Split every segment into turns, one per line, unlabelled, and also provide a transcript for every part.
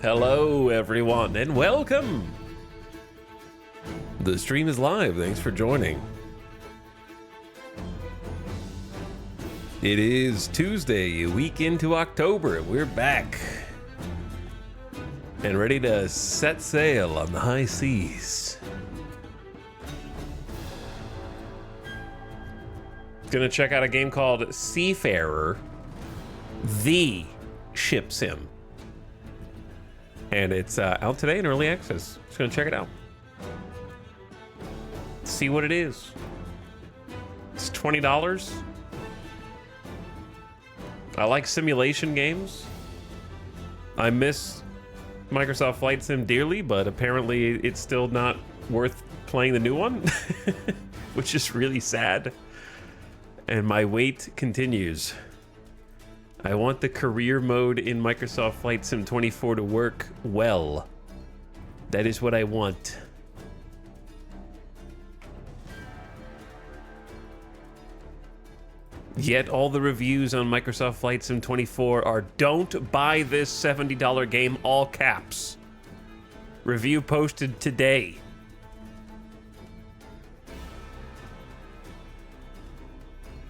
Hello, everyone, and welcome. The stream is live. Thanks for joining. It is Tuesday, a week into October. We're back and ready to set sail on the high seas. Gonna check out a game called Seafarer, the ship sim. And it's out today in early access. Just gonna check it out. See what it is. It's $20. I like simulation games. I miss Microsoft Flight Sim dearly, but apparently it's still not worth playing the new one, which is really sad. And my wait continues. I want the career mode in Microsoft Flight Sim 24 to work well. That is what I want. Yet all the reviews on Microsoft Flight Sim 24 are "Don't buy this $70 game," all caps. Review posted today.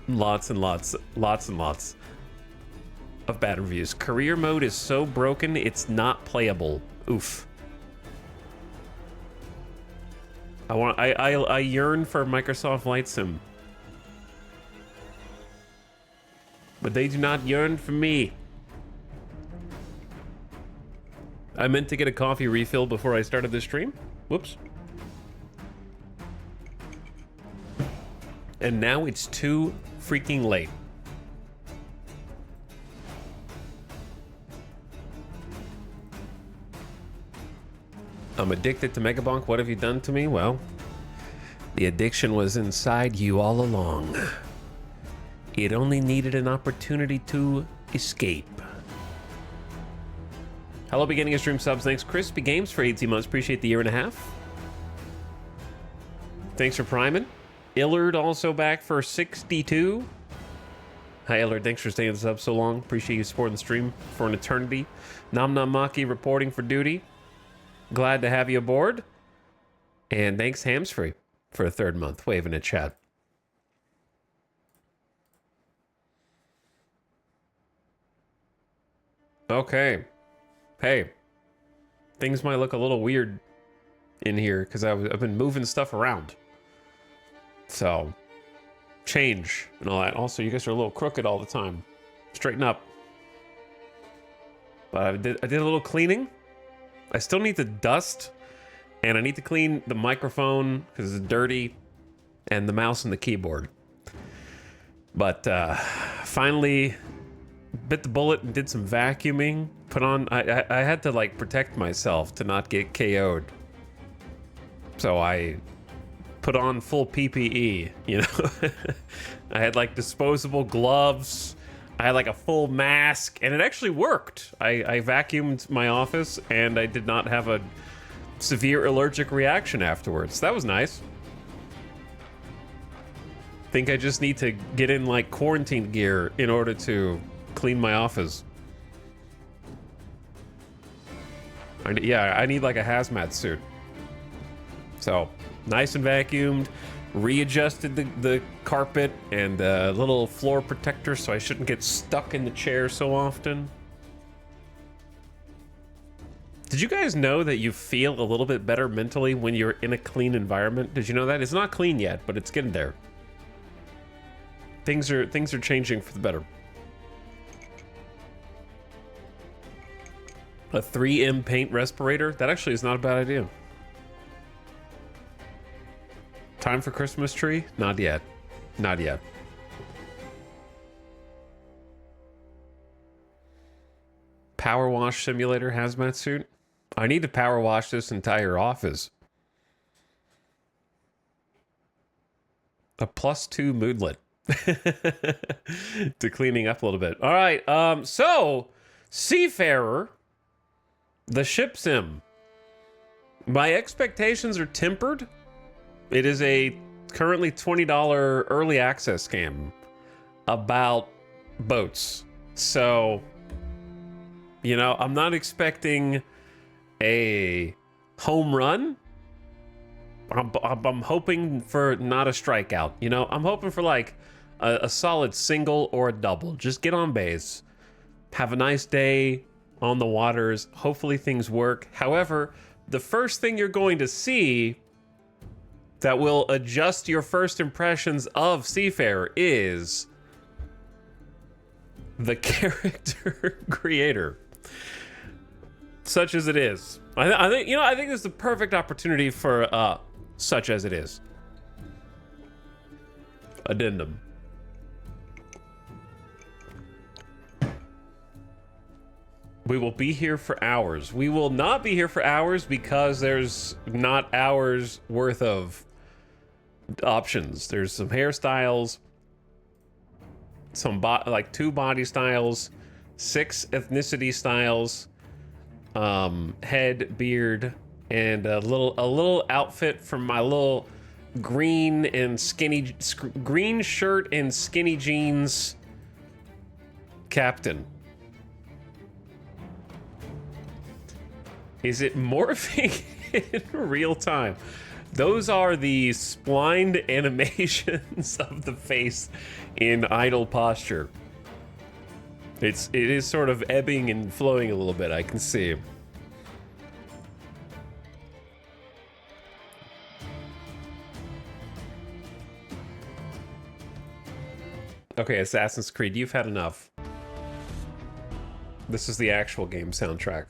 Lots and lots of bad reviews. Career mode is so broken, it's not playable. Oof. I yearn for Microsoft Flight Sim. But they do not yearn for me. I meant to get a coffee refill before I started this stream. Whoops. And now it's too freaking late. I'm addicted to Megabonk. What have you done to me? Well, the addiction was inside you all along. It only needed an opportunity to escape. Hello, beginning of stream subs. Thanks, Crispy Games, for 18 months. Appreciate the year and a half. Thanks for priming. Illard also back for 62. Hi, Illard. Thanks for staying sub so long. Appreciate you supporting the stream for an eternity. Nam Nam Maki reporting for duty. Glad to have you aboard. And thanks, Hamsfree, for a third month. Waving at chat. Okay. Hey. Things might look a little weird in here because I've been moving stuff around. So, change and all that. Also, you guys are a little crooked all the time. Straighten up. But I did a little cleaning. I still need to dust, and I need to clean the microphone because it's dirty, and the mouse and the keyboard. But finally bit the bullet and did some vacuuming. Put on, I had to like protect myself to not get KO'd. So I put on full PPE, you know. I had like disposable gloves. I had like a full mask, and it actually worked. I vacuumed my office, and I did not have a severe allergic reaction afterwards. That was nice. Think I just need to get in like quarantine gear in order to clean my office. Yeah, I need like a hazmat suit. So, nice and vacuumed. Readjusted the carpet and a little floor protector so I shouldn't get stuck in the chair so often. Did you guys know that you feel a little bit better mentally when you're in a clean environment? Did you know that? It's not clean yet, but it's getting there. Things are changing for the better. A 3M paint respirator? That actually is not a bad idea. Time for Christmas tree? Not yet. Not yet. Power wash simulator hazmat suit? I need to power wash this entire office. A +2 moodlet to cleaning up a little bit. All right. So Seafarer, the ship sim. My expectations are tempered. It is a currently $20 early access game about boats. So, you know, I'm not expecting a home run. I'm hoping for not a strikeout. You know, I'm hoping for like a solid single or a double. Just get on base. Have a nice day on the waters. Hopefully things work. However, the first thing you're going to see that will adjust your first impressions of Seafarer is the character creator, such as it is. I think, you know, I think this is the perfect opportunity for such as it is. Addendum. We will be here for hours. We will not be here for hours because there's not hours worth of options. There's some hairstyles, some like 2 body styles, 6 ethnicity styles, head, beard, and a little outfit from my little green shirt and skinny jeans captain. Is it morphing in real time? Those are the splined animations of the face in idle posture. It is sort of ebbing and flowing a little bit, I can see. Okay, Assassin's Creed, you've had enough. This is the actual game soundtrack.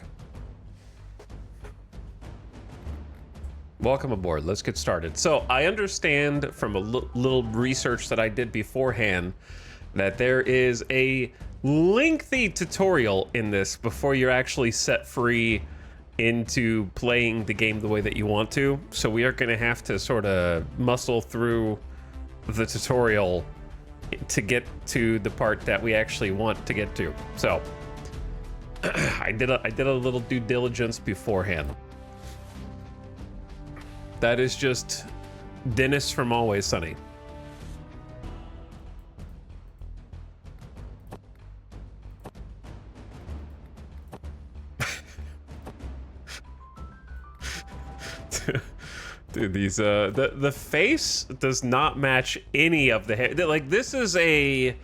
Welcome aboard. Let's get started. So I understand from a little research that I did beforehand that there is a lengthy tutorial in this before you're actually set free into playing the game the way that you want to. So we are going to have to sort of muscle through the tutorial to get to the part that we actually want to get to. So I did a little due diligence beforehand. That is just Dennis from Always Sunny. Dude, these the face does not match any of the hair. Like, this is a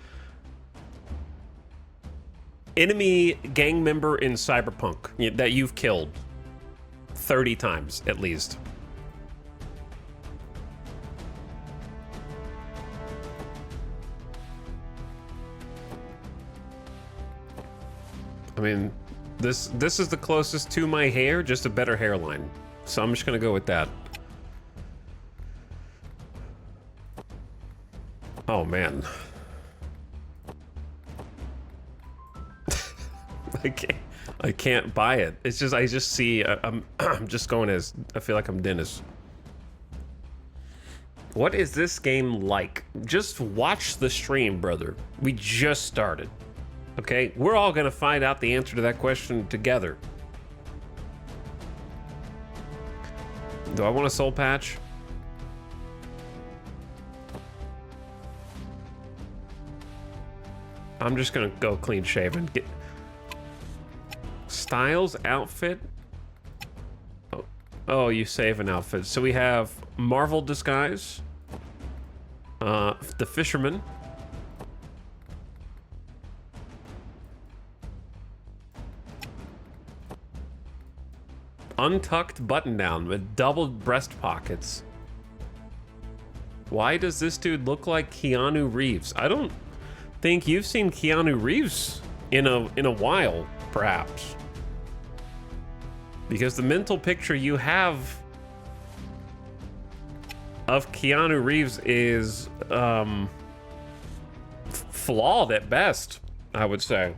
enemy gang member in Cyberpunk that you've killed 30 times at least. I mean, this is the closest to my hair, just a better hairline. So I'm just gonna go with that. Oh man. I can't buy it. It's just, I just see, I'm just going as, I feel like I'm Dennis. What is this game like? Just watch the stream, brother. We just started. Okay, we're all gonna find out the answer to that question together. Do I want a soul patch? I'm just gonna go clean shaven. Get styles, outfit. Oh, you save an outfit. So we have Marvel disguise, the fisherman. Untucked button down with double breast pockets. Why does this dude look like Keanu Reeves? I don't think you've seen Keanu Reeves in a while, perhaps. Because the mental picture you have of Keanu Reeves is flawed at best, I would say.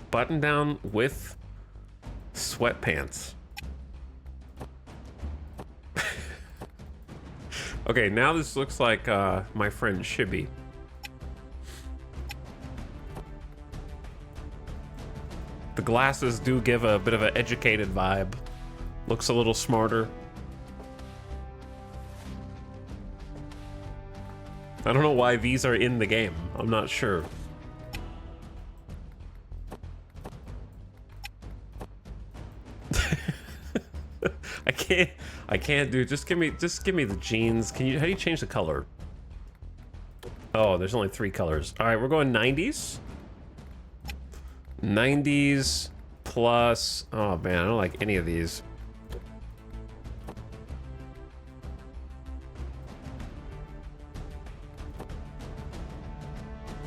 Button down with sweatpants. Okay, now this looks like my friend Shibby. The glasses do give a bit of an educated vibe. Looks a little smarter. I don't know why these are in the game. I'm not sure. I can't do. Just give me the jeans. How do you change the color? Oh, there's only 3 colors. All right, we're going 90s. 90s plus. Oh man, I don't like any of these.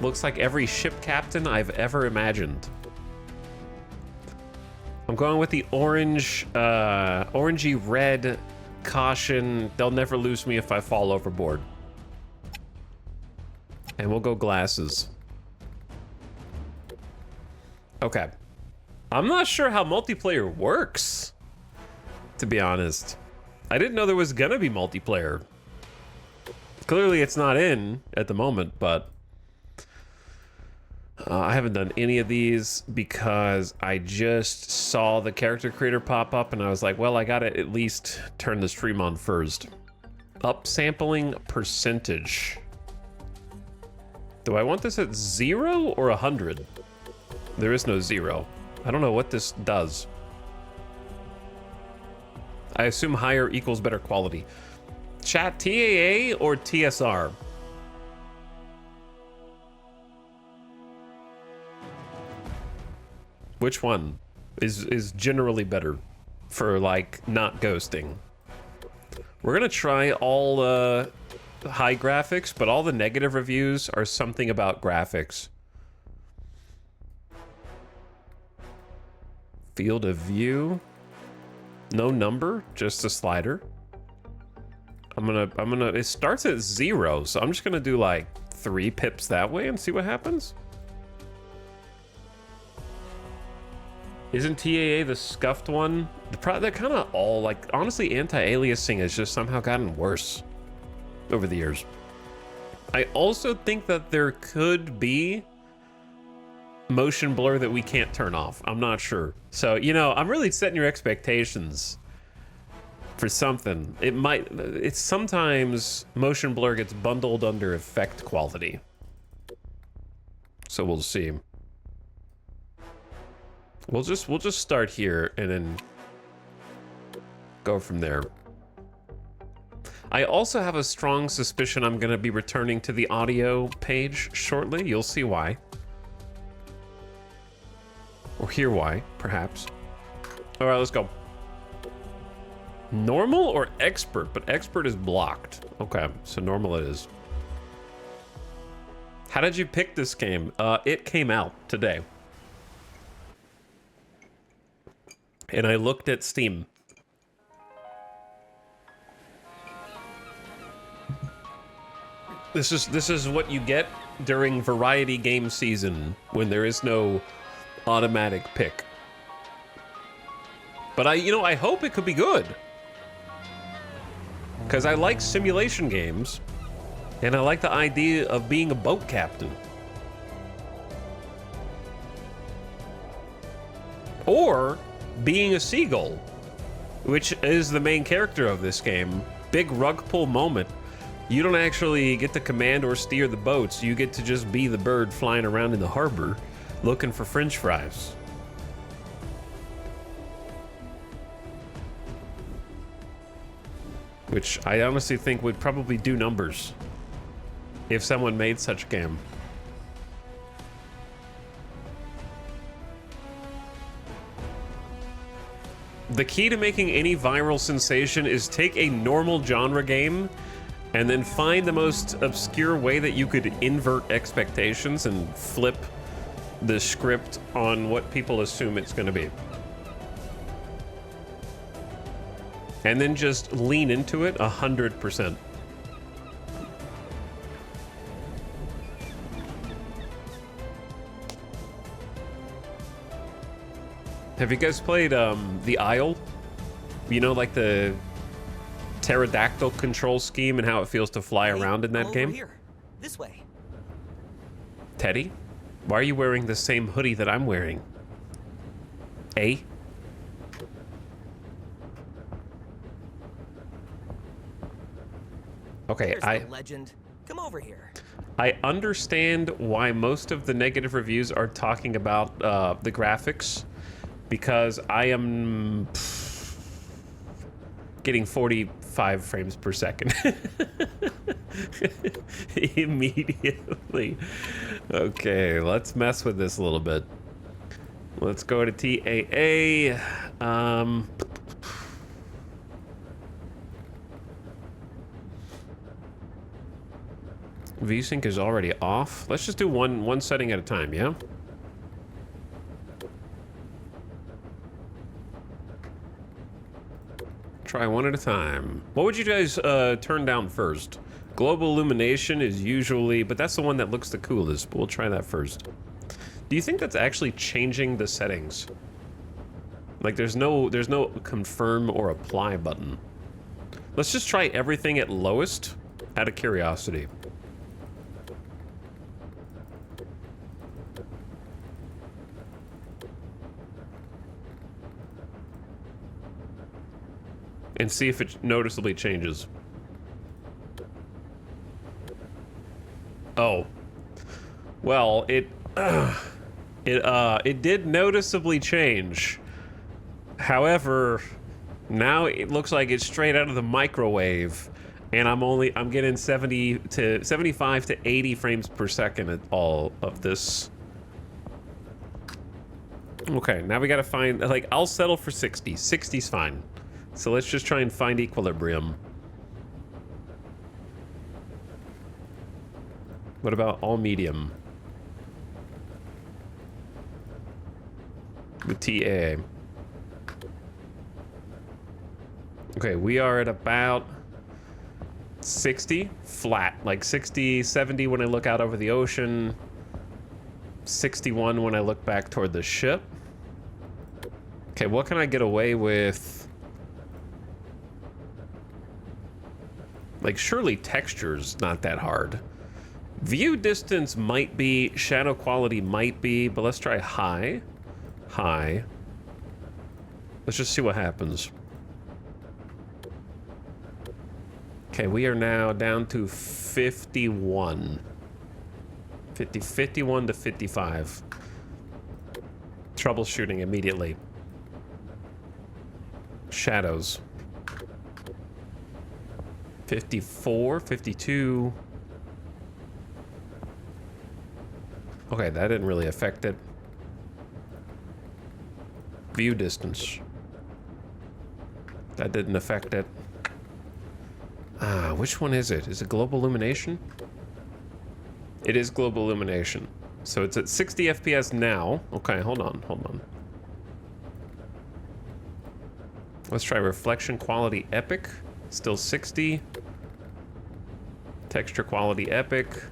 Looks like every ship captain I've ever imagined. I'm going with the orange, orangey red caution. They'll never lose me if I fall overboard. And we'll go glasses. Okay. I'm not sure how multiplayer works, to be honest. I didn't know there was gonna be multiplayer. Clearly it's not in at the moment, but I haven't done any of these because I just saw the character creator pop up and I was like, well, I gotta at least turn the stream on first. Upsampling percentage. Do I want this at 0 or 100? There is no 0. I don't know what this does. I assume higher equals better quality. Chat, TAA or TSR? Which one is generally better for, like, not ghosting? We're gonna try all high graphics, but all the negative reviews are something about graphics. Field of view. No number, just a slider. It starts at 0, so I'm just gonna do like 3 pips that way and see what happens. Isn't TAA the scuffed one? They're kind of all, like, honestly, anti-aliasing has just somehow gotten worse over the years. I also think that there could be motion blur that we can't turn off. I'm not sure. So, you know, I'm really setting your expectations for something. It's sometimes motion blur gets bundled under effect quality. So we'll see. We'll just start here and then go from there. I also have a strong suspicion I'm going to be returning to the audio page shortly. You'll see why. Or hear why, perhaps. All right, let's go. Normal or expert? But expert is blocked. Okay, so normal it is. How did you pick this game? It came out today. And I looked at Steam. This is what you get during variety game season when there is no automatic pick. But I hope it could be good. Because I like simulation games, and I like the idea of being a boat captain. Or being a seagull, which is the main character of this game. Big rug pull moment. You don't actually get to command or steer the boats. You get to just be the bird flying around in the harbor looking for French fries. Which I honestly think would probably do numbers if someone made such a game. The key to making any viral sensation is take a normal genre game and then find the most obscure way that you could invert expectations and flip the script on what people assume it's going to be. And then just lean into it 100%. Have you guys played The Isle? You know, like the pterodactyl control scheme and how it feels to fly around in that game?
Here. This way.
Teddy, why are you wearing the same hoodie that I'm wearing? Eh? Okay,
There's the legend. Come over here.
I understand why most of the negative reviews are talking about the graphics, because I am getting 45 frames per second immediately. Okay, let's mess with this a little bit. Let's go to TAA. VSync is already off. Let's just do one setting at a time, yeah? Try one at a time. What would you guys turn down first? Global illumination is usually, but that's the one that looks the coolest. But we'll try that first. Do you think that's actually changing the settings? Like there's no confirm or apply button. Let's just try everything at lowest out of curiosity. And see if it noticeably changes. Oh. Well, it did noticeably change. However, now it looks like it's straight out of the microwave, and I'm getting 75 to 80 frames per second at all of this. Okay, now we gotta find, like, I'll settle for 60. 60's fine. So let's just try and find equilibrium. What about all medium? The TA. Okay, we are at about 60 flat, like 60, 70 when I look out over the ocean, 61 when I look back toward the ship. Okay, what can I get away with? Like, surely texture's not that hard. View distance might be, shadow quality might be, but let's try high. High. Let's just see what happens. Okay, we are now down to 51. 51 to 55. Troubleshooting immediately. Shadows. 54, 52. Okay, that didn't really affect it. View distance. That didn't affect it. Which one is it? Is it global illumination? It is global illumination. So it's at 60 FPS now. Okay, hold on. Let's try reflection quality epic. Still 60. Texture quality epic.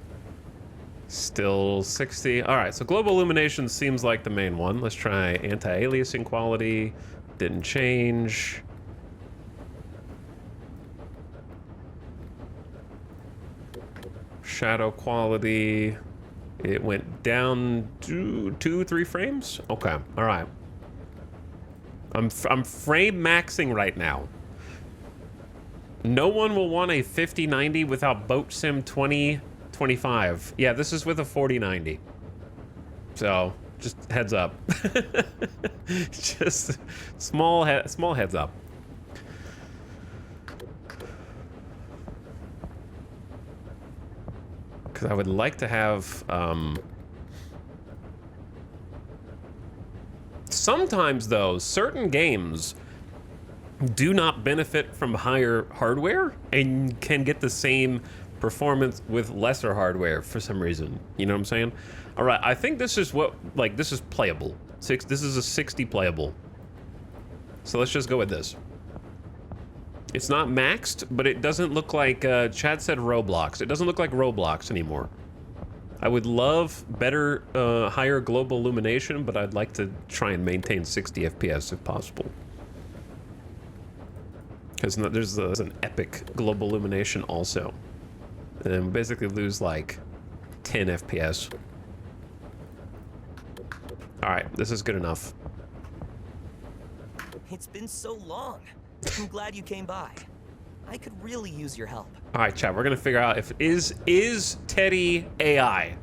Still 60. All right, so global illumination seems like the main one. Let's try anti-aliasing quality. Didn't change. Shadow quality. It went down to 2-3 frames. Okay, all right. I'm frame maxing right now. No one will want a 5090 without Boat Sim 2025. Yeah, this is with a 4090. So, just heads up. Just small heads up. Because I would like to have... Sometimes, though, certain games do not benefit from higher hardware and can get the same performance with lesser hardware for some reason. You know what I'm saying? All right, I think this is what, like, this is playable. This is a 60 playable. So let's just go with this. It's not maxed, but it doesn't look like, Chad said Roblox. It doesn't look like Roblox anymore. I would love better, higher global illumination, but I'd like to try and maintain 60 FPS if possible. Because there's an epic global illumination also. And we basically lose like 10 FPS. Alright, this is good enough.
It's been so long. I'm glad you came by. I could really use your help.
All right, chat. We're gonna figure out if is Teddy AI.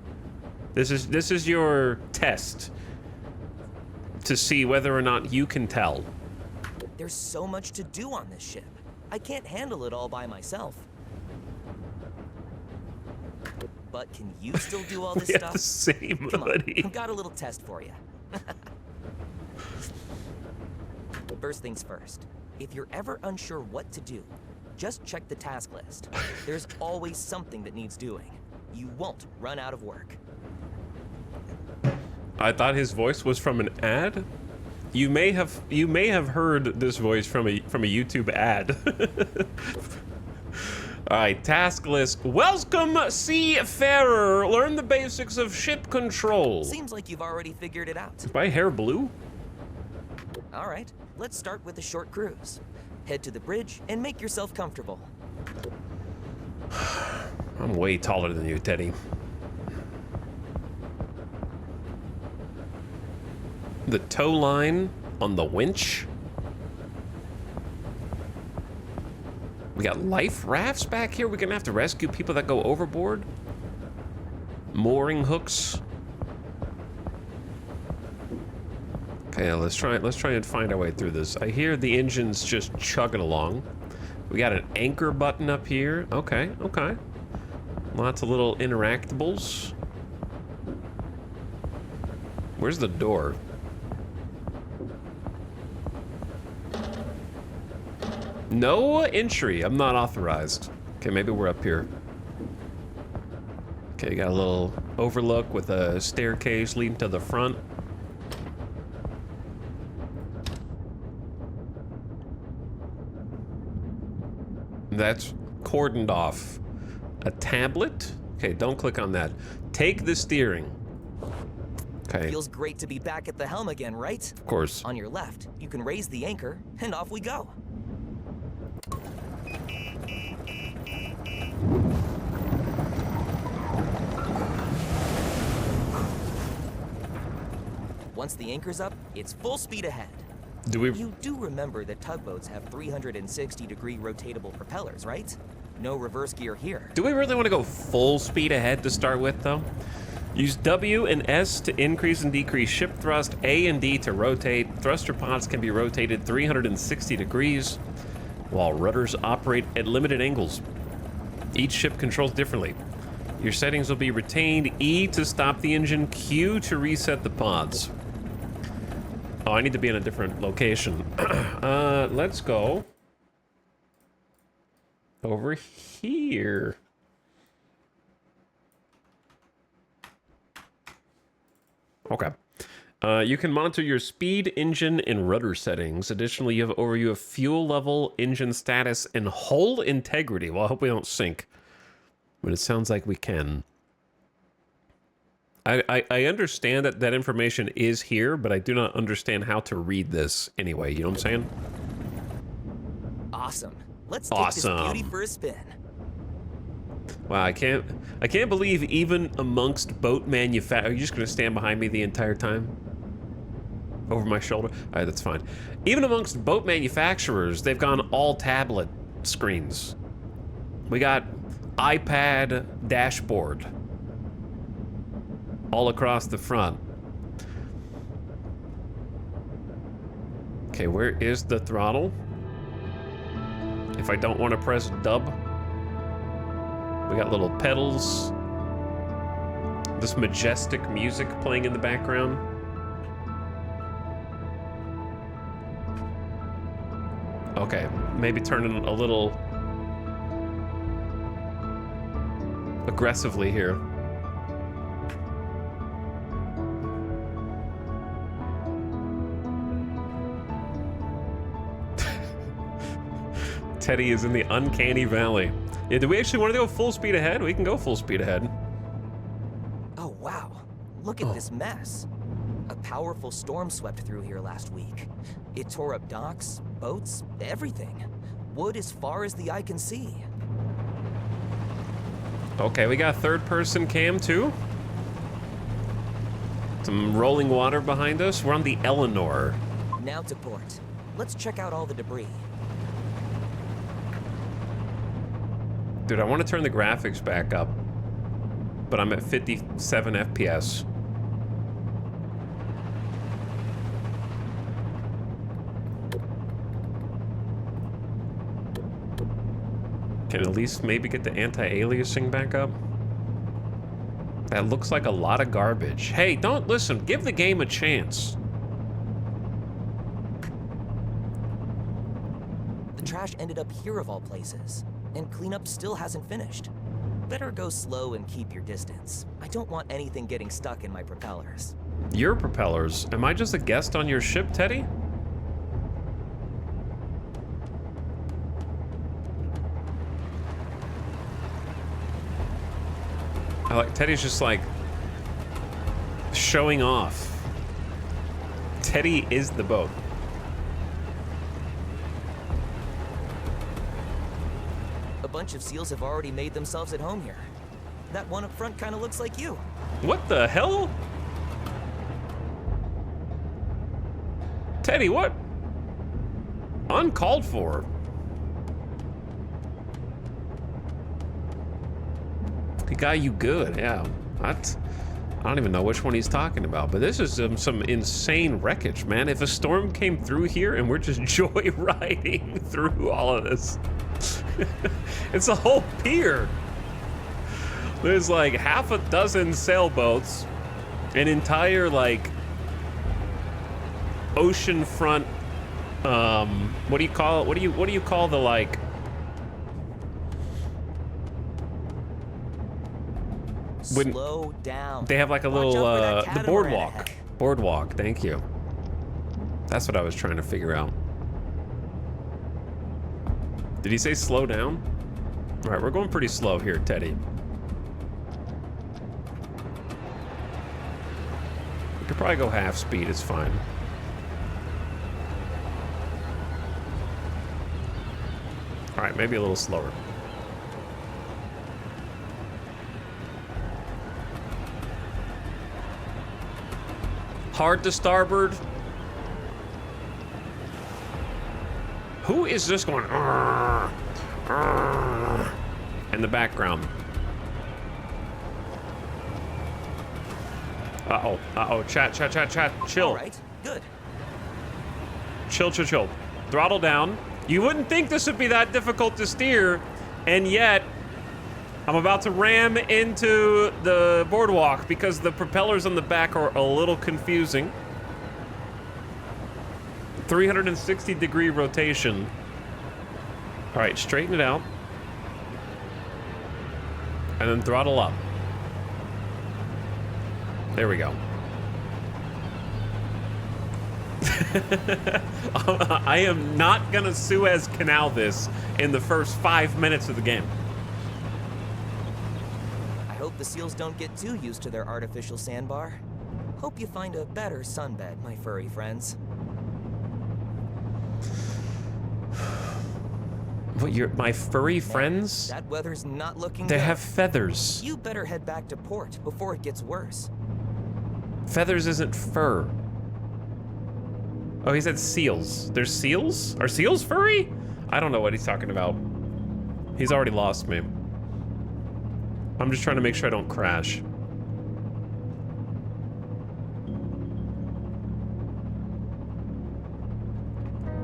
This is your test to see whether or not you can tell.
There's so much to do on this ship. I can't handle it all by myself. But can you still do all this
We have
stuff?
the same
Come on,
hoodie.
I've got a little test for you. First things first. If you're ever unsure what to do, just check the task list. There's always something that needs doing. You won't run out of work. I
thought his voice was from an ad. You may have heard this voice from a YouTube ad. All right, task list. Welcome, seafarer. Learn the basics of ship control.
Seems like you've already figured it out.
Is my hair blue?
All right, let's start with a short cruise. Head to the bridge and make yourself comfortable.
I'm way taller than you, Teddy. The tow line on the winch. We got life rafts back here. We're gonna have to rescue people that go overboard. Mooring hooks. Okay, let's try and find our way through this. I hear the engine's just chugging along. We got an anchor button up here. Okay, okay. Lots of little interactables. Where's the door? No entry. I'm not authorized. Okay, maybe we're up here. Okay, got a little overlook with a staircase leading to the front. That's cordoned off. A tablet? Okay, don't click on that. Take the steering. Okay.
Feels great to be back at the helm again, right?
Of course.
On your left, you can raise the anchor, and off we go. Once the anchor's up, it's full speed ahead. You do remember that tugboats have 360-degree rotatable propellers, right? No reverse gear here.
Do we really want to go full speed ahead to start with, though? Use W and S to increase and decrease ship thrust, A and D to rotate. Thruster pods can be rotated 360 degrees, while rudders operate at limited angles. Each ship controls differently. Your settings will be retained. E to stop the engine, Q to reset the pods. Oh, I need to be in a different location. Let's go over here. Okay. You can monitor your speed, engine, and rudder settings. Additionally, you have overview of fuel level, engine status, and hull integrity. Well, I hope we don't sink, but it sounds like we can. I understand that information is here, but I do not understand how to read this anyway. You know what I'm saying?
Awesome. Let's take this beauty for a spin.
Wow, I can't believe even amongst boat manufacturers, are you just gonna stand behind me the entire time? Over my shoulder? All right, that's fine. Even amongst boat manufacturers, they've gone all tablet screens. We got iPad dashboard all across the front. Okay, where is the throttle? If I don't want to press dub. We got little pedals. This majestic music playing in the background. Okay, maybe turning a little aggressively here. Teddy is in the uncanny valley. Yeah, do we actually want to go full speed ahead? We can go full speed ahead.
Oh, wow. Look at this mess. A powerful storm swept through here last week. It tore up docks, boats, everything. Wood as far as the eye can see.
Okay, we got third-person cam, too. Some rolling water behind us. We're on the Eleanor.
Now to port. Let's check out all the debris.
Dude, I want to turn the graphics back up, but I'm at 57 FPS. Can at least maybe get the anti-aliasing back up? That looks like a lot of garbage. Hey, don't listen. Give the game a chance.
The trash ended up here of all places, and cleanup still hasn't finished. Better go slow and keep your distance. I don't want anything getting stuck in my propellers.
Your propellers? Am I just a guest on your ship, Teddy? I like Teddy's just like showing off. Teddy is the boat.
A bunch of seals have already made themselves at home here. That one up front kind of looks like you.
What the hell? Teddy, what? Uncalled for. The guy you good, yeah. I don't even know which one he's talking about, but this is some insane wreckage, man. If a storm came through here and we're just joyriding through all of this. It's a whole pier. There's like half a dozen sailboats, an entire like oceanfront. What do you call it? What do you call the like?
Slow down.
They have like a little the boardwalk. Boardwalk. Thank you. That's what I was trying to figure out. Did he say slow down? All right, we're going pretty slow here, Teddy. We could probably go half speed. It's fine. All right, maybe a little slower. Hard to starboard. Who is this going in the background? Uh-oh, uh-oh, chat, chill.
All right, good.
Chill. Throttle down. You wouldn't think this would be that difficult to steer, and yet I'm about to ram into the boardwalk because the propellers on the back are a little confusing. 360-degree rotation. All right, straighten it out. And then throttle up. There we go. I am not gonna Suez Canal this in the first 5 minutes of the game.
I hope the seals don't get too used to their artificial sandbar. Hope you find a better sunbed, my furry friends.
What, you're my furry friends?
That weather's not looking
They
good.
have feathers.
You better head back to port before it gets worse.
Feathers isn't fur. Oh, he said seals. There's seals? Are seals furry? I don't know what he's talking about. He's already lost me. I'm just trying to make sure I don't crash.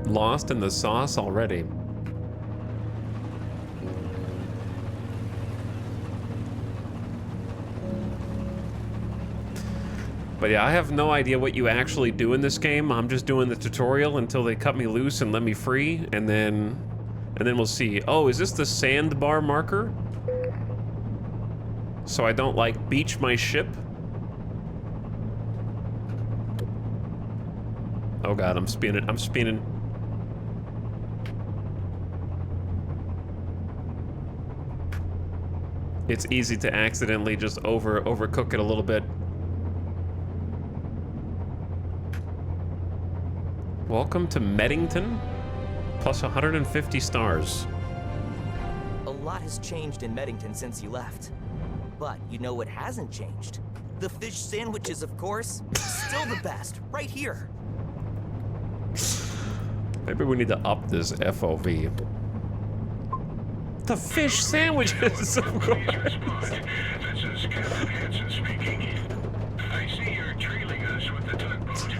Lost in the sauce already. But yeah, I have no idea what you actually do in this game. I'm just doing the tutorial until they cut me loose and let me free, and then we'll see. Oh, is this the sandbar marker? So I don't like beach my ship? Oh god, I'm spinning. It's easy to accidentally just overcook it a little bit. Welcome to Meddington, plus 150 stars.
A lot has changed in Meddington since you left. But you know what hasn't changed? The fish sandwiches, of course. Still the best, right here.
Maybe we need to up this FOV. The fish sandwiches, of course.
This is Captain Hansen speaking. I see you're trailing us with the tugboat.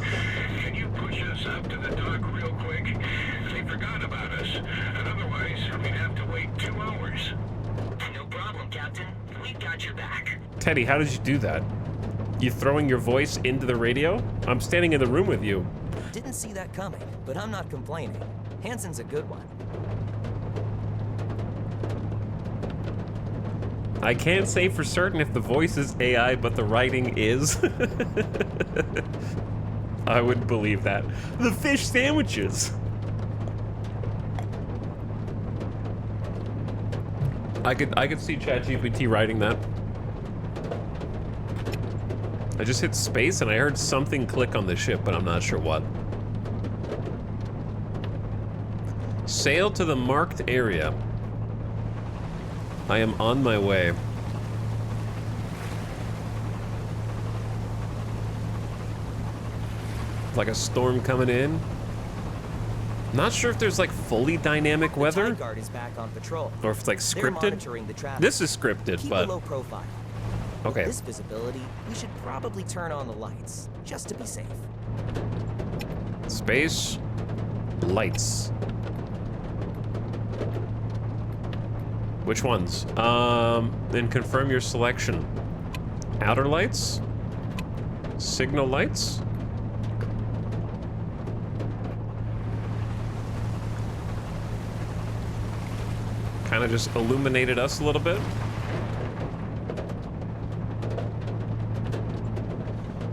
Can you push us up to the dock real quick? They forgot about us, and otherwise we'd have to wait 2 hours.
No problem, Captain. We've got your back.
Teddy, how did you do that? You throwing your voice into the radio? I'm standing in the room with you.
Didn't see that coming, but I'm not complaining. Hansen's a good one.
I can't say for certain if the voice is AI, but the writing is. I would believe that. The fish sandwiches. I could see ChatGPT writing that. I just hit space and I heard something click on the ship, but I'm not sure what. Sail to the marked area. I am on my way. Like a storm coming in. Not sure if there's like fully dynamic weather.
The Tide Guard is back on patrol.
Or if it's like
They're
scripted.
monitoring the traffic.
This is scripted,
Keep
but
a low profile.
okay.
With this visibility, we should probably turn on the lights, just to be safe.
Space. Lights. Which ones? Then confirm your selection. Outer lights? Signal lights? Kind of just illuminated us a little bit.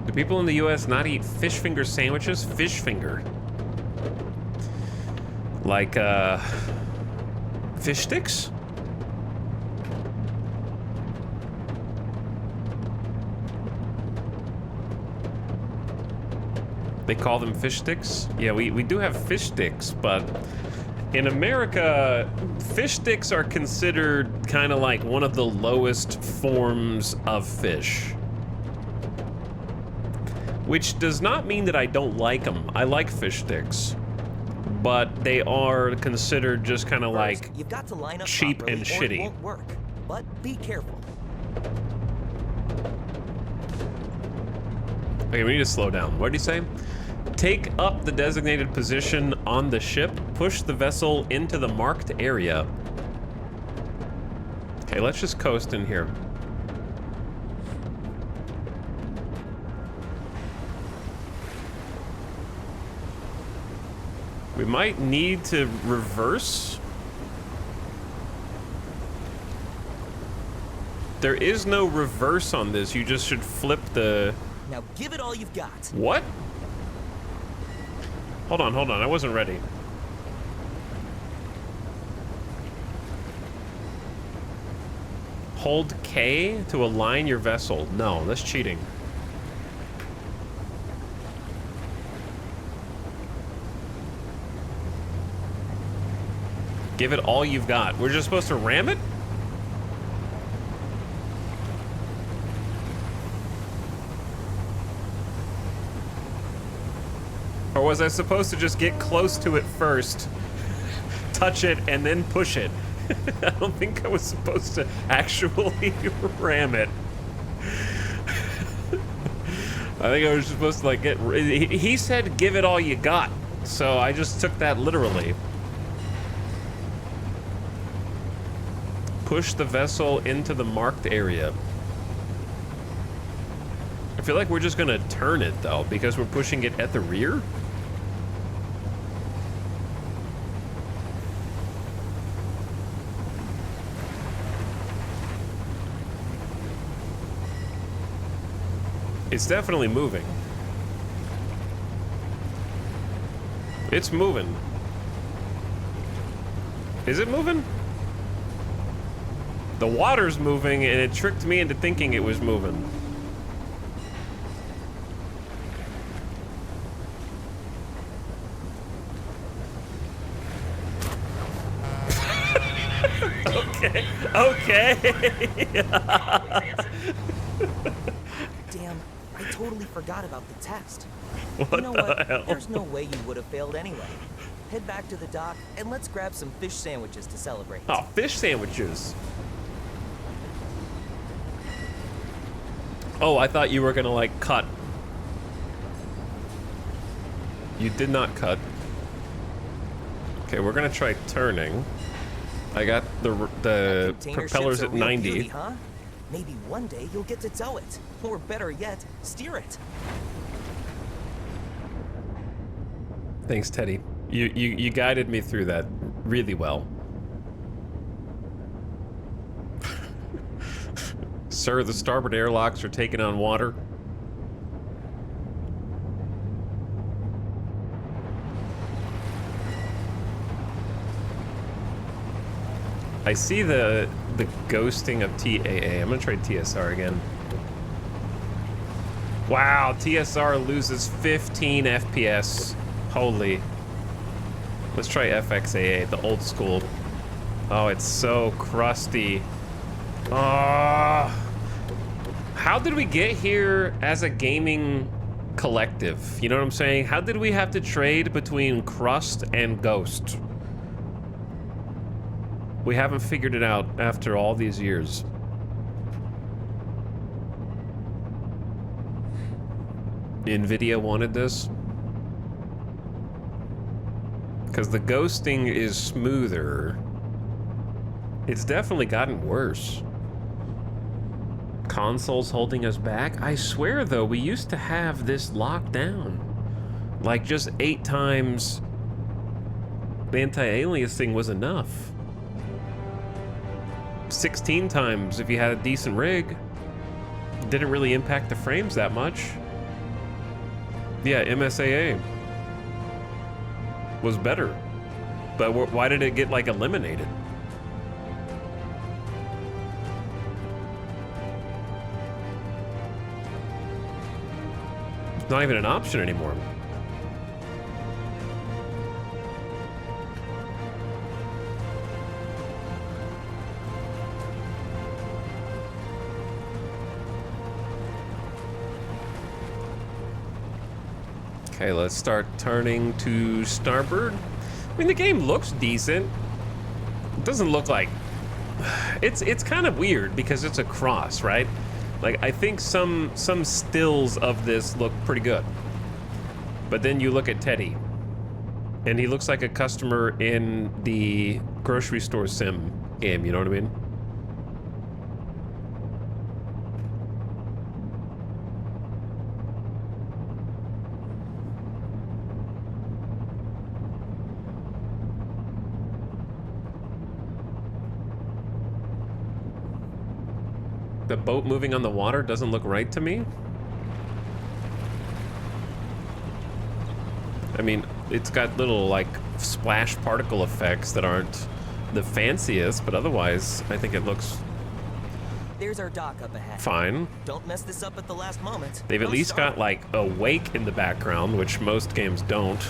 Do people in the US not eat fish finger sandwiches? Fish finger. Like, fish sticks? They call them fish sticks? Yeah, we do have fish sticks, but in America, fish sticks are considered kind of like one of the lowest forms of fish. Which does not mean that I don't like them. I like fish sticks. But they are considered just kind of like
you've got to line up
cheap
properly
and
or
shitty.
It won't work. But be careful.
Okay, we need to slow down. What did he say? Take up the designated position on the ship. Push the vessel into the marked area. Okay, let's just coast in here. We might need to reverse. There is no reverse on this. You just should flip the...
Now give it all you've got.
What? Hold on, I wasn't ready. Hold K to align your vessel. No, that's cheating. Give it all you've got. We're just supposed to ram it? Or was I supposed to just get close to it first, touch it, and then push it? I don't think I was supposed to actually ram it. I think I was supposed to like get... He said give it all you got, so I just took that literally. Push the vessel into the marked area. I feel like we're just gonna turn it though, because we're pushing it at the rear. It's definitely moving. It's moving. Is it moving? The water's moving, and it tricked me into thinking it was moving. Okay, okay.
Damn, I totally forgot about the test.
What
You know
the
what?
hell?
There's no way you would have failed anyway. Head back to the dock and let's grab some fish sandwiches to celebrate.
Oh, fish sandwiches. Oh, I thought you were gonna like cut. You did not cut. Okay, we're gonna try turning. I got the propellers at 90.
Beauty, huh? Maybe one day you'll get to tow it, or better yet, steer it.
Thanks, Teddy. You guided me through that really well. Sir, the starboard airlocks are taking on water. I see the ghosting of TAA. I'm gonna try TSR again. Wow, TSR loses 15 FPS. Holy. Let's try FXAA, the old school. Oh, it's so crusty. How did we get here as a gaming collective? You know what I'm saying? How did we have to trade between crust and ghost? We haven't figured it out after all these years. NVIDIA wanted this. Because the ghosting is smoother. It's definitely gotten worse. Consoles holding us back? I swear though, we used to have this locked down. Like just 8 times the anti-aliasing was enough. 16 times if you had a decent rig. Didn't really impact the frames that much. Yeah, MSAA was better. But why did it get like eliminated? It's not even an option anymore. Okay, let's start turning to starboard. I mean, the game looks decent. It doesn't look like... It's kind of weird because it's a cross, right? Like, I think some stills of this look pretty good. But then you look at Teddy, and he looks like a customer in the grocery store sim game, you know what I mean? The boat moving on the water doesn't look right to me. I mean, it's got little, like, splash particle effects that aren't the fanciest, but otherwise, I think it looks...
There's our dock up ahead.
Fine.
Don't mess this up at the last moment.
They've at least got, like, a wake in the background, which most games don't.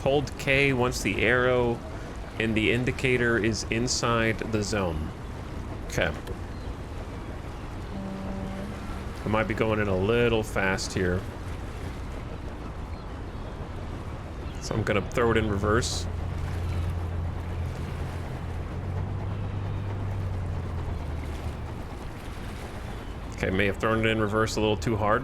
Hold K once the arrow and the indicator is inside the zone. Okay. I might be going in a little fast here. So I'm gonna throw it in reverse. Okay, may have thrown it in reverse a little too hard.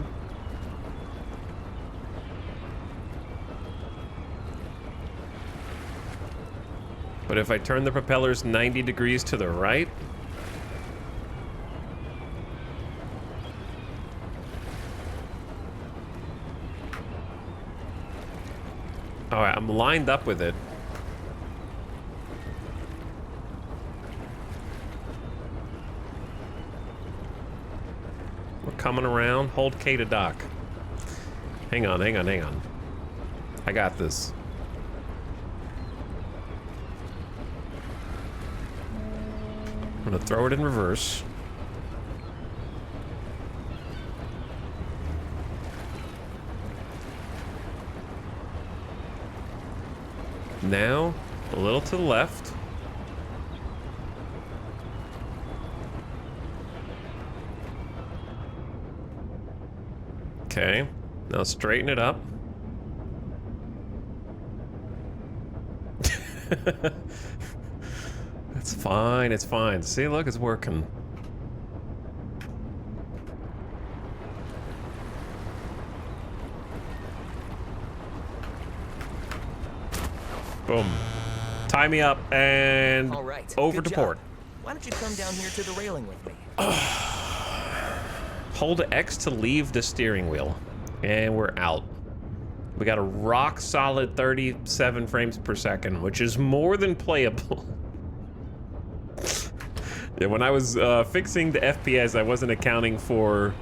But if I turn the propellers 90 degrees to the right... Alright, I'm lined up with it. We're coming around. Hold K to dock. Hang on, hang on, hang on. I got this. I'm gonna throw it in reverse. Now, A little to the left. Okay, now straighten it up. It's fine, it's fine. See, look, it's working. Boom. Tie me up and
All right,
over
good
to
job.
port.
Why don't you come down here to the railing with me?
Hold X to leave the steering wheel. And we're out. We got a rock solid 37 frames per second, which is more than playable. Yeah, when I was fixing the FPS, I wasn't accounting for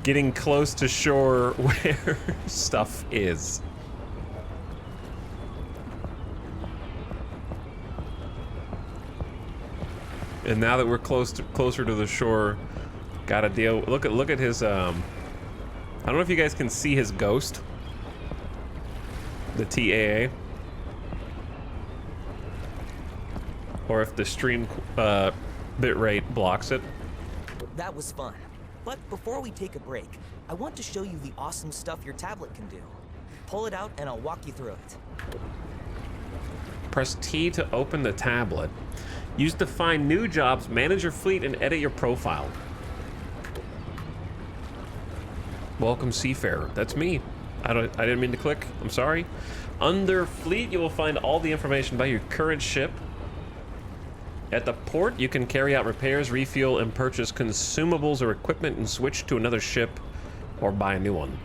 getting close to shore where stuff is. And now that we're closer to the shore, gotta deal. Look at his. I don't know if you guys can see his ghost. The TAA. Or if the stream bitrate blocks it.
That was fun. But before we take a break, I want to show you the awesome stuff your tablet can do. Pull it out and I'll walk you through it.
Press T to open the tablet. Use to find new jobs, manage your fleet, and edit your profile. Welcome, Seafarer. That's me. I didn't mean to click. I'm sorry. Under Fleet, you will find all the information about your current ship. At the port, you can carry out repairs, refuel, and purchase consumables or equipment and switch to another ship or buy a new one.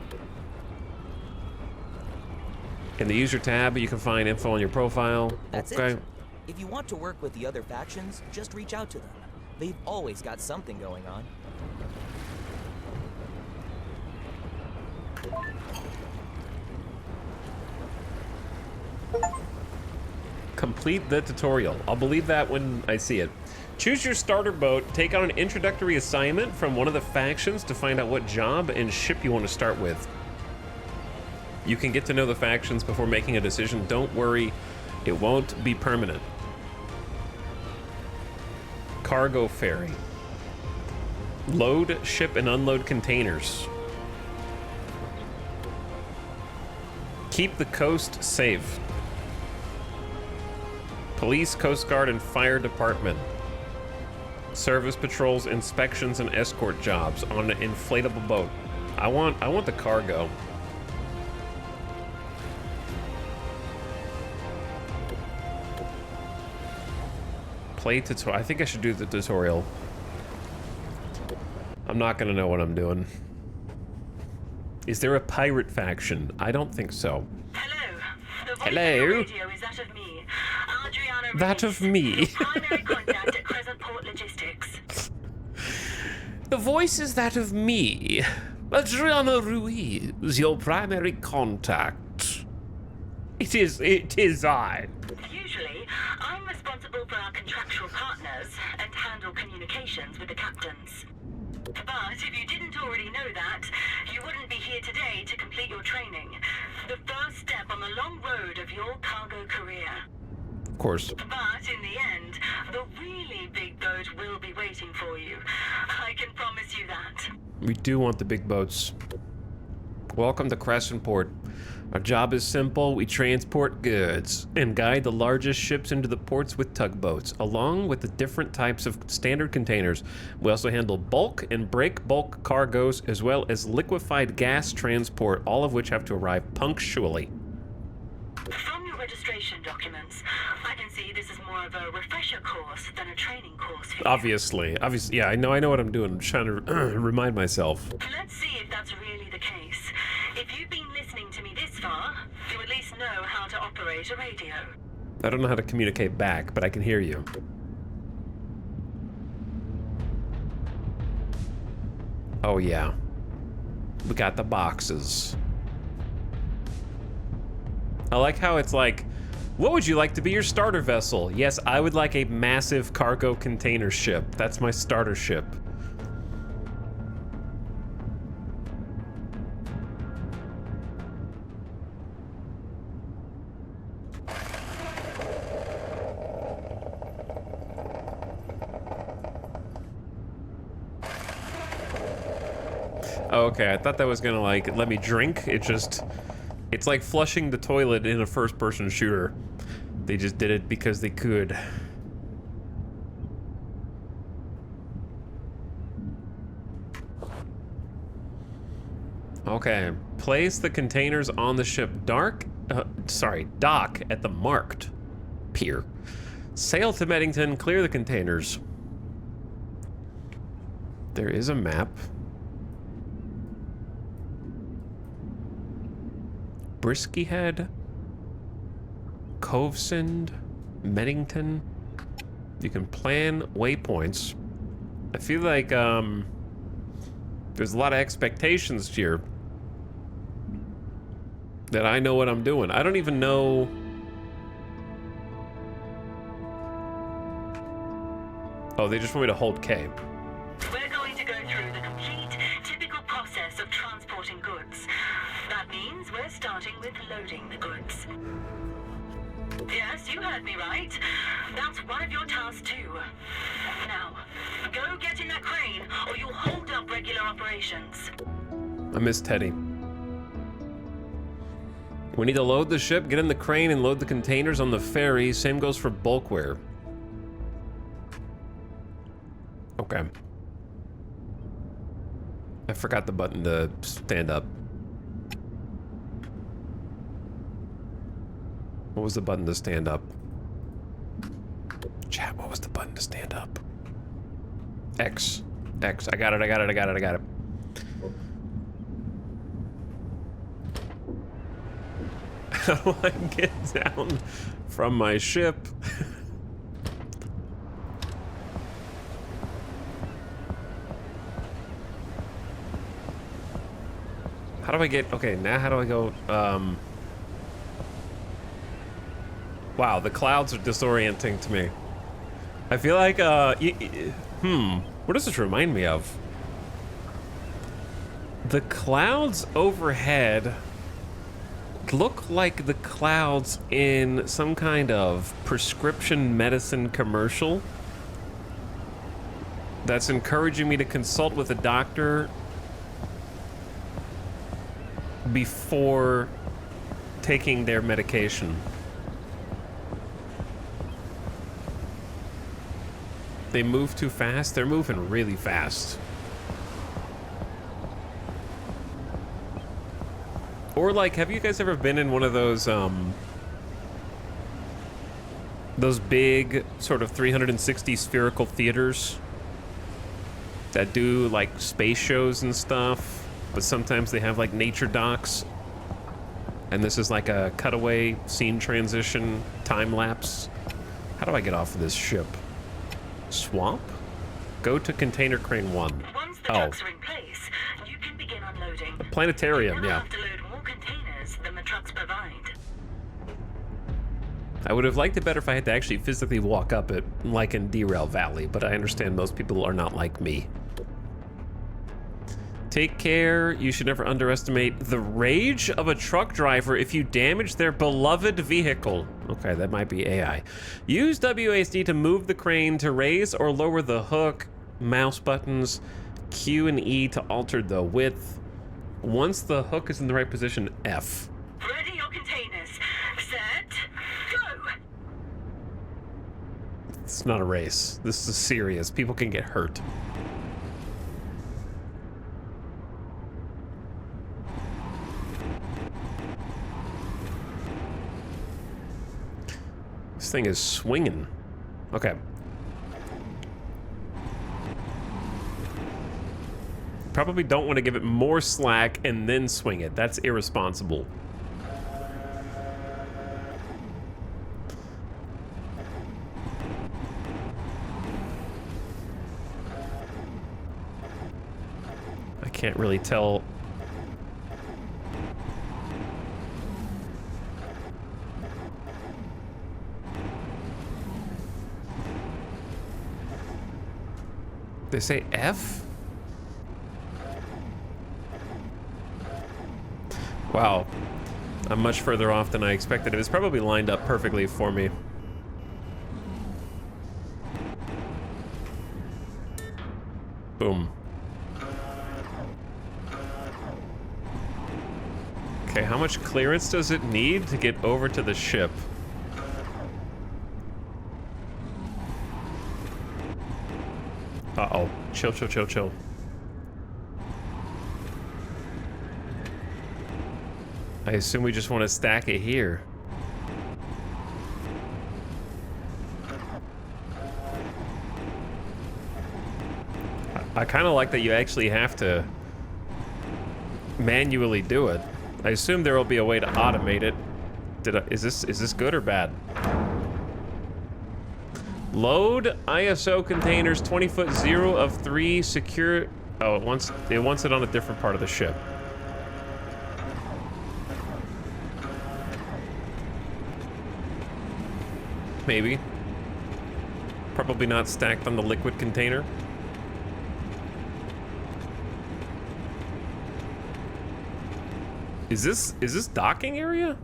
In the User tab, you can find info on your profile.
That's
okay.
it. If you want to work with the other factions, just reach out to them. They've always got something going on.
Complete the tutorial. I'll believe that when I see it. Choose your starter boat, take on an introductory assignment from one of the factions to find out what job and ship you want to start with. You can get to know the factions before making a decision. Don't worry, it won't be permanent. Cargo ferry. Load, ship, and unload containers. Keep the coast safe. Police, Coast Guard, and Fire Department. Service patrols, inspections, and escort jobs on an inflatable boat. I want the cargo. Play tutorial. I think I should do the tutorial. I'm not gonna know what I'm doing. Is there a pirate faction? I don't think so.
Hello. The voice
Hello.
on your radio is that of me, Adriana
That
Ruiz,
of me.
your primary contact at Crescent Port Logistics.
The voice is that of me, Adriana Ruiz, your primary contact. It is I.
Usually, I'm responsible for our contractual partners and handle communications with the captains. But if you didn't already know that, you wouldn't be here today to complete your training. The first step on the long road of your cargo career.
Of course.
But in the end, the really big boat will be waiting for you. I can promise you that.
We do want the big boats. Welcome to Crescent Port. Our job is simple. We transport goods and guide the largest ships into the ports with tugboats, along with the different types of standard containers. We also handle bulk and break bulk cargoes, as well as liquefied gas transport, all of which have to arrive punctually.
From your registration documents, I can see this is more of a refresher course than a training course for you.
Obviously, yeah, I know what I'm doing. I'm trying to remind myself.
Let's see if that's really the case. If you've been listening to me this far, you at least know how to operate a radio.
I don't know how to communicate back, but I can hear you. Oh yeah. We got the boxes. I like how it's like, what would you like to be your starter vessel? Yes, I would like a massive cargo container ship. That's my starter ship. Oh, okay, I thought that was gonna, like, let me drink. It's like flushing the toilet in a first-person shooter. They just did it because they could. Okay, place the containers on the ship dock at the marked pier. Sail to Meddington, clear the containers. There is a map. Brisky Head, Covesend, Meddington. You can plan waypoints. I feel like there's a lot of expectations here that I know what I'm doing. I don't even know. Oh, they just want me to hold K.
We're going to go through the complete, typical process of transporting goods. That means we're starting with loading the goods. Yes, you heard me right. That's one of your tasks too. Now, go get in that crane, or you'll hold up regular operations.
I miss Teddy. We need to load the ship, get in the crane, and load the containers on the ferry. Same goes for bulkware. Okay. I forgot the button to stand up. What was the button to stand up? Chat, what was the button to stand up? X. X. I got it, I got it, I got it, I got it. How do I get down from my ship? How do I get... Okay, now how do I go... Wow, the clouds are disorienting to me. I feel like, what does this remind me of? The clouds overhead look like the clouds in some kind of prescription medicine commercial that's encouraging me to consult with a doctor before taking their medication. They move too fast? They're moving really fast. Or like, have you guys ever been in one of those big sort of 360 spherical theaters that do like space shows and stuff, but sometimes they have like nature docks, and this is like a cutaway scene transition time lapse? How do I get off of this ship? Swamp? Go to container crane 1.
Once the trucks are in place, you can begin unloading.
A planetarium,
You'll
yeah.
have to load more containers than the trucks provide.
I would have liked it better if I had to actually physically walk up it, like in Derail Valley, but I understand most people are not like me. Take care. You should never underestimate the rage of a truck driver if you damage their beloved vehicle. Okay, that might be AI. Use WASD to move the crane to raise or lower the hook. Mouse buttons, Q and E to alter the width. Once the hook is in the right position, F.
Ready your containers. Set. Go.
It's not a race. This is serious. People can get hurt. This thing is swinging. Okay. Probably don't want to give it more slack and then swing it. That's irresponsible. I can't really tell. They say F? Wow. I'm much further off than I expected. It was probably lined up perfectly for me. Boom. Okay, how much clearance does it need to get over to the ship? Uh-oh. Chill, chill, chill, chill. I assume we just want to stack it here. I kind of like that you actually have to manually do it. I assume there will be a way to automate it. Is this good or bad? Load ISO containers 20-foot 0 of 3 secure. Oh, it wants it on a different part of the ship. Maybe. Probably not stacked on the liquid container. Is this docking area?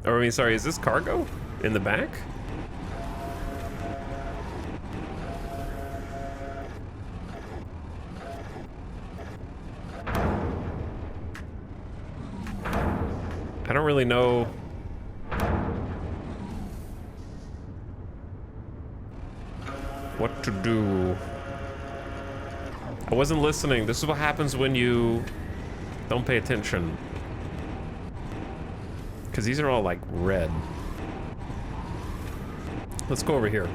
Or I mean, sorry, is this cargo in the back? I don't really know. What to do. I wasn't listening. This is what happens when you don't pay attention. Because these are all like red. Let's go over here.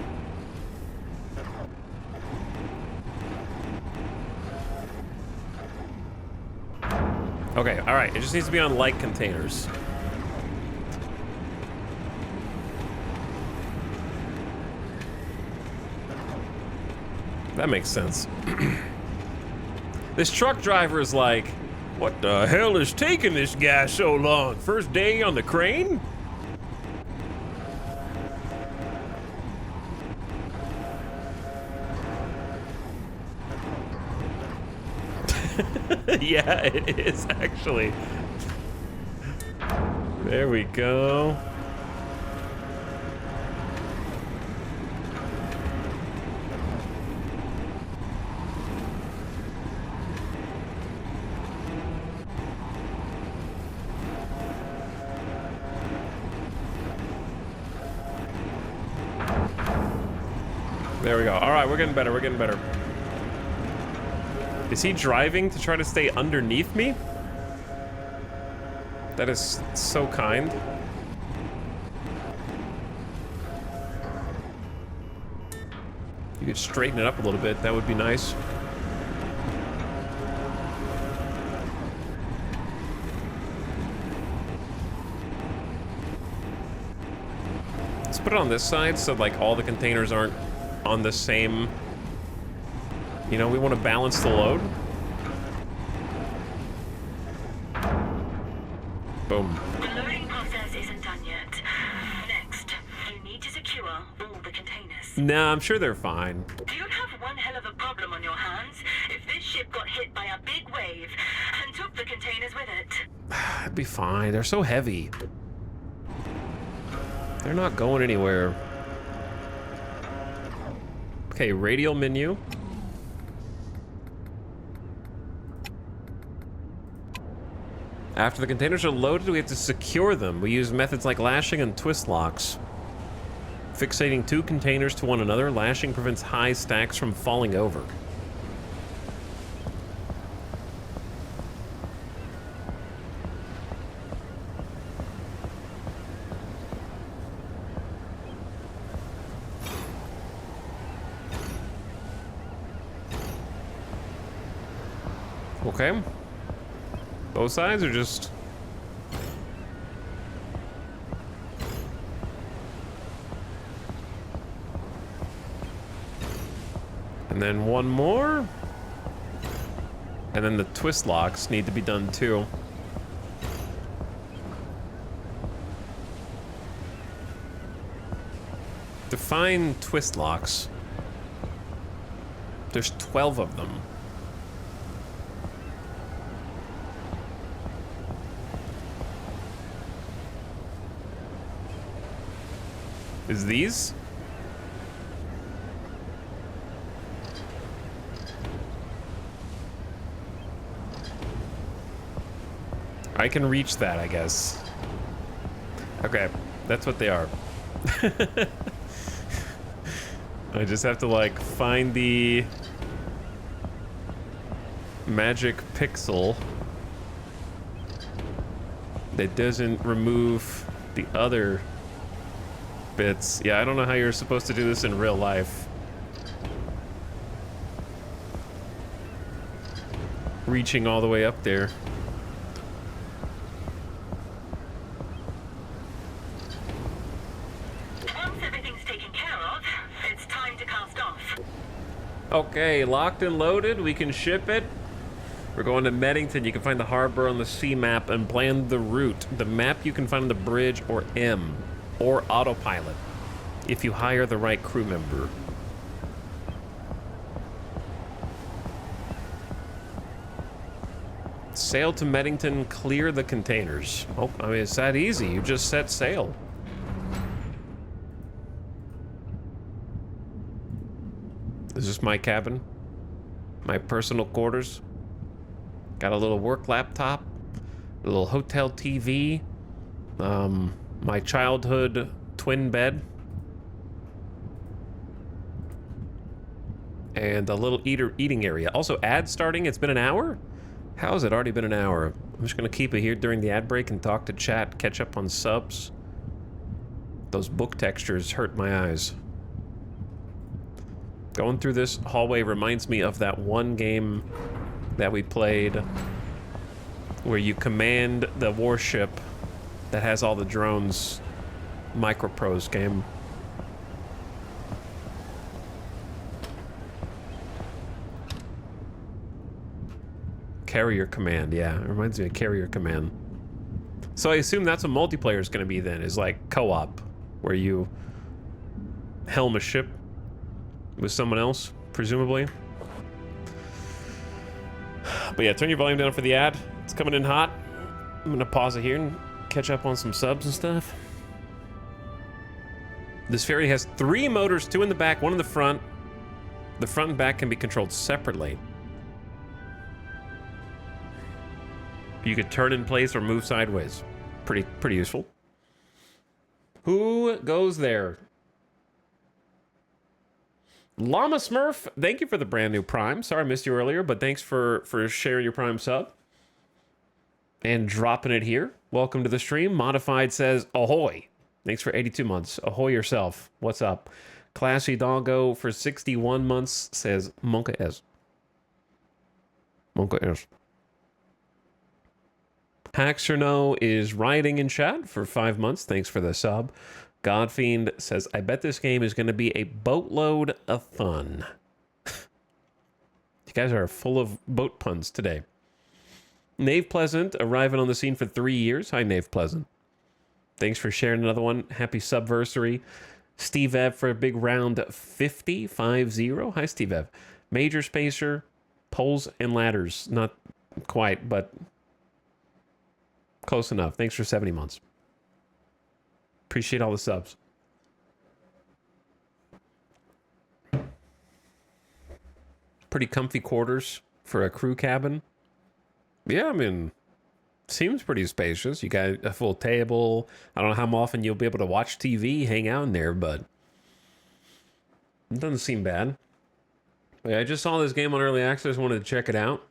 Okay, all right. It just needs to be on light containers. That makes sense. This truck driver is like, what the hell is taking this guy so long? First day on the crane? Yeah, it is actually. There we go. There we go. All right, we're getting better. We're getting better. Is he driving to try to stay underneath me? That is so kind. You could straighten it up a little bit. That would be nice. Let's put it on this side so like all the containers aren't on the same. You know, we want to balance the load. Boom.
The loading process isn't done yet. Next, you need to secure all the containers.
Nah, I'm sure they're fine.
You have one hell of a problem on your hands if this ship got hit by a big wave and took the containers with it.
It'd be fine. They're so heavy. They're not going anywhere. Okay, radial menu. After the containers are loaded, we have to secure them. We use methods like lashing and twist locks. Fixating two containers to one another, lashing prevents high stacks from falling over. Okay. Both sides or just... And then one more. And then the twist locks need to be done too. Define twist locks. There's 12 of them. Is these? I can reach that, I guess. Okay, that's what they are. I just have to, like, find the magic pixel that doesn't remove the other bits. Yeah, I don't know how you're supposed to do this in real life. Reaching all the way up there.
Once everything's taken care of, it's time to cast off.
Okay, locked and loaded. We can ship it. We're going to Meddington. You can find the harbor on the sea map and plan the route. The map you can find on the bridge or M or autopilot if you hire the right crew member. Sail to Meddington, clear the containers. Oh, I mean, it's that easy. You just set sail. Is this my cabin? My personal quarters? Got a little work laptop, a little hotel TV, my childhood twin bed, and a little eating area. Also, ad starting. It's been an hour? How has it already been an hour? I'm just gonna keep it here during the ad break and talk to chat, catch up on subs. Those book textures hurt my eyes. Going through this hallway reminds me of that one game that we played where you command the warship that has all the drones. Microprose game. Carrier Command, yeah. It reminds me of Carrier Command. So I assume that's what multiplayer is going to be then, is like co-op, where you helm a ship with someone else, presumably. But yeah, turn your volume down for the ad. It's coming in hot. I'm gonna pause it here and catch up on some subs and stuff. This ferry has 3 motors, 2 in the back, 1 in the front. The front and back can be controlled separately. You could turn in place or move sideways. Pretty useful. Who goes there? Llama Smurf, thank you for the brand new Prime. Sorry I missed you earlier, but thanks for sharing your Prime sub. And dropping it here. Welcome to the stream. Modified says, ahoy. Thanks for 82 months. Ahoy yourself. What's up? Classy Doggo for 61 months says, Monka S. Monka S. Haxerno is riding in chat for 5 months. Thanks for the sub. Godfiend says, I bet this game is going to be a boatload of fun. You guys are full of boat puns today. Nave Pleasant, arriving on the scene for 3 years. Hi, Nave Pleasant. Thanks for sharing another one. Happy Subversary. Steve Ev for a big round 50. Hi, Steve Ev. Major Spacer, Poles and Ladders. Not quite, but close enough. Thanks for 70 months. Appreciate all the subs. Pretty comfy quarters for a crew cabin. Yeah, I mean, seems pretty spacious. You got a full table. I don't know how often you'll be able to watch TV, hang out in there, but it doesn't seem bad. Yeah, I just saw this game on early access, wanted to check it out.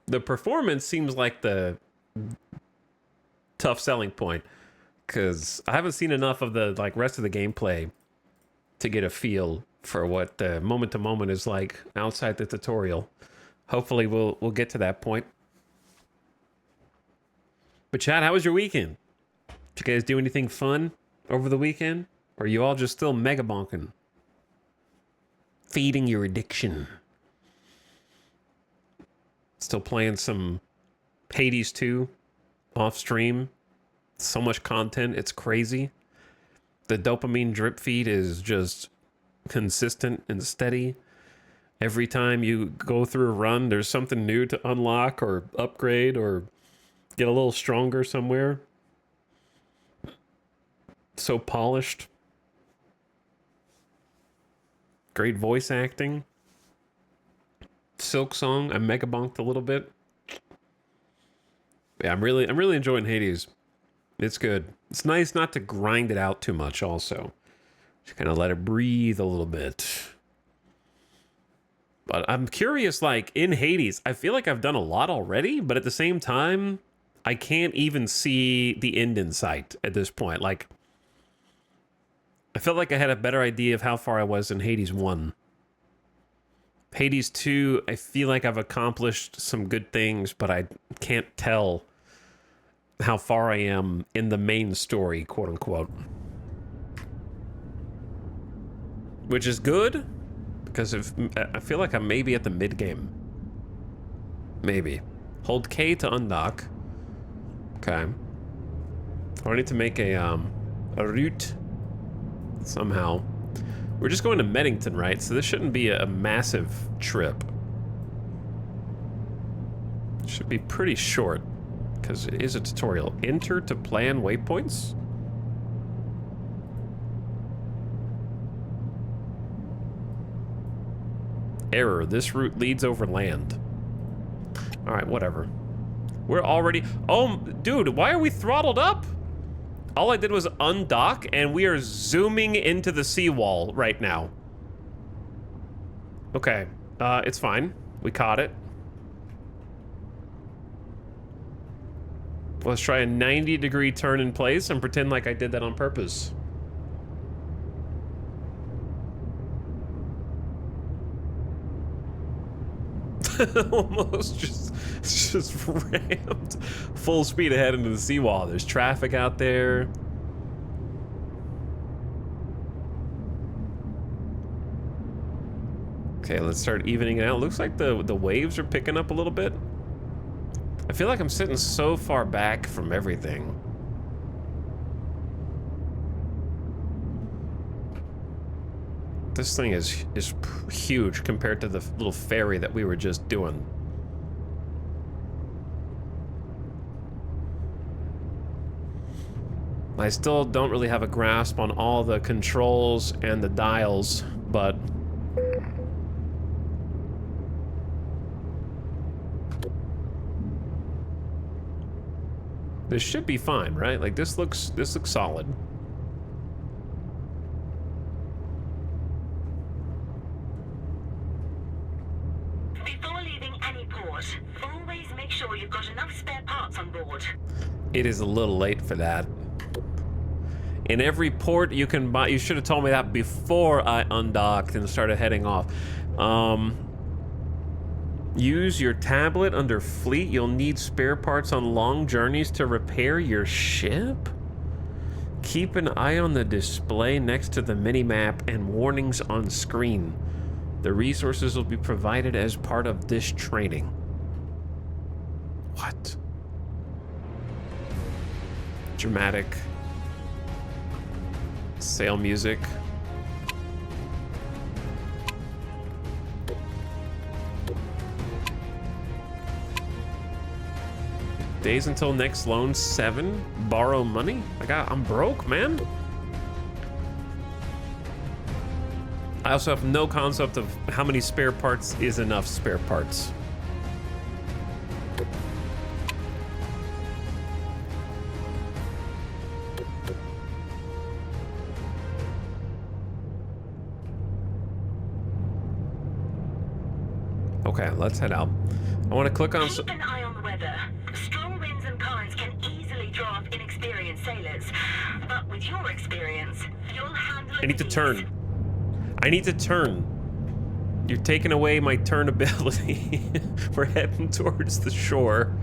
The performance seems like the tough selling point, because I haven't seen enough of the rest of the gameplay to get a feel for what the moment to moment is like outside the tutorial. Hopefully we'll get to that point. But chat, how was your weekend? Did you guys do anything fun over the weekend? Or are you all just still mega bonking? Feeding your addiction. Still playing some Hades 2 off stream. So much content, it's crazy. The dopamine drip feed is just consistent and steady. Every time you go through a run, there's something new to unlock or upgrade or get a little stronger somewhere. So polished. Great voice acting. Silk Song, I mega bonked a little bit. Yeah, I'm really enjoying Hades. It's good. It's nice not to grind it out too much also. Just kind of let it breathe a little bit. But I'm curious, like, in Hades, I feel like I've done a lot already, but at the same time, I can't even see the end in sight at this point. Like, I felt like I had a better idea of how far I was in Hades 1. Hades 2, I feel like I've accomplished some good things, but I can't tell how far I am in the main story, quote unquote. Which is good, because I feel like I'm maybe at the mid game. Maybe. Hold K to undock. Okay. I need to make a route somehow. We're just going to Meddington, right? So this shouldn't be a massive trip. It should be pretty short, because it is a tutorial. Enter to plan waypoints. Error. This route leads over land. All right, whatever. We're already... Oh, dude, why are we throttled up? All I did was undock, and we are zooming into the seawall right now. Okay, it's fine. We caught it. Let's try a 90-degree turn in place and pretend like I did that on purpose. Almost just rammed full speed ahead into the seawall. There's traffic out there. Okay, let's start evening it out. Looks like the waves are picking up a little bit. I feel like I'm sitting so far back from everything. This thing is huge compared to the little ferry that we were just doing. I still don't really have a grasp on all the controls and the dials, but this should be fine, right? Like this looks solid.
Before leaving any port, always make sure you've got enough spare parts on board.
It is a little late for that. In every port you can buy, you should have told me that before I undocked and started heading off. Use your tablet under fleet. You'll need spare parts on long journeys to repair your ship. Keep an eye on the display next to the minimap and warnings on screen. The resources will be provided as part of this training. What? Dramatic sail music. Days until next loan 7. Borrow money. I'm broke, man. I also have no concept of how many spare parts is enough spare parts. Okay, let's head out. I want to click on...
Keep an eye on the weather. Strong winds and currents can easily draw off inexperienced sailors. But with your experience, you'll handle it.
I need to turn. I need to turn. You're taking away my turn ability. We're heading towards the shore.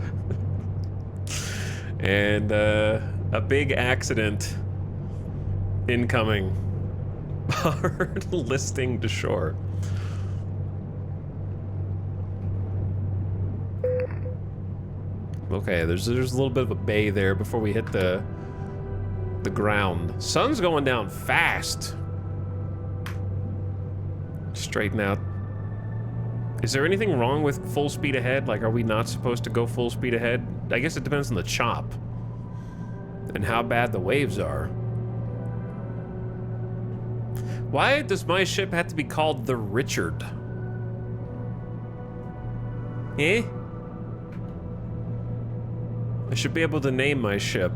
And a big accident incoming. Listing to shore. Okay, there's a little bit of a bay there before we hit the ground. Sun's going down fast. Straighten out. Is there anything wrong with full speed ahead? Like, are we not supposed to go full speed ahead? I guess it depends on the chop and how bad the waves are. Why does my ship have to be called the Richard? Eh? I should be able to name my ship.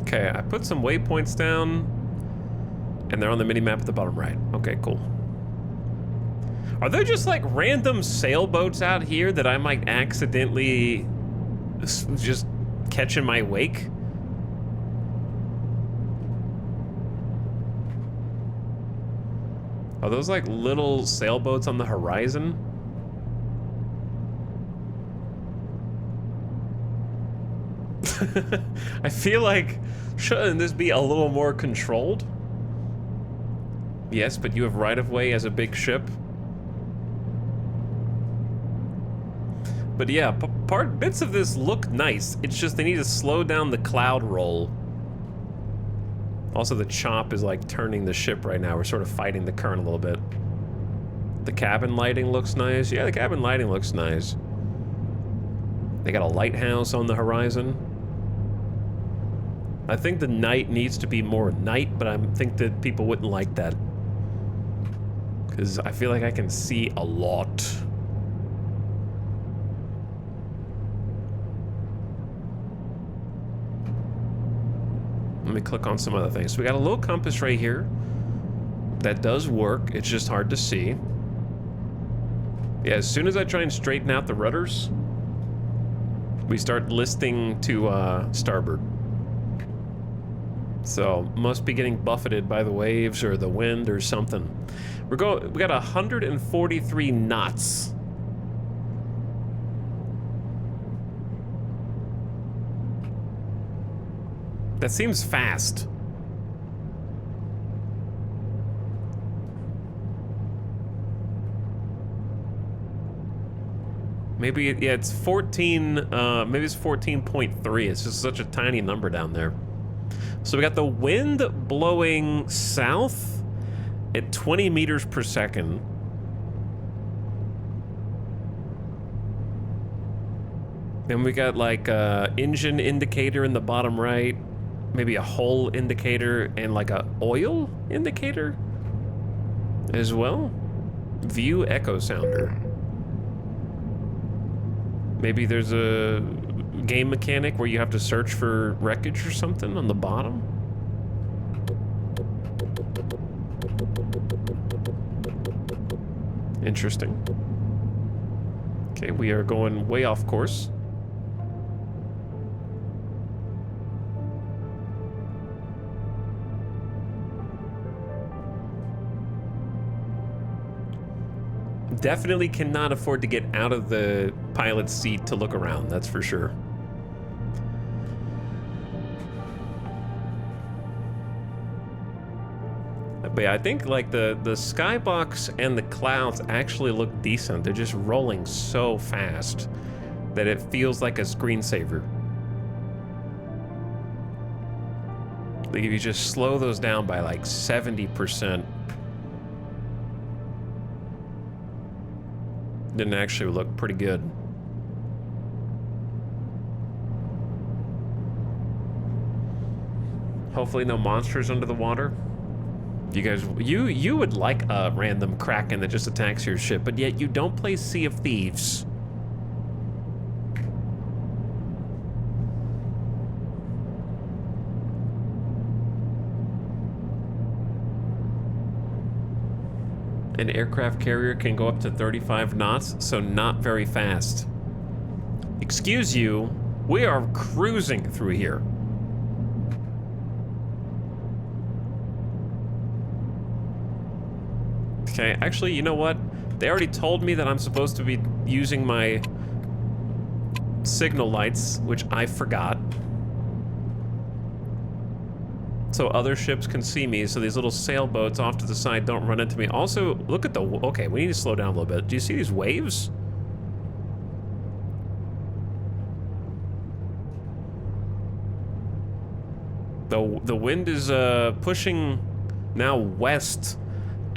Okay, I put some waypoints down, and they're on the mini-map at the bottom right. Okay, cool. Are there just like random sailboats out here that I might accidentally just catch in my wake? Are those like little sailboats on the horizon? I feel like, shouldn't this be a little more controlled? Yes, but you have right-of-way as a big ship. But yeah, bits of this look nice. It's just they need to slow down the cloud roll. Also, the chop is like turning the ship right now. We're sort of fighting the current a little bit. The cabin lighting looks nice. Yeah, the cabin lighting looks nice. They got a lighthouse on the horizon. I think the night needs to be more night, but I think that people wouldn't like that. Because I feel like I can see a lot. Let me click on some other things. So we got a little compass right here. That does work. It's just hard to see. Yeah, as soon as I try and straighten out the rudders, we start listing to starboard. So, must be getting buffeted by the waves or the wind or something. We got 143 knots. That seems fast. Maybe, yeah, it's 14, maybe it's 14.3. It's just such a tiny number down there. So we got the wind blowing south at 20 meters per second. Then we got like a engine indicator in the bottom right, maybe a hull indicator, and like a oil indicator as well. View echo sounder. Maybe there's a game mechanic where you have to search for wreckage or something on the bottom. Interesting. Okay, we are going way off course. Definitely cannot afford to get out of the pilot's seat to look around, that's for sure. But yeah, I think like the skybox and the clouds actually look decent. They're just rolling so fast that it feels like a screensaver. Like if you just slow those down by like 70%, didn't actually look pretty good. Hopefully no monsters under the water. You guys, you would like a random kraken that just attacks your ship, but yet you don't play Sea of Thieves. An aircraft carrier can go up to 35 knots, so not very fast. Excuse you, we are cruising through here. Okay, actually, you know what? They already told me that I'm supposed to be using my signal lights, which I forgot. So other ships can see me, so these little sailboats off to the side don't run into me. Also, look at the... Okay, we need to slow down a little bit. Do you see these waves? The wind is pushing now west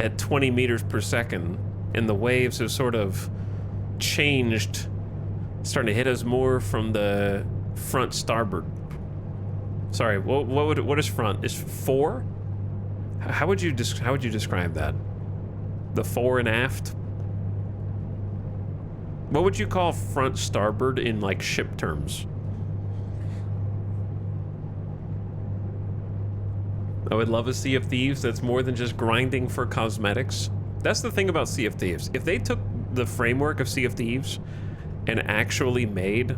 at 20 meters per second, and the waves have sort of changed, starting to hit us more from the front starboard. Sorry, what is front? Is 4? How would you describe that? The fore and aft? What would you call front starboard in like ship terms? I would love a Sea of Thieves that's more than just grinding for cosmetics. That's the thing about Sea of Thieves. If they took the framework of Sea of Thieves and actually made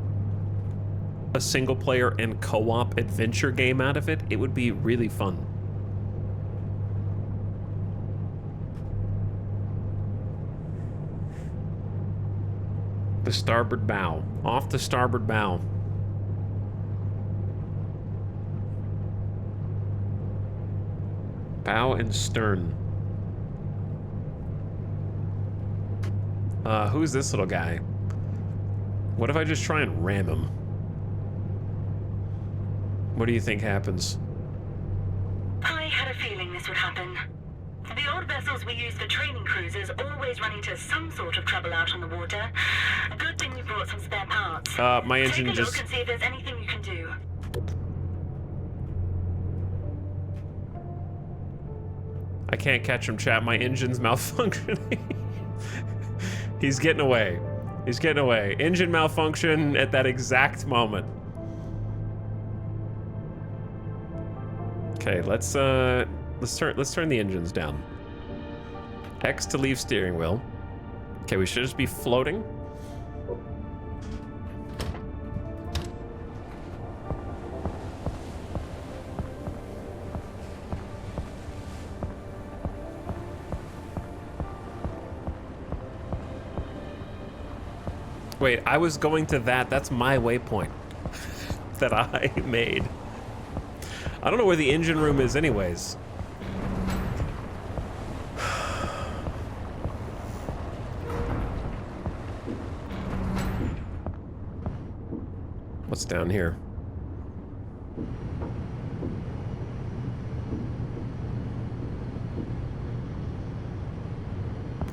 a single player and co-op adventure game out of it, it would be really fun. The starboard bow. Off the starboard bow. Bow and stern. Who's this little guy? What if I just try and ram him? What do you think happens?
I had a feeling this would happen. The old vessels we use for training cruisers always run into some sort of trouble out on the water. A good thing we brought some spare parts.
My engine
Take a
just...
look and see if there's anything you can do.
I can't catch him, chat. My engine's malfunctioning. He's getting away. He's getting away. Engine malfunction at that exact moment. Okay, let's turn the engines down. X to leave steering wheel. Okay, we should just be floating. Wait, I was going to that. That's my waypoint that I made. I don't know where the engine room is anyways. What's down here?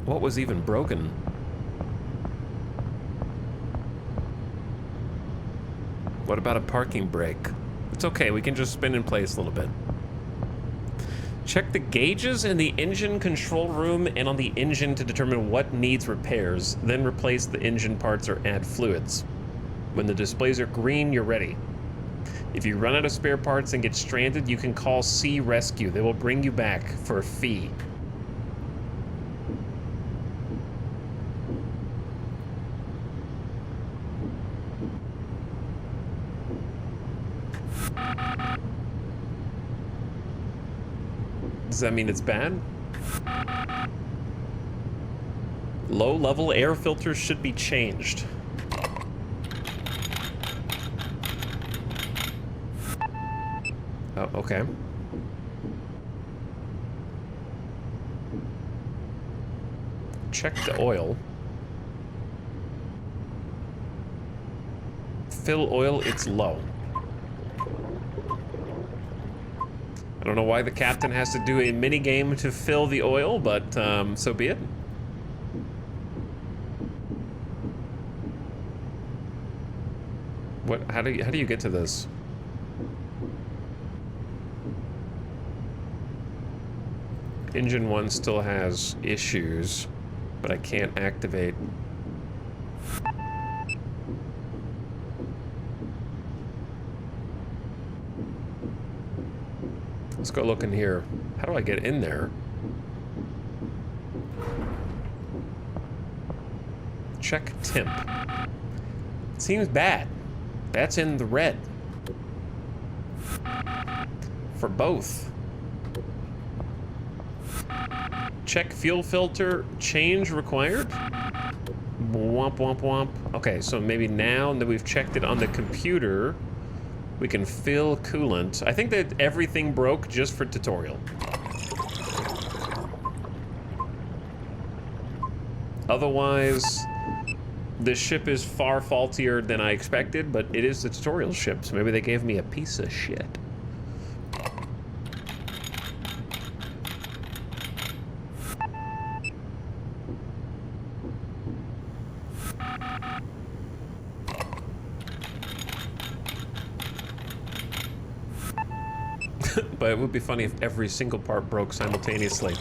What was even broken? What about a parking brake? It's okay, we can just spin in place a little bit. Check the gauges in the engine control room and on the engine to determine what needs repairs, then replace the engine parts or add fluids. When the displays are green, you're ready. If you run out of spare parts and get stranded, you can call Sea Rescue. They will bring you back for a fee. Does that mean it's bad? Low-level air filters should be changed. Oh, okay. Check the oil. Fill oil, it's low. I don't know why the captain has to do a mini game to fill the oil, but so be it. What? How do you get to this? Engine 1 still has issues, but I can't activate. Let's go look in here. How do I get in there? Check temp. Seems bad. That's in the red. For both. Check fuel filter. Change required. Womp womp womp. Okay, so maybe now that we've checked it on the computer, we can fill coolant. I think that everything broke just for tutorial. Otherwise, this ship is far faultier than I expected, but it is the tutorial ship, so maybe they gave me a piece of shit. But it would be funny if every single part broke simultaneously.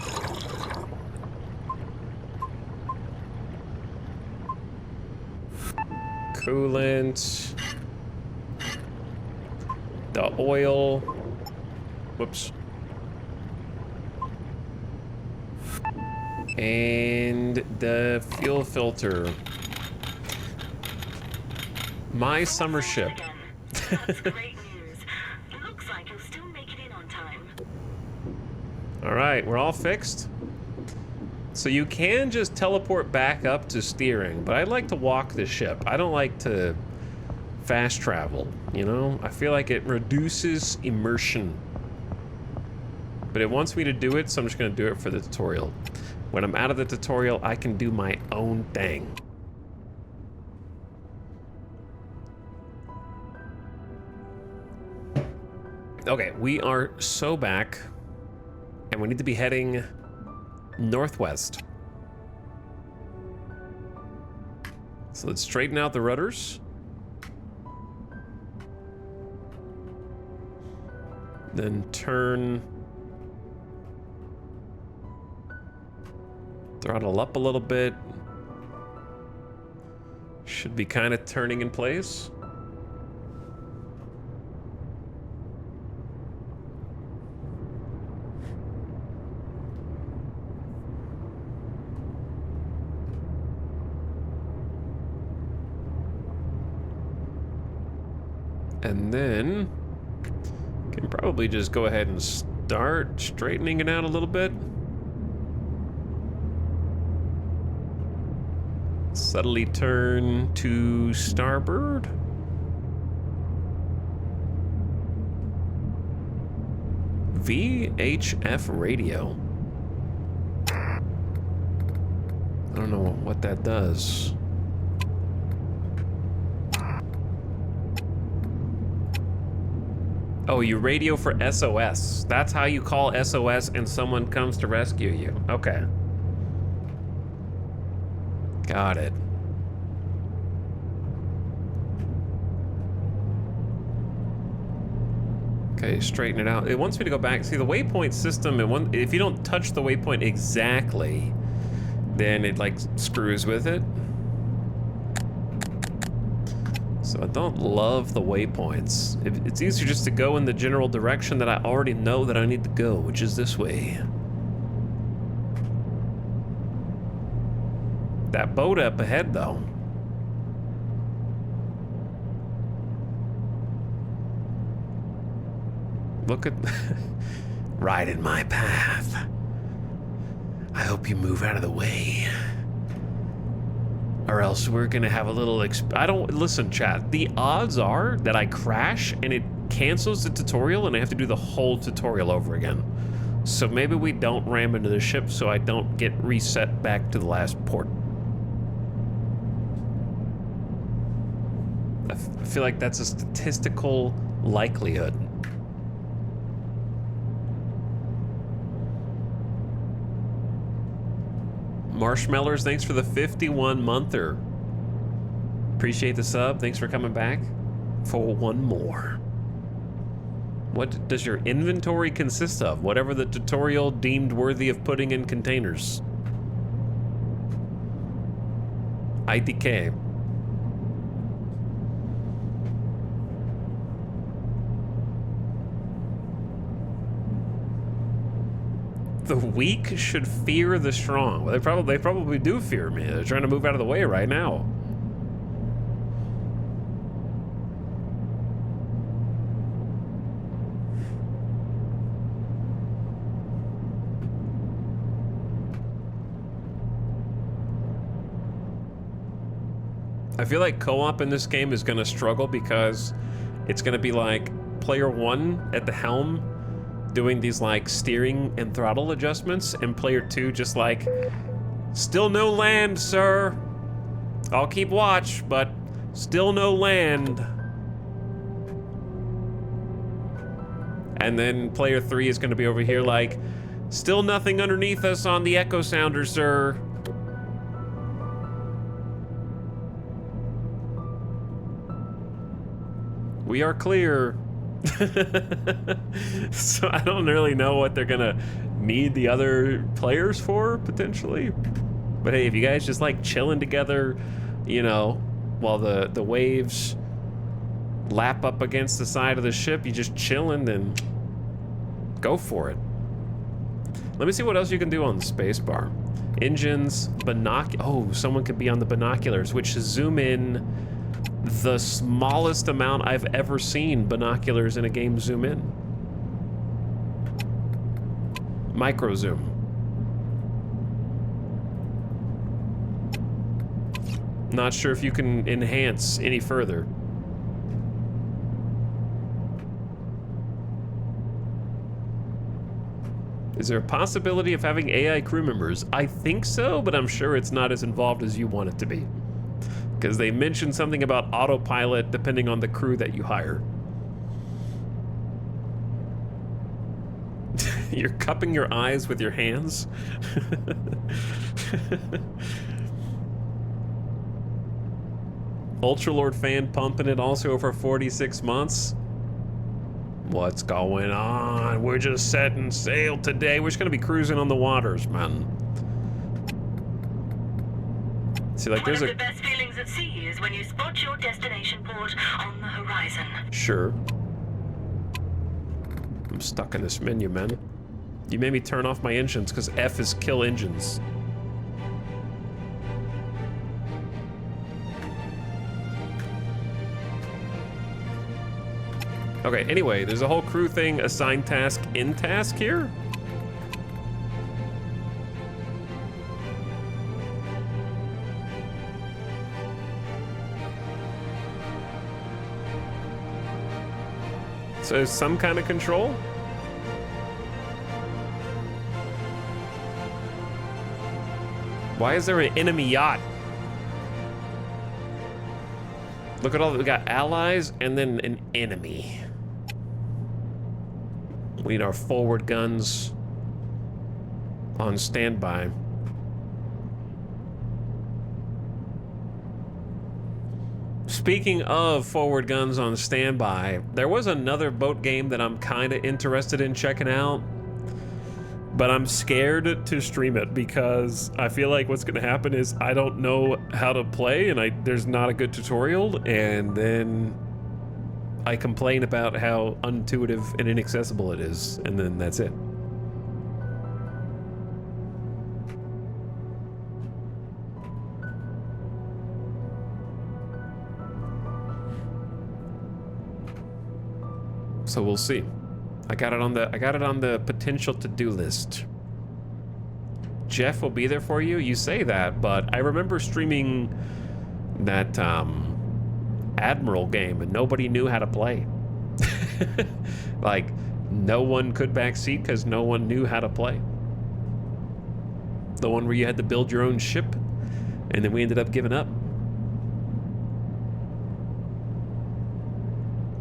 Coolant. The oil. Whoops. And the fuel filter. My summer ship.
That's great news. Looks like you'll still make it in on time.
All right, we're all fixed. So you can just teleport back up to steering, but I like to walk the ship. I don't like to fast travel, you know? I feel like it reduces immersion. But it wants me to do it, so I'm just gonna do it for the tutorial. When I'm out of the tutorial, I can do my own thing. Okay, we are so back, and we need to be heading northwest. So let's straighten out the rudders. Then turn throttle up a little bit. Should be kind of turning in place. And then can probably just go ahead and start straightening it out a little bit. Subtly turn to starboard. VHF radio. I don't know what that does. Oh, you radio for SOS. That's how you call SOS and someone comes to rescue you. Okay. Got it. Okay, straighten it out. It wants me to go back. See, the waypoint system, if you don't touch the waypoint exactly, then it like screws with it. So I don't love the waypoints. It's easier just to go in the general direction that I already know that I need to go, which is this way. That boat up ahead, though. Look at... right in my path. I hope you move out of the way. Or else we're gonna have a little listen, chat. The odds are that I crash and it cancels the tutorial and I have to do the whole tutorial over again. So maybe we don't ram into the ship so I don't get reset back to the last port. I feel like that's a statistical likelihood. Marshmallows, thanks for the 51-monther. Appreciate the sub. Thanks for coming back for one more. What does your inventory consist of? Whatever the tutorial deemed worthy of putting in containers. IDK. The weak should fear the strong. Well, they probably do fear me. They're trying to move out of the way right now. I feel like co-op in this game is gonna struggle because it's gonna be like player one at the helm doing these like steering and throttle adjustments, and player two just like, still no land, sir. I'll keep watch, but still no land. And then player three is gonna be over here like, still nothing underneath us on the echo sounder, sir. We are clear. So I don't really know what they're gonna need the other players for, potentially. But hey, if you guys just like chilling together, you know, while the waves lap up against the side of the ship, you just chilling, then go for it. Let me see what else you can do on the spacebar. Engines, oh, someone could be on the binoculars, which zoom in the smallest amount I've ever seen binoculars in a game zoom in. Micro zoom. Not sure if you can enhance any further. Is there a possibility of having AI crew members? I think so, but I'm sure it's not as involved as you want it to be. Because they mentioned something about autopilot depending on the crew that you hire. You're cupping your eyes with your hands? Ultralord fan pumping it also for 46 months. What's going on? We're just setting sail today. We're just gonna be cruising on the waters, man. See, like there's
One of the best feelings at sea is when you spot your destination port on the horizon.
Sure. I'm stuck in this menu, man. You made me turn off my engines because F is kill engines. Okay, anyway, there's a whole crew thing, assign task, in task here. So some kind of control? Why is there an enemy yacht? Look at all that we got, allies and then an enemy. We need our forward guns on standby. Speaking of forward guns on standby, there was another boat game that I'm kind of interested in checking out, but I'm scared to stream it because I feel like what's going to happen is I don't know how to play and there's not a good tutorial, and then I complain about how unintuitive and inaccessible it is, and then that's it. So we'll see. I got it on the potential to-do list. Jeff will be there for you. You say that, but I remember streaming that Admiral game and nobody knew how to play. Like, no one could backseat because no one knew how to play. The one where you had to build your own ship, and then we ended up giving up.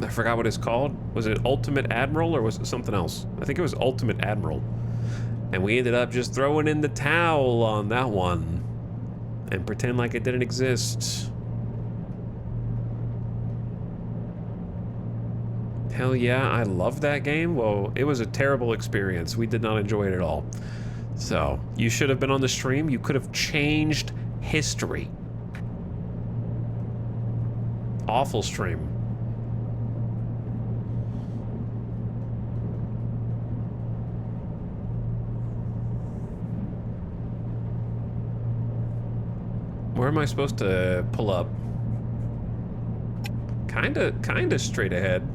I forgot what it's called. Was it Ultimate Admiral or was it something else? I think it was Ultimate Admiral. And we ended up just throwing in the towel on that one and pretend like it didn't exist. Hell yeah, I love that game. Well, it was a terrible experience. We did not enjoy it at all. So, you should have been on the stream. You could have changed history. Awful stream. Where am I supposed to pull up? Kinda straight ahead.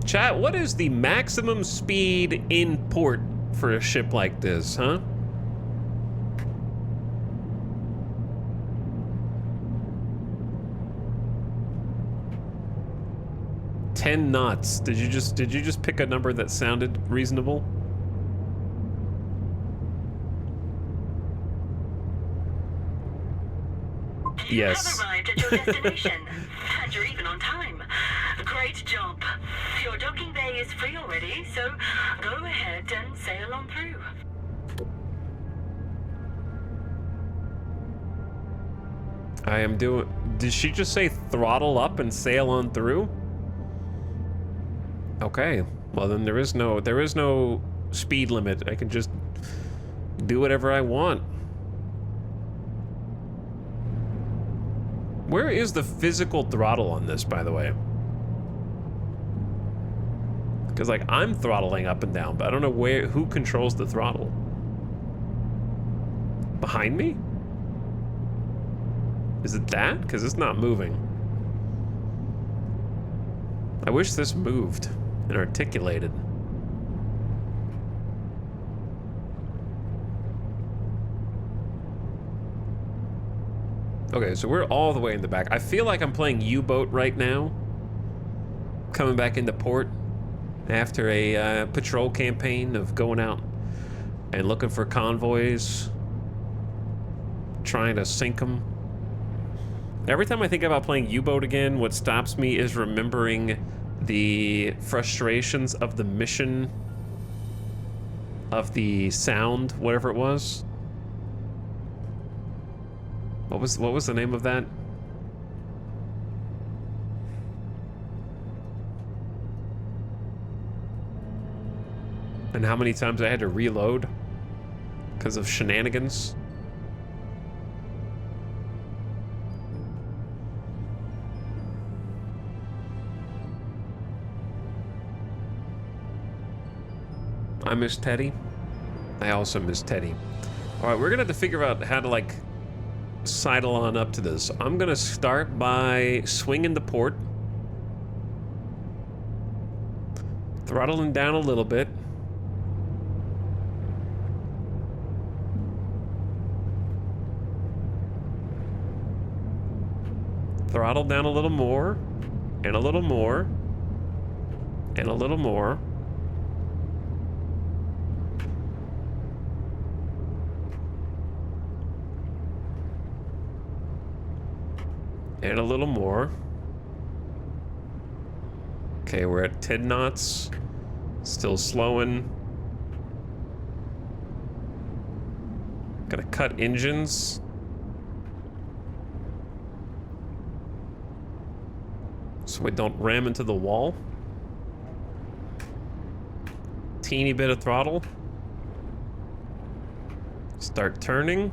Chat, what is the maximum speed in port for a ship like this, huh? "10 knots. Did you just pick a number that sounded reasonable? Yes.
You have arrived at your destination, and you're even on time. Great job. Your docking bay is free already, so go ahead and sail on through.
I am doing... Did she just say throttle up and sail on through? Okay. Well, then there is no speed limit. I can just do whatever I want. Where is the physical throttle on this, by the way? Because, like, I'm throttling up and down, but I don't know who controls the throttle. Behind me? Is it that? Because it's not moving. I wish this moved and articulated. Okay, so we're all the way in the back. I feel like I'm playing U-boat right now. Coming back into port after a patrol campaign of going out and looking for convoys. Trying to sink them. Every time I think about playing U-boat again, what stops me is remembering the frustrations of the mission of the sound, whatever it was. What was the name of that? And how many times I had to reload because of shenanigans. I miss Teddy. I also miss Teddy. All right, we're gonna have to figure out how to, like, sidle on up to this. I'm gonna start by swinging the port, throttling down a little bit, throttle down a little more, and a little more, and a little more. And a little more. Okay, we're at 10 knots. Still slowing. Gotta cut engines. So we don't ram into the wall. Teeny bit of throttle. Start turning.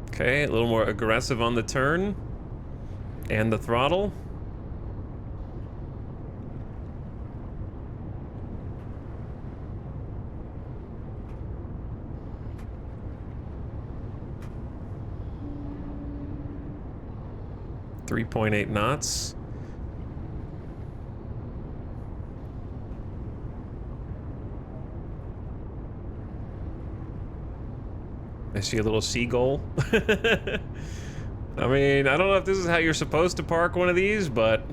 Okay, a little more aggressive on the turn and the throttle. .8 knots. I see a little seagull. I mean, I don't know if this is how you're supposed to park one of these, but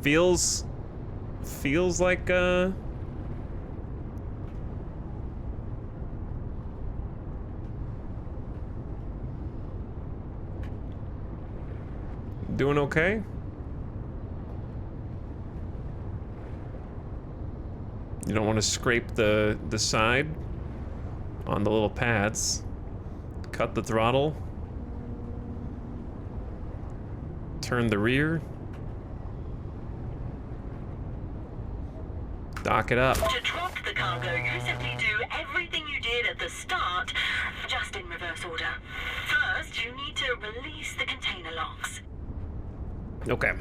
feels like doing okay. You don't want to scrape the side on the little pads. Cut the throttle. Turn the rear. Dock it up.
To drop the cargo, you simply do everything you did at the start, just in reverse order. First, you need to release the container locks.
Okay.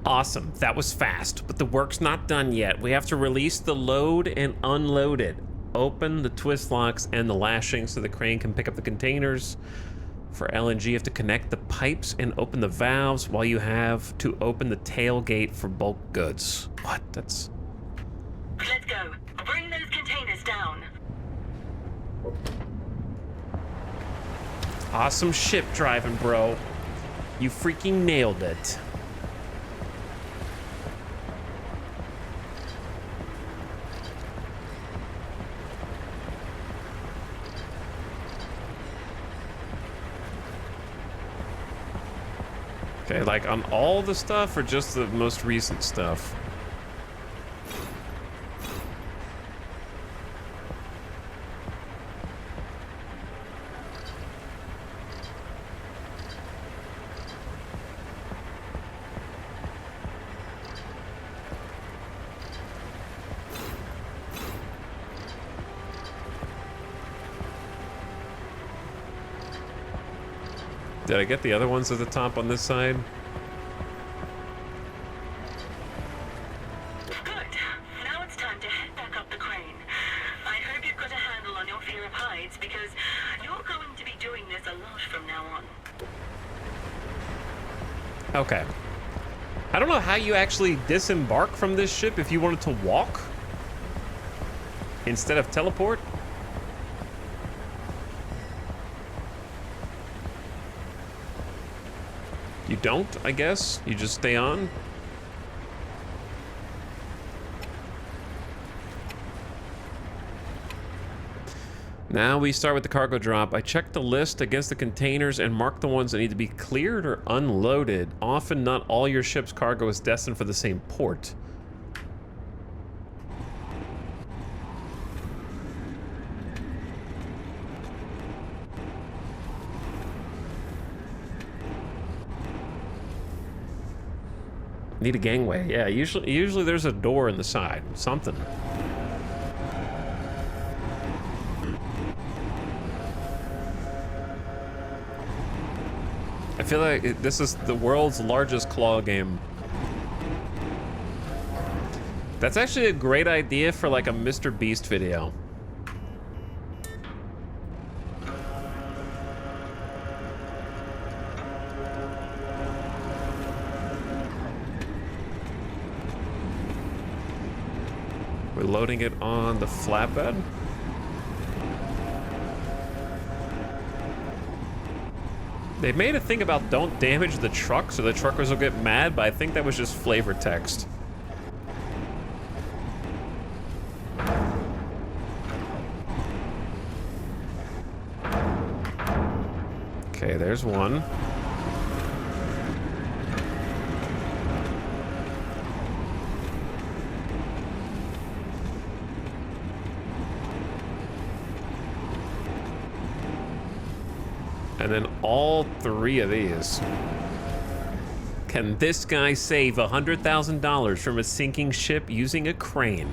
Awesome. That was fast, but the work's not done yet. We have to release the load and unload it. Open the twist locks and the lashing so the crane can pick up the containers. For LNG, you have to connect the pipes and open the valves while you have to open the tailgate for bulk goods. What? That's...
Let's go. Bring those containers down.
Awesome ship driving, bro. You freaking nailed it. Okay, like on all the stuff or just the most recent stuff? Did I get the other ones at the top on this side?
Good. Now it's time to head back up the crane. I hope you've got a handle on your fear of heights, because you're going to be doing this a lot from now on.
Okay. I don't know how you actually disembark from this ship if you wanted to walk instead of teleport. You don't, I guess. You just stay on. Now we start with the cargo drop. I checked the list against the containers and marked the ones that need to be cleared or unloaded. Often not all your ship's cargo is destined for the same port. Need a gangway. Yeah, usually there's a door in the side. Something. I feel like this is the world's largest claw game. That's actually a great idea for like a Mr. Beast video. We're loading it on the flatbed. They made a thing about don't damage the truck so the truckers will get mad, but I think that was just flavor text. Okay, there's one. And then all three of these. Can this guy save $100,000 from a sinking ship using a crane?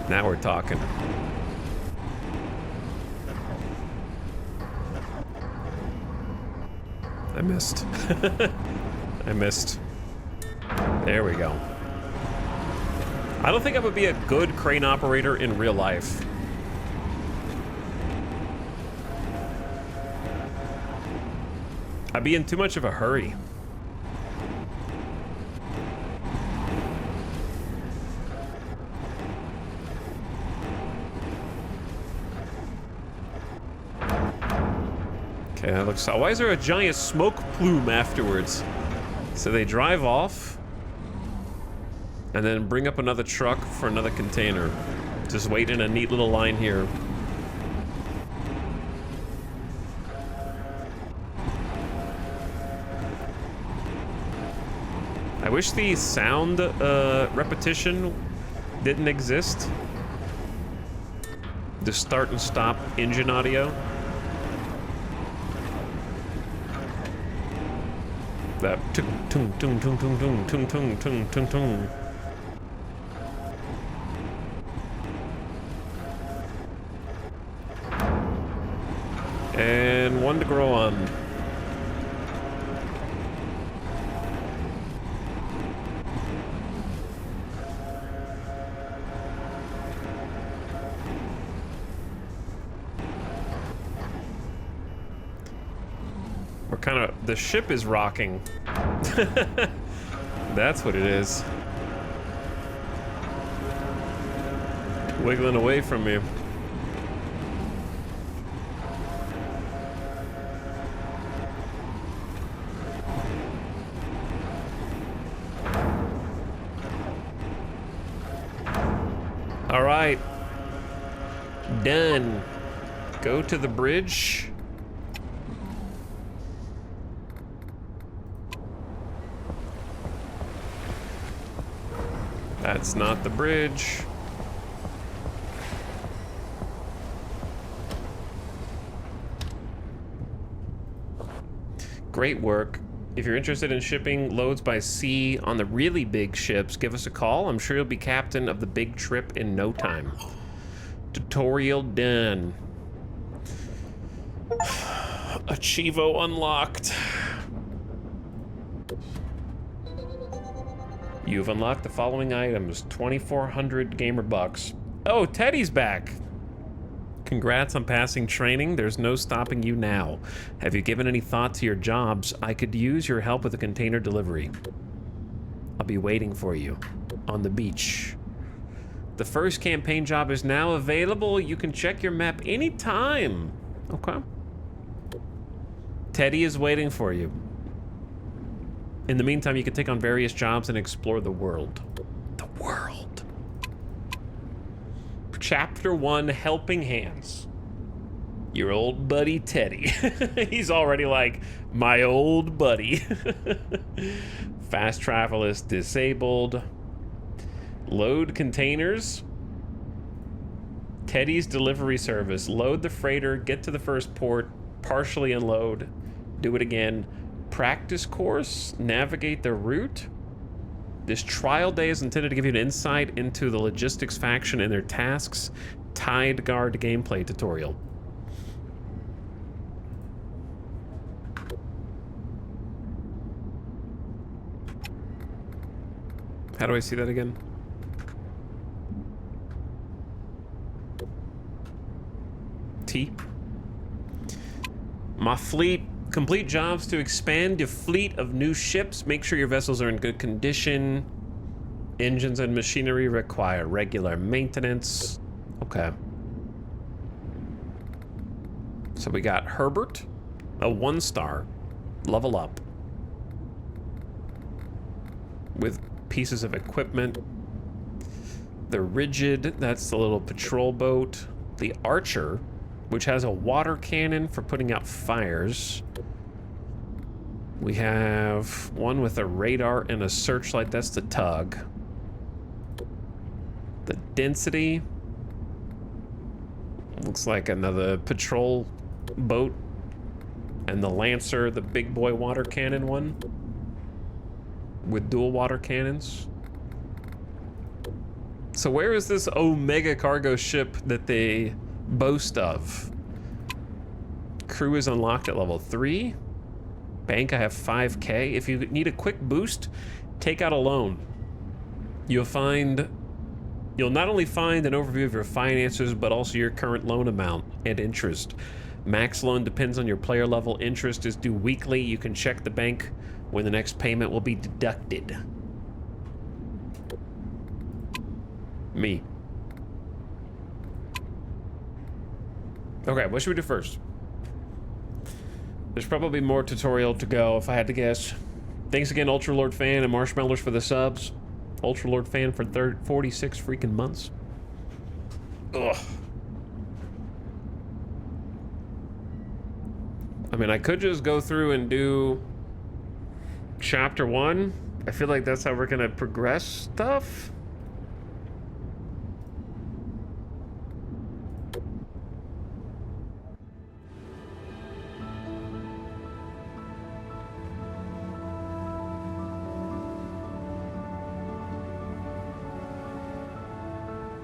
Now we're talking. I missed. I missed. There we go. I don't think I would be a good crane operator in real life. I'd be in too much of a hurry. Okay, that looks... Why is there a giant smoke plume afterwards? So they drive off and then bring up another truck for another container. Just wait in a neat little line here. I wish the sound repetition didn't exist. The start and stop engine audio. That tung tung tung tung tung tung tung tung tung tung tung. And one to grow on. The ship is rocking. That's what it is. Wiggling away from me. All right. Done. Go to the bridge. That's not the bridge. Great work. If you're interested in shipping loads by sea on the really big ships, give us a call. I'm sure you'll be captain of the big trip in no time. Tutorial done. Achievo unlocked. You've unlocked the following items. 2,400 gamer bucks. Oh, Teddy's back. Congrats on passing training. There's no stopping you now. Have you given any thought to your jobs? I could use your help with a container delivery. I'll be waiting for you on the beach. The first campaign job is now available. You can check your map anytime. Okay. Teddy is waiting for you. In the meantime, you can take on various jobs and explore the world. The world. Chapter 1, Helping Hands. Your old buddy Teddy. He's already like, my old buddy. Fast travel is disabled. Load containers. Teddy's delivery service. Load the freighter, get to the first port, partially unload, do it again. Practice course, navigate the route. This trial day is intended to give you an insight into the logistics faction and their tasks. Tide Guard gameplay tutorial. How do I see that again? T. My fleet. Complete jobs to expand your fleet of new ships. Make sure your vessels are in good condition. Engines and machinery require regular maintenance. Okay. So we got Herbert, a 1-star, level up. With pieces of equipment. The Rigid, that's the little patrol boat. The Archer, which has a water cannon for putting out fires. We have one with a radar and a searchlight. That's the Tug. The Density. Looks like another patrol boat. And the Lancer, the big boy water cannon one. With dual water cannons. So where is this Omega cargo ship that they boast of? Crew is unlocked at level 3. Bank, I have 5K. If you need a quick boost, take out a loan. You'll not only find an overview of your finances, but also your current loan amount and interest. Max loan depends on your player level. Interest is due weekly. You can check the bank when the next payment will be deducted. Me. Okay, what should we do first? There's probably more tutorial to go if I had to guess. Thanks again, Ultralord Fan and Marshmallows for the subs. Ultralord Fan for 46 freaking months. Ugh. I mean, I could just go through and do chapter 1. I feel like that's how we're gonna progress stuff.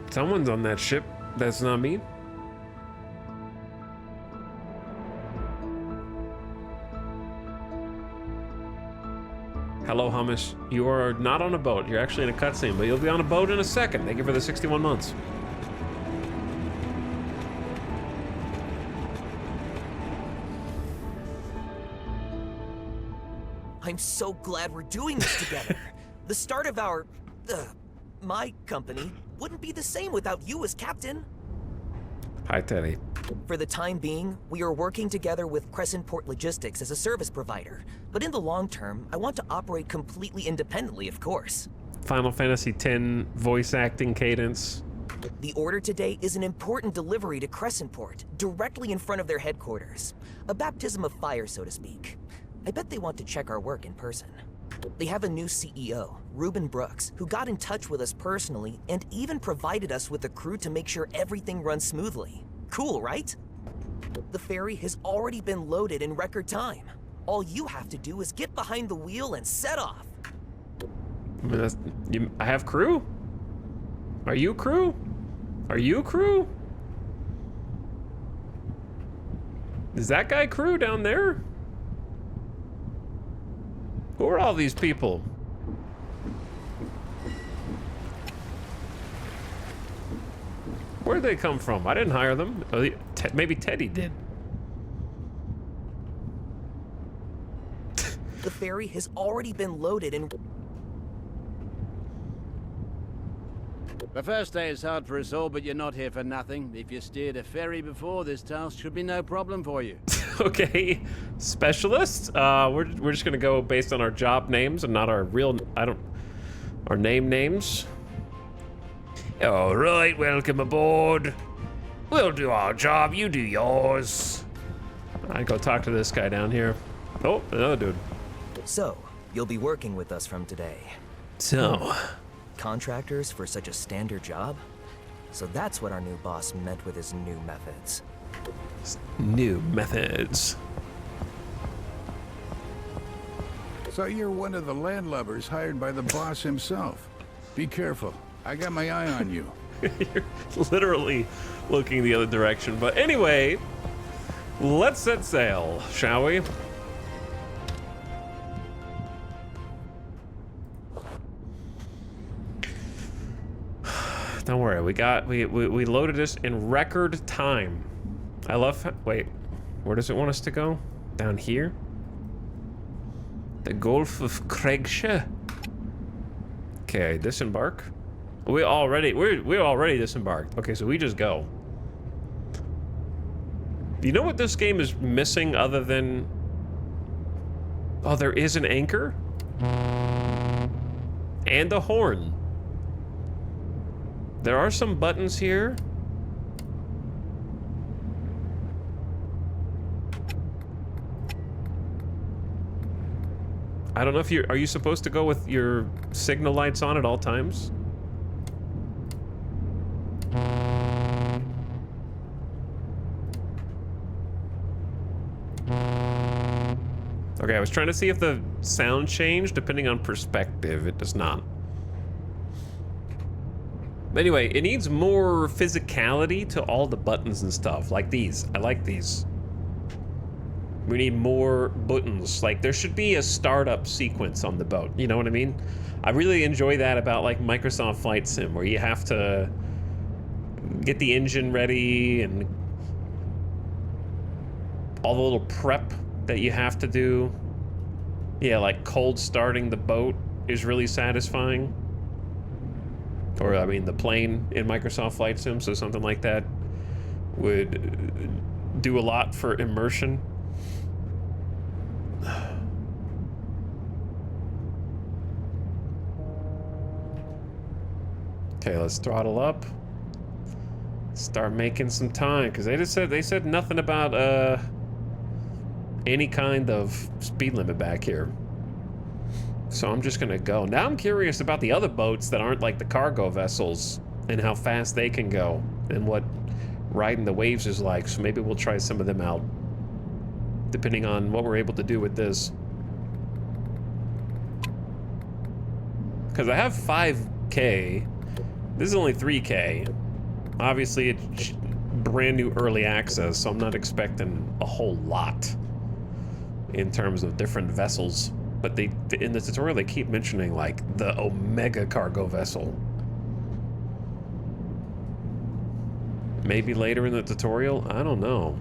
Someone's on that ship. That's not me. Hello, Hummus. You are not on a boat. You're actually in a cutscene, but you'll be on a boat in a second. Thank you for the 61 months.
I'm so glad we're doing this together. The start of my company wouldn't be the same without you as captain.
Hi, Teddy.
For the time being, we are working together with Crescent Port Logistics as a service provider. But in the long term, I want to operate completely independently, of course.
Final Fantasy X voice acting cadence.
The order today is an important delivery to Crescent Port, directly in front of their headquarters. A baptism of fire, so to speak. I bet they want to check our work in person. They have a new CEO, Reuben Brooks, who got in touch with us personally and even provided us with a crew to make sure everything runs smoothly. Cool, right? The ferry has already been loaded in record time. All you have to do is get behind the wheel and set off.
I mean, I have crew? Are you crew? Are you crew? Is that guy crew down there? Who are all these people? Where'd they come from? I didn't hire them. Maybe Teddy did.
The ferry has already been loaded and...
The first day is hard for us all, but you're not here for nothing. If you steered a ferry before, this task should be no problem for you.
Okay, specialists. We're just gonna go based on our job names and not our real. Our names. All right, welcome aboard. We'll do our job. You do yours. I go talk to this guy down here. Oh, another dude.
So, you'll be working with us from today.
So.
Contractors for such a standard job? So that's what our new boss meant with his new methods.
New methods.
So you're one of the landlubbers hired by the boss himself. Be careful. I got my eye on you.
You're literally looking the other direction. But anyway, let's set sail, shall we? Don't worry, we loaded this in record time. I love, wait, where does it want us to go? Down here? The Gulf of Kriegsche. Okay, disembark. We're already disembarked. Okay, so we just go. You know what this game is missing other than... Oh, there is an anchor? And a horn. There are some buttons here. I don't know if are you supposed to go with your signal lights on at all times? Okay, I was trying to see if the sound changed depending on perspective. It does not. But anyway, it needs more physicality to all the buttons and stuff, like these. I like these. We need more buttons. Like, there should be a startup sequence on the boat. You know what I mean? I really enjoy that about, like, Microsoft Flight Sim, where you have to get the engine ready and all the little prep that you have to do. Yeah, like cold starting the boat is really satisfying. Or, I mean, the plane in Microsoft Flight Sim, so something like that would do a lot for immersion. Okay, let's throttle up. Start making some time, because they said nothing about any kind of speed limit back here. So I'm just gonna go. Now I'm curious about the other boats that aren't like the cargo vessels and how fast they can go and what riding the waves is like. So maybe we'll try some of them out, depending on what we're able to do with this. Because I have 5K. This is only 3K. Obviously, it's brand new early access, so I'm not expecting a whole lot in terms of different vessels. But in the tutorial, they keep mentioning, like, the Omega cargo vessel. Maybe later in the tutorial? I don't know.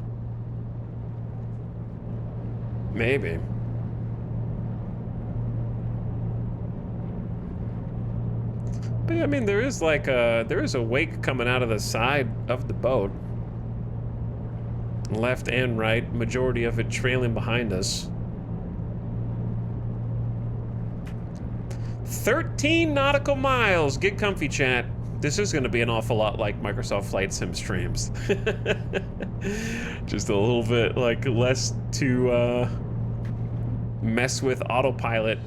Maybe. But, I mean, there is, like, there is a wake coming out of the side of the boat. Left and right, majority of it trailing behind us. 13 nautical miles. Get comfy, chat. This is going to be an awful lot like Microsoft Flight Sim streams. Just a little bit, like, less to mess with autopilot.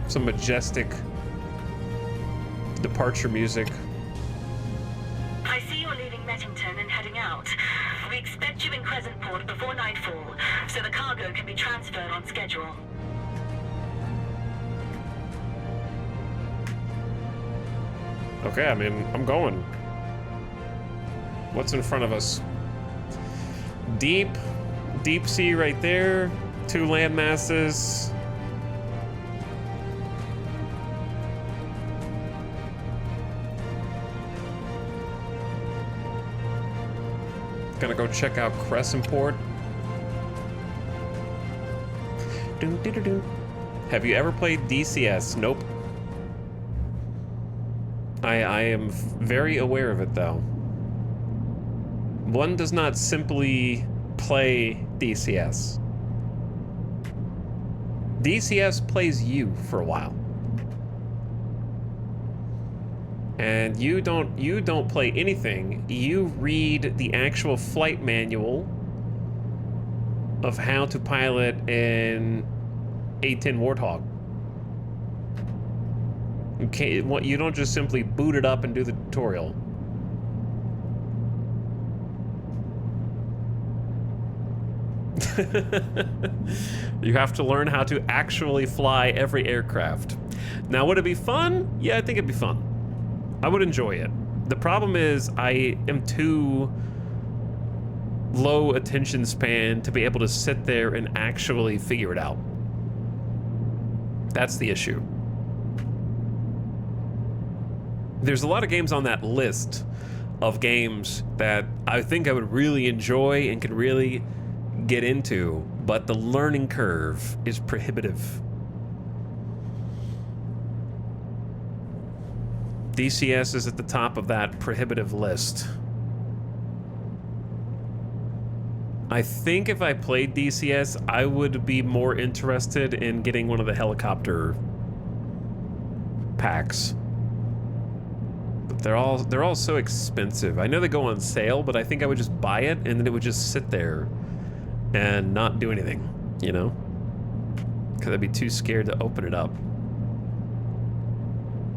Some majestic departure music.
I see you're leaving Mettington and heading out. We expect you in Crescentport before nightfall, so the cargo can be transferred on schedule.
Okay, I mean, I'm going. What's in front of us? Deep sea right there. 2 land masses. Gonna go check out Crescentport. Have you ever played DCS? Nope. I am very aware of it, though. One does not simply play DCS. DCS plays you for a while. And you don't play anything. You read the actual flight manual of how to pilot an A-10 Warthog. You don't just simply boot it up and do the tutorial. You have to learn how to actually fly every aircraft. Now, would it be fun? Yeah, I think it'd be fun. I would enjoy it. The problem is I am too low attention span to be able to sit there and actually figure it out. That's the issue. There's a lot of games on that list of games that I think I would really enjoy and could really get into, but the learning curve is prohibitive. DCS is at the top of that prohibitive list. I think if I played DCS, I would be more interested in getting one of the helicopter packs. But they're all so expensive. I know they go on sale, but I think I would just buy it and then it would just sit there and not do anything, you know? Because I'd be too scared to open it up.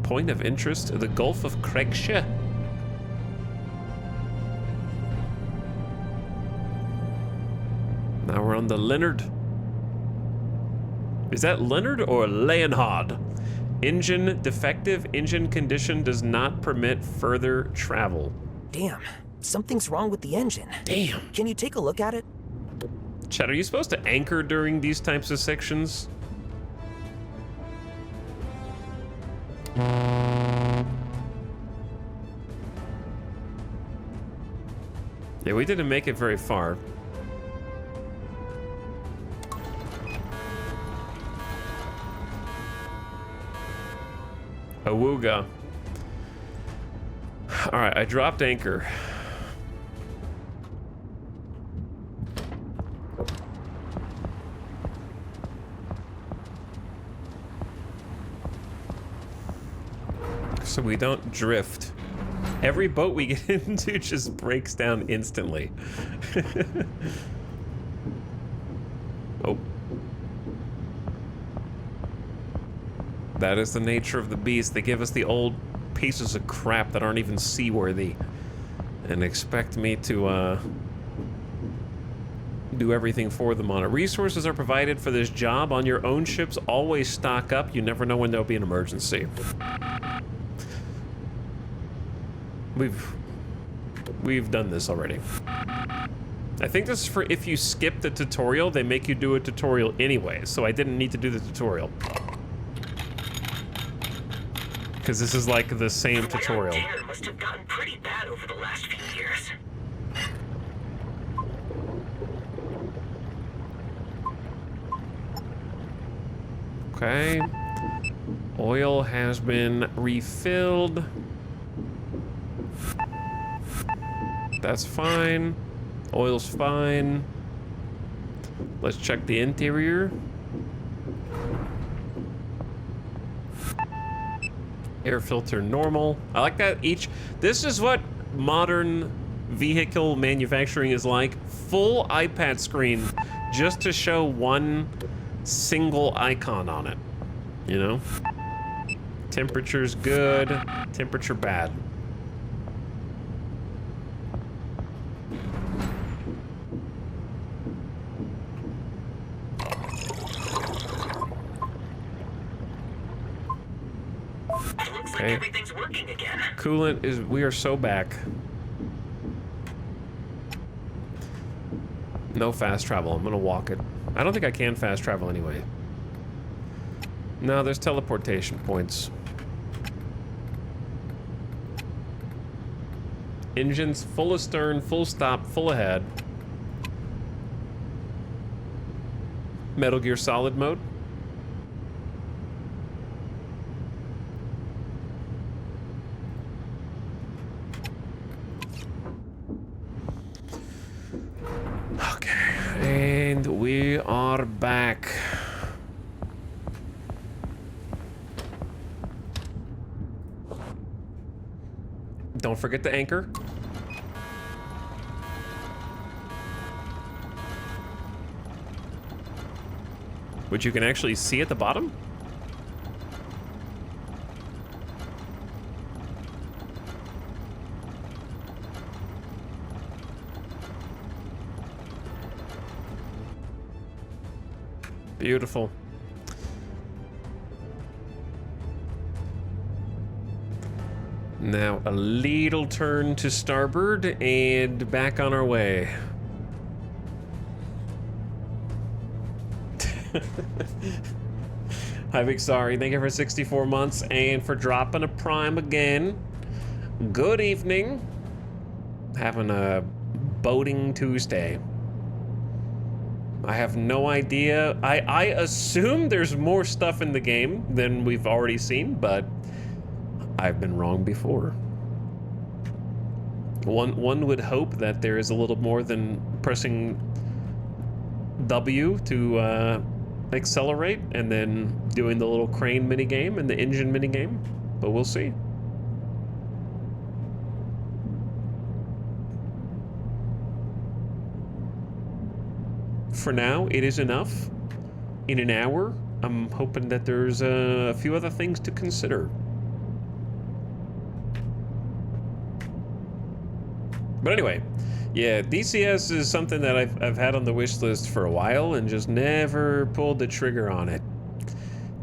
Point of interest, the Gulf of Kriegsche. Now we're on the Leonard. Is that Leonard or Leonhard? Engine defective. Engine condition does not permit further travel.
Damn, something's wrong with the engine.
Damn.
Can you take a look at it?
Chad, are you supposed to anchor during these types of sections? Yeah, we didn't make it very far. Awooga. All right, I dropped anchor. So we don't drift. Every boat we get into just breaks down instantly. Oh. That is the nature of the beast. They give us the old pieces of crap that aren't even seaworthy and expect me to do everything for them on it. Resources are provided for this job on your own ships. Always stock up. You never know when there'll be an emergency. We've done this already. I think this is for if you skip the tutorial, they make you do a tutorial anyway, so I didn't need to do the tutorial. Because this is like the same tutorial.
The wear and tear must have gotten pretty bad over the last few years.
Okay. Oil has been refilled. That's fine. Oil's fine. Let's check the interior. Air filter normal. I like that this is what modern vehicle manufacturing is like. Full iPad screen just to show one single icon on it. You know? Temperature's good, temperature bad.
Looks like everything's working again.
Coolant is, we are so back. No fast travel. I'm gonna walk it. I don't think I can fast travel anyway. No, there's teleportation points. Engines full astern, full stop, full ahead. Metal Gear Solid mode. Okay, and we are back. Don't forget the anchor. Which you can actually see at the bottom. Beautiful. Now a little turn to starboard and back on our way. Hi Big Sorry, thank you for 64 months and for dropping a prime again. Good evening. Having a boating Tuesday. I have no idea. I assume there's more stuff in the game than we've already seen, but I've been wrong before. One would hope that there is a little more than pressing W to accelerate and then doing the little crane minigame and the engine minigame, but we'll see. For now, it is enough. In an hour, I'm hoping that there's a few other things to consider. But anyway, yeah, DCS is something that I've had on the wish list for a while and just never pulled the trigger on it.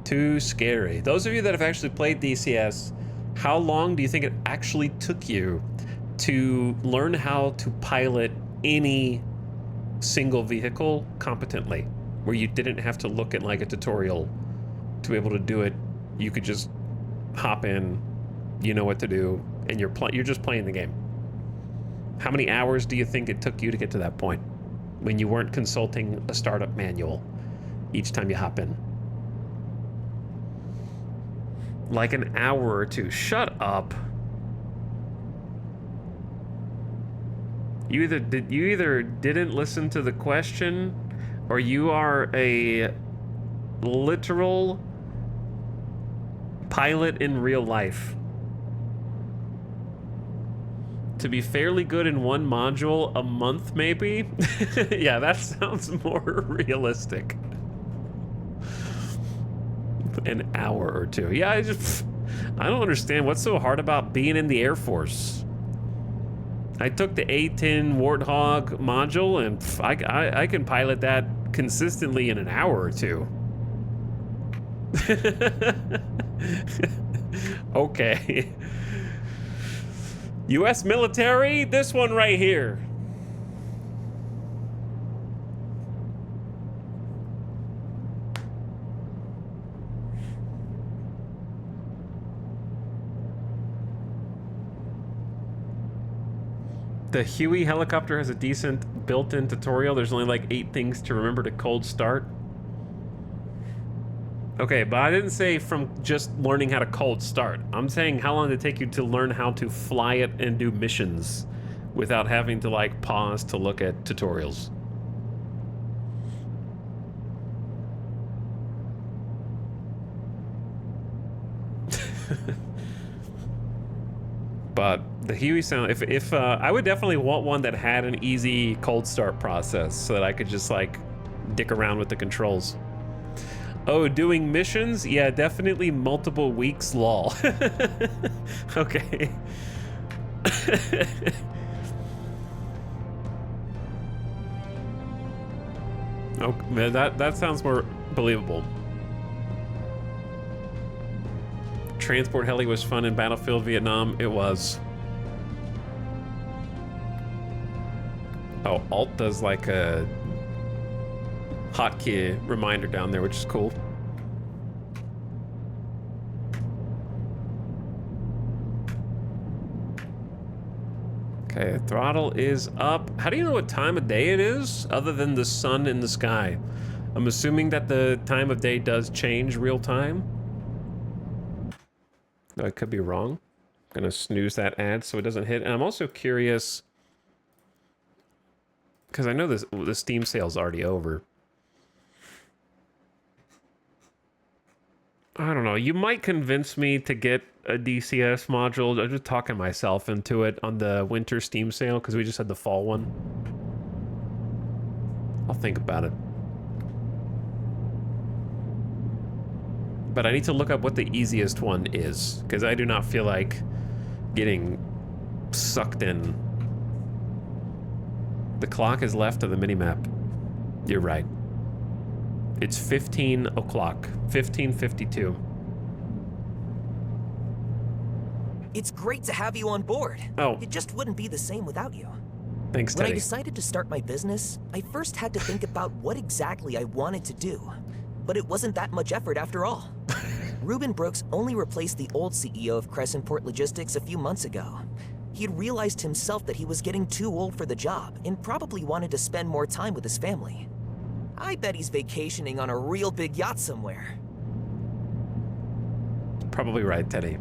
Too scary. Those of you that have actually played DCS, how long do you think it actually took you to learn how to pilot any single vehicle competently, where you didn't have to look at like a tutorial to be able to do it? You could just hop in, you know what to do, and you're just playing the game. How many hours do you think it took you to get to that point when you weren't consulting a startup manual each time you hop in? Like an hour or two. Shut up. You either didn't listen to the question, or you are a literal pilot in real life. To be fairly good in one module a month, maybe? Yeah, that sounds more realistic. An hour or two. Yeah, I don't understand what's so hard about being in the Air Force. I took the A-10 Warthog module, and I can pilot that consistently in an hour or two. Okay. U.S. military, this one right here. The Huey helicopter has a decent built-in tutorial. There's only like 8 things to remember to cold start. Okay, but I didn't say from just learning how to cold start. I'm saying how long did it take you to learn how to fly it and do missions without having to like pause to look at tutorials. But the Huey sound, if I would definitely want one that had an easy cold start process so that I could just like dick around with the controls. Oh, doing missions? Yeah, definitely multiple weeks, lol. Okay. Oh, man, that sounds more believable. Transport heli was fun in Battlefield Vietnam. It was. Oh, Alt does like a hotkey reminder down there, which is cool. Okay, throttle is up. How do you know what time of day it is, other than the sun in the sky? I'm assuming that the time of day does change real time. I could be wrong. I'm gonna snooze that ad so it doesn't hit. And I'm also curious, because I know the Steam sale's already over. I don't know. You might convince me to get a DCS module. I'm just talking myself into it on the winter Steam sale because we just had the fall one. I'll think about it. But I need to look up what the easiest one is because I do not feel like getting sucked in. The clock is left of the minimap. You're right. It's 15 o'clock. 15:52.
It's great to have you on board.
Oh.
It just wouldn't be the same without you.
Thanks,
When I
Teddy.
decided to start my business, I first had to think about what exactly I wanted to do. But it wasn't that much effort after all. Ruben Brooks only replaced the old CEO of Crescentport Logistics a few months ago. He had realized himself that he was getting too old for the job and probably wanted to spend more time with his family. I bet he's vacationing on a real big yacht somewhere.
Probably right, Teddy.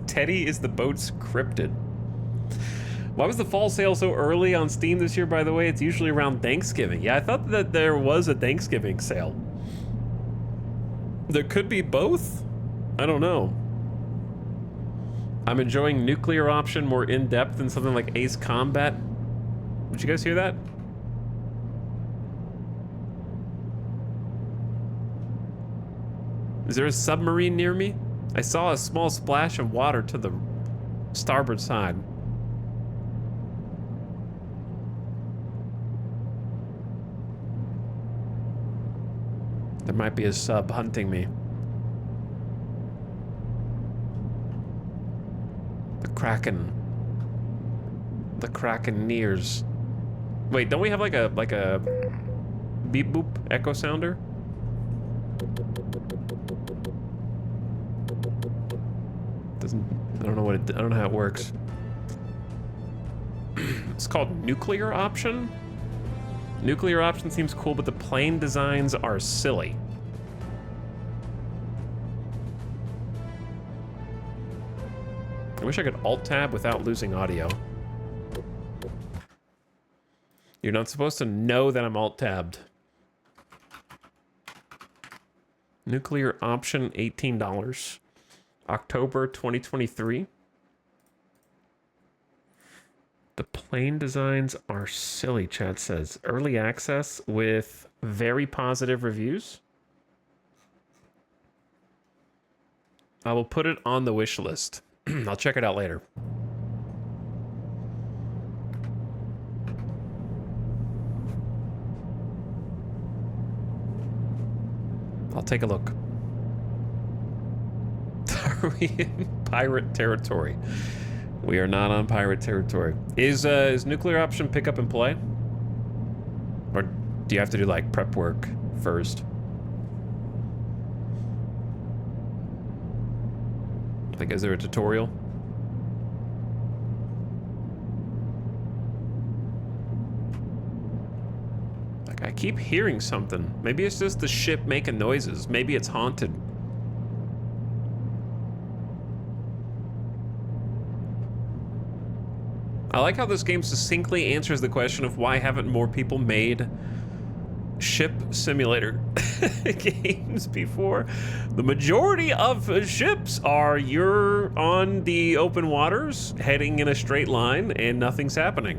Teddy is the boat's cryptid. Why was the fall sale so early on Steam this year, by the way? It's usually around Thanksgiving. Yeah, I thought that there was a Thanksgiving sale. There could be both? I don't know. I'm enjoying Nuclear Option more in-depth than something like Ace Combat. Did you guys hear that? Is there a submarine near me? I saw a small splash of water to the starboard side. There might be a sub hunting me. The Kraken. The Kraken nears. Wait, don't we have like a beep boop echo sounder? I don't know what I don't know how it works. It's called Nuclear Option. Nuclear Option seems cool, but the plane designs are silly. I wish I could alt-tab without losing audio. You're not supposed to know that I'm alt-tabbed. Nuclear Option, $18. October 2023. The plane designs are silly, chat says. Early access with very positive reviews. I will put it on the wish list. I'll check it out later. I'll take a look. Are we in pirate territory? We are not on pirate territory. Is Nuclear Option pick up and play? Or do you have to do like prep work first? Like, is there a tutorial? Like, I keep hearing something. Maybe it's just the ship making noises. Maybe it's haunted. I like how this game succinctly answers the question of why haven't more people made ship simulator games before. The majority of ships are you're on the open waters heading in a straight line and nothing's happening,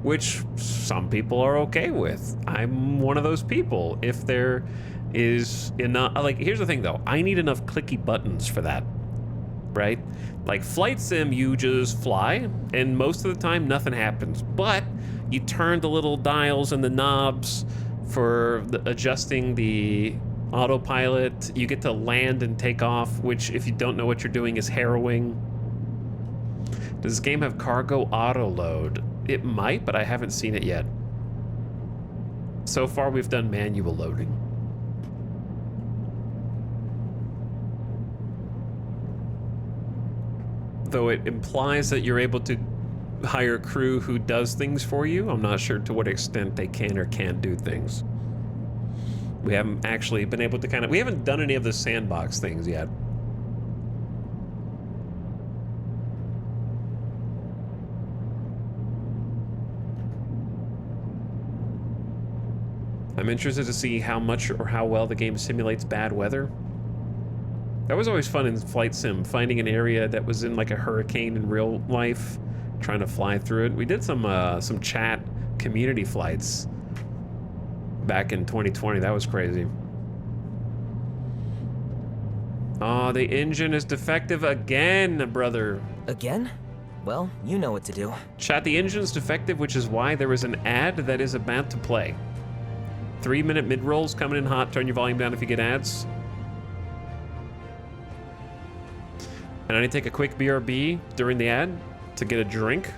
which some people are okay with. I'm one of those people. If there is enough, like, here's the thing though, I need enough clicky buttons for that, right? Like Flight Sim, you just fly and most of the time nothing happens, but you turn the little dials and the knobs for adjusting the autopilot. You get to land and take off, which if you don't know what you're doing is harrowing. Does this game have cargo auto load? It might, but I haven't seen it yet. So far, we've done manual loading. Though it implies that you're able to hire a crew who does things for you. I'm not sure to what extent they can or can't do things. We haven't actually been able to we haven't done any of the sandbox things yet. I'm interested to see how much or how well the game simulates bad weather. That was always fun in Flight Sim, finding an area that was in like a hurricane in real life, trying to fly through it. We did some chat community flights back in 2020. That was crazy. Oh, the engine is defective again, brother.
Again? Well, you know what to do.
Chat, the engine's defective, which is why there is an ad that is about to play. 3-minute mid-rolls coming in hot. Turn your volume down if you get ads. And I need to take a quick BRB during the ad to get a drink.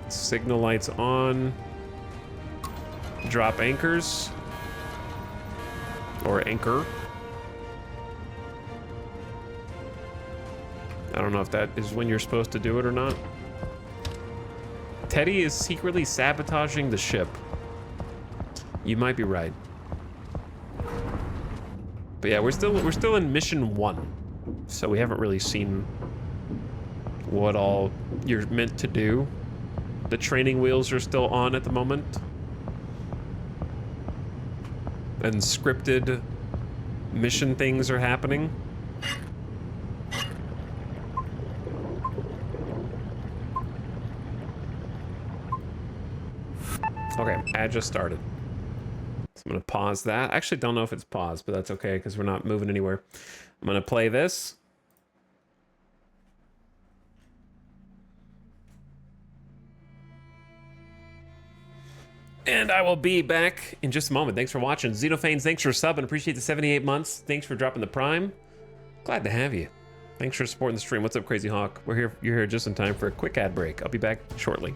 Signal lights on. Drop anchors. Or anchor. I don't know if that is when you're supposed to do it or not. Teddy is secretly sabotaging the ship. You might be right. But yeah, we're still in mission 1. So we haven't really seen what all you're meant to do. The training wheels are still on at the moment. And scripted mission things are happening. Okay, ad just started. So I'm gonna pause that. I actually don't know if it's paused, but that's okay because we're not moving anywhere. I'm gonna play this. And I will be back in just a moment. Thanks for watching. Xenophanes, thanks for subbing. Appreciate the 78 months. Thanks for dropping the prime. Glad to have you. Thanks for supporting the stream. What's up, Crazy Hawk? You're here just in time for a quick ad break. I'll be back shortly.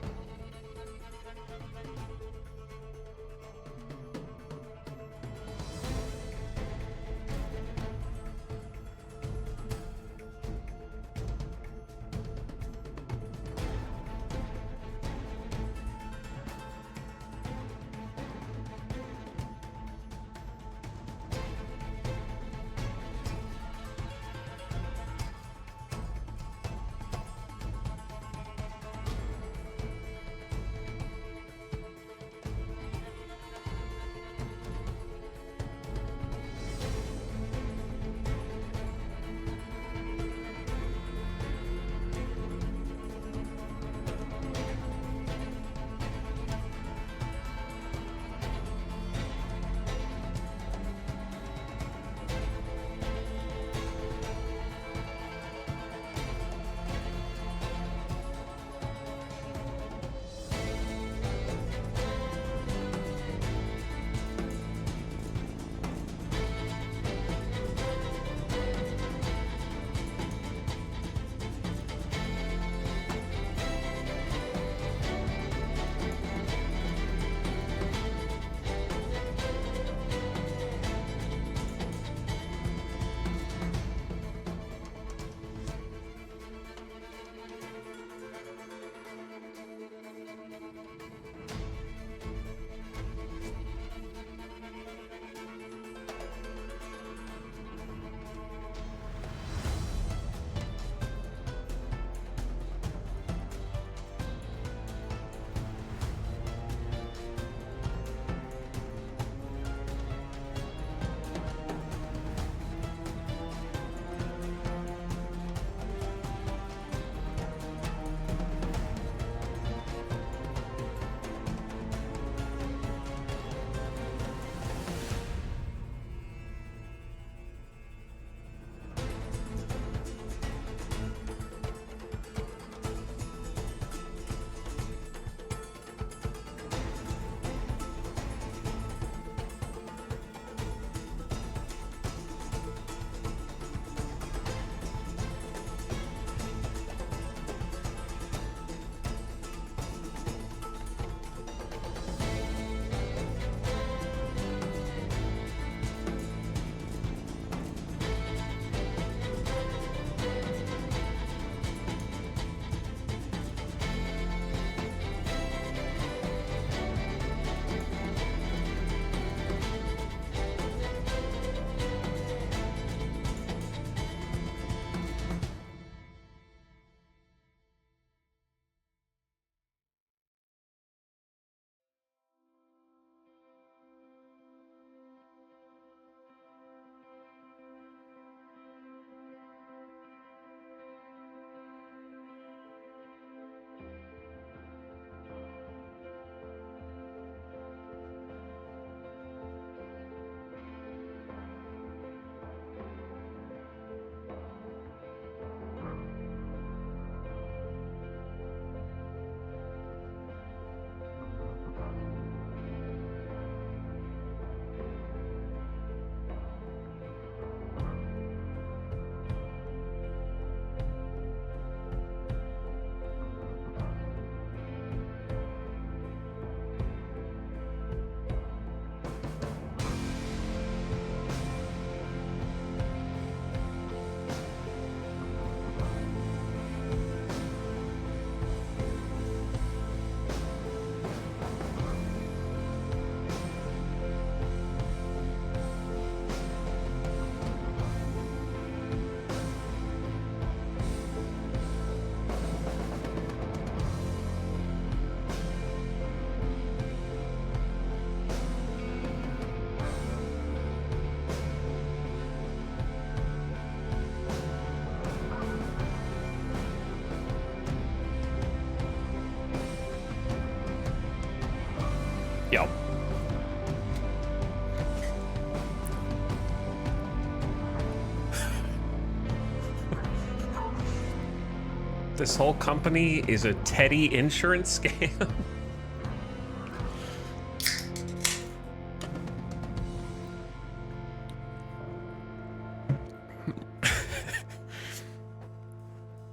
This whole company is a Teddy insurance scam.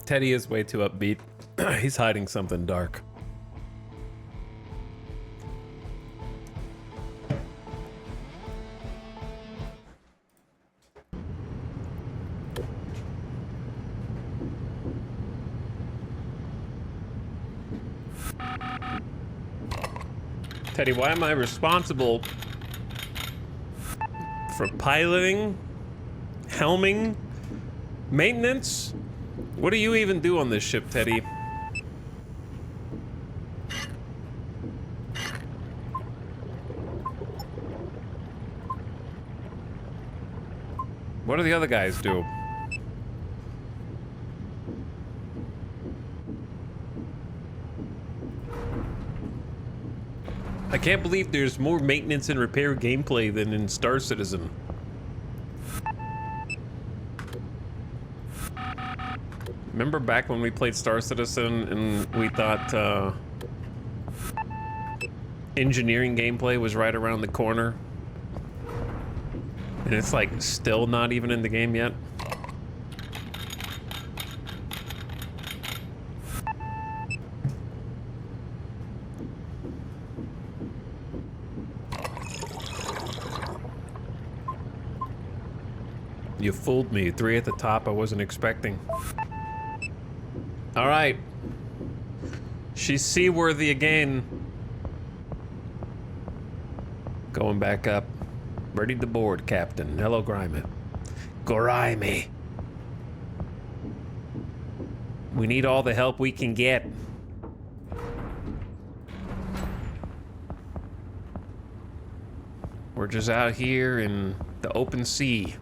Teddy is way too upbeat. He's hiding something dark. Teddy, why am I responsible for piloting, helming, maintenance? What do you even do on this ship, Teddy? What do the other guys do? I can't believe there's more maintenance and repair gameplay than in Star Citizen. Remember back when we played Star Citizen and we thought engineering gameplay was right around the corner? And it's like still not even in the game yet? You fooled me. 3 at the top I wasn't expecting. All right. She's seaworthy again. Going back up. Ready to board, Captain. Hello, Grimy. Grimy. We need all the help we can get. We're just out here in the open sea.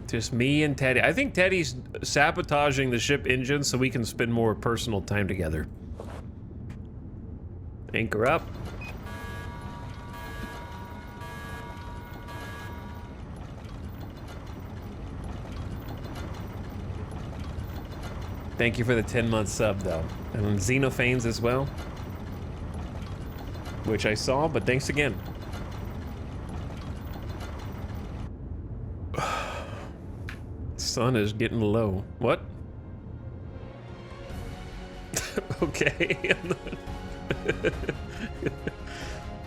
Just me and Teddy. I think Teddy's sabotaging the ship engine so we can spend more personal time together. Anchor up. Thank you for the 10-month sub, though. And Xenophanes as well. Which I saw, but thanks again. Sun is getting low. What? Okay.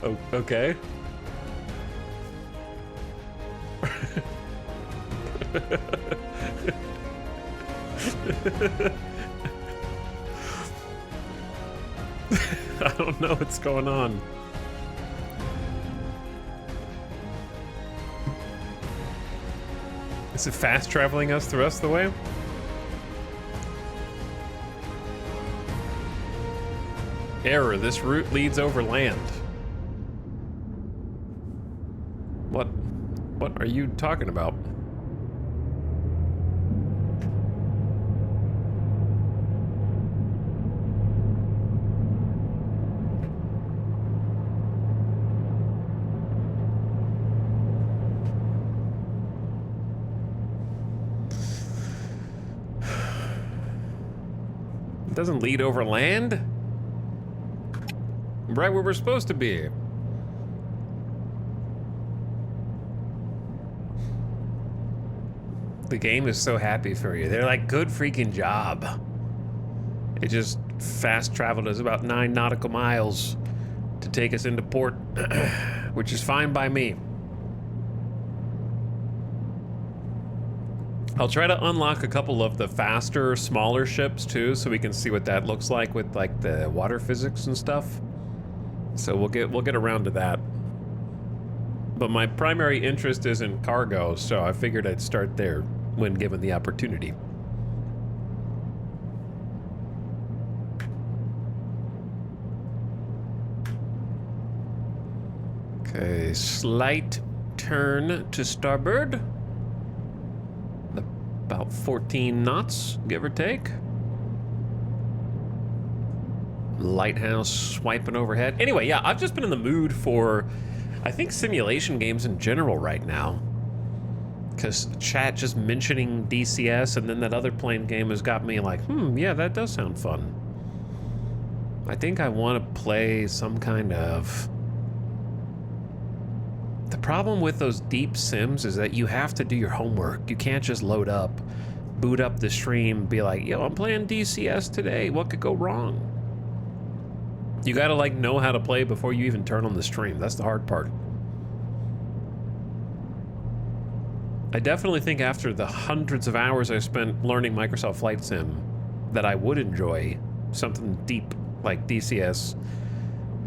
Oh, okay. I don't know what's going on. Is it fast traveling us the rest of the way? Error, this route leads over land. What are you talking about? Doesn't lead over land? Right where we're supposed to be. The game is so happy for you. They're like, good freaking job. It just fast traveled us about 9 nautical miles to take us into port, which is fine by me. I'll try to unlock a couple of the faster, smaller ships too, so we can see what that looks like with like the water physics and stuff. So we'll get around to that. But my primary interest is in cargo, so I figured I'd start there when given the opportunity. Okay, slight turn to starboard. About 14 knots, give or take. Lighthouse swiping overhead. Anyway, yeah, I've just been in the mood for, I think, simulation games in general right now. Because chat just mentioning DCS and then that other plane game has got me like, yeah, that does sound fun. I think I want to play some kind of... The problem with those deep sims is that you have to do your homework. You can't just load up, boot up the stream, be like, yo, I'm playing DCS today. What could go wrong? You gotta like know how to play before you even turn on the stream. That's the hard part. I definitely think after the hundreds of hours I spent learning Microsoft Flight Sim that I would enjoy something deep like DCS,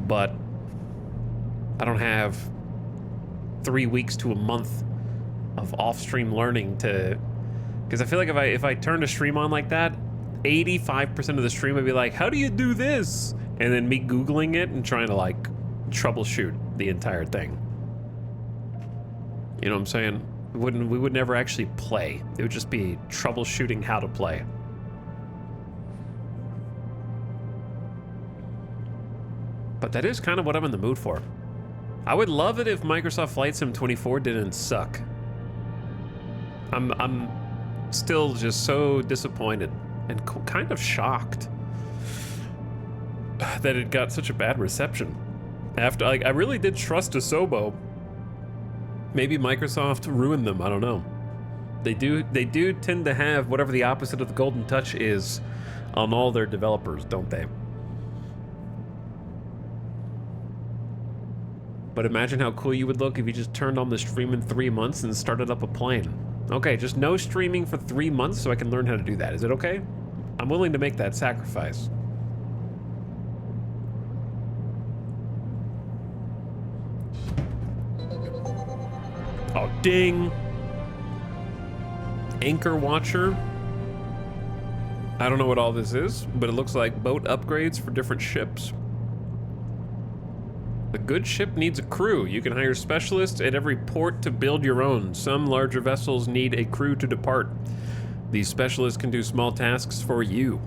but I don't have 3 weeks to a month of off-stream learning to, because I feel like if I turned a stream on like that, 85% of the stream would be like, how do you do this? And then me Googling it and trying to like troubleshoot the entire thing. You know what I'm saying? We would never actually play. It would just be troubleshooting how to play. But that is kind of what I'm in the mood for. I would love it if Microsoft Flight Sim 24 didn't suck. I'm still just so disappointed and kind of shocked that it got such a bad reception. After, like, I really did trust Asobo. Maybe Microsoft ruined them, I don't know. They do tend to have whatever the opposite of the golden touch is on all their developers, don't they? But imagine how cool you would look if you just turned on the stream in 3 months and started up a plane. Okay, just no streaming for 3 months so I can learn how to do that. Is it okay? I'm willing to make that sacrifice. Oh, ding. Anchor Watcher. I don't know what all this is, but it looks like boat upgrades for different ships. A good ship needs a crew. You can hire specialists at every port to build your own. Some larger vessels need a crew to depart. These specialists can do small tasks for you.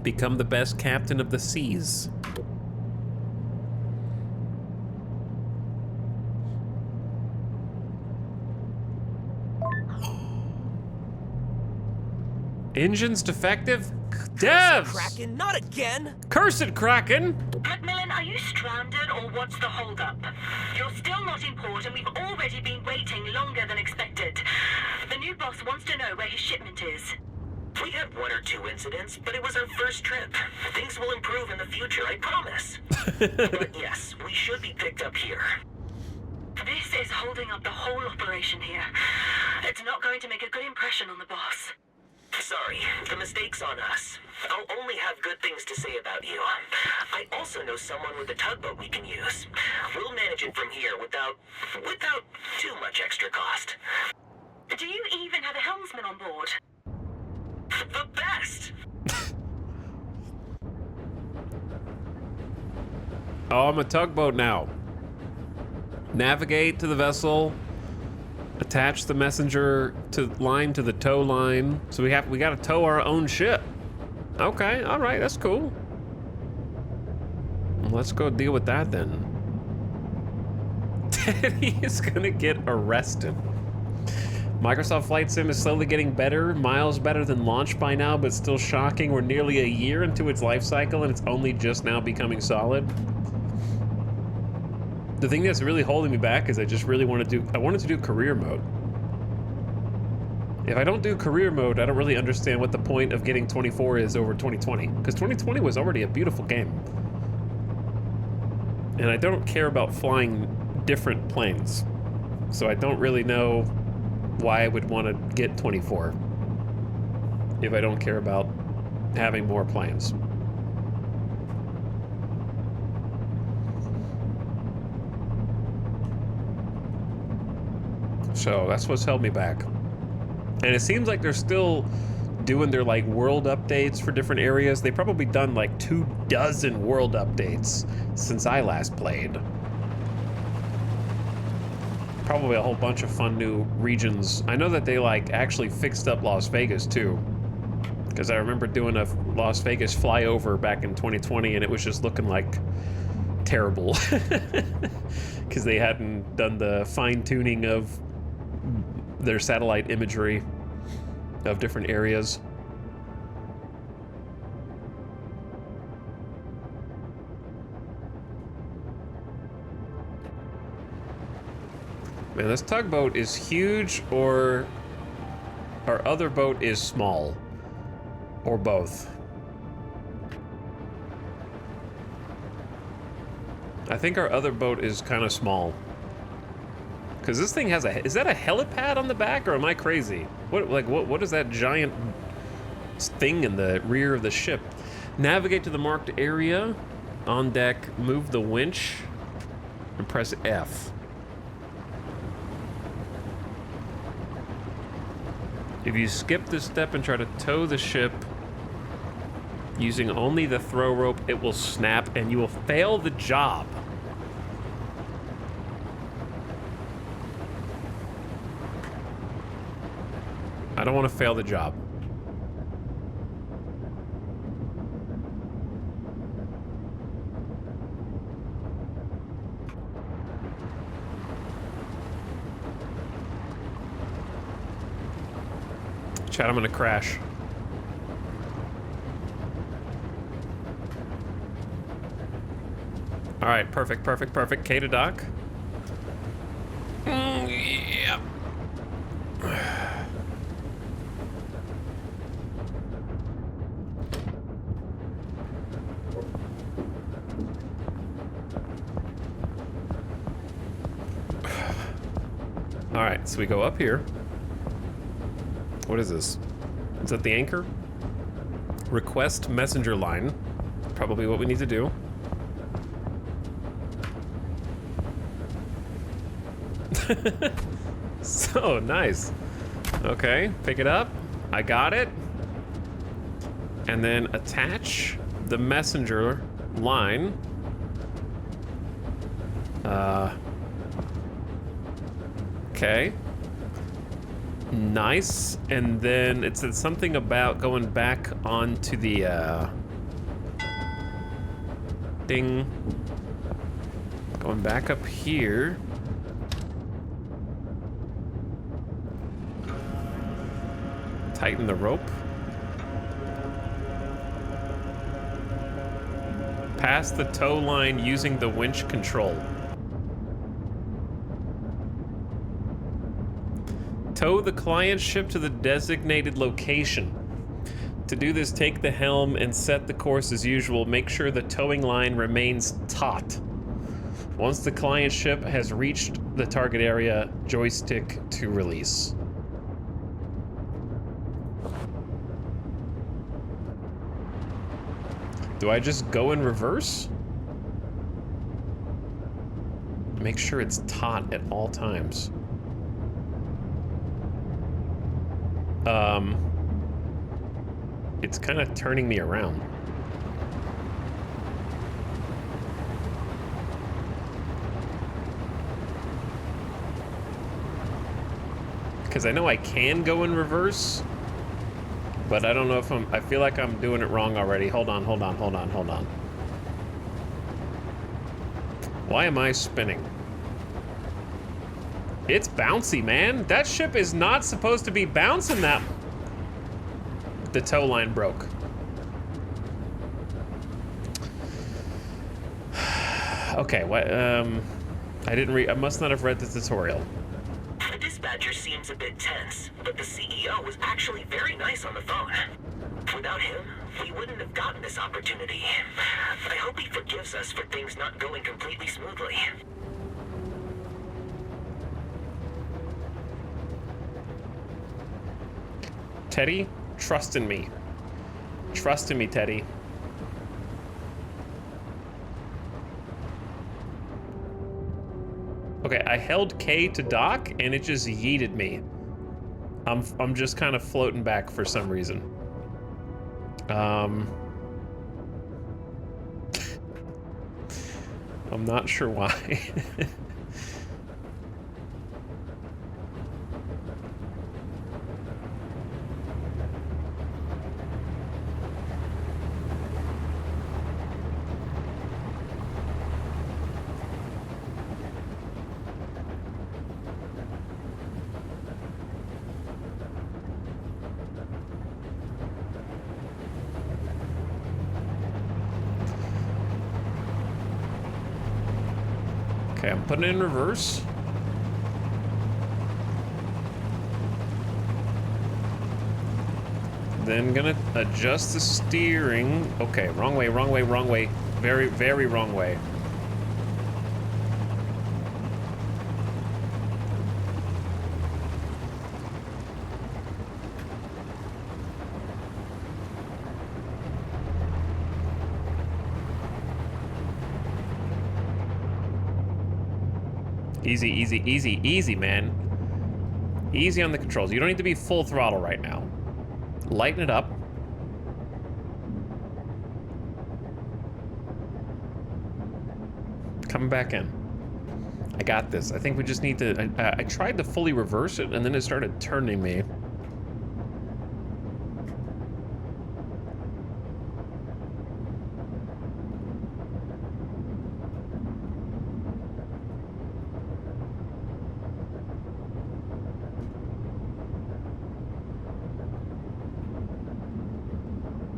Become the best captain of the seas. Engine's defective? Devs!
Kraken, not again!
Cursed Kraken!
Macmillan, are you stranded or what's the holdup? You're still not in port and we've already been waiting longer than expected. The new boss wants to know where his shipment is.
We had 1 or 2 incidents, but it was our first trip. Things will improve in the future, I promise. But yes, we should be picked up here.
This is holding up the whole operation here. It's not going to make a good impression on the boss.
Sorry, the mistake's on us. I'll only have good things to say about you. I also know someone with a tugboat we can use. We'll manage it from here without too much extra cost.
Do you even have a helmsman on board?
The best!
Oh, I'm a tugboat now. Navigate to the vessel. Attach the messenger line to the tow line. So we got to tow our own ship. Okay, all right, that's cool. Let's go deal with that then. Teddy is gonna get arrested. Microsoft Flight Sim is slowly getting better, miles better than launch by now, but still shocking. We're nearly a year into its life cycle and it's only just now becoming solid. The thing that's really holding me back is I just really wanted to do career mode. If I don't do career mode, I don't really understand what the point of getting 24 is over 2020, because 2020 was already a beautiful game. And I don't care about flying different planes, so I don't really know why I would want to get 24 if I don't care about having more planes. So that's what's held me back. And it seems like they're still doing their like world updates for different areas. They've probably done like 24 world updates since I last played. Probably a whole bunch of fun new regions. I know that they like actually fixed up Las Vegas too, because I remember doing a Las Vegas flyover back in 2020 and it was just looking like terrible because they hadn't done the fine tuning of their satellite imagery of different areas. Man, this tugboat is huge, or our other boat is small, or both. I think our other boat is kind of small. Because this thing has a... Is that a helipad on the back, or am I crazy? What is that giant thing in the rear of the ship? Navigate to the marked area. On deck, move the winch, and press F. If you skip this step and try to tow the ship using only the throw rope, it will snap and you will fail the job. I don't want to fail the job. Chat, I'm gonna crash. All right, perfect. K to dock. Yeah. All right, so we go up here. What is this? Is that the anchor? Request messenger line. Probably what we need to do. So nice. Okay, pick it up. I got it. And then attach the messenger line. Okay. Nice. And then it said something about going back onto the thing. Going back up here. Tighten the rope. Pass the tow line using the winch control. Tow the client ship to the designated location. To do this, take the helm and set the course as usual. Make sure the towing line remains taut. Once the client ship has reached the target area, joystick to release. Do I just go in reverse? Make sure it's taut at all times. It's kind of turning me around. Because I know I can go in reverse, but I don't know if I feel like I'm doing it wrong already. Hold on. Why am I spinning? It's bouncy, man. That ship is not supposed to be bouncing that. The tow line broke. Okay, what, I must not have read the tutorial.
The dispatcher seems a bit tense, but the CEO was actually very nice on the phone. Without him, we wouldn't have gotten this opportunity. I hope he forgives us for things not going completely smoothly.
Teddy, trust in me. Trust in me, Teddy. Okay, I held K to dock and it just yeeted me. I'm just kind of floating back for some reason. I'm not sure why. Okay, I'm putting it in reverse. Then gonna adjust the steering. Okay, wrong way, wrong way, wrong way. Very, very wrong way. Easy, easy, easy, easy, man. Easy on the controls. You don't need to be full throttle right now. Lighten it up. Coming back in. I got this. I think we just need to... I tried to fully reverse it, and then it started turning me.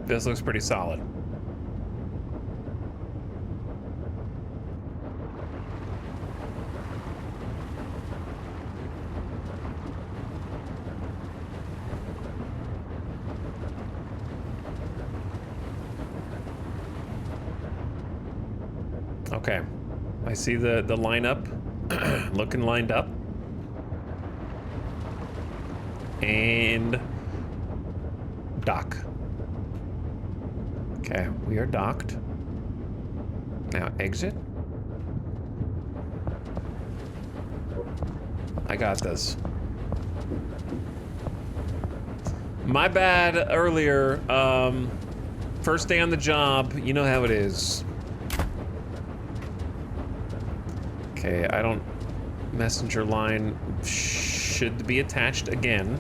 This looks pretty solid. Okay, I see the lineup looking lined up. And dock. Okay, we are docked. Now exit. I got this. My bad earlier. First day on the job, you know how it is. Okay, I don't... Messenger line should be attached again.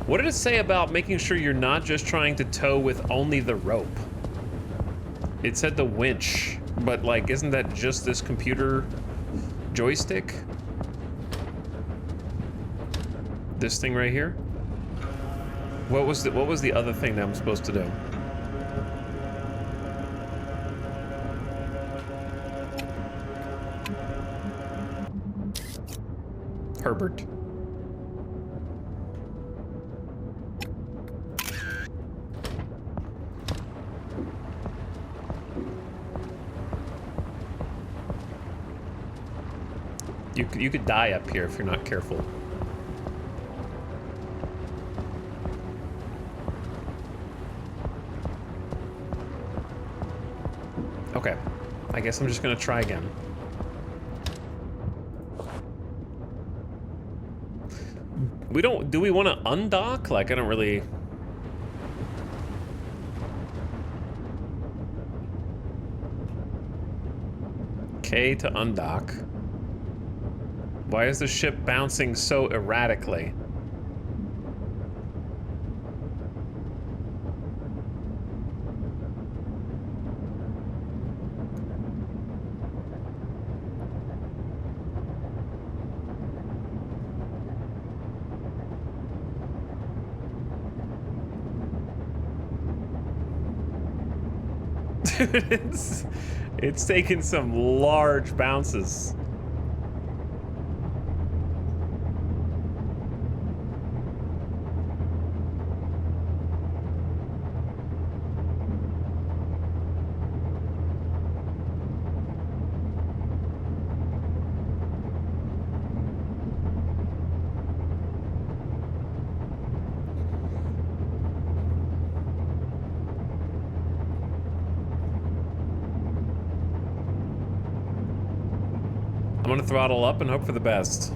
What did it say about making sure you're not just trying to tow with only the rope? It said the winch, but like, isn't that just this computer joystick? This thing right here? What was the other thing that I'm supposed to do? Herbert. You could die up here if you're not careful. Okay, I guess I'm just gonna try again. Do we want to undock? Like, I don't really... K to undock. Why is the ship bouncing so erratically? It's taken some large bounces. I'm gonna throttle up and hope for the best.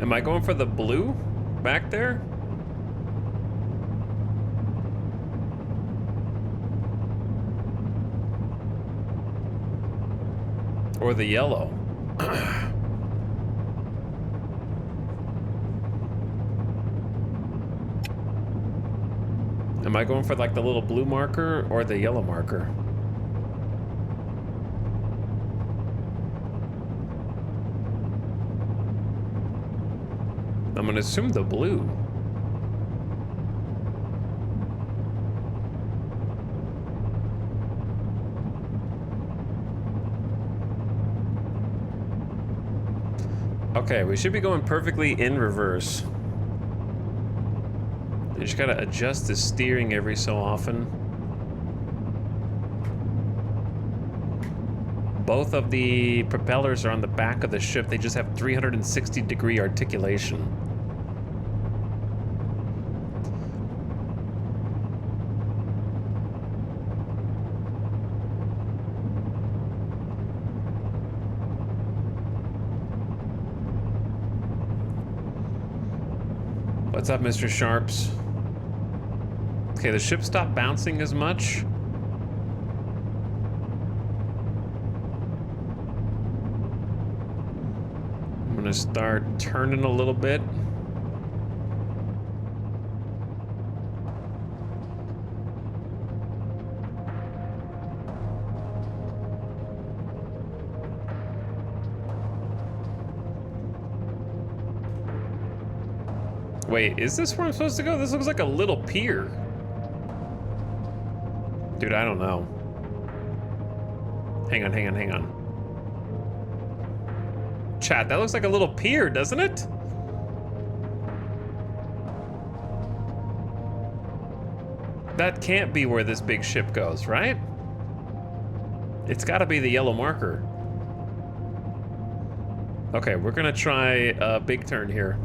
Am I going for the blue back there? Or the yellow? Am I going for like the little blue marker or the yellow marker? I'm gonna assume the blue. Okay, we should be going perfectly in reverse. You just gotta adjust the steering every so often. Both of the propellers are on the back of the ship. They just have 360-degree articulation. What's up, Mr. Sharps? Okay, the ship stopped bouncing as much. I'm gonna start turning a little bit. Wait, is this where I'm supposed to go? This looks like a little pier. Dude, I don't know. Hang on, hang on, hang on. Chat, that looks like a little pier, doesn't it? That can't be where this big ship goes, right? It's gotta be the yellow marker. Okay, we're gonna try a big turn here.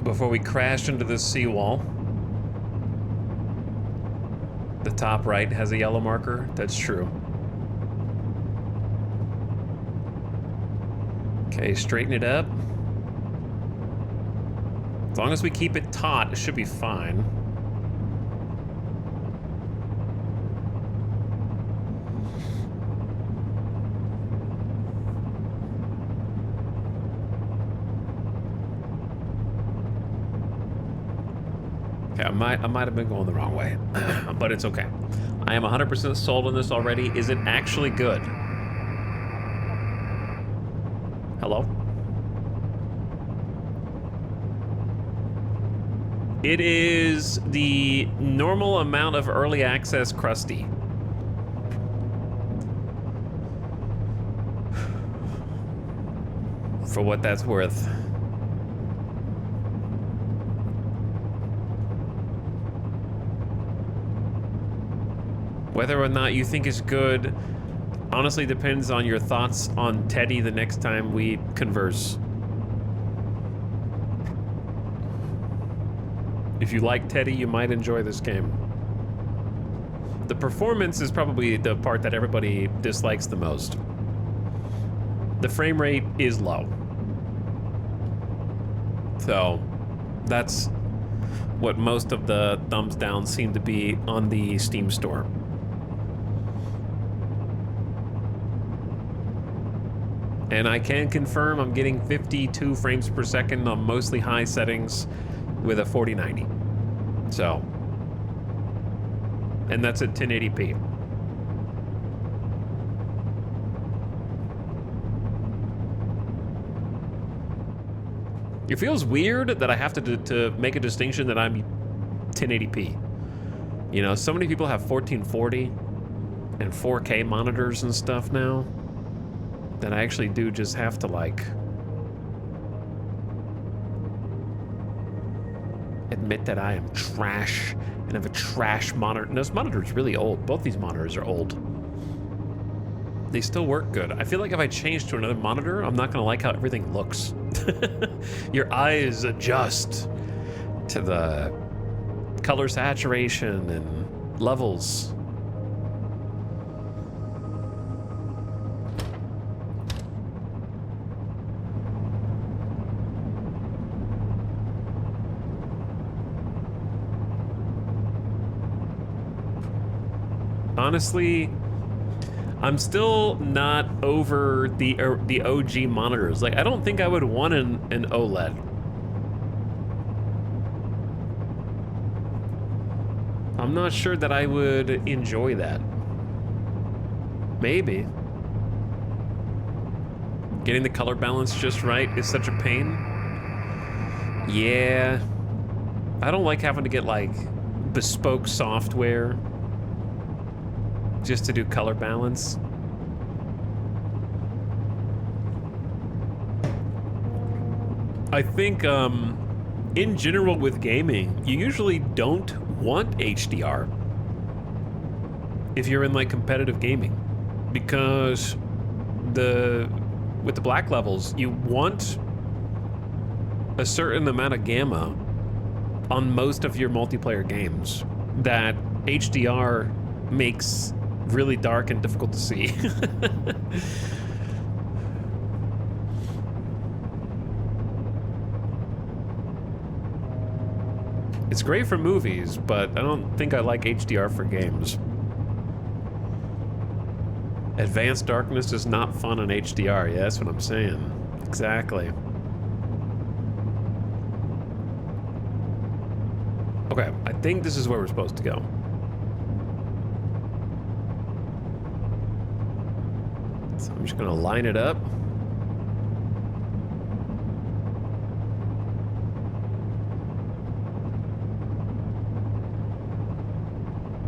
Before we crash into this seawall. The top right has a yellow marker. That's true. Okay, straighten it up. As long as we keep it taut, it should be fine. Okay, I might have been going the wrong way, but it's okay. I am 100% sold on this already. Is it actually good? Hello? It is the normal amount of early access crusty. For what that's worth. Whether or not you think it's good honestly depends on your thoughts on Teddy the next time we converse. If you like Teddy, you might enjoy this game. The performance is probably the part that everybody dislikes the most. The frame rate is low. So that's what most of the thumbs down seem to be on the Steam store. And I can confirm I'm getting 52 frames per second on mostly high settings with a 4090. So, and that's at 1080p. It feels weird that I have to make a distinction that I'm 1080p. You know, so many people have 1440 and 4K monitors and stuff now that I actually do just have to like admit that I am trash and have a trash monitor. And this monitor is really old. Both these monitors are old. They still work good. I feel like if I change to another monitor, I'm not gonna like how everything looks. Your eyes adjust to the color saturation and levels. Honestly, I'm still not over the OG monitors. Like, I don't think I would want an OLED. I'm not sure that I would enjoy that. Maybe. Getting the color balance just right is such a pain. Yeah. I don't like having to get, like, bespoke software just to do color balance. I think, in general with gaming, you usually don't want HDR if you're in, like, competitive gaming, because with the black levels, you want a certain amount of gamma on most of your multiplayer games that HDR makes really dark and difficult to see. It's great for movies, but I don't think I like HDR for games. Advanced darkness is not fun on HDR. Yeah, that's what I'm saying. Exactly. Okay, I think this is where we're supposed to go. So I'm just gonna line it up.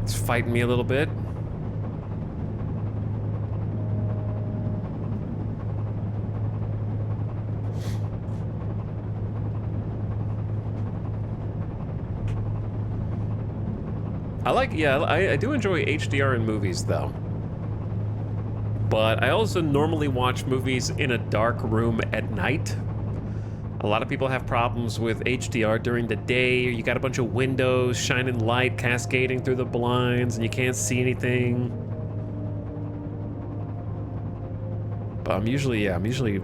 It's fighting me a little bit. I do enjoy HDR in movies, though. But I also normally watch movies in a dark room at night. A lot of people have problems with HDR during the day. You got a bunch of windows, shining light cascading through the blinds, and you can't see anything. But I'm usually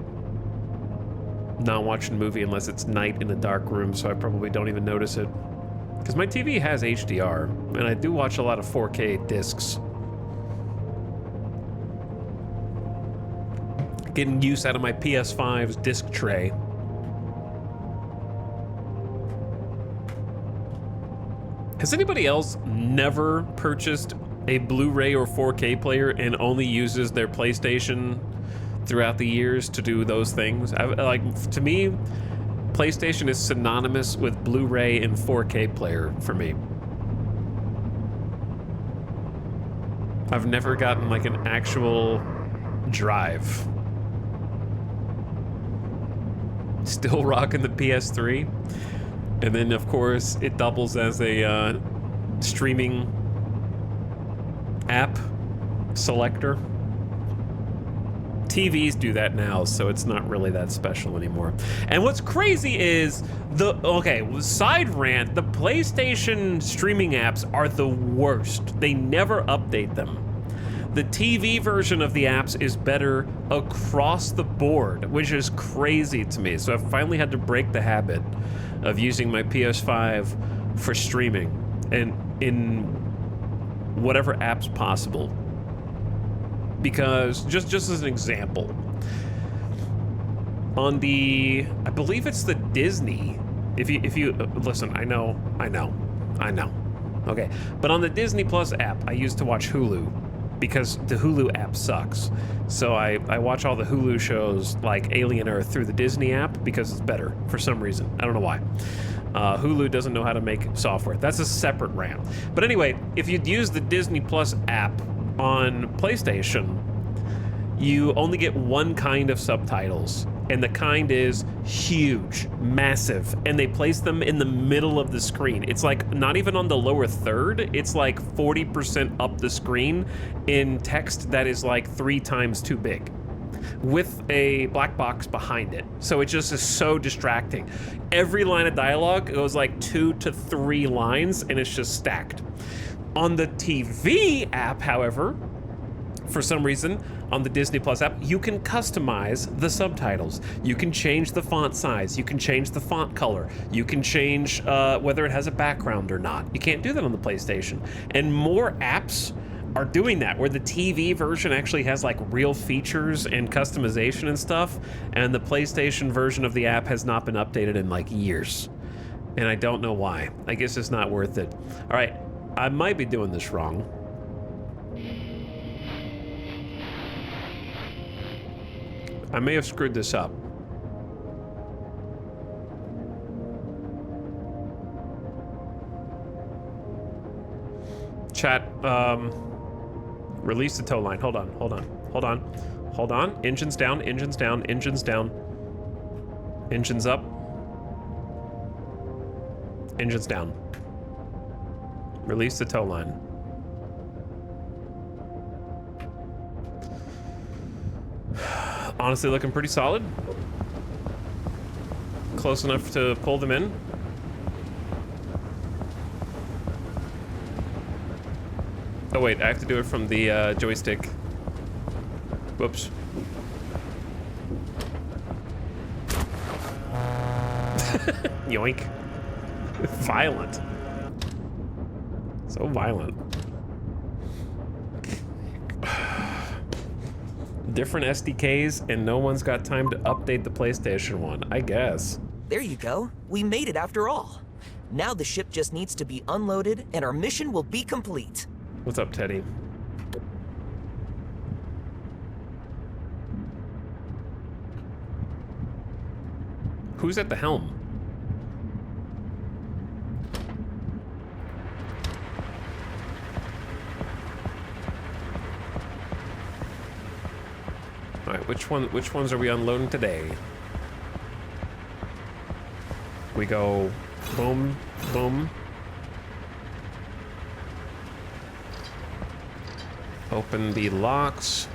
not watching a movie unless it's night in a dark room, so I probably don't even notice it. Because my TV has HDR, and I do watch a lot of 4K discs. Getting use out of my PS5's disc tray. Has anybody else never purchased a Blu-ray or 4K player and only uses their PlayStation throughout the years to do those things? To me, PlayStation is synonymous with Blu-ray and 4K player for me. I've never gotten like an actual drive. Still rocking the PS3. And then of course it doubles as a streaming app selector. TVs do that now, so it's not really that special anymore. And what's crazy is side rant, the PlayStation streaming apps are the worst. They never update them. The TV version of the apps is better across the board, which is crazy to me. So I've finally had to break the habit of using my PS5 for streaming and in whatever apps possible. Because just as an example, on the, I believe it's the Disney, if you listen, I know. Okay, but on the Disney Plus app, I used to watch Hulu because the Hulu app sucks. So I watch all the Hulu shows like Alien Earth through the Disney app because it's better for some reason. I don't know why. Hulu doesn't know how to make software. That's a separate rant. But anyway, if you'd use the Disney Plus app on PlayStation, you only get one kind of subtitles, and the kind is huge, massive, and they place them in the middle of the screen. It's like not even on the lower third, it's like 40% up the screen in text that is like 3 times too big, with a black box behind it. So it just is so distracting. Every line of dialogue goes like 2 to 3 lines, and it's just stacked. On the TV app, however, for some reason, on the Disney Plus app, you can customize the subtitles. You can change the font size. You can change the font color. You can change whether it has a background or not. You can't do that on the PlayStation. And more apps are doing that, where the TV version actually has like real features and customization and stuff, and the PlayStation version of the app has not been updated in like years. And I don't know why. I guess it's not worth it. All right, I might be doing this wrong. I may have screwed this up. Chat, release the tow line. Hold on, hold on, hold on, hold on. Engines down, engines down, engines down. Engines up. Engines down. Release the tow line. Honestly, looking pretty solid. Close enough to pull them in. Oh wait, I have to do it from the joystick. Whoops. Yoink. Violent. So violent. Different SDKs, and no one's got time to update the PlayStation one, I guess.
There you go. We made it after all. Now the ship just needs to be unloaded, and our mission will be complete.
What's up, Teddy? Who's at the helm? All right, which ones are we unloading today? We go boom, boom. Open the locks.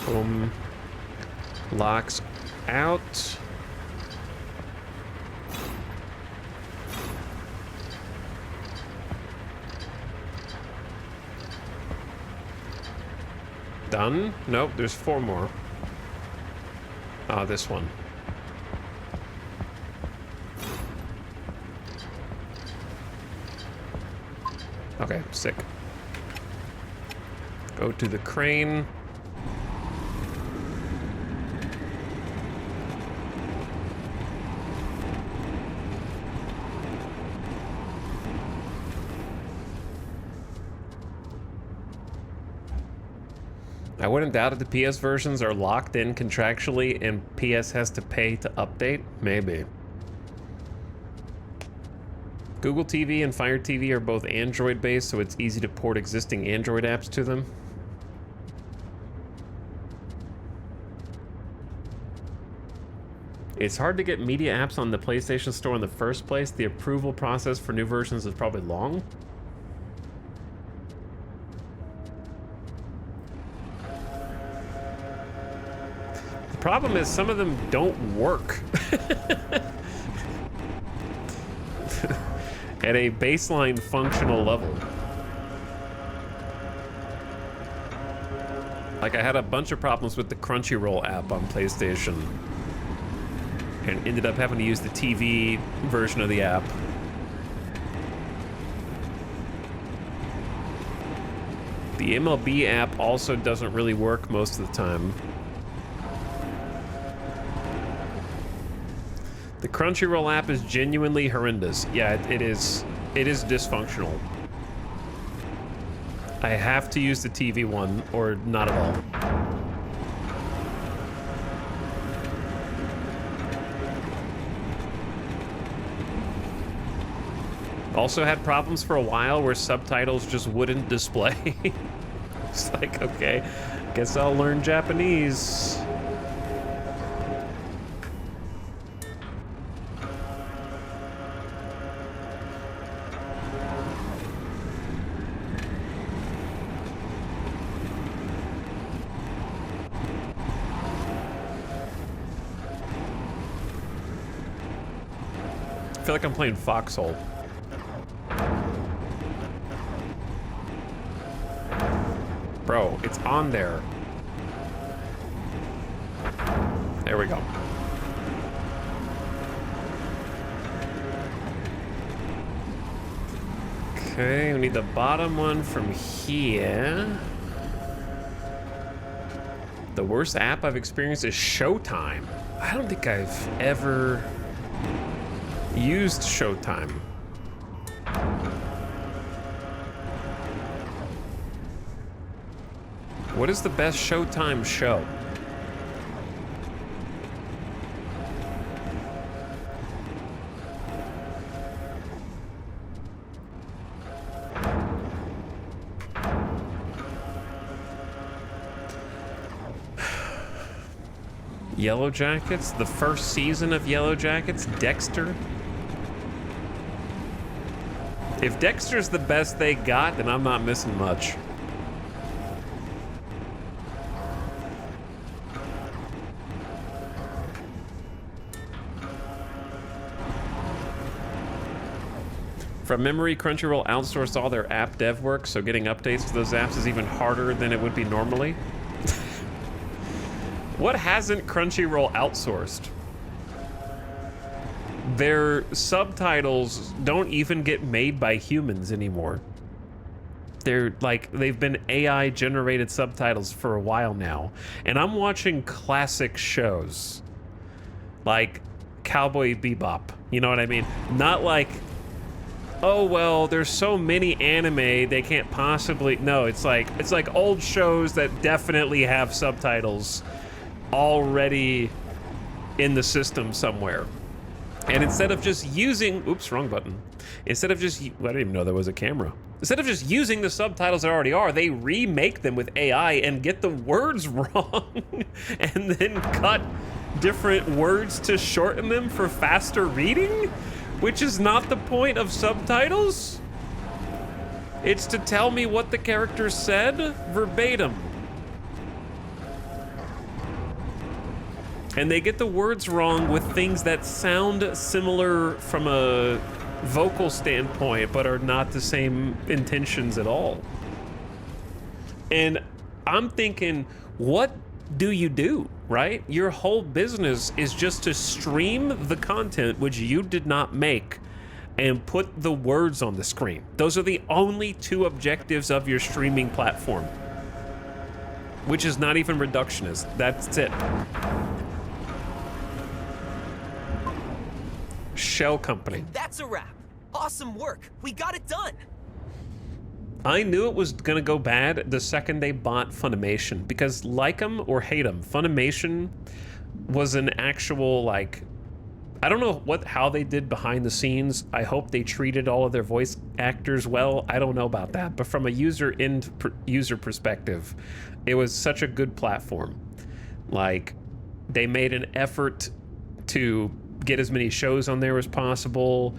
Boom. Locks out. Done? Nope, there's 4 more. Ah, this one. Okay, sick. Go to the crane. I wouldn't doubt if the PS versions are locked in contractually and PS has to pay to update. Maybe. Google TV and Fire TV are both Android-based, so it's easy to port existing Android apps to them. It's hard to get media apps on the PlayStation Store in the first place. The approval process for new versions is probably long. The problem is some of them don't work. At a baseline functional level. Like, I had a bunch of problems with the Crunchyroll app on PlayStation and ended up having to use the TV version of the app. The MLB app also doesn't really work most of the time. The Crunchyroll app is genuinely horrendous. Yeah, it is dysfunctional. I have to use the TV one or not at all. Also had problems for a while where subtitles just wouldn't display. It's like, okay, guess I'll learn Japanese. I feel like I'm playing Foxhole. Bro, it's on there. There we go. Okay, we need the bottom one from here. The worst app I've experienced is Showtime. I don't think I've ever used Showtime. What is the best Showtime show? Yellow Jackets, the first season of Yellow Jackets, Dexter. If Dexter's the best they got, then I'm not missing much. From memory, Crunchyroll outsourced all their app dev work, so getting updates to those apps is even harder than it would be normally. What hasn't Crunchyroll outsourced? Their subtitles don't even get made by humans anymore. They're like, they've been AI generated subtitles for a while now. And I'm watching classic shows like Cowboy Bebop. You know what I mean? Not like, oh, well, there's so many anime, they can't possibly. No, it's like old shows that definitely have subtitles already in the system somewhere. And instead of just using, oops, wrong button. Instead of just, I didn't even know there was a camera. Instead of just using the subtitles that already are, they remake them with AI and get the words wrong and then cut different words to shorten them for faster reading, which is not the point of subtitles. It's to tell me what the character said verbatim. And they get the words wrong with things that sound similar from a vocal standpoint, but are not the same intentions at all. And I'm thinking, what do you do, right? Your whole business is just to stream the content which you did not make and put the words on the screen. Those are the only two objectives of your streaming platform, which is not even reductionist. That's it. Shell company.
And that's a wrap. Awesome work. We got it done.
I knew it was gonna go bad the second they bought Funimation, because like them or hate them, Funimation was an actual, like, I don't know how they did behind the scenes. I hope they treated all of their voice actors well. I don't know about that, but from a user perspective, it was such a good platform. Like, they made an effort to get as many shows on there as possible,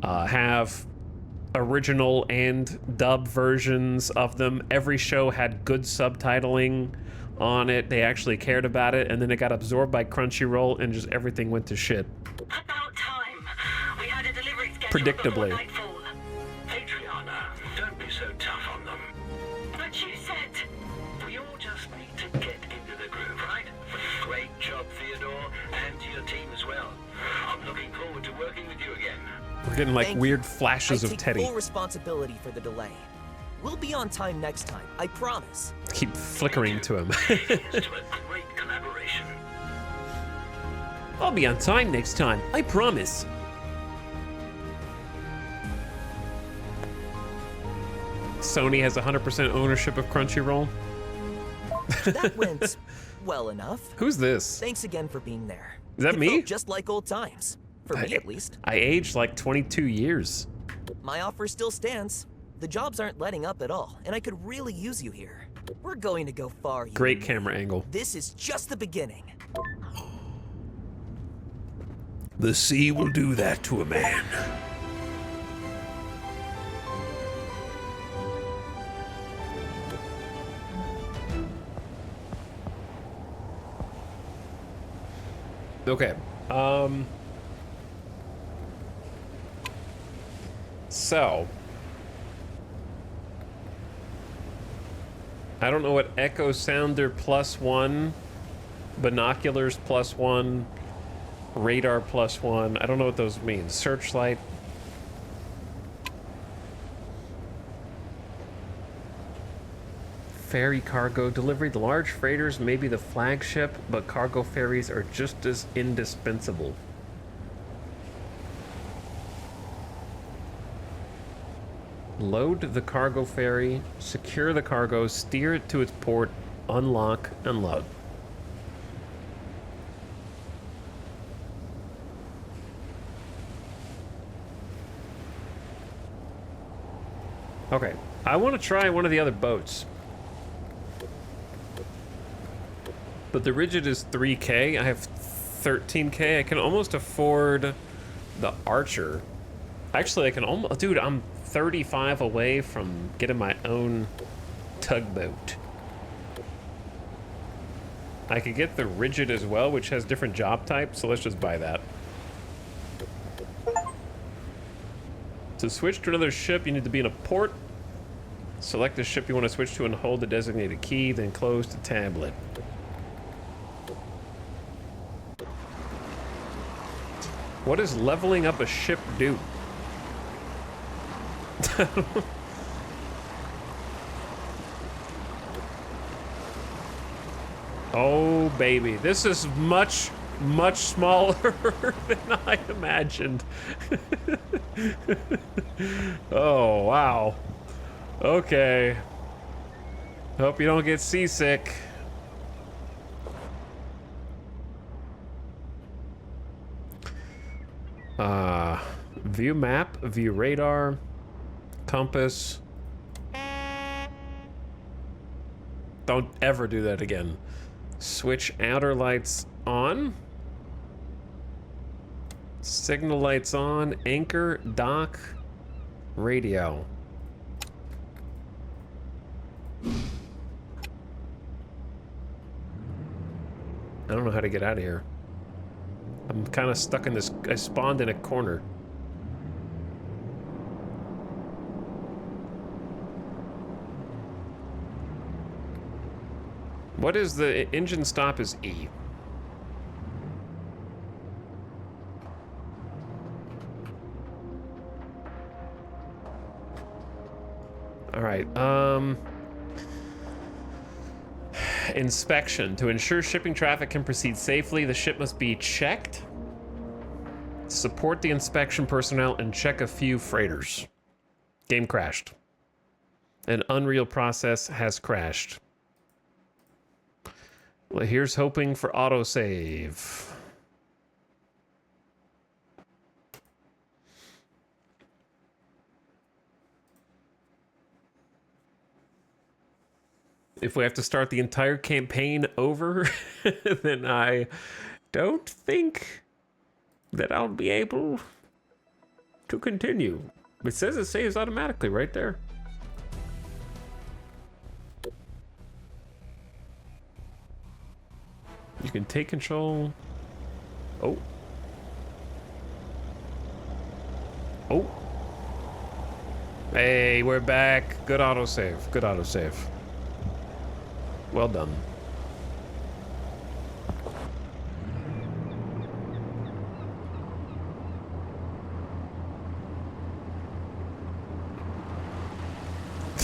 have original and dub versions of them. Every show had good subtitling on it. They actually cared about it, and then it got absorbed by Crunchyroll and just everything went to shit.
About time. We had a delivery schedule
Predictably.
before nightfall.
Adriana, don't be so tough on them.
But you said...
We all just need to get into the groove, right? Great job, Theodore, and to your team as well. I'm looking forward to working with you again.
We're getting like
Thank
weird
you.
flashes
I
of
take
Teddy.
full responsibility for the delay. We'll be on time next time, I promise.
Keep flickering to him.
Here's to a great collaboration.
I'll be on time next time, I promise. Sony has 100% ownership of Crunchyroll.
That went well enough.
Who's this?
Thanks again for being there.
Is that
It
me?
felt just like old times. For me, at least.
I aged like 22 years.
My offer still stands. The jobs aren't letting up at all, and I could really use you here. We're going to go far. you
Great
and me.
camera angle.
This is just the beginning.
The sea will do that to a man.
Okay. So I don't know what Echo Sounder +1, binoculars +1, radar +1. I don't know what those mean. Searchlight. ferry cargo delivery. The large freighters may be the flagship, but cargo ferries are just as indispensable. Load the cargo ferry, secure the cargo, steer it to its port, unlock, and load. Okay, I want to try one of the other boats. But the Rigid is 3K, I have 13K. I can almost afford the Archer. Actually, I can almost... Dude, I'm 35 away from getting my own tugboat. I could get the Rigid as well, which has different job types, so let's just buy that. To switch to another ship, you need to be in a port. Select the ship you want to switch to and hold the designated key, then close the tablet. What does leveling up a ship do? Oh, baby. This is much, much smaller than I imagined. Oh, wow. Okay. Hope you don't get seasick. View map, view radar, compass. Don't ever do that again. Switch outer lights on. Signal lights on. Anchor, dock, radio. I don't know how to get out of here. I'm kind of stuck in this. I spawned in a corner. What is the engine stop is E? All right. Inspection. To ensure shipping traffic can proceed safely, the ship must be checked. Support the inspection personnel and check a few freighters. Game crashed. An Unreal process has crashed. Well, here's hoping for autosave. If we have to start the entire campaign over, then I don't think that I'll be able to continue. It says it saves automatically right there. You can take control. Oh. Oh. Hey, we're back. Good autosave. Good autosave. Well done.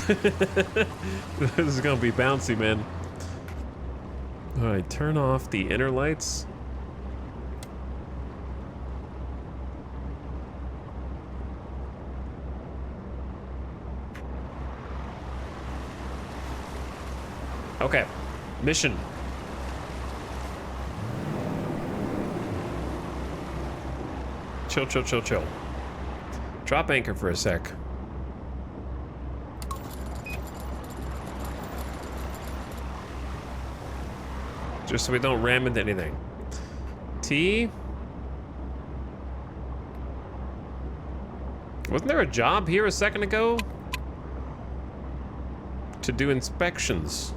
This is gonna be bouncy, man. All right, turn off the inner lights. Okay, mission. Chill, chill, chill, chill. Drop anchor for a sec. Just so we don't ram into anything. T. Wasn't there a job here a second ago? To do inspections.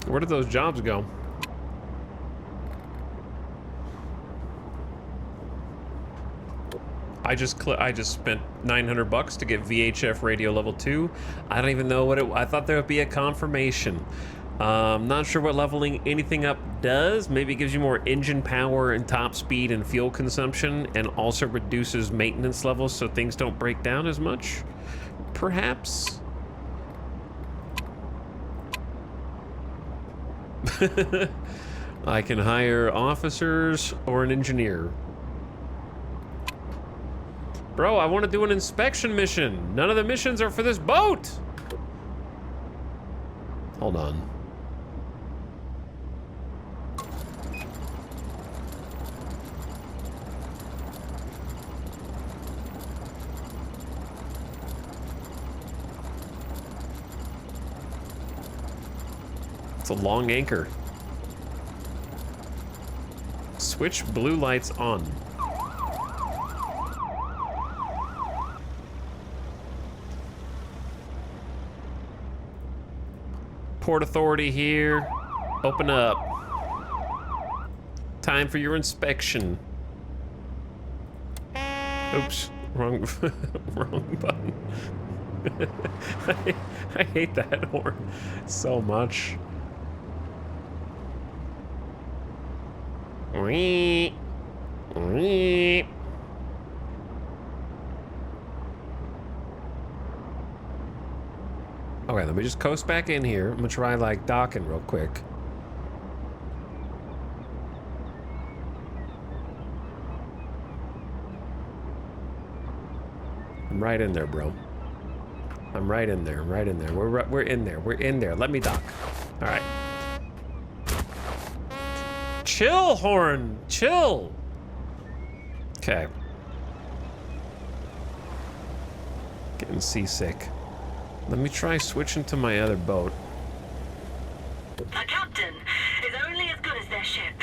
Where did those jobs go? I just spent $900 to get VHF radio level 2. I don't even know what I thought there would be a confirmation. Not sure what leveling anything up does. Maybe it gives you more engine power and top speed and fuel consumption, and also reduces maintenance levels so things don't break down as much. Perhaps. I can hire officers or an engineer. Bro, I want to do an inspection mission. None of the missions are for this boat. Hold on. It's a long anchor. Switch blue lights on. Port Authority here. Open up. Time for your inspection. Oops, wrong, wrong button. I hate that horn so much. Wee. Wee. Okay, let me just coast back in here. I'm gonna try like docking real quick. I'm right in there, bro. I'm right in there. Right in there. We're in there. We're in there. Let me dock. All right. Chill, horn. Chill. Okay. Getting seasick. Let me try switching to my other boat.
A captain is only as good as their ship.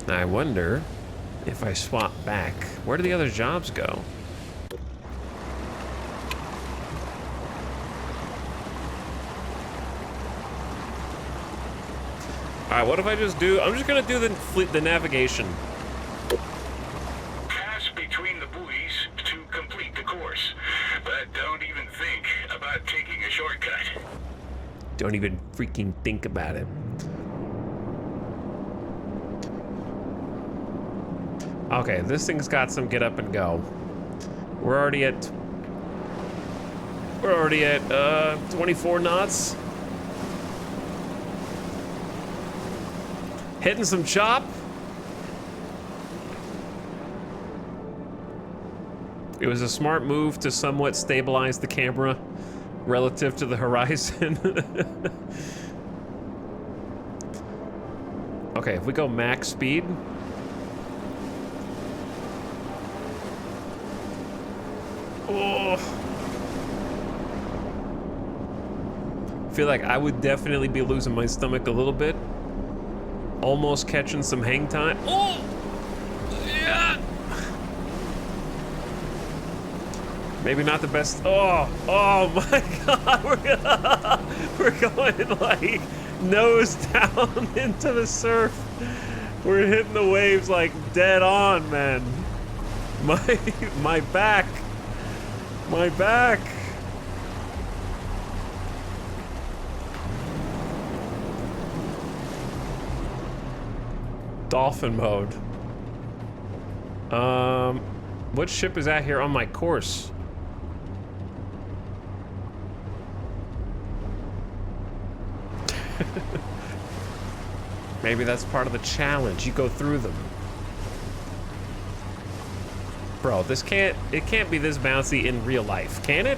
I wonder if I swap back, where do the other jobs go? All right, what if I just do, I'm just gonna do the navigation.
Pass between the buoys to complete the course, but don't even think about taking a shortcut.
Don't even freaking think about it. Okay, this thing's got some get up and go. We're already at 24 knots. Hitting some chop. It was a smart move to somewhat stabilize the camera relative to the horizon. Okay, if we go max speed. Oh. Feel like I would definitely be losing my stomach a little bit. Almost catching some hang time. Oh! Yeah! Maybe not the best. Oh! Oh my god! We're going like nose down into the surf. We're hitting the waves like dead on, man. My back. My back. Dolphin mode. What ship is that here on my course? Maybe that's part of the challenge. You go through them. Bro, it can't be this bouncy in real life, can it?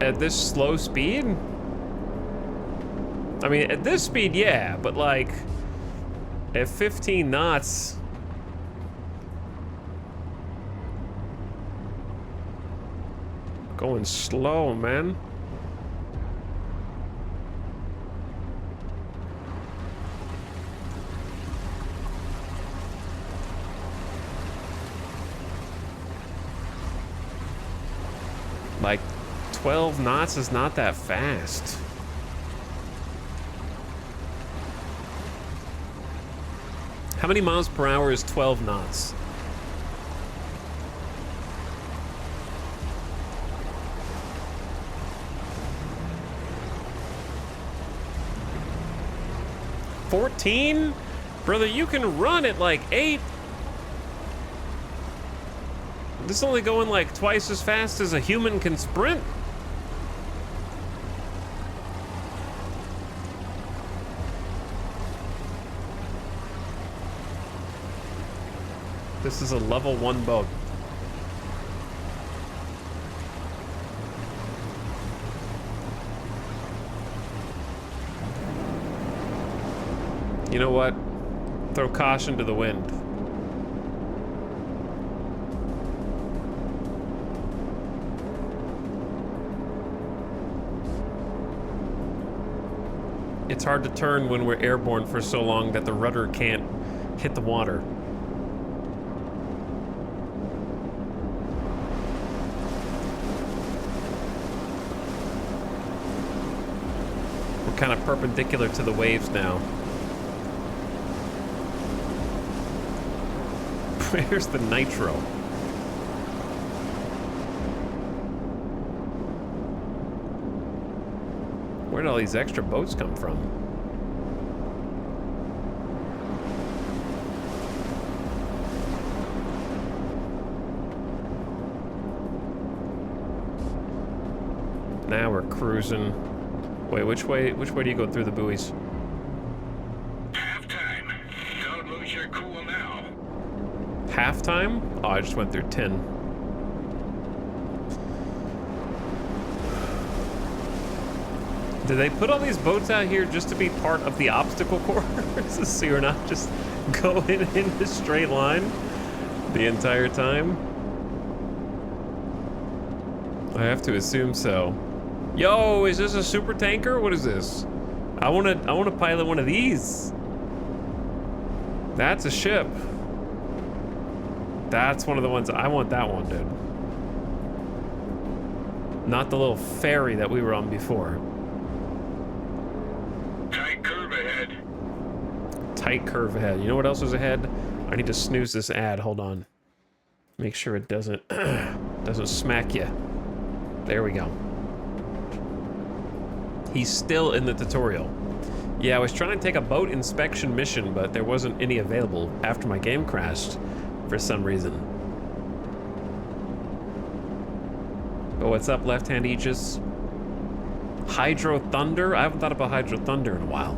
At this slow speed? I mean, at this speed, yeah, but like, at 15 knots. Going slow, man. Like, 12 knots is not that fast. How many miles per hour is 12 knots? $14? Brother, you can run at like 8. This is only going like twice as fast as a human can sprint. This is a level 1 boat. You know what? Throw caution to the wind. It's hard to turn when we're airborne for so long that the rudder can't hit the water. We're kind of perpendicular to the waves now. Where's the nitro? Where did all these extra boats come from? Now we're cruising. Wait, which way do you go through the buoys?
Halftime. Don't lose your cool now.
Halftime? Oh, I just went through 10. Did they put all these boats out here just to be part of the obstacle course? So you're not just going in a straight line the entire time? I have to assume so. Yo, is this a super tanker? What is this? I wanna pilot one of these. That's a ship. That's one of the ones. I want that one, dude. Not the little ferry that we were on before.
Tight curve ahead.
Tight curve ahead. You know what else is ahead? I need to snooze this ad. Hold on. Make sure it doesn't doesn't smack you. There we go. He's still in the tutorial. Yeah, I was trying to take a boat inspection mission, but there wasn't any available after my game crashed for some reason. Oh, what's up, Left Hand Aegis? Hydro Thunder? I haven't thought about Hydro Thunder in a while.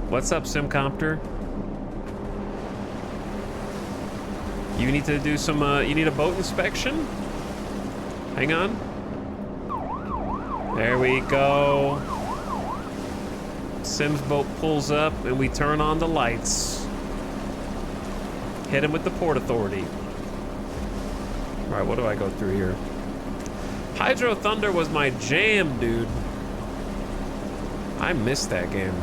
What's up, Simcopter? You need to do some, you need a boat inspection? Hang on. There we go. Sim's boat pulls up and we turn on the lights. Hit him with the Port Authority. All right, what do I go through here? Hydro Thunder was my jam, dude. I missed that game.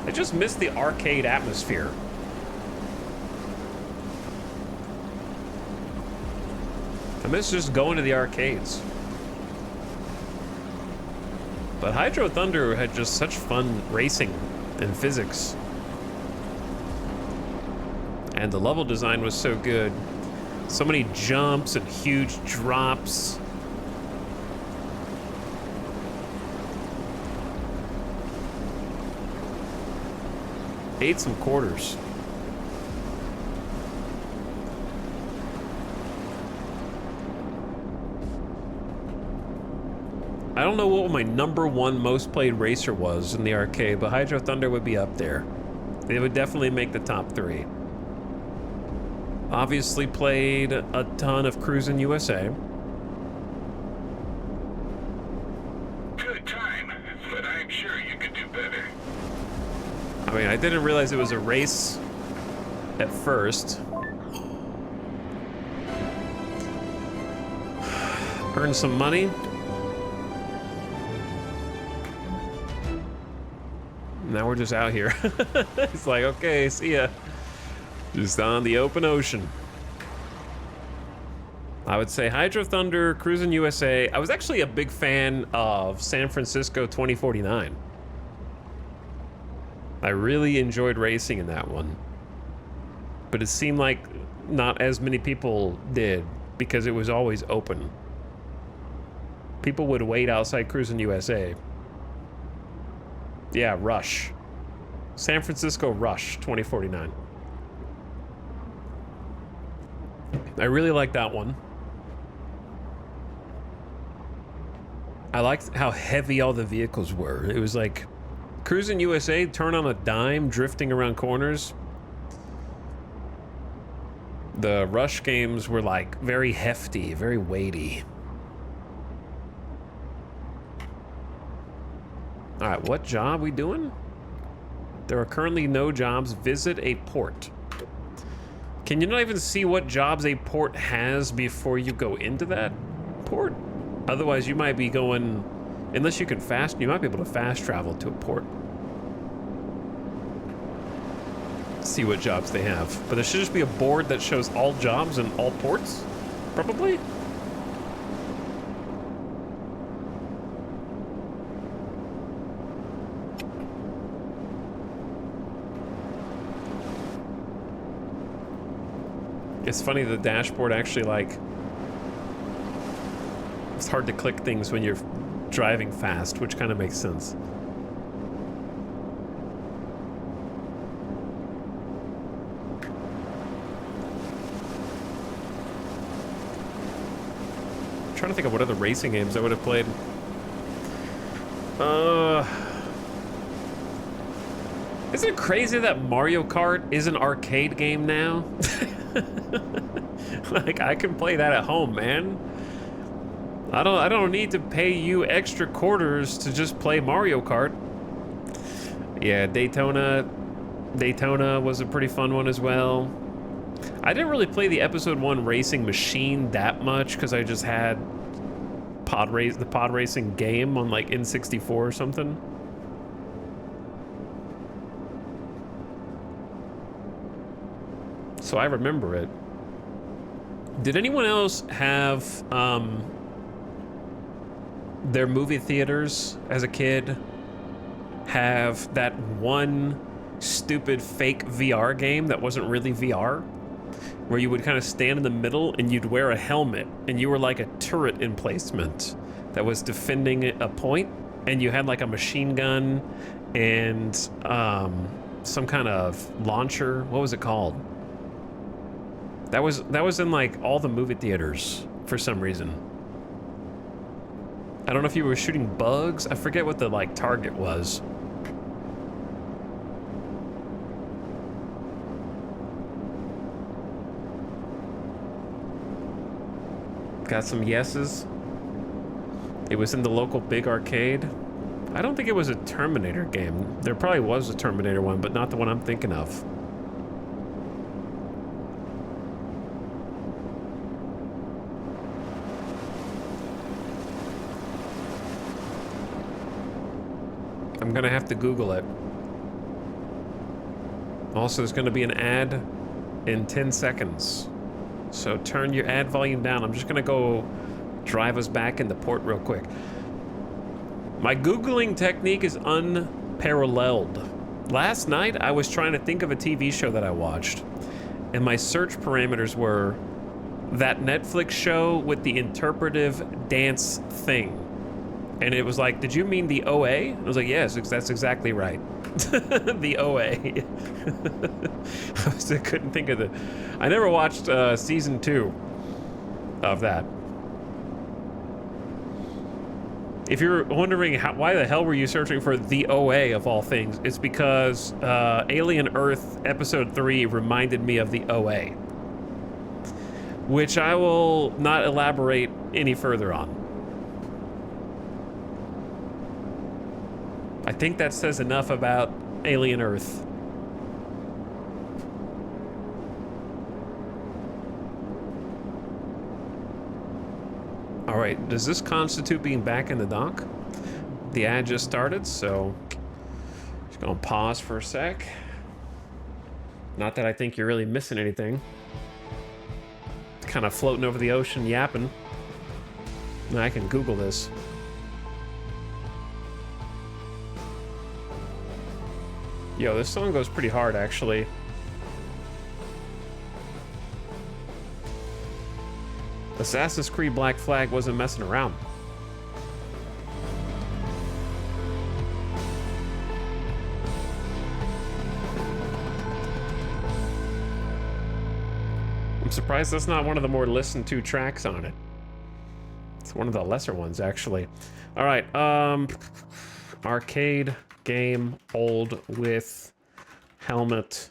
I just missed the arcade atmosphere. I miss just going to the arcades. But Hydro Thunder had just such fun racing and physics. And the level design was so good. So many jumps and huge drops. Ate some quarters. I don't know what my #1 most played racer was in the arcade, but Hydro Thunder would be up there. It would definitely make the top 3. Obviously played a ton of Cruisin' USA.
Good time, but I'm sure you could do better.
I mean, I didn't realize it was a race at first. Earn some money. Now we're just out here. It's like, okay, see ya. Just on the open ocean. I would say Hydro Thunder, Cruisin' USA. I was actually a big fan of San Francisco 2049. I really enjoyed racing in that one. But it seemed like not as many people did because it was always open. People would wait outside Cruisin' USA. Yeah, Rush. San Francisco Rush 2049. I really like that one. I liked how heavy all the vehicles were. It was like Cruisin' USA, turn on a dime, drifting around corners. The Rush games were like very hefty, very weighty. All right, what job we doing? There are currently no jobs. Visit a port. Can you not even see what jobs a port has before you go into that port? Otherwise, you might be going, unless you can you might be able to fast travel to a port. See what jobs they have. But there should just be a board that shows all jobs and all ports, probably. It's funny, the dashboard actually, like, it's hard to click things when you're driving fast, which kind of makes sense. I'm trying to think of what other racing games I would have played. Isn't it crazy that Mario Kart is an arcade game now? Like, I can play that at home, man. I don't need to pay you extra quarters to just play Mario Kart. Yeah, Daytona was a pretty fun one as well. I didn't really play the episode 1 racing machine that much because I just had the pod racing game on like N64 or something. So I remember it. Did anyone else have their movie theaters as a kid have that one stupid fake VR game that wasn't really VR? Where you would kind of stand in the middle and you'd wear a helmet and you were like a turret emplacement that was defending a point, and you had like a machine gun and some kind of launcher. What was it called? That was in like all the movie theaters for some reason. I don't know if you were shooting bugs. I forget what the like target was. Got some yeses. It was in the local big arcade. I don't think it was a Terminator game. There probably was a Terminator one, but not the one I'm thinking of. I'm gonna have to Google it. Also, there's gonna be an ad in 10 seconds. So turn your ad volume down. I'm just gonna go drive us back in the port real quick. My Googling technique is unparalleled. Last night, I was trying to think of a TV show that I watched, and my search parameters were that Netflix show with the interpretive dance thing. And it was like, did you mean the OA? I was like, yes, that's exactly right. The OA. I couldn't think of I never watched season 2 of that. If you're wondering why the hell were you searching for the OA of all things, it's because Alien Earth Episode 3 reminded me of the OA, which I will not elaborate any further on. I think that says enough about Alien Earth. All right, does this constitute being back in the dock? The ad just started, so just gonna pause for a sec. Not that I think you're really missing anything. kind of floating over the ocean yapping. I can Google this. Yo, this song goes pretty hard, actually. Assassin's Creed Black Flag wasn't messing around. I'm surprised that's not one of the more listened to tracks on it. It's one of the lesser ones, actually. All right, arcade game, old with helmet.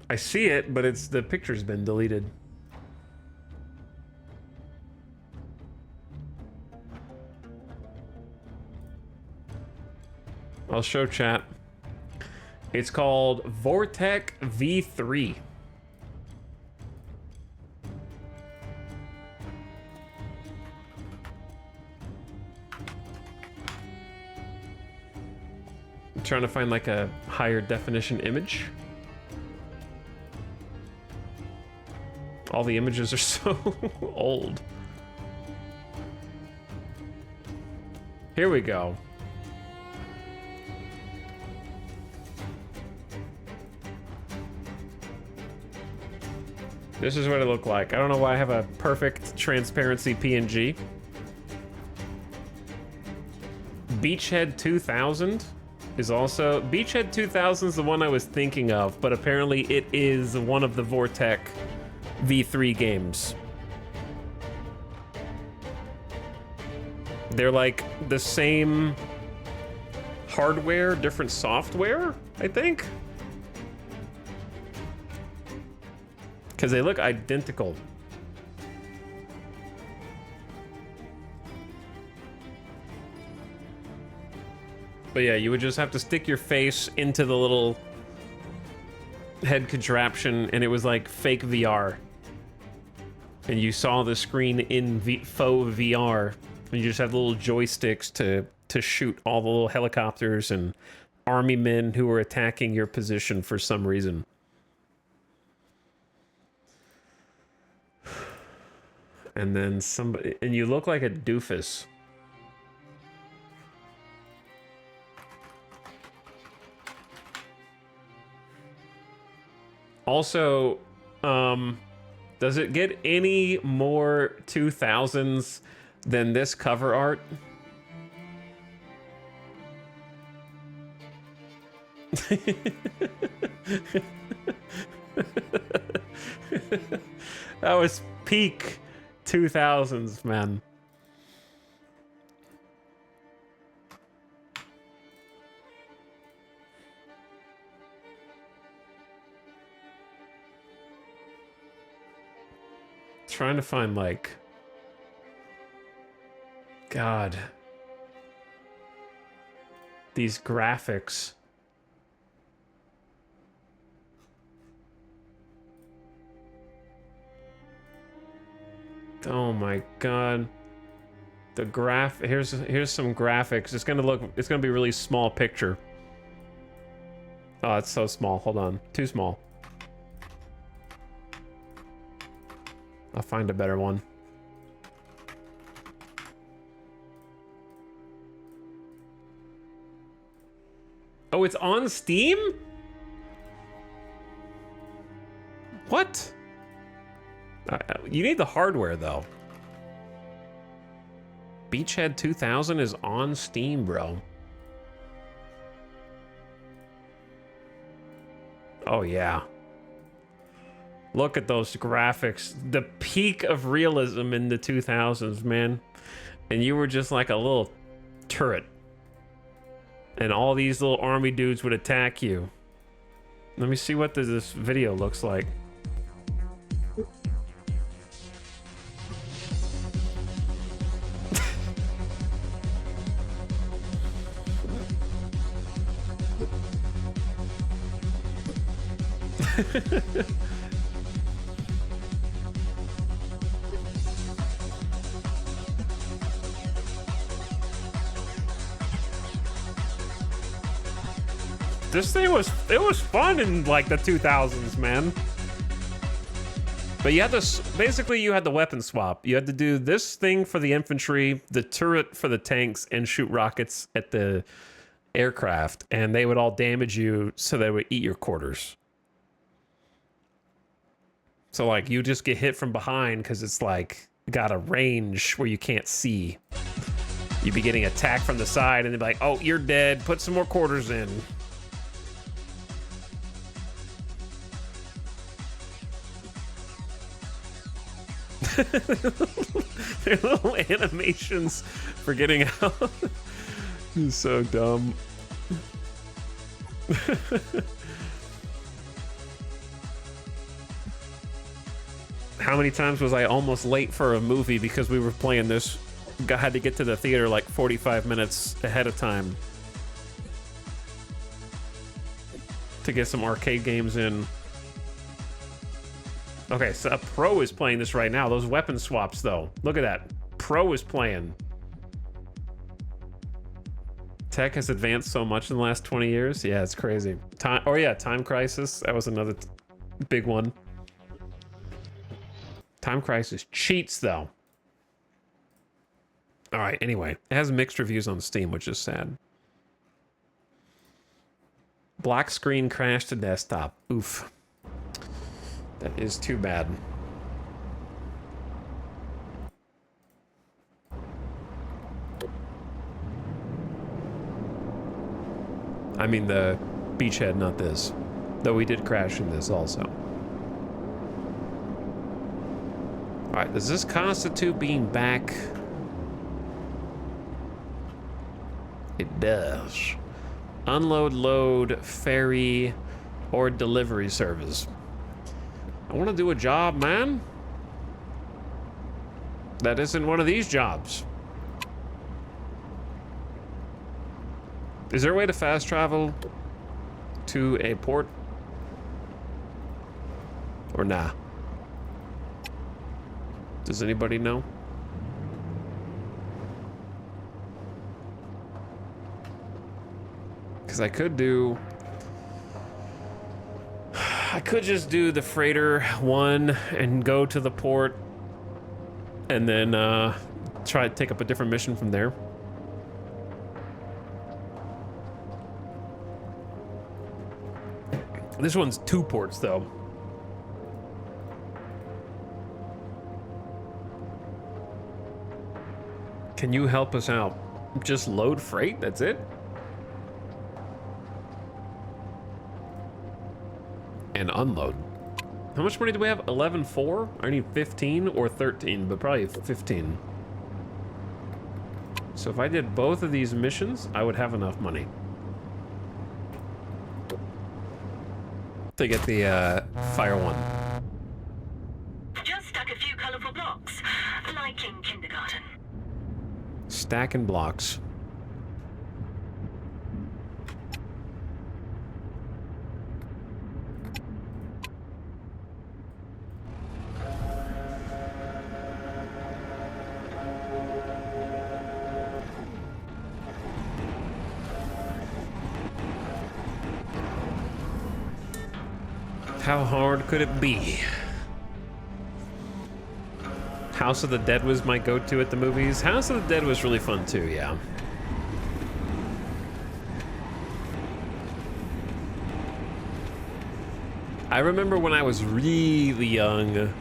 I see it, but the picture's been deleted. I'll show chat. It's called Vortec V3. I'm trying to find like a higher definition image. All the images are so old. Here we go. This is what it looked like. I don't know why I have a perfect transparency PNG. Beachhead 2000 is also... Beachhead 2000 is the one I was thinking of, but apparently it is one of the Vortec V3 games. They're like the same hardware, different software, I think. Because they look identical. But yeah, you would just have to stick your face into the little head contraption, and it was like fake VR. And you saw the screen in faux VR, and you just have little joysticks to shoot all the little helicopters and army men who were attacking your position for some reason. And then somebody, and you look like a doofus. Also, does it get any more 2000s than this cover art? That was peak 2000s, man. Trying to find, like, God, these graphics. Oh my God. The here's some graphics. It's gonna be a really small picture. Oh, it's so small. Hold on. Too small. I'll find a better one. Oh, it's on Steam? What? You need the hardware, though. Beachhead 2000 is on Steam, bro. Oh, yeah. Look at those graphics. The peak of realism in the 2000s, man. And you were just like a little turret. And all these little army dudes would attack you. Let me see what this video looks like. This thing was, it was fun in like the 2000s, man. But you had to, basically you had the weapon swap. You had to do this thing for the infantry, the turret for the tanks, and shoot rockets at the aircraft. And they would all damage you, so they would eat your quarters. So like you just get hit from behind because it's like got a range where you can't see. You'd be getting attacked from the side and they'd be like, oh, you're dead. Put some more quarters in. Their little animations for getting out. It's so dumb. How many times was I almost late for a movie because we were playing this? Had to get to the theater like 45 minutes ahead of time to get some arcade games in. Okay, so a pro is playing this right now. Those weapon swaps, though. Look at that. Pro is playing. Tech has advanced so much in the last 20 years. Yeah, it's crazy. Time, oh yeah, Time Crisis. That was another big one. Time Crisis cheats, though. All right, anyway. It has mixed reviews on Steam, which is sad. Black screen crashed to desktop. Oof. That is too bad. I mean the beachhead, not this. Though we did crash in this also. Alright, does this constitute being back? It does. Unload, load, ferry, or delivery service. I want to do a job, man. That isn't one of these jobs. Is there a way to fast travel to a port? Or nah? Does anybody know? Because I could just do the freighter one and go to the port and then try to take up a different mission from there. This one's 2 ports though. Can you help us out? Just load freight, that's it? And unload. How much money do we have? 11.4? I need 15 or 13, but probably 15. So if I did both of these missions, I would have enough money to get the fire one.
Just stack a few colorful blocks, like in kindergarten.
Stacking blocks. How hard could it be? House of the Dead was my go-to at the movies. House of the Dead was really fun too, yeah. I remember when I was really young,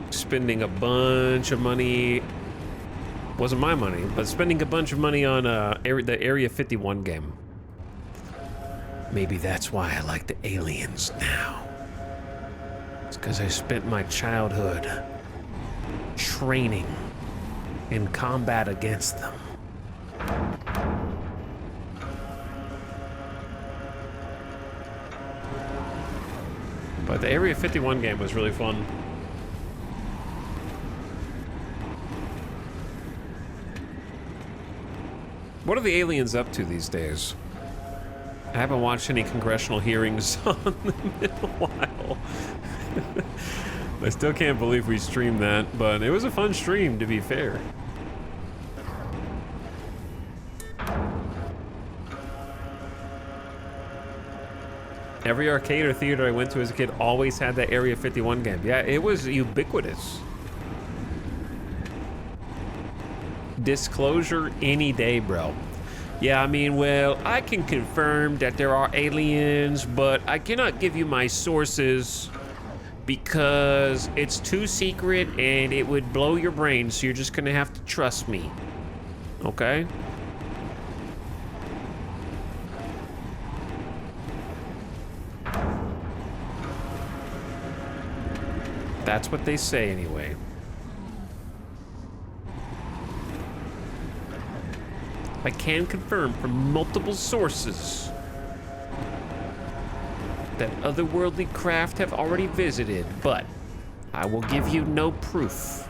spending a bunch of money, wasn't my money, but spending a bunch of money on the Area 51 game. Maybe that's why I like the aliens now. It's because I spent my childhood training in combat against them. But the Area 51 game was really fun. What are the aliens up to these days? I haven't watched any congressional hearings on them in a while. I still can't believe we streamed that, but it was a fun stream, to be fair. Every arcade or theater I went to as a kid always had that Area 51 game. Yeah, it was ubiquitous. Disclosure any day, bro. Yeah, I mean, well, I can confirm that there are aliens, but I cannot give you my sources because it's too secret and it would blow your brain, so you're just gonna have to trust me. Okay? That's what they say anyway. I can confirm from multiple sources that otherworldly craft have already visited, but I will give you no proof.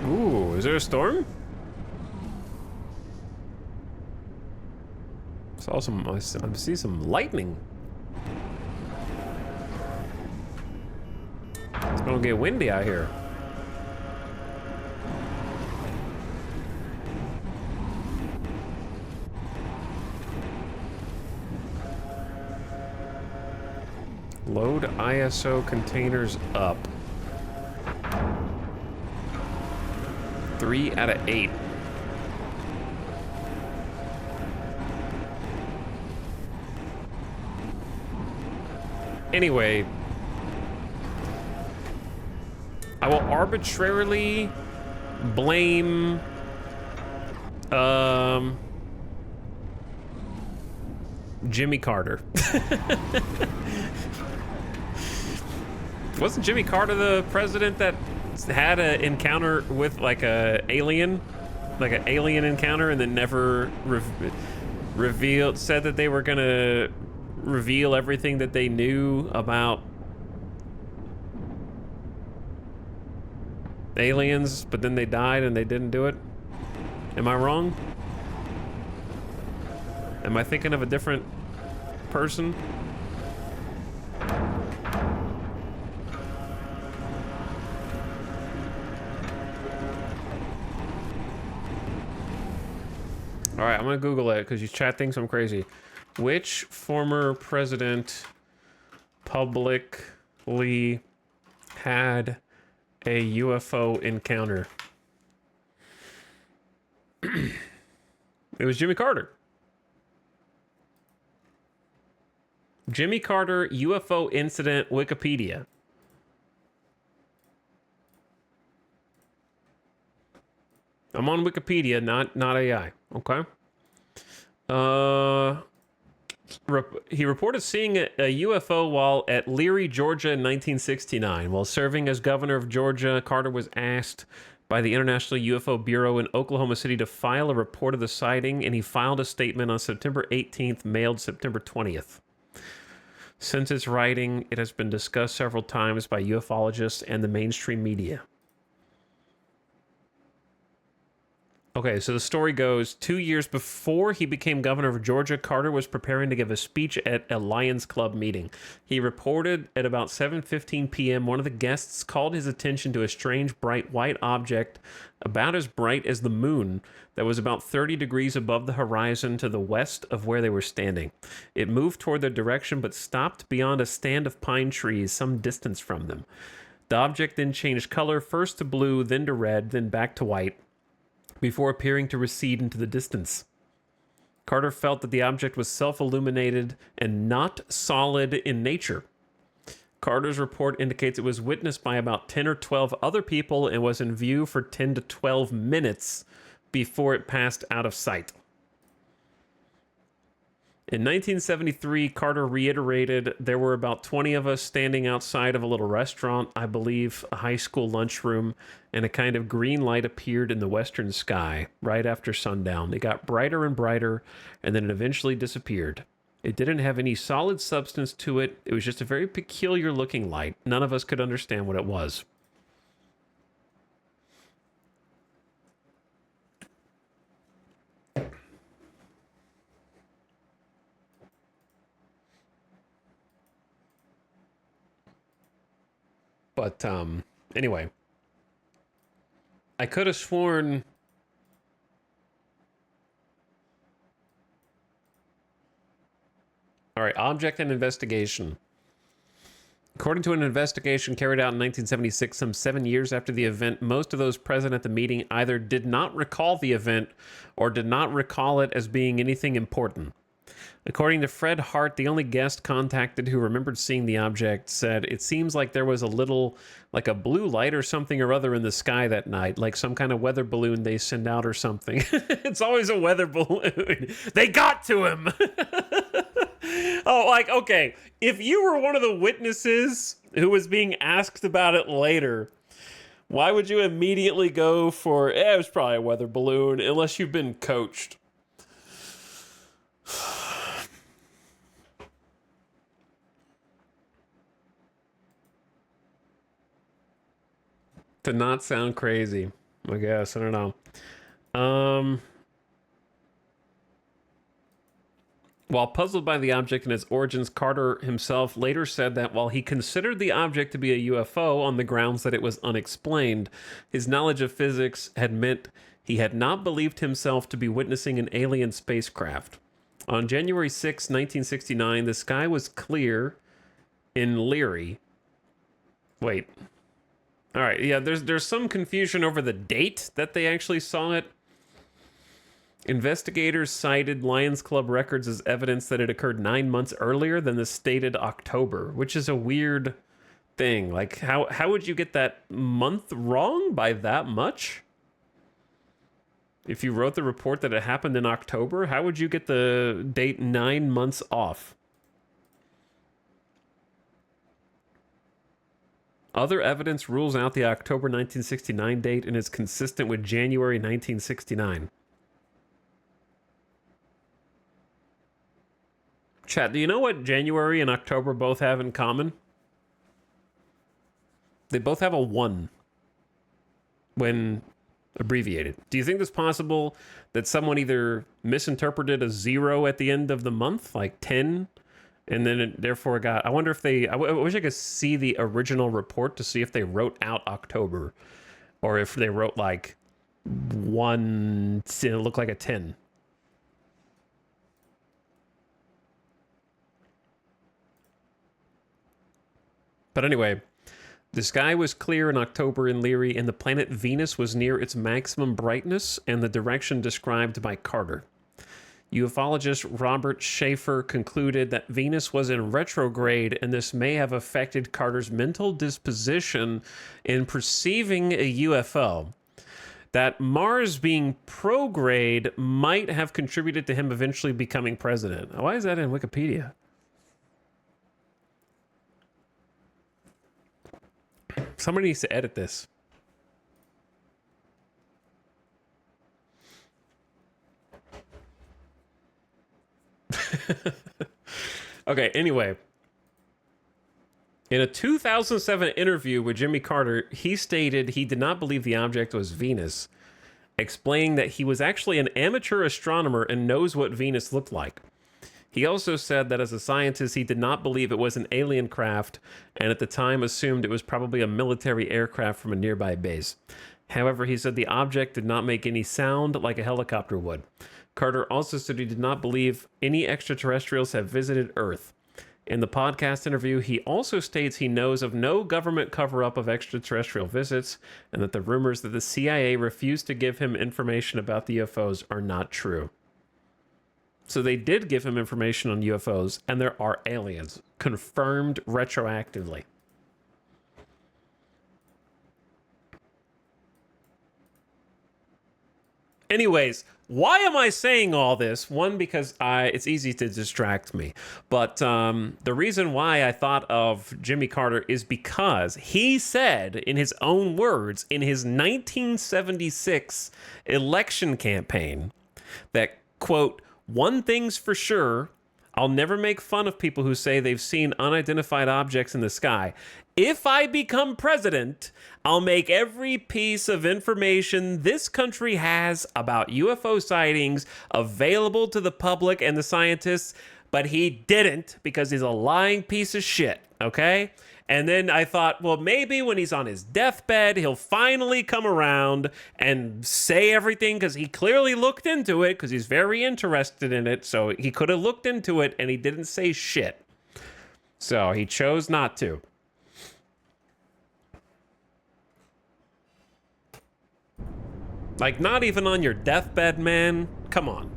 Ooh, is there a storm? I see some lightning. It's gonna get windy out here. Load ISO containers up. 3 out of 8. Anyway, I will arbitrarily blame Jimmy Carter. Wasn't Jimmy Carter the president that had an encounter with like an alien encounter, and then never said that they were gonna reveal everything that they knew about aliens, but then they died and they didn't do it? Am I wrong? Am I thinking of a different person? All right, I'm gonna Google it because you chat thinks I'm crazy. Which former president publicly had a UFO encounter? It was Jimmy Carter. Jimmy Carter UFO incident Wikipedia. I'm on Wikipedia, not AI. Okay. He reported seeing a UFO while at Leary, Georgia in 1969. While serving as governor of Georgia, Carter was asked by the International UFO Bureau in Oklahoma City to file a report of the sighting, and he filed a statement on September 18th, mailed September 20th. Since its writing, it has been discussed several times by ufologists and the mainstream media. Okay, so the story goes, 2 years before he became governor of Georgia, Carter was preparing to give a speech at a Lions Club meeting. He reported at about 7:15 p.m. one of the guests called his attention to a strange bright white object about as bright as the moon that was about 30 degrees above the horizon to the west of where they were standing. It moved toward their direction but stopped beyond a stand of pine trees some distance from them. The object then changed color, first to blue, then to red, then back to white, before appearing to recede into the distance. Carter felt that the object was self-illuminated and not solid in nature. Carter's report indicates it was witnessed by about 10 or 12 other people and was in view for 10 to 12 minutes before it passed out of sight. In 1973, Carter reiterated, there were about 20 of us standing outside of a little restaurant, I believe a high school lunchroom, and a kind of green light appeared in the western sky right after sundown. It got brighter and brighter, and then it eventually disappeared. It didn't have any solid substance to it. It was just a very peculiar looking light. None of us could understand what it was. But anyway, I could have sworn. All right, object and investigation. According to an investigation carried out in 1976, some 7 years after the event, most of those present at the meeting either did not recall the event or did not recall it as being anything important. According to Fred Hart, the only guest contacted who remembered seeing the object said, "It seems like there was a little, like a blue light or something or other in the sky that night, like some kind of weather balloon they send out or something." It's always a weather balloon. They got to him. Oh, like, okay, if you were one of the witnesses who was being asked about it later, why would you immediately go for, it was probably a weather balloon, unless you've been coached? To not sound crazy, I guess. I don't know. While puzzled by the object and its origins, Carter himself later said that while he considered the object to be a UFO on the grounds that it was unexplained, his knowledge of physics had meant he had not believed himself to be witnessing an alien spacecraft. On January 6, 1969, the sky was clear in Leary. Wait. All right, yeah, there's some confusion over the date that they actually saw it. Investigators cited Lions Club records as evidence that it occurred 9 months earlier than the stated October, which is a weird thing. Like, how would you get that month wrong by that much? If you wrote the report that it happened in October, how would you get the date 9 months off? Other evidence rules out the October 1969 date and is consistent with January 1969. Chat, do you know what January and October both have in common? They both have a 1 when abbreviated. Do you think it's possible that someone either misinterpreted a 0 at the end of the month, like 10, and then it therefore got... I wonder if they... I wish I could see the original report to see if they wrote out October, or if they wrote like 1, it looked like a 10. But anyway, the sky was clear in October in Leary, and the planet Venus was near its maximum brightness and the direction described by Carter. Ufologist Robert Schaefer concluded that Venus was in retrograde, and this may have affected Carter's mental disposition in perceiving a UFO. That Mars being prograde might have contributed to him eventually becoming president. Why is that in Wikipedia? Somebody needs to edit this. Okay, anyway. In a 2007 interview with Jimmy Carter, he stated he did not believe the object was Venus, explaining that he was actually an amateur astronomer and knows what Venus looked like. He also said that as a scientist, he did not believe it was an alien craft, and at the time assumed it was probably a military aircraft from a nearby base. However, he said the object did not make any sound like a helicopter would. Carter also said he did not believe any extraterrestrials have visited Earth. In the podcast interview, he also states he knows of no government cover-up of extraterrestrial visits, and that the rumors that the CIA refused to give him information about the UFOs are not true. So they did give him information on UFOs, and there are aliens, confirmed retroactively. Anyways, why am I saying all this? One, because it's easy to distract me. But the reason why I thought of Jimmy Carter is because he said, in his own words, in his 1976 election campaign, that, quote, "One thing's for sure, I'll never make fun of people who say they've seen unidentified objects in the sky. If I become president, I'll make every piece of information this country has about UFO sightings available to the public and the scientists," but he didn't because he's a lying piece of shit, okay? And then I thought, well, maybe when he's on his deathbed, he'll finally come around and say everything, because he clearly looked into it, because he's very interested in it. So he could have looked into it, and he didn't say shit. So he chose not to. Like, not even on your deathbed, man. Come on.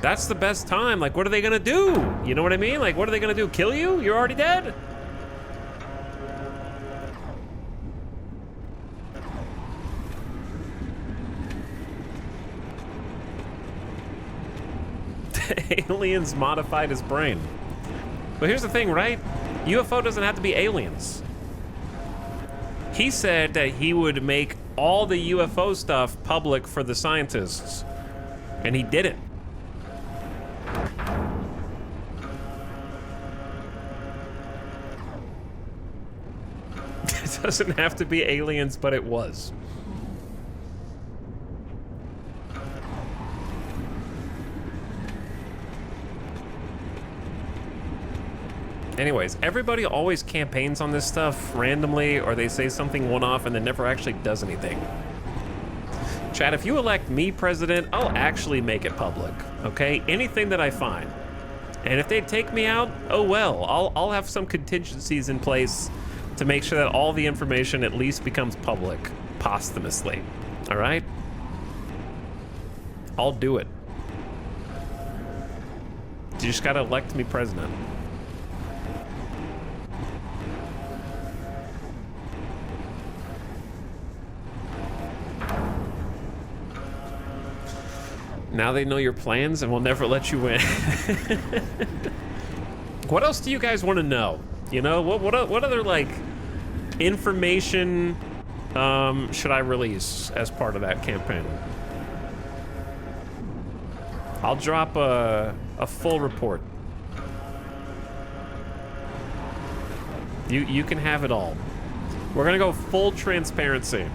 That's the best time. Like, what are they gonna do? You know what I mean? Like, what are they gonna do? Kill you? You're already dead? Aliens modified his brain. But here's the thing, right? UFO doesn't have to be aliens. He said that he would make all the UFO stuff public for the scientists. And he didn't. It doesn't have to be aliens, but it was. Anyways, everybody always campaigns on this stuff randomly, or they say something one-off and then never actually does anything. Chad, if you elect me president, I'll actually make it public, okay? Anything that I find. And if they take me out, oh well. I'll have some contingencies in place to make sure that all the information at least becomes public posthumously, all right? I'll do it. You just gotta elect me president. Now they know your plans and will never let you win. What else do you guys want to know? You know, what other, like, information should I release as part of that campaign? I'll drop a full report. You can have it all. We're gonna go full transparency.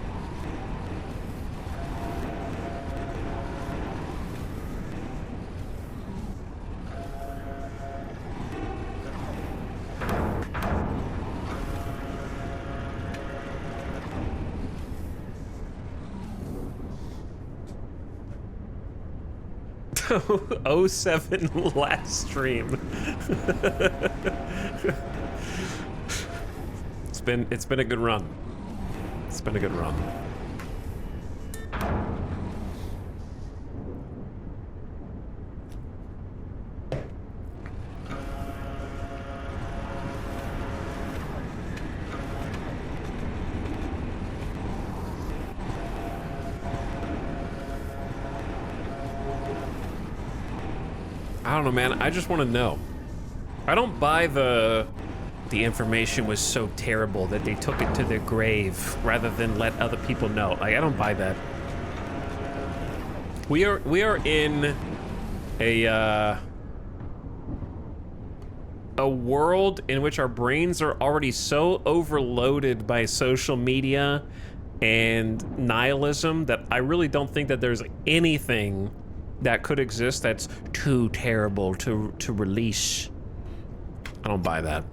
'07 last stream. It's been a good run. It's been a good run. I don't know, man. I just want to know. I don't buy the information was so terrible that they took it to their grave rather than let other people know. Like, I don't buy that. We are in a world in which our brains are already so overloaded by social media and nihilism that I really don't think that there's anything that could exist that's too terrible to release. I don't buy that.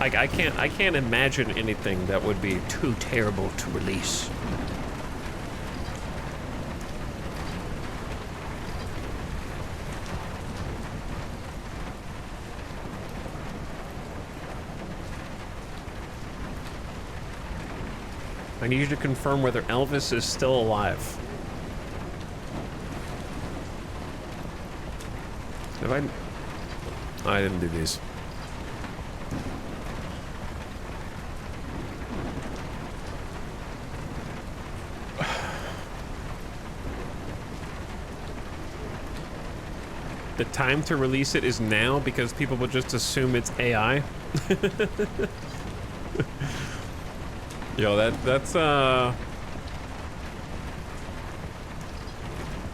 I can't imagine anything that would be too terrible to release. I need you to confirm whether Elvis is still alive. Have I? I didn't do these. The time to release it is now because people will just assume it's AI. Yo, that's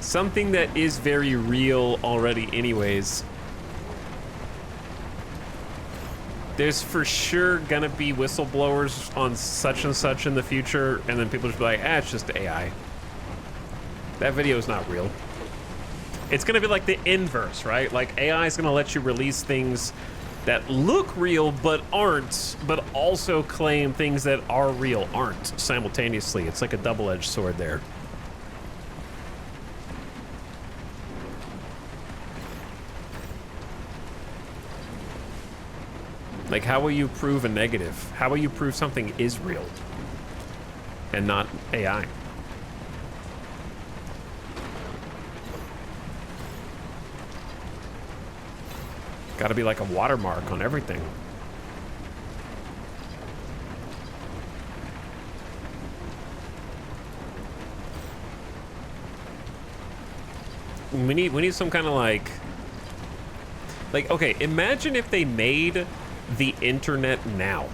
something that is very real already anyways. There's for sure gonna be whistleblowers on such and such in the future, and then people just be like, ah, it's just AI. That video is not real. It's gonna be like the inverse, right? Like AI is gonna let you release things that look real but aren't, but also claim things that are real aren't simultaneously. It's like a double-edged sword there. Like, how will you prove a negative? How will you prove something is real and not AI? Got to be like a watermark on everything. We need some kind of like, okay, imagine if they made the internet now.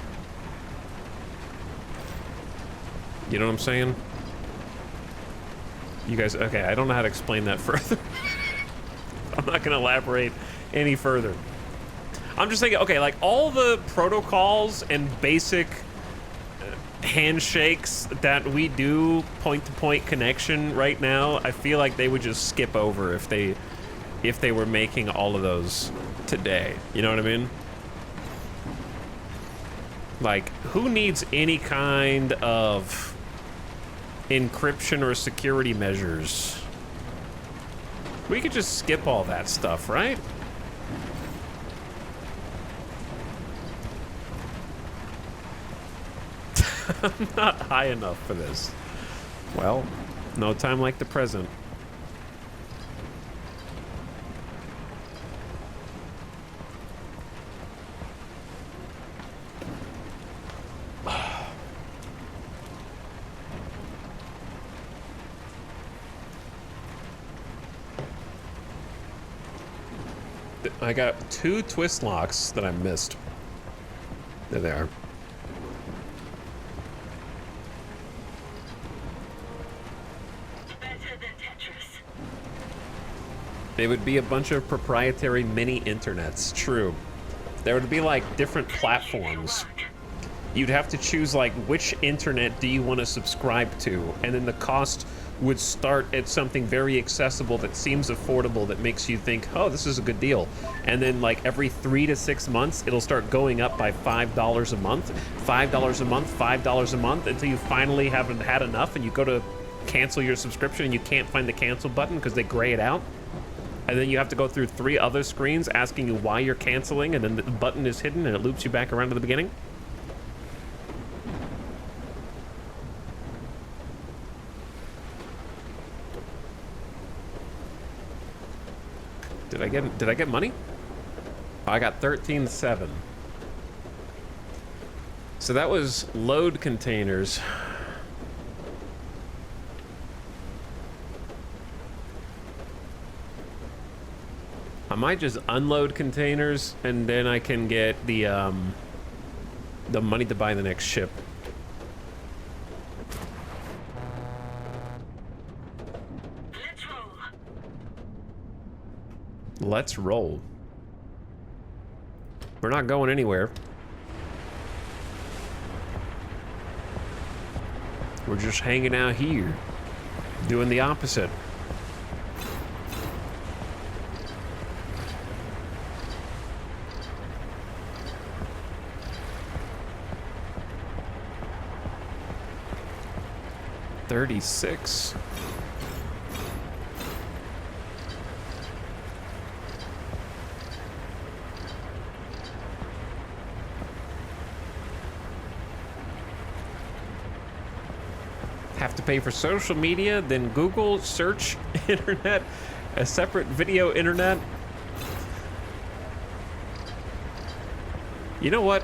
You know what I'm saying? You guys, okay, I don't know how to explain that further. I'm not gonna elaborate any further. I'm just thinking, okay, like all the protocols and basic handshakes that we do point-to-point connection right now, I feel like they would just skip over if they were making all of those today. You know what I mean? Like, who needs any kind of encryption or security measures? We could just skip all that stuff, right? I'm not high enough for this. Well, no time like the present. I got 2 twist locks that I missed. There they are. They would be a bunch of proprietary mini internets. True. There would be like different platforms. You'd have to choose like which internet do you want to subscribe to, and then the cost would start at something very accessible that seems affordable, that makes you think, oh, this is a good deal. And then like every 3 to 6 months, it'll start going up by $5 a month, $5 a month, $5 a month, until you finally haven't had enough and you go to cancel your subscription and you can't find the cancel button because they gray it out. And then you have to go through 3 other screens asking you why you're canceling, and then the button is hidden and it loops you back around to the beginning. Did I get money? Oh, I got 13.7. So that was load containers. I might just unload containers and then I can get the money to buy the next ship. Let's roll. We're not going anywhere. We're just hanging out here, doing the opposite. $36. Have to pay for social media, then Google search internet, a separate video internet. You know what?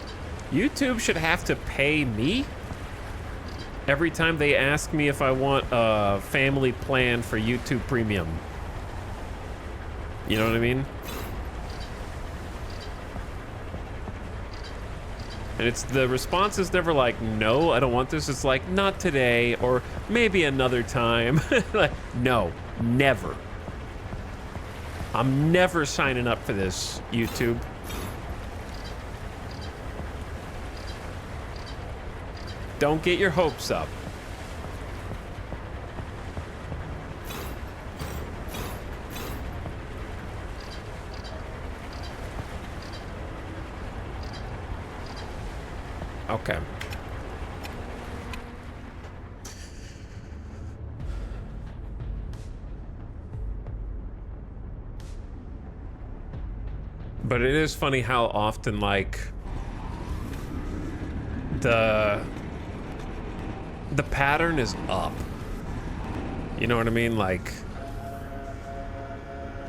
YouTube should have to pay me every time they ask me if I want a family plan for YouTube Premium. You know what I mean? And it's the response is never like, no, I don't want this. It's like, not today, or maybe another time. Like, no, Never. I'm never signing up for this, YouTube. Don't get your hopes up. Okay. But it is funny how often, like, the pattern is up. You know what I mean? Like,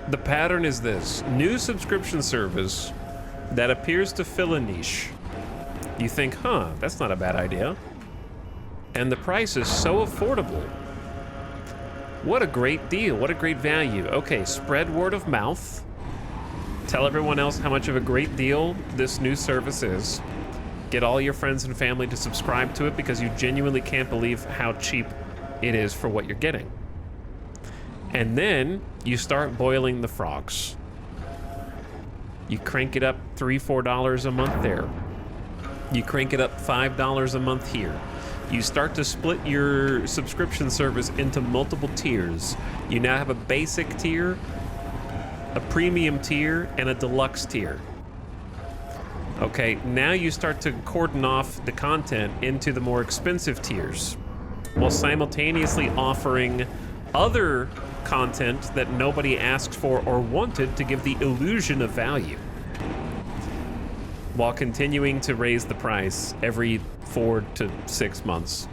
the pattern is this. New subscription service that appears to fill a niche. You think, huh, that's not a bad idea. And the price is so affordable. What a great deal. What a great value. Okay, spread word of mouth. Tell everyone else how much of a great deal this new service is. Get all your friends and family to subscribe to it because you genuinely can't believe how cheap it is for what you're getting. And then you start boiling the frogs. You crank it up $3, $4 a month there. You crank it up $5 a month here. You start to split your subscription service into multiple tiers. You now have a basic tier, a premium tier, and a deluxe tier. Okay, now you start to cordon off the content into the more expensive tiers, while simultaneously offering other content that nobody asked for or wanted to give the illusion of value, while continuing to raise the price every 4 to 6 months.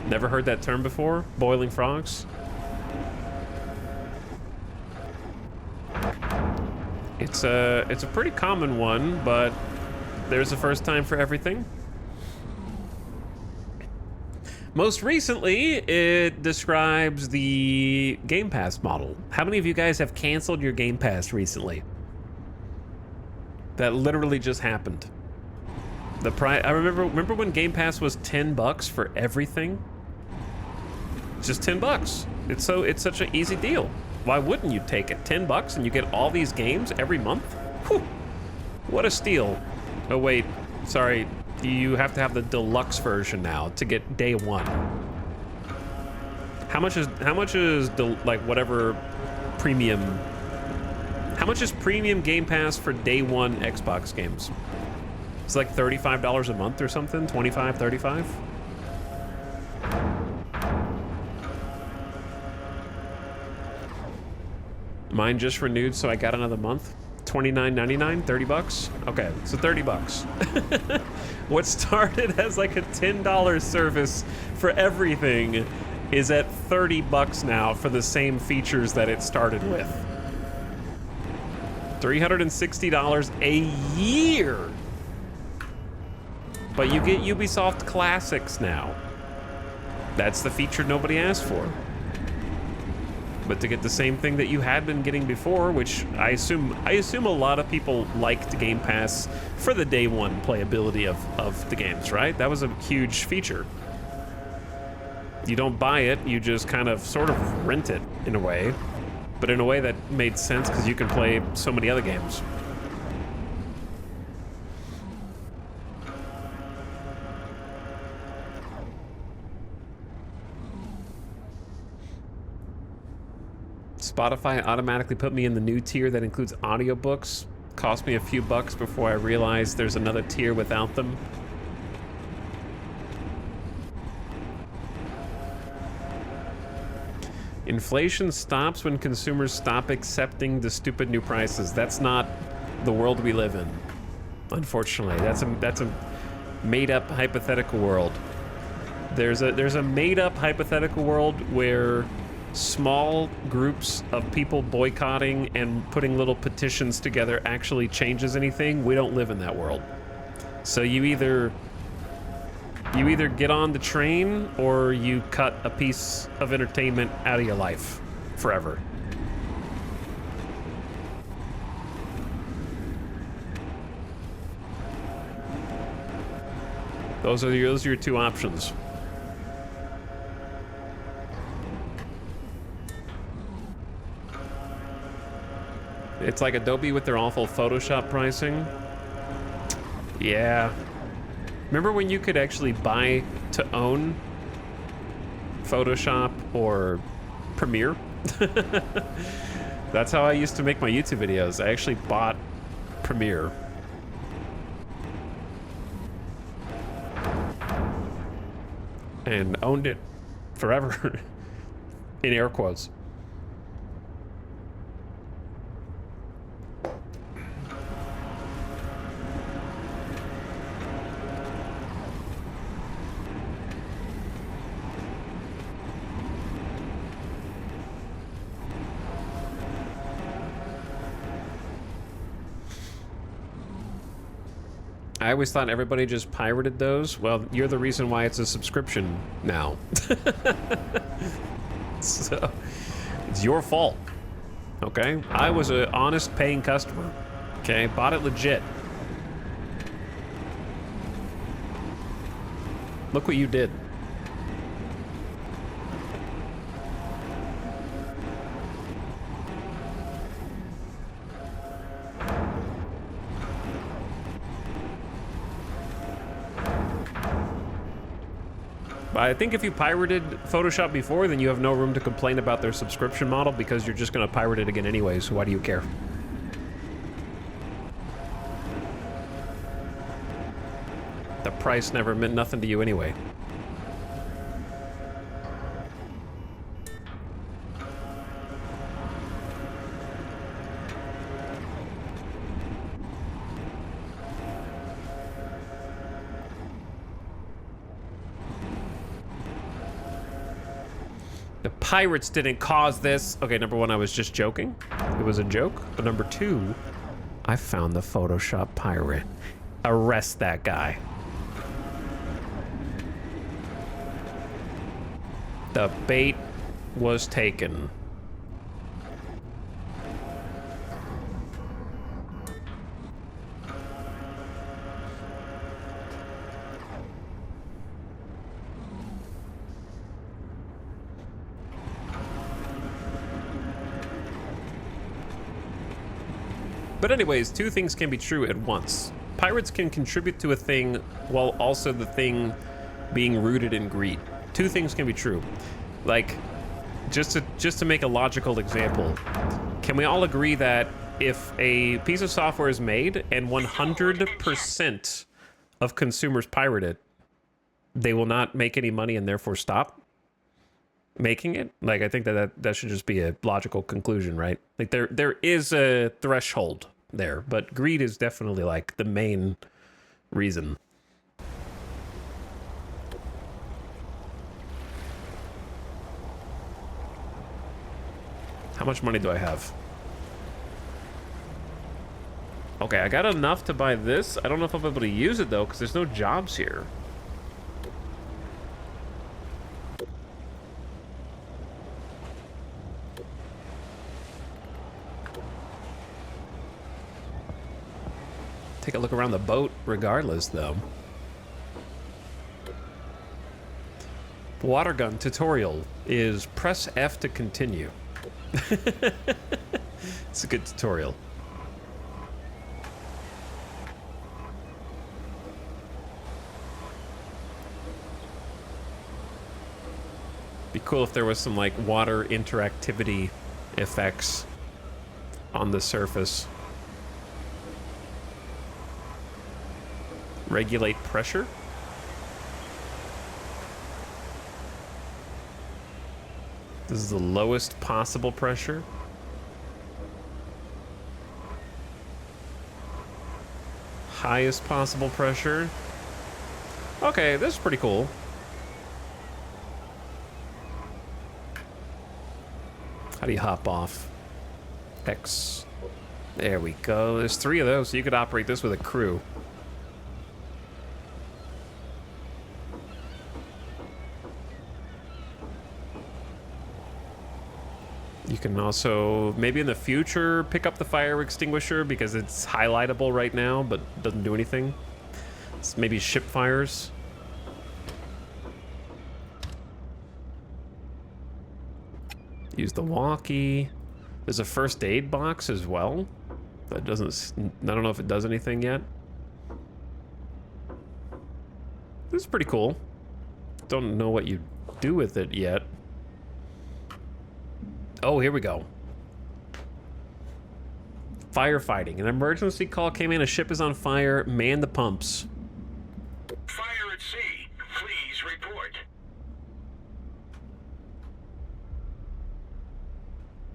Never heard that term before? Boiling frogs? It's a pretty common one, but there's a first time for everything. Most recently, it describes the Game Pass model. How many of you guys have canceled your Game Pass recently? That literally just happened. The price, I remember when Game Pass was $10 for everything? Just $10. It's such an easy deal. Why wouldn't you take it? $10 and you get all these games every month? Whew. What a steal. Oh wait, sorry. You have to have the deluxe version now to get day one. How much is like whatever premium? How much is premium Game Pass for day one Xbox games? It's like $35 a month or something, 25, 35. Mine just renewed, so I got another month. $29.99, $30. Okay, so $30. What started as like a $10 service for everything is at $30 now for the same features that it started with. $360 a year. But you get Ubisoft Classics now. That's the feature nobody asked for. But to get the same thing that you had been getting before, which I assume a lot of people liked Game Pass for the day one playability of the games, right? That was a huge feature. You don't buy it, you just kind of sort of rent it in a way, but in a way that made sense because you can play so many other games. Spotify automatically put me in the new tier that includes audiobooks. Cost me a few bucks before I realized there's another tier without them. Inflation stops when consumers stop accepting the stupid new prices. That's not the world we live in, unfortunately. That's a made-up hypothetical world. There's a made-up hypothetical world where small groups of people boycotting and putting little petitions together actually changes anything. We don't live in that world. So you either get on the train or you cut a piece of entertainment out of your life forever. Those are your two options. It's like Adobe with their awful Photoshop pricing. Yeah. Remember when you could actually buy to own Photoshop or Premiere? That's how I used to make my YouTube videos. I actually bought Premiere. And owned it forever. In air quotes. I always thought everybody just pirated those. Well, you're the reason why it's a subscription now. So, it's your fault. Okay? I was an honest paying customer. Okay? Bought it legit. Look what you did. I think if you pirated Photoshop before, then you have no room to complain about their subscription model because you're just going to pirate it again anyway, so why do you care? The price never meant nothing to you anyway. The pirates didn't cause this. Okay, number one, I was just joking. It was a joke. But number two, I found the Photoshop pirate. Arrest that guy. The bait was taken. But anyways, two things can be true at once. Pirates can contribute to a thing while also the thing being rooted in greed. Two things can be true. Like, just to make a logical example, can we all agree that if a piece of software is made and 100% of consumers pirate it, they will not make any money and therefore stop making it? Like, I think that should just be a logical conclusion, right? Like, there is a threshold there, but greed is definitely like the main reason. How much money do I have? Okay, I got enough to buy this. I don't know if I'll be able to use it though, because there's no jobs here. Take a look around the boat regardless, though. Water gun tutorial is press F to continue. It's a good tutorial. Be cool if there was some like water interactivity effects on the surface. Regulate pressure? This is the lowest possible pressure. Highest possible pressure. Okay, this is pretty cool. How do you hop off? X. There we go. There's 3 of those, so you could operate this with a crew. You can also, maybe in the future, pick up the fire extinguisher because it's highlightable right now, but doesn't do anything. It's maybe ship fires. Use the walkie. There's a first aid box as well. That doesn't... I don't know if it does anything yet. This is pretty cool. Don't know what you do with it yet. Oh, here we go. Firefighting. An emergency call came in. A ship is on fire. Man the pumps.
Fire at sea. Please report.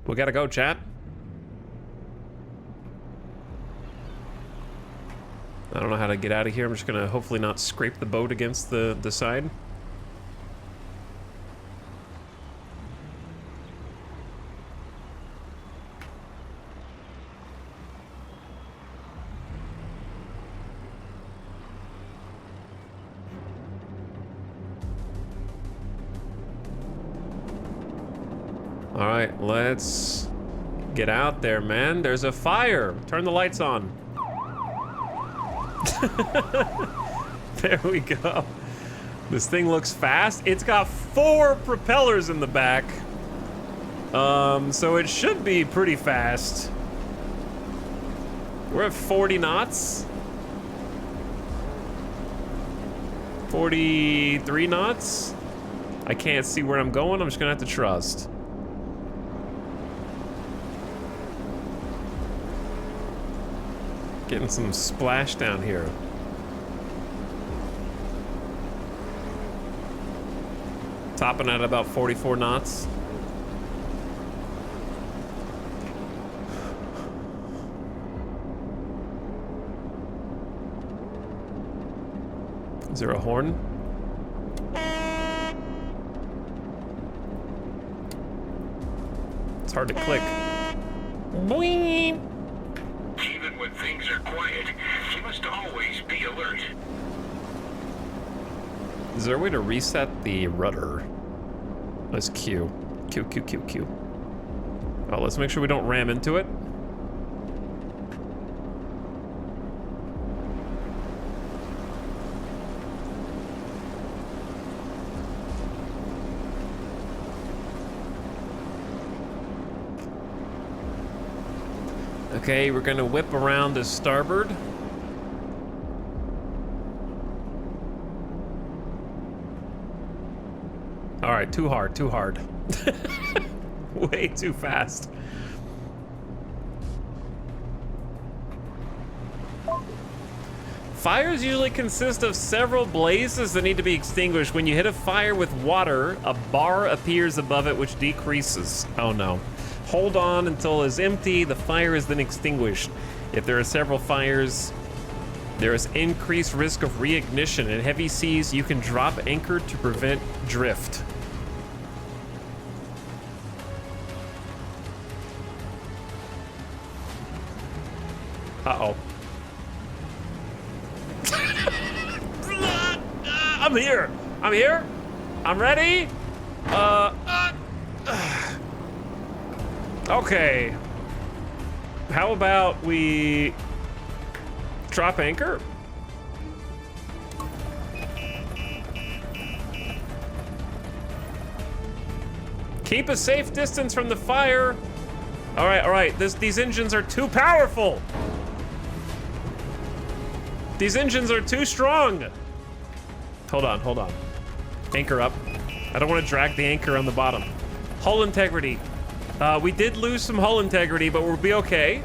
We gotta go, chat. I don't know how to get out of here. I'm just gonna hopefully not scrape the boat against the side. All right, let's get out there, man. There's a fire. Turn the lights on. There we go. This thing looks fast. It's got 4 propellers in the back. So it should be pretty fast. We're at 40 knots. 43 knots. I can't see where I'm going. I'm just gonna have to trust. Getting some splash down here. Topping at about 44 knots. Is there a horn? It's hard to click. Boing!
Even when things are quiet, you must always be alert.
Is there a way to reset the rudder? Let's Q. Q, Q, Q, Q. Oh, let's make sure we don't ram into it. Okay, we're gonna whip around to starboard. All right, too hard, too hard. Way too fast. Fires usually consist of several blazes that need to be extinguished. When you hit a fire with water, a bar appears above it which decreases. Oh no. Hold on until it's empty. The fire is then extinguished. If there are several fires, there is increased risk of reignition. In heavy seas, you can drop anchor to prevent drift. Uh-oh. I'm here. I'm here. I'm ready. Okay. How about we drop anchor? Keep a safe distance from the fire. All right. These engines are too powerful. These engines are too strong. Hold on. Anchor up. I don't want to drag the anchor on the bottom. Hull integrity. We did lose some hull integrity, but we'll be okay.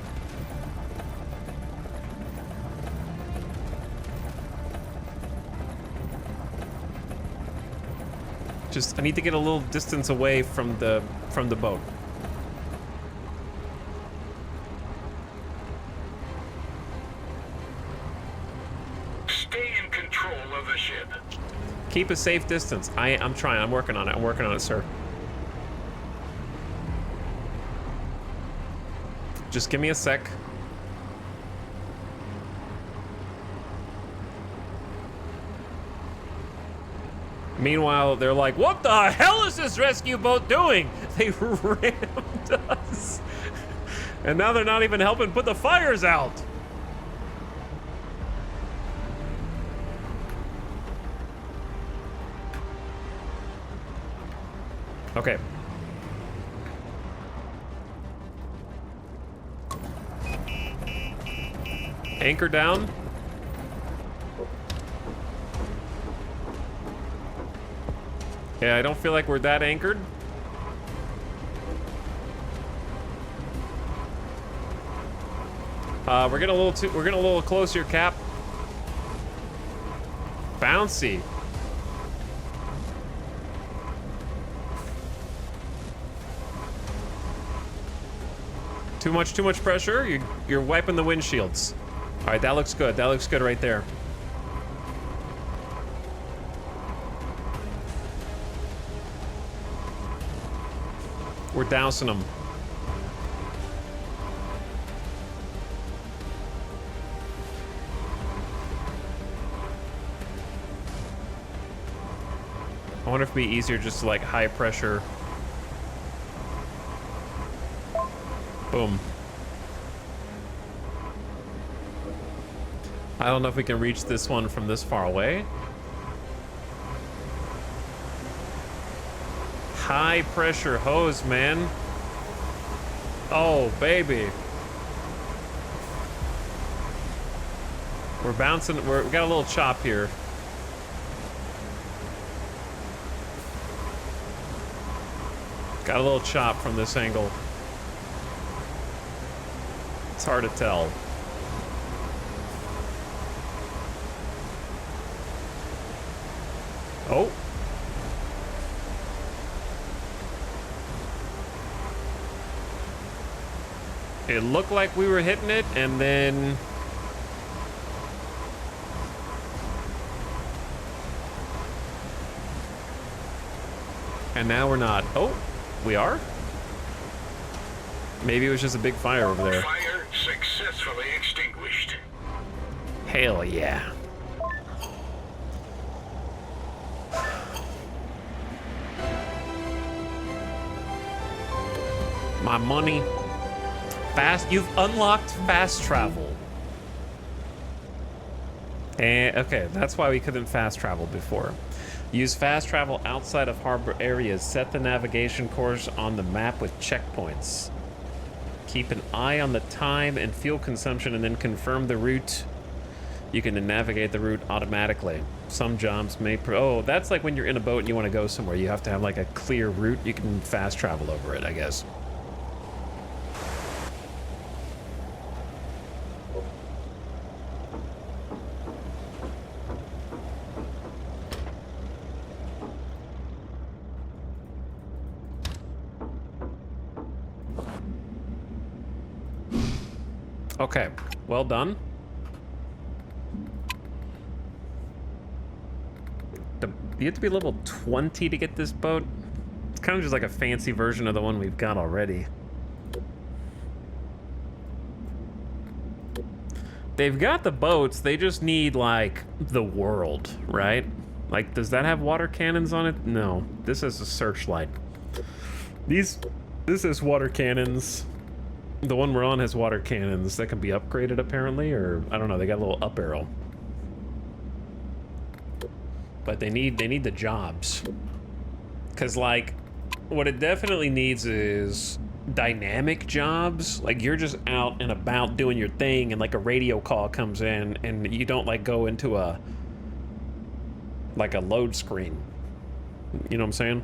I need to get a little distance away from the boat.
Stay in control of the ship.
Keep a safe distance. I'm trying. I'm working on it, sir. Just give me a sec. Meanwhile, they're like, what the hell is this rescue boat doing? They rammed us. And now they're not even helping put the fires out. Okay. Anchor down. Yeah, I don't feel like we're that anchored. We're getting a little close here, Cap. Bouncy. Too much pressure. You're wiping the windshields. All right, that looks good. That looks good right there. We're dousing them. I wonder if it'd be easier just to like high pressure. Boom. I don't know if we can reach this one from this far away. High pressure hose, man. Oh, baby. We're bouncing. We got a little chop here. Got a little chop from this angle. It's hard to tell. Oh. It looked like we were hitting it, and then... And now we're not. Oh, we are? Maybe it was just a big fire over there.
Fire successfully extinguished.
Hell yeah. My money. You've unlocked fast travel. And okay, that's why we couldn't fast travel before. Use fast travel outside of harbor areas. Set the navigation course on the map with checkpoints. Keep an eye on the time and fuel consumption and then confirm the route. You can then navigate the route automatically. Some jobs may... Oh, that's like when you're in a boat and you want to go somewhere. You have to have like a clear route. You can fast travel over it, I guess. Okay, well done. You have to be level 20 to get this boat. It's kind of just like a fancy version of the one we've got already. They've got the boats, they just need, like, the world, right? Like, does that have water cannons on it? No, this is a searchlight. This is water cannons. The one we're on has water cannons that can be upgraded, apparently, or I don't know. They got a little up arrow, but they need the jobs, because like what it definitely needs is dynamic jobs. Like you're just out and about doing your thing, and like a radio call comes in, and you don't like go into a load screen. You know what I'm saying?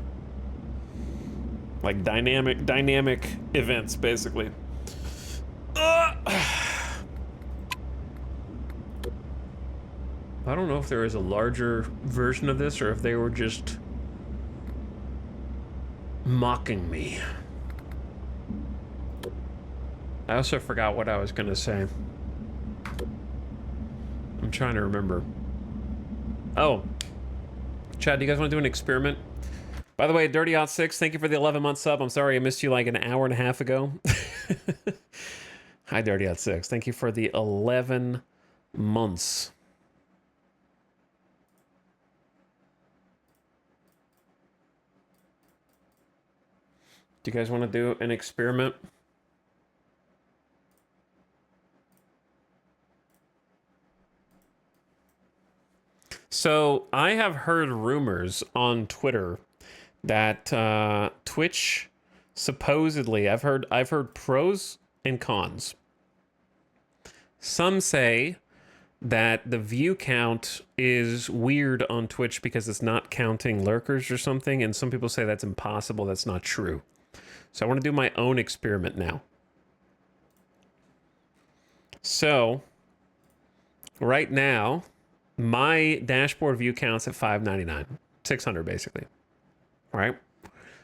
Like dynamic events, basically. I don't know if there is a larger version of this or if they were just mocking me. I also forgot what I was gonna say. I'm trying to remember. Oh, Chad, do you guys want to do an experiment? By the way, Dirty Hot 6, thank you for the 11-month sub. I'm sorry I missed you like an hour and a half ago. Hi, Dirty Hot 6. Thank you for the 11 months. Do you guys want to do an experiment? So I have heard rumors on Twitter that Twitch supposedly, I've heard pros and cons. Some say that the view count is weird on Twitch because it's not counting lurkers or something, and some people say that's impossible, that's not true. So I want to do my own experiment now. So, right now, my dashboard view count's at 599, 600 basically. All right?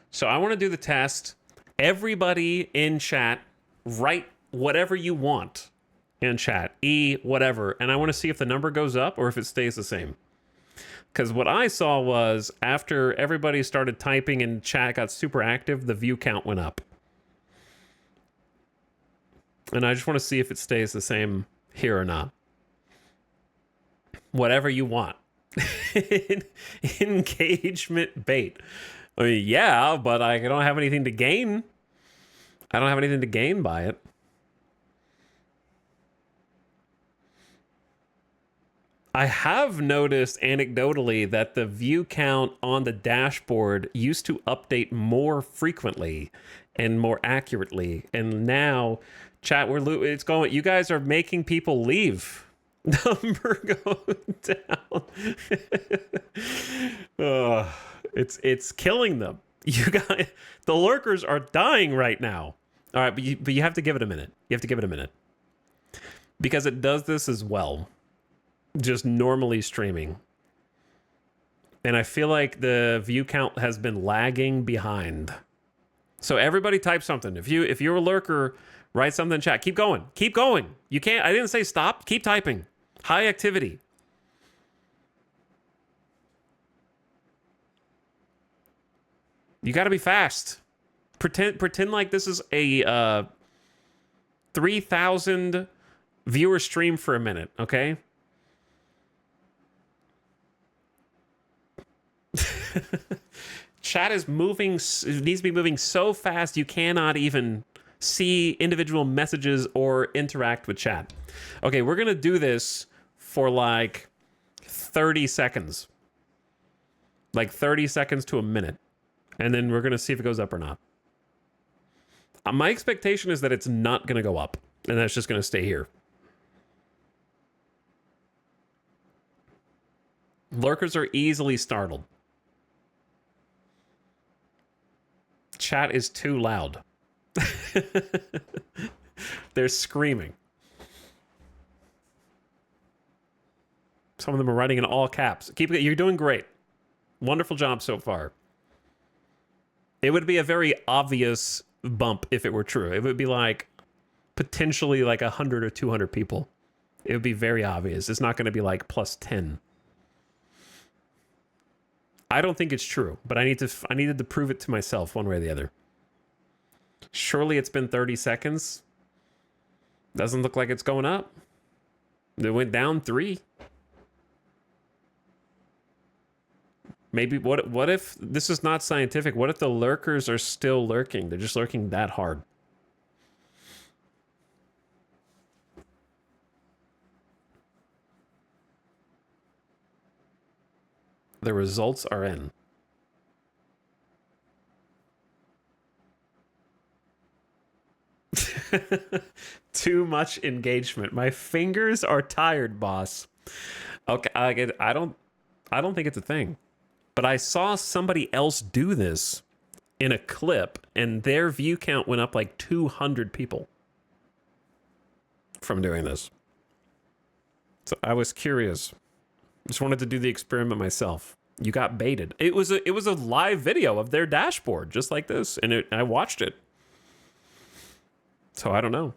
So I want to do the test. Everybody in chat, write whatever you want in chat, whatever, and I want to see if the number goes up or if it stays the same. Because what I saw was after everybody started typing and chat got super active, the view count went up. And I just want to see if it stays the same here or not. Whatever you want. Engagement bait. I mean, yeah, but I don't have anything to gain. I don't have anything to gain by it. I have noticed anecdotally that the view count on the dashboard used to update more frequently and more accurately. And now, chat, it's going, you guys are making people leave. Number going down. It's killing them. You guys, the lurkers are dying right now. All right, but you have to give it a minute. You have to give it a minute. Because it does this as well. Just normally streaming. And I feel like the view count has been lagging behind. So everybody type something. If you're a lurker, write something in chat. Keep going. Keep going. You can't, I didn't say stop. Keep typing. High activity. You got to be fast. Pretend like this is a 3,000 viewer stream for a minute, okay? Chat is moving, it needs to be moving so fast you cannot even see individual messages or interact with chat. Okay, we're gonna do this for like 30 seconds. Like 30 seconds to a minute. And then we're gonna see if it goes up or not. My expectation is that it's not gonna go up, and that's just gonna stay here. Lurkers are easily startled. Chat is too loud. They're screaming. Some of them are writing in all caps. Keep it. You're doing great. Wonderful job so far. It would be a very obvious bump if it were true. It would be like potentially like 100 or 200 people. It would be very obvious. It's not going to be like plus 10. I don't think it's true, but I needed to prove it to myself one way or the other. Surely it's been 30 seconds. Doesn't look like it's going up. It went down 3. Maybe what if this is not scientific? What if the lurkers are still lurking? They're just lurking that hard. The results are in. Too much engagement. My fingers are tired, boss. Okay, I don't think it's a thing. But I saw somebody else do this in a clip, and their view count went up like 200 people from doing this. So I was curious. Just wanted to do the experiment myself. You got baited. It was a live video of their dashboard, just like this, and I watched it. So I don't know.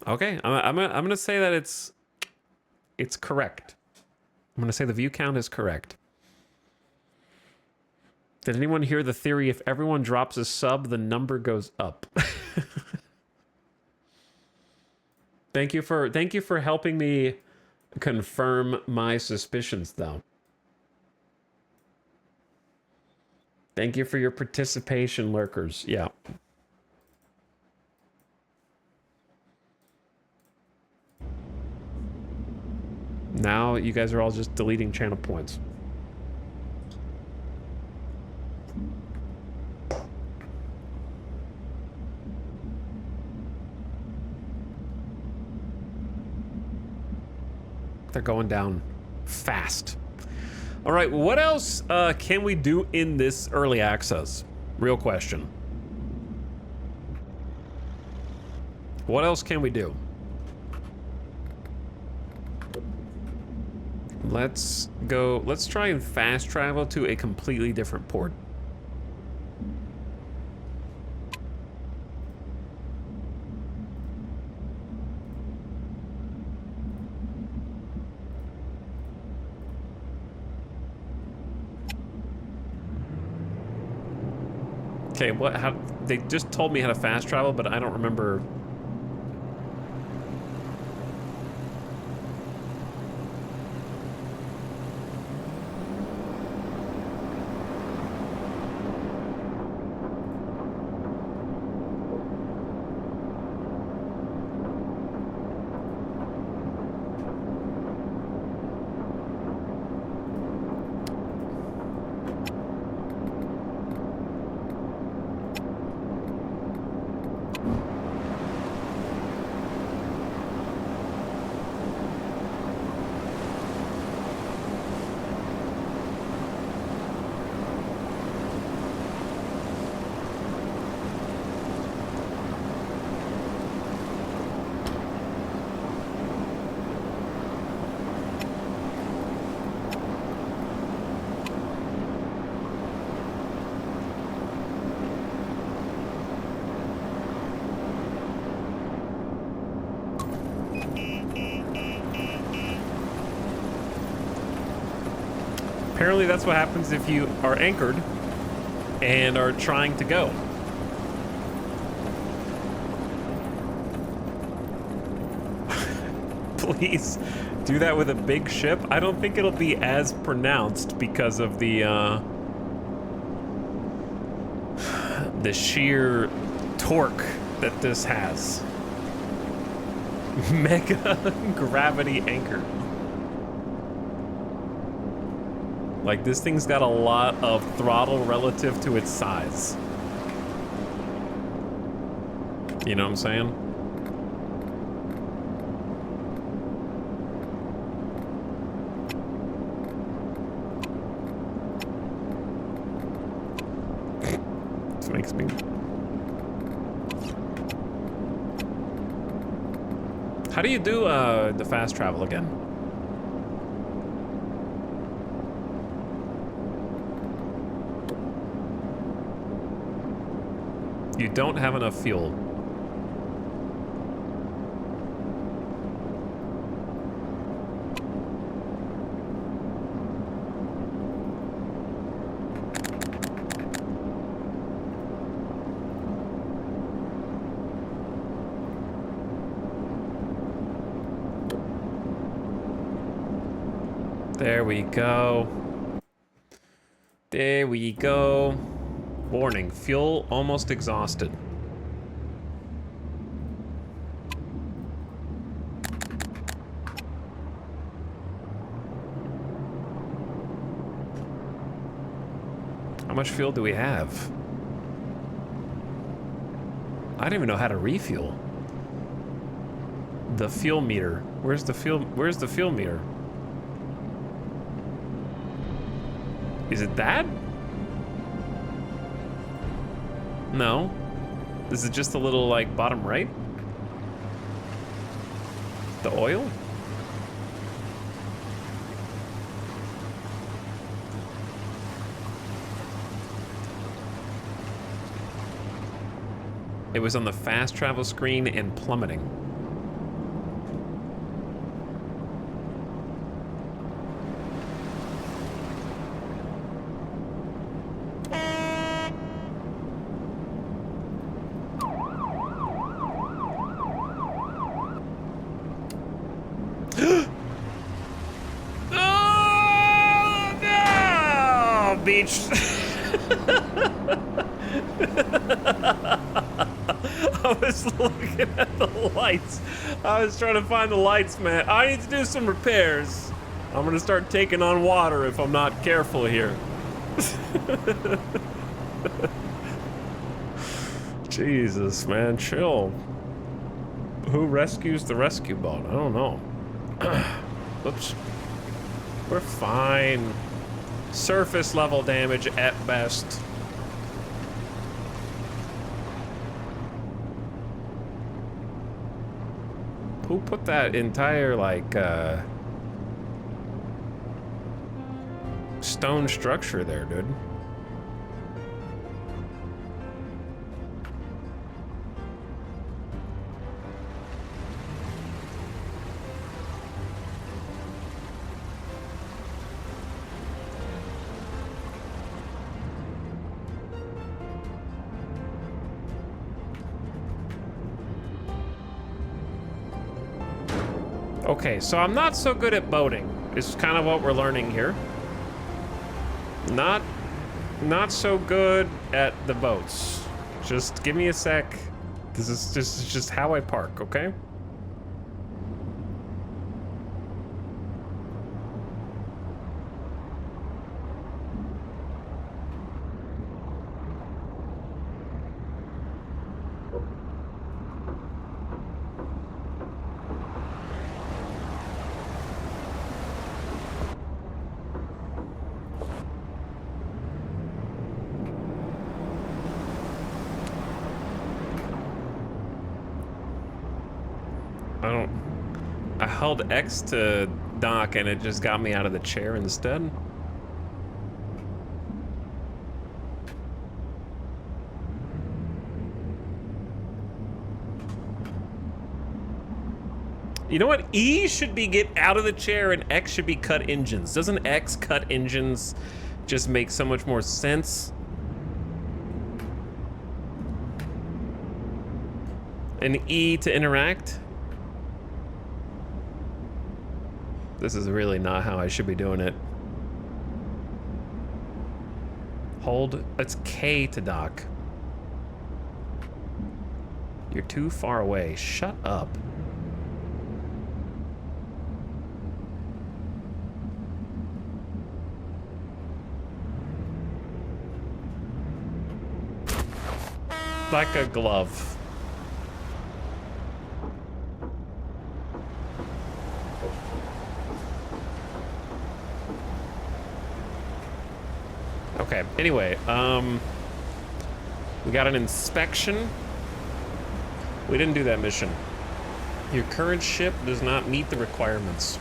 Okay, I'm gonna say that it's correct. I'm gonna say the view count is correct. Did anyone hear the theory? If everyone drops a sub, the number goes up. Thank you for helping me confirm my suspicions, though. Thank you for your participation, lurkers. Yeah. Now you guys are all just deleting channel points. They're going down fast. All right, what else can we do in this early access? Real question. What else can we do? Let's go, let's try and fast travel to a completely different port. Okay, how, they just told me how to fast travel, but I don't remember. Apparently that's what happens if you are anchored and are trying to go. Please do that with a big ship. I don't think it'll be as pronounced because of the sheer torque that this has. Mega gravity anchor. Like, this thing's got a lot of throttle relative to its size. You know what I'm saying? This makes me... How do you do the fast travel again? You don't have enough fuel. There we go. There we go. Warning, fuel almost exhausted. How much fuel do we have? I don't even know how to refuel. The fuel meter. Where's the fuel meter? Is it that? No. This is just a little, like, bottom right? The oil? It was on the fast travel screen and plummeting. I was looking at the lights. I was trying to find the lights, man. I need to do some repairs. I'm gonna start taking on water if I'm not careful here. Jesus, man, chill. Who rescues the rescue boat? I don't know. Oops. We're fine. Surface level damage at best. Who put that entire, like, stone structure there, dude? Okay, so I'm not so good at boating. Is kind of what we're learning here. Not so good at the boats. Just give me a sec. This is just how I park, okay? I held X to dock and it just got me out of the chair instead. You know what? E should be get out of the chair and X should be cut engines. Doesn't X cut engines just make so much more sense? And E to interact? This is really not how I should be doing it. Hold, it's K to dock. You're too far away. Shut up. Like a glove. Okay, anyway, we got an inspection. We didn't do that mission. Your current ship does not meet the requirements.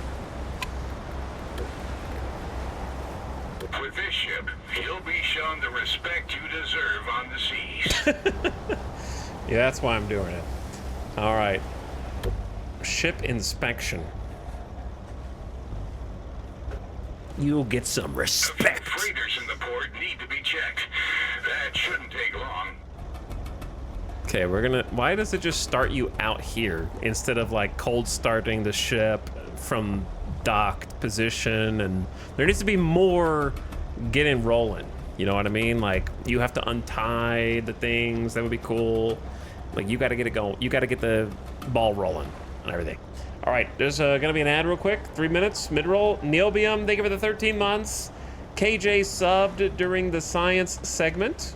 With this ship, you'll be shown the respect you deserve on the seas.
Yeah, that's why I'm doing it. All right. Ship inspection. You'll get some respect.
Freighters in the port need to be checked. That shouldn't take long.
Okay, we're gonna... Why does it just start you out here instead of like cold starting the ship from docked position? And there needs to be more getting rolling. You know what I mean? Like you have to untie the things. That would be cool. Like you got to get it going. You got to get the ball rolling and everything. All right, there's gonna be an ad real quick. 3 minutes, mid-roll. Neobium, thank you for the 13 months. KJ subbed during the science segment.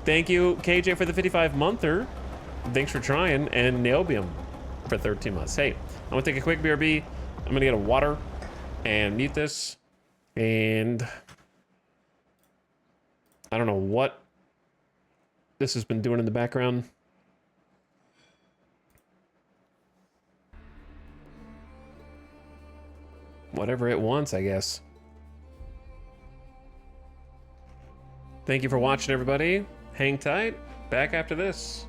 Thank you, KJ, for the 55-monther. Thanks for trying. And Neobium for 13 months. Hey, I'm gonna take a quick BRB. I'm gonna get a water and mute this. And I don't know what this has been doing in the background. Whatever it wants, I guess. Thank you for watching, everybody. Hang tight. Back after this.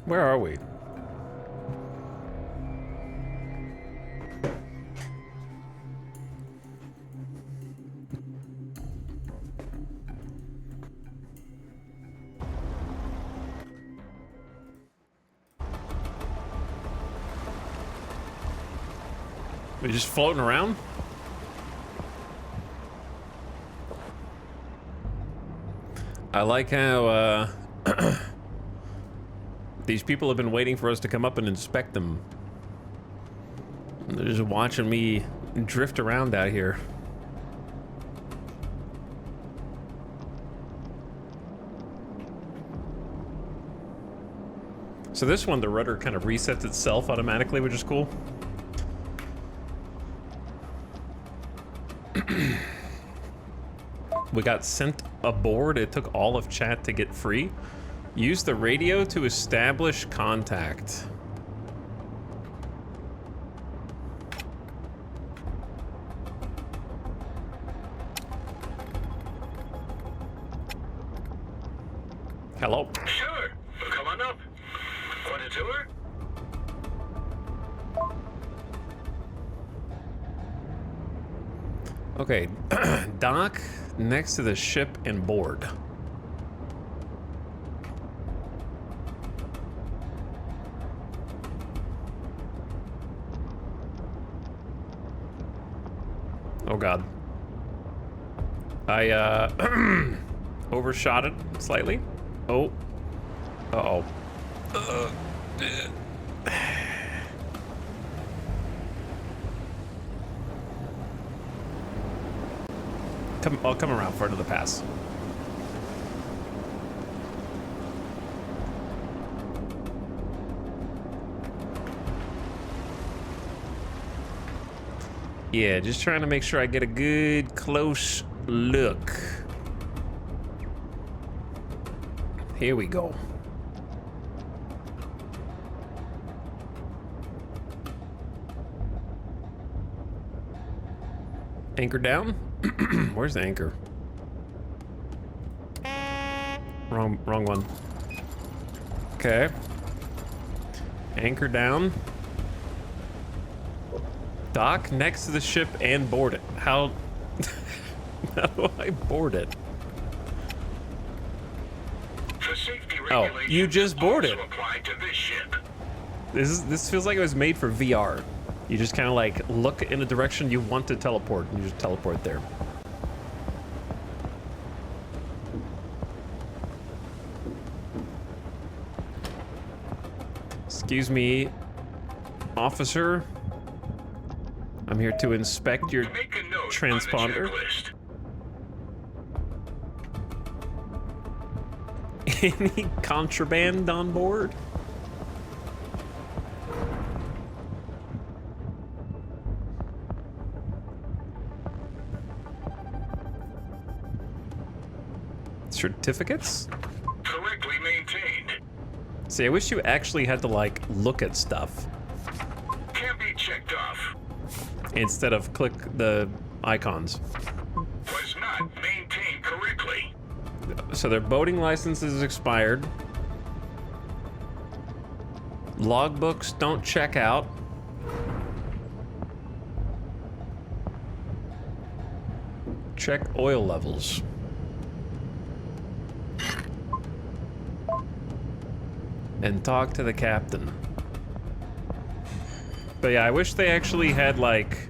Where are we? We're just floating around? I like how, these people have been waiting for us to come up and inspect them. They're just watching me drift around out here. So this one, the rudder kind of resets itself automatically, which is cool. We got sent aboard. It took all of chat to get free. Use the radio to establish contact. Hello?
Sure. Come on up. Want a tour?
Okay, dock next to the ship and board. Oh god. I overshot it slightly. Oh. Uh-oh. I'll come around for another pass. Yeah, just trying to make sure I get a good close look. Here we go. Anchor down? Where's the anchor? Wrong one. Okay. Anchor down. Dock next to the ship and board it. How do I board it?
The safety
Oh, you just boarded.
also apply to this ship.
This feels like it was made for VR. You just kind of like look in a direction you want to teleport, and you just teleport there. Excuse me, officer. I'm here to inspect your
Make a note
transponder.
on the checklist.
Any contraband on board? Certificates?
Correctly maintained.
See, I wish you actually had to like look at stuff
Can be checked off.
instead of click the icons.
Was not maintained correctly.
So their boating license is expired. Logbooks don't check out. Check oil levels. And talk to the captain. But yeah, I wish they actually had like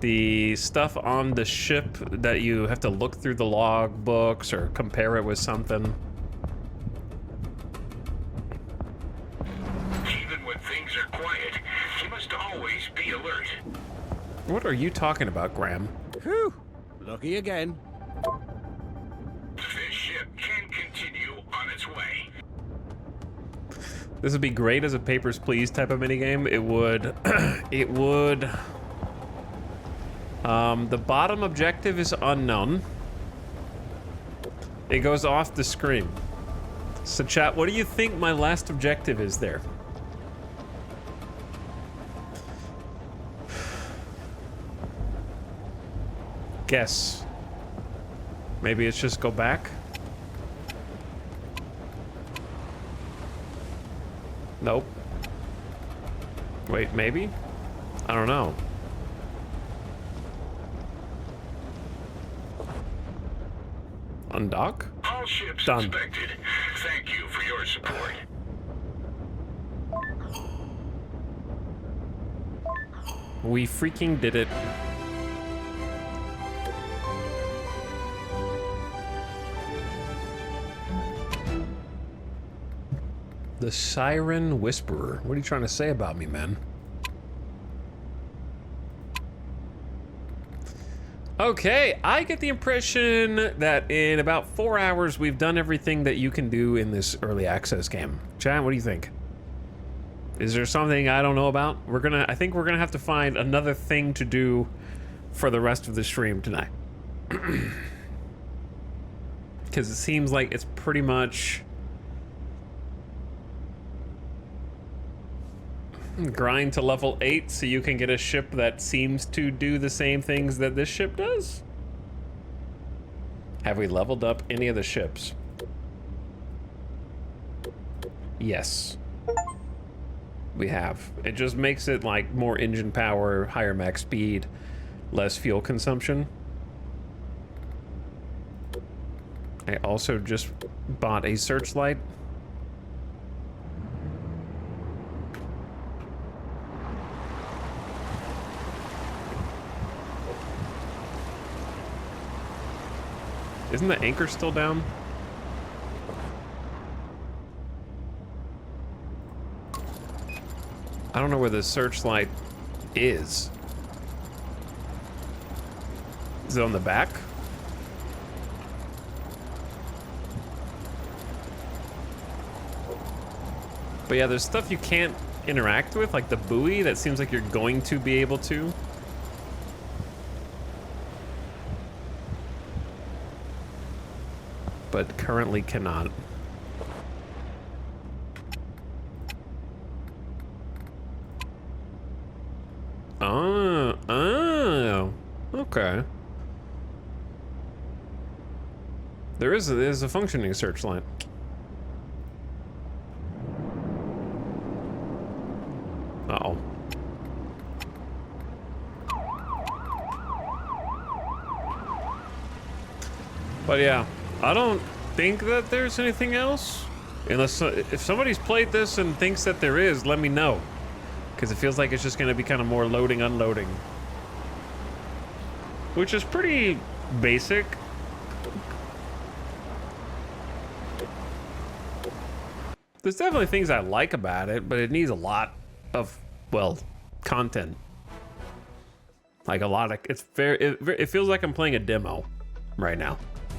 the stuff on the ship that you have to look through the log books or compare it with something.
Even when things are quiet, you must always be alert.
What are you talking about, Graham?
Whew. Lucky again.
This ship can continue on its way.
This would be great as a Papers, Please type of minigame. It would. It would. The bottom objective is unknown. It goes off the screen. So chat, what do you think my last objective is there? Guess. Maybe it's just go back? Nope. Wait, maybe? I don't know. Undock?
All ships
Done.
inspected. Thank you for your support.
We freaking did it. The Siren Whisperer. What are you trying to say about me, man? Okay, I get the impression that in about 4 hours we've done everything that you can do in this early access game. Chat, what do you think? Is there something I don't know about? I think we're gonna have to find another thing to do for the rest of the stream tonight. Because it seems like it's pretty much grind to level 8 so you can get a ship that seems to do the same things that this ship does. Have we leveled up any of the ships? Yes. We have. It just makes it like more engine power, higher max speed, less fuel consumption. I also just bought a searchlight. Isn't the anchor still down? I don't know where the searchlight is. Is it on the back? But yeah, there's stuff you can't interact with, like the buoy that seems like you're going to be able to. But currently cannot. Oh, okay. There's a functioning searchlight. Uh-oh. But yeah, I don't think that there's anything else. Unless, if somebody's played this and thinks that there is, let me know. Because it feels like it's just going to be kind of more loading, unloading. Which is pretty basic. There's definitely things I like about it, but it needs a lot of, well, content. Like a lot of, it feels like I'm playing a demo right now.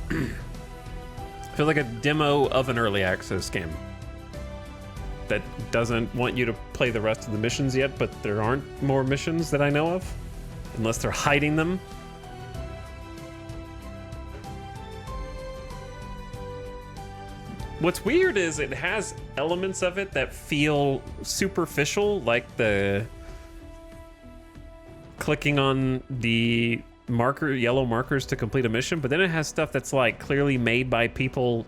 I feel like a demo of an early access game that doesn't want you to play the rest of the missions yet, but there aren't more missions that I know of, unless they're hiding them. What's weird is it has elements of it that feel superficial, like the clicking on the yellow markers to complete a mission, but then it has stuff that's like clearly made by people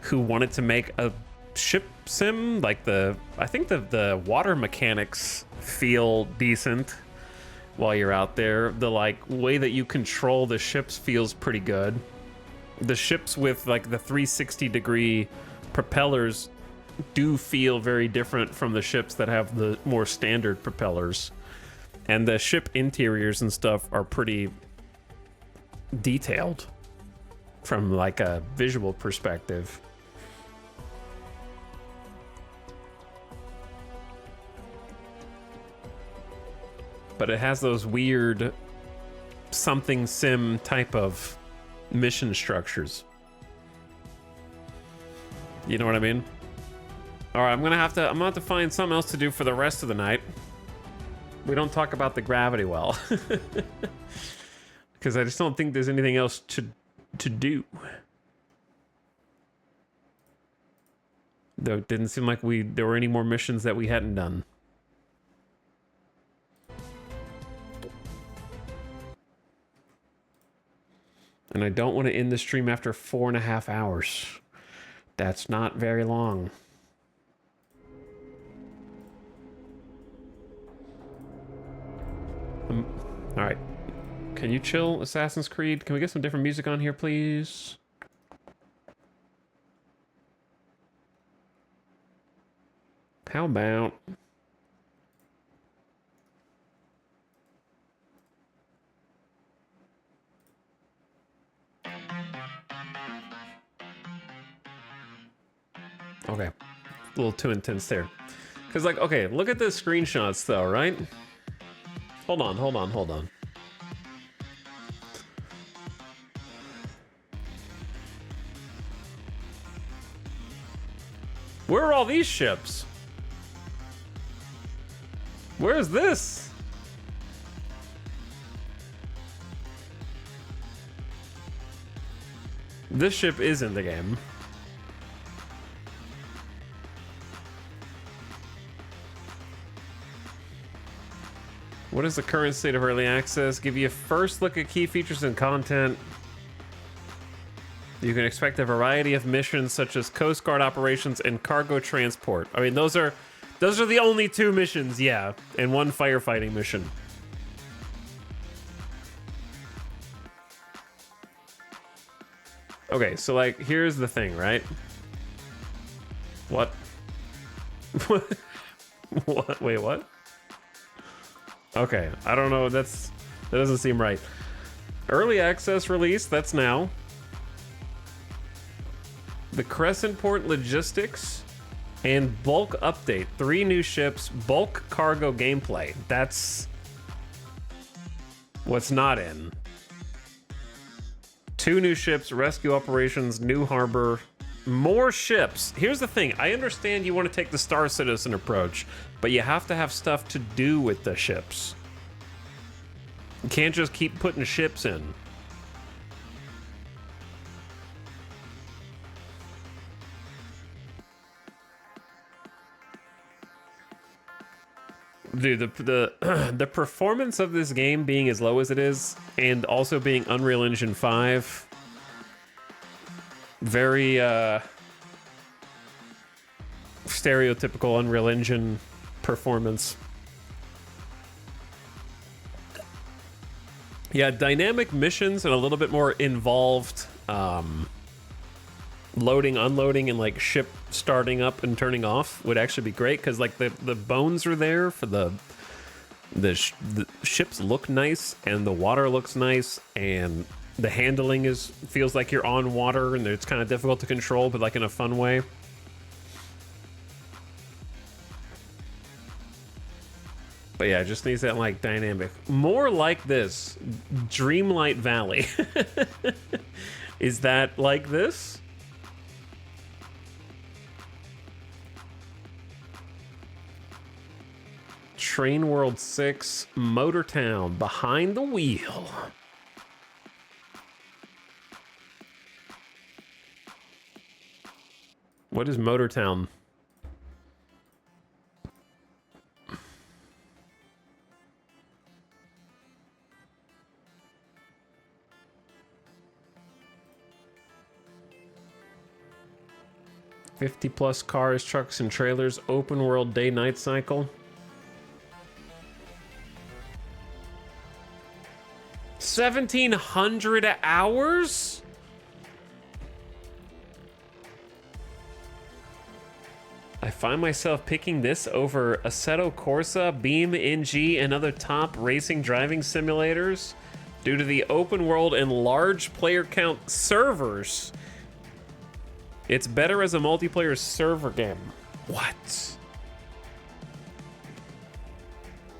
who wanted to make a ship sim. Like I think the water mechanics feel decent while you're out there. The like way that you control the ships feels pretty good. The ships with like the 360-degree propellers do feel very different from the ships that have the more standard propellers. And the ship interiors and stuff are pretty detailed from like a visual perspective. But it has those weird something sim type of mission structures. You know what I mean? All right, I'm gonna have to find something else to do for the rest of the night. We don't talk about the gravity well. Because I just don't think there's anything else to do. Though it didn't seem like there were any more missions that we hadn't done. And I don't want to end the stream after 4.5 hours. That's not very long. All right. Can you chill, Assassin's Creed? Can we get some different music on here, please? How about... Okay. A little too intense there. Because, like, okay, look at the screenshots, though, right? Hold on, hold on, hold on. Where are all these ships? Where is this? This ship is in the game. What is the current state of early access? Give you a first look at key features and content. You can expect a variety of missions such as Coast Guard operations and cargo transport. I mean, those are the only 2 missions, yeah, and 1 firefighting mission. Okay, so like, here's the thing, right? What? What? Wait, what? Okay, I don't know. That doesn't seem right. Early access release, that's now. The Crescent Port Logistics and bulk update. 3 new ships, bulk cargo gameplay. That's what's not in. 2 new ships, rescue operations, new harbor, more ships. Here's the thing. I understand you want to take the Star Citizen approach, but you have to have stuff to do with the ships. You can't just keep putting ships in. Dude, the performance of this game being as low as it is, and also being Unreal Engine 5, very stereotypical Unreal Engine performance. Yeah, dynamic missions and a little bit more involved loading, unloading, and like ship starting up and turning off would actually be great, because like the bones are there for the ships look nice, and the water looks nice, and the handling feels like you're on water, and it's kind of difficult to control, but like in a fun way. But yeah, it just needs that like dynamic, more like this Dreamlight Valley. Is that like this? Train World 6, Motortown, behind the wheel. What is Motortown? +50 cars, trucks, and trailers. Open world day-night cycle. 1,700 hours? I find myself picking this over Assetto Corsa, Beam NG, and other top racing driving simulators due to the open world and large player count servers. It's better as a multiplayer server game. What?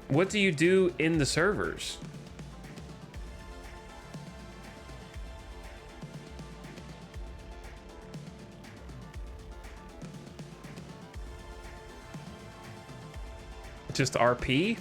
What do you do in the servers? Just RP?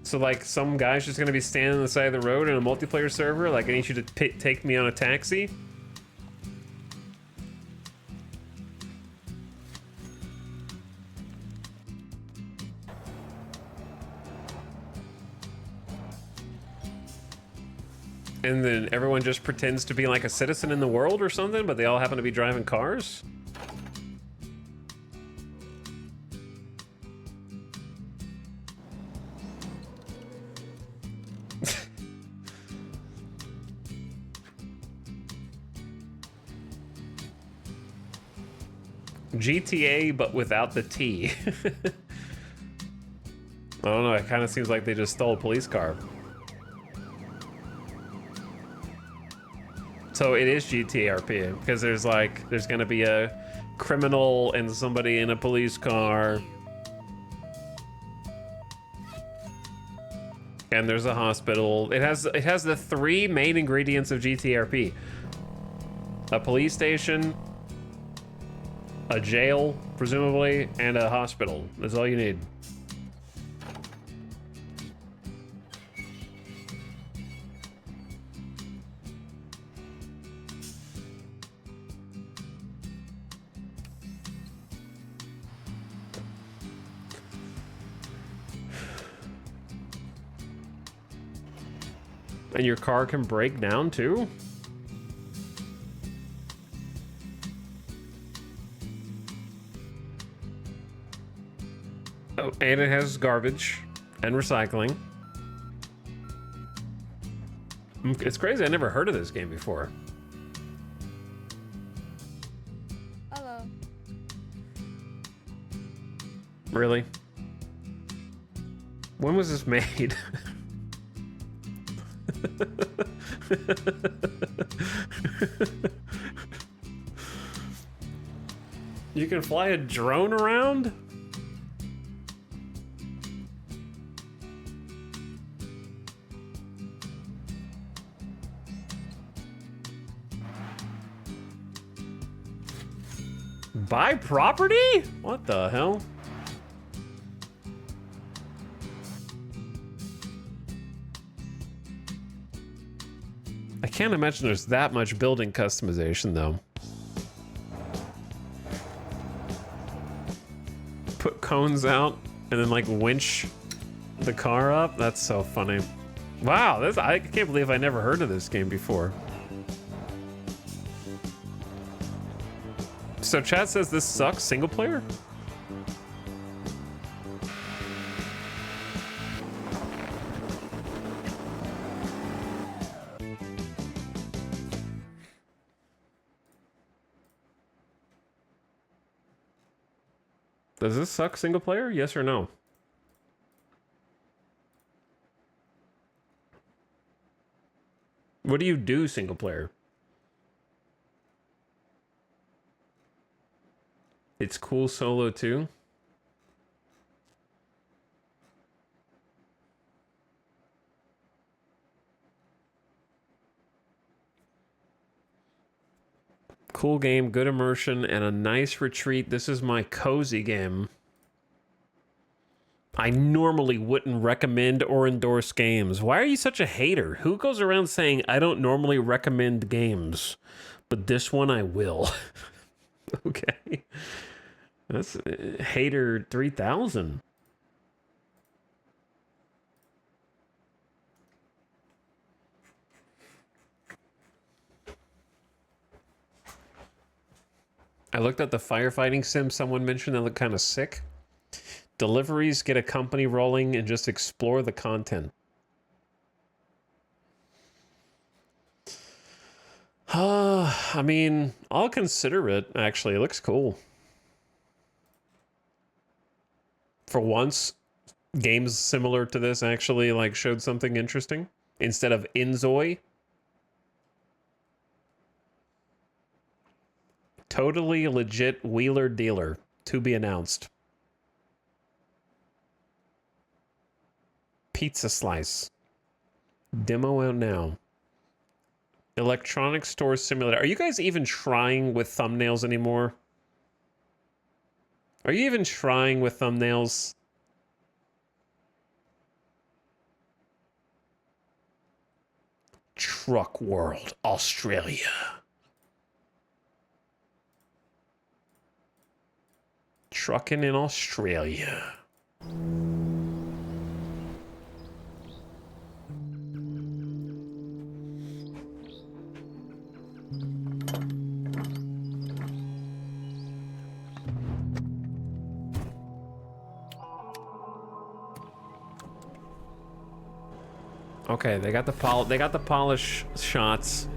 So like some guy's just gonna be standing on the side of the road in a multiplayer server, like I need you to take me on a taxi? And then everyone just pretends to be like a citizen in the world or something, but they all happen to be driving cars? GTA, but without the T. I don't know, it kind of seems like they just stole a police car. So it is GTRP, because there's gonna be a criminal and somebody in a police car. And there's a hospital. It has the three main ingredients of GTRP. A police station, a jail, presumably, and a hospital. That's all you need. And your car can break down too? Oh, and it has garbage and recycling. It's crazy, I never heard of this game before.
Hello.
Really? When was this made? You can fly a drone around? Buy property? What the hell? I can't imagine there's that much building customization though. Put cones out and then like winch the car up. That's so funny. Wow, I can't believe I never heard of this game before. So chat says this sucks single player? Does this suck single player? Yes or no? What do you do single player? It's cool solo too. Cool game, good immersion, and a nice retreat. This is my cozy game. I normally wouldn't recommend or endorse games. Why are you such a hater? Who goes around saying, I don't normally recommend games, but this one I will? Okay. That's hater 3000. I looked at the firefighting sim someone mentioned that looked kind of sick. Deliveries, get a company rolling, and just explore the content. I mean, I'll consider it, actually. It looks cool. For once, games similar to this actually like showed something interesting instead of Inzoi. Totally legit wheeler dealer to be announced. Pizza slice. Demo out now. Electronic store simulator. Are you guys even trying with thumbnails anymore? Are you even trying with thumbnails? Truck World, Australia. Trucking in Australia. Okay, they got the polish shots.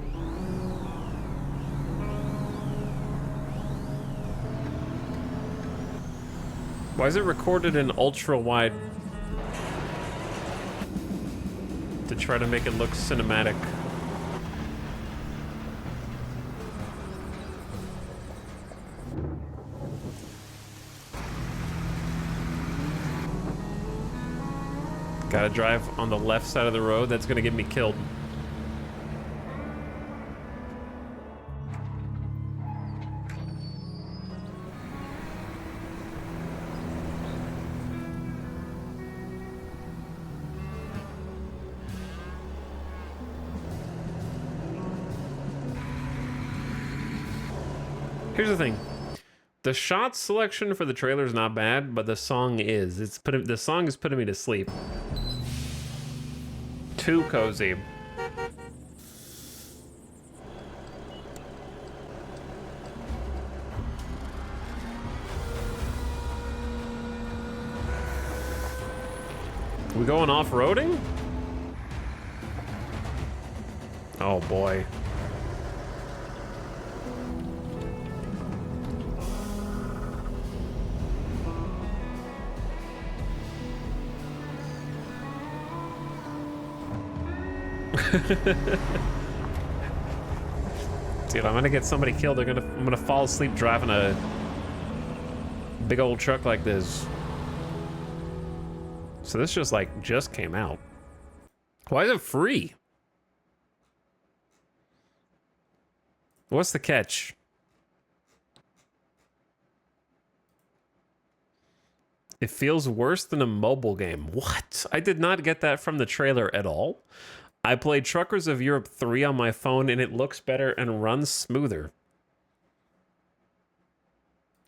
Why is it recorded in ultra wide? To try to make it look cinematic. Gotta drive on the left side of the road. That's gonna get me killed. Here's the thing. The shot selection for the trailer is not bad, but the song is. The song is putting me to sleep. Too cozy. We going off-roading? Oh boy. Dude, I'm gonna get somebody killed. I'm gonna fall asleep driving a big old truck like this. So this just came out. Why is it free? What's the catch? It feels worse than a mobile game. What? I did not get that from the trailer at all. I played Truckers of Europe 3 on my phone and it looks better and runs smoother.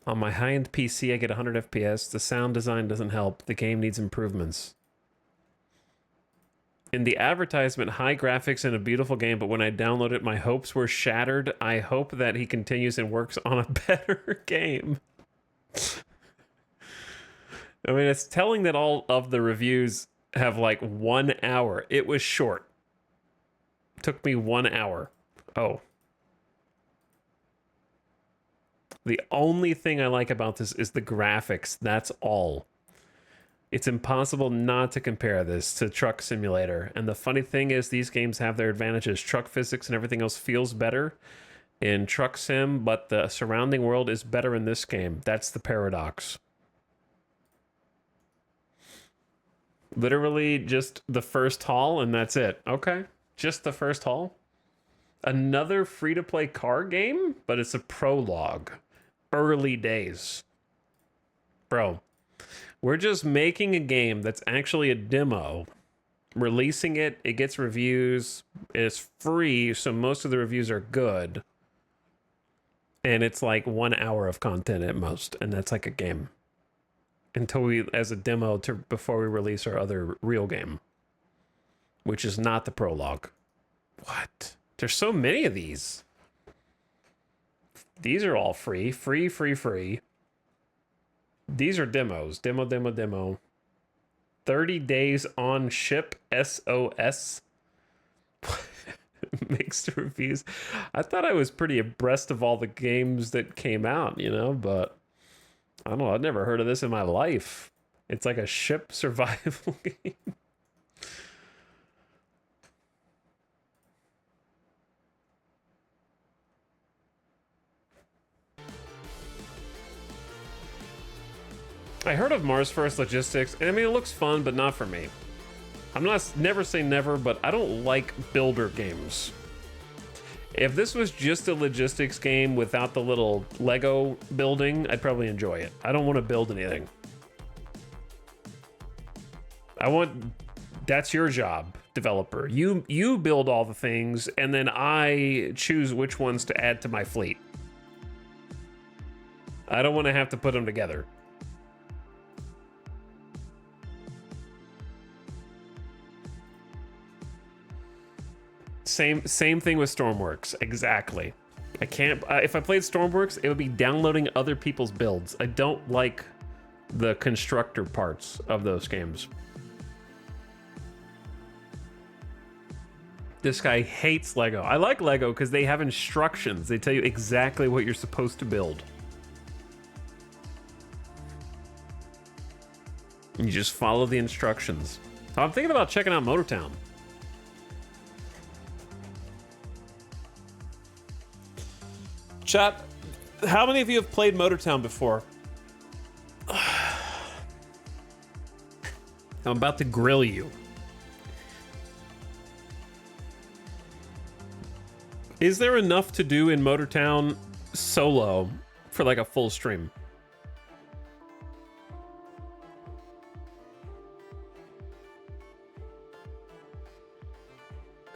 On my high-end PC, I get 100 FPS. The sound design doesn't help. The game needs improvements. In the advertisement, high graphics and a beautiful game, but when I download it, my hopes were shattered. I hope that he continues and works on a better game. I mean, it's telling that all of the reviews have like 1 hour. It was short. Took me 1 hour. Oh. The only thing I like about this is the graphics. That's all. It's impossible not to compare this to Truck Simulator. And the funny thing is these games have their advantages. Truck physics and everything else feels better in Truck Sim, but the surrounding world is better in this game. That's the paradox. Literally just the first haul and that's it. Okay. Just the first haul. Another free-to-play car game, but it's a prologue. Early days. Bro, we're just making a game that's actually a demo. Releasing it, it gets reviews. It's free, so most of the reviews are good. And it's like 1 hour of content at most, and that's like a game. Until we, as a demo, before we release our other real game. Which is not the prologue. What? There's so many of these. These are all free. Free, free, free. These are demos. Demo, demo, demo. 30 days on ship. SOS. Mixed reviews. I thought I was pretty abreast of all the games that came out, you know, but I don't know. I've never heard of this in my life. It's like a ship survival game. I heard of Mars First Logistics, and I mean, it looks fun, but not for me. I'm not, never say never, but I don't like builder games. If this was just a logistics game without the little Lego building, I'd probably enjoy it. I don't want to build anything. That's your job, developer. You build all the things, and then I choose which ones to add to my fleet. I don't want to have to put them together. Same thing with Stormworks. Exactly. I can't. If I played Stormworks, it would be downloading other people's builds. I don't like the constructor parts of those games. This guy hates Lego. I like Lego because they have instructions. They tell you exactly what you're supposed to build. You just follow the instructions. I'm thinking about checking out Motortown. Chat, how many of you have played Motortown before? I'm about to grill you. Is there enough to do in Motortown solo for like a full stream?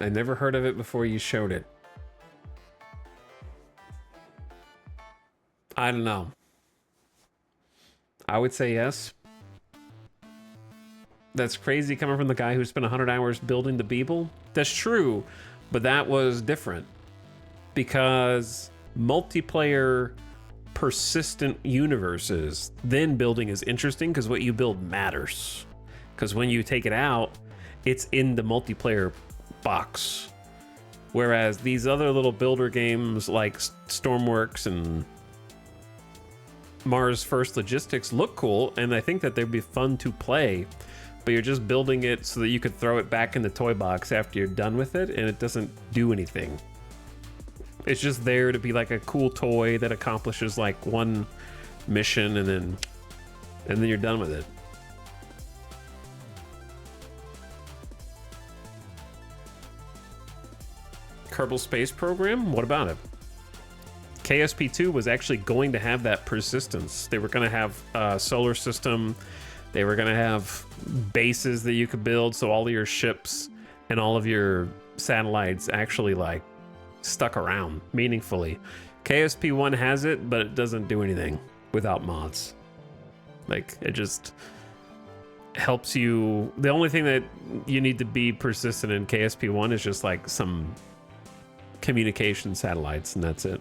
I never heard of it before you showed it. I don't know. I would say yes. That's crazy coming from the guy who spent 100 hours building the Beeble. That's true, but that was different. Because multiplayer persistent universes, then building is interesting because what you build matters. Because when you take it out, it's in the multiplayer box. Whereas these other little builder games like Stormworks and Mars First Logistics look cool, and I think that they'd be fun to play, but you're just building it so that you could throw it back in the toy box after you're done with it, and it doesn't do anything. It's just there to be like a cool toy that accomplishes like one mission, and then you're done with it. Kerbal Space Program? What about it? KSP2 was actually going to have that persistence. They were going to have a solar system. They were going to have bases that you could build, so all of your ships and all of your satellites actually like stuck around meaningfully. KSP1 has it, but it doesn't do anything without mods. Like, it just helps you. The only thing that you need to be persistent in KSP1 is just like some communication satellites, and that's it.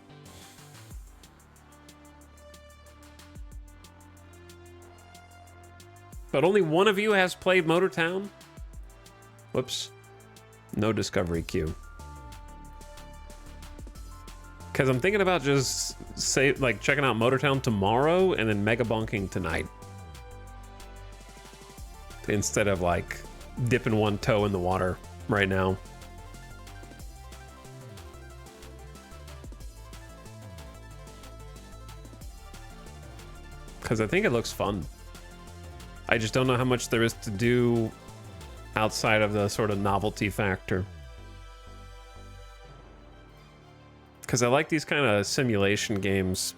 But only one of you has played Motortown? Whoops. No discovery queue. Because I'm thinking about just checking out Motortown tomorrow and then mega bonking tonight. Instead of like dipping one toe in the water right now. Because I think it looks fun. I just don't know how much there is to do outside of the sort of novelty factor. Because I like these kind of simulation games.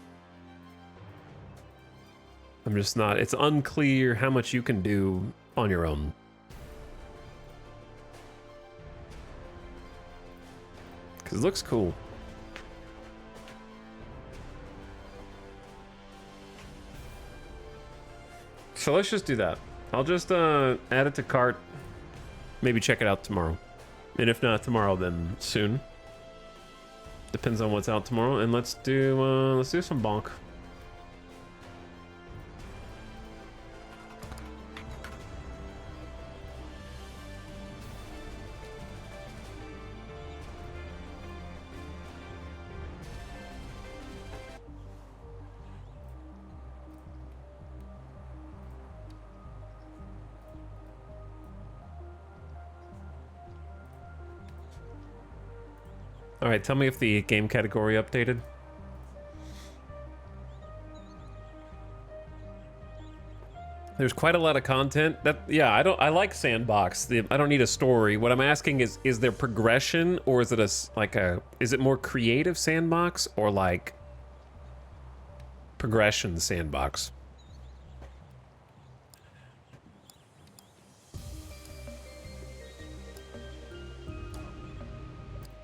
I'm just not... It's unclear how much you can do on your own. Because it looks cool. So let's just do that. I'll just add it to cart. Maybe check it out tomorrow. And if not tomorrow, then soon. Depends on what's out tomorrow. And let's do some bonk. All right, tell me if the game category updated. There's quite a lot of content. I like sandbox. I don't need a story. What I'm asking is there progression, or is it is it more creative sandbox, or like progression sandbox?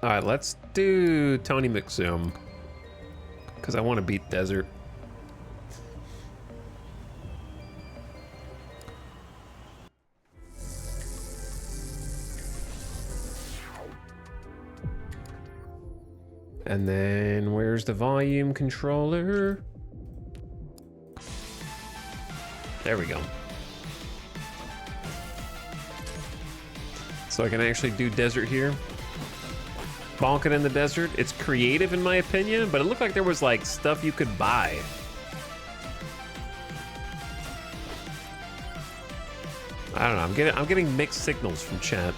All right, let's do Tony McZoom, because I want to beat Desert. And then where's the volume controller? There we go. So I can actually do Desert here. bonk it in the desert. It's creative in my opinion, but it looked like there was like stuff you could buy. I don't know. I'm getting mixed signals from chat.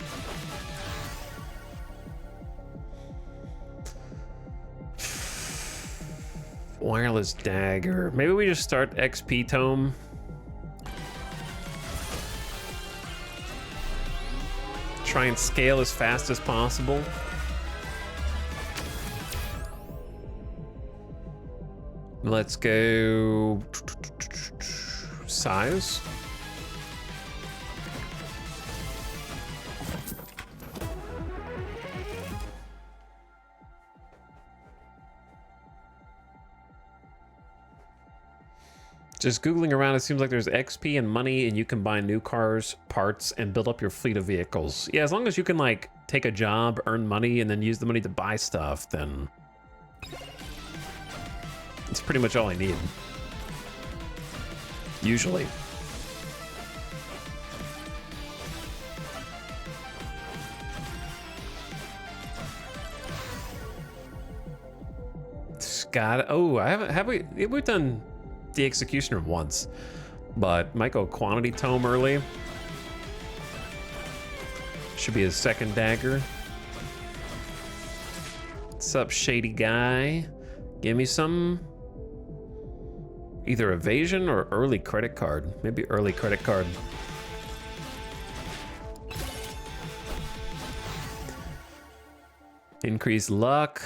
Wireless dagger. Maybe we just start XP tome. Try and scale as fast as possible. Let's go size. Just Googling around, it seems like there's XP and money, and you can buy new cars, parts, and build up your fleet of vehicles. Yeah, as long as you can, like, take a job, earn money, and then use the money to buy stuff, then it's pretty much all I need. Usually. Scott, oh, we've done the Executioner once, but might go quantity tome early. Should be his second dagger. What's up, shady guy? Give me some either evasion or early credit card. Maybe early credit card. Increase luck.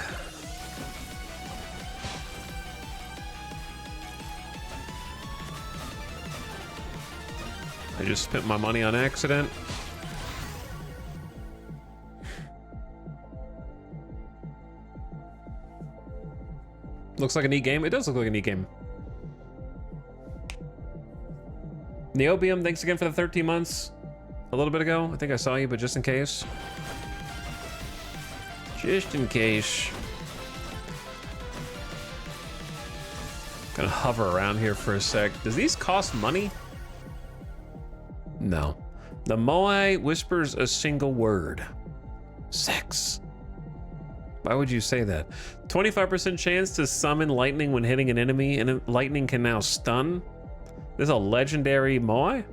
I just spent my money on accident. Looks like a neat game. It does look like a neat game. Neobium, thanks again for the 13 months. A little bit ago, I think I saw you, but just in case. Just in case. Gonna hover around here for a sec. Does these cost money? No. The Moai whispers a single word. Sex. Why would you say that? 25% chance to summon lightning when hitting an enemy, and lightning can now stun. This is a legendary Moai.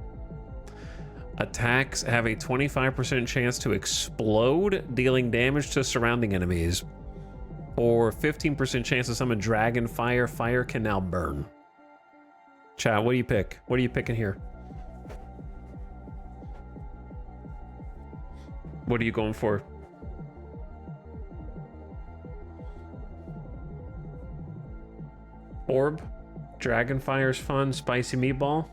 Attacks have a 25% chance to explode, dealing damage to surrounding enemies. Or 15% chance to summon dragon fire. Fire can now burn. Chat, what do you pick? What are you picking here? What are you going for? Orb. Dragonfire's fun. Spicy meatball.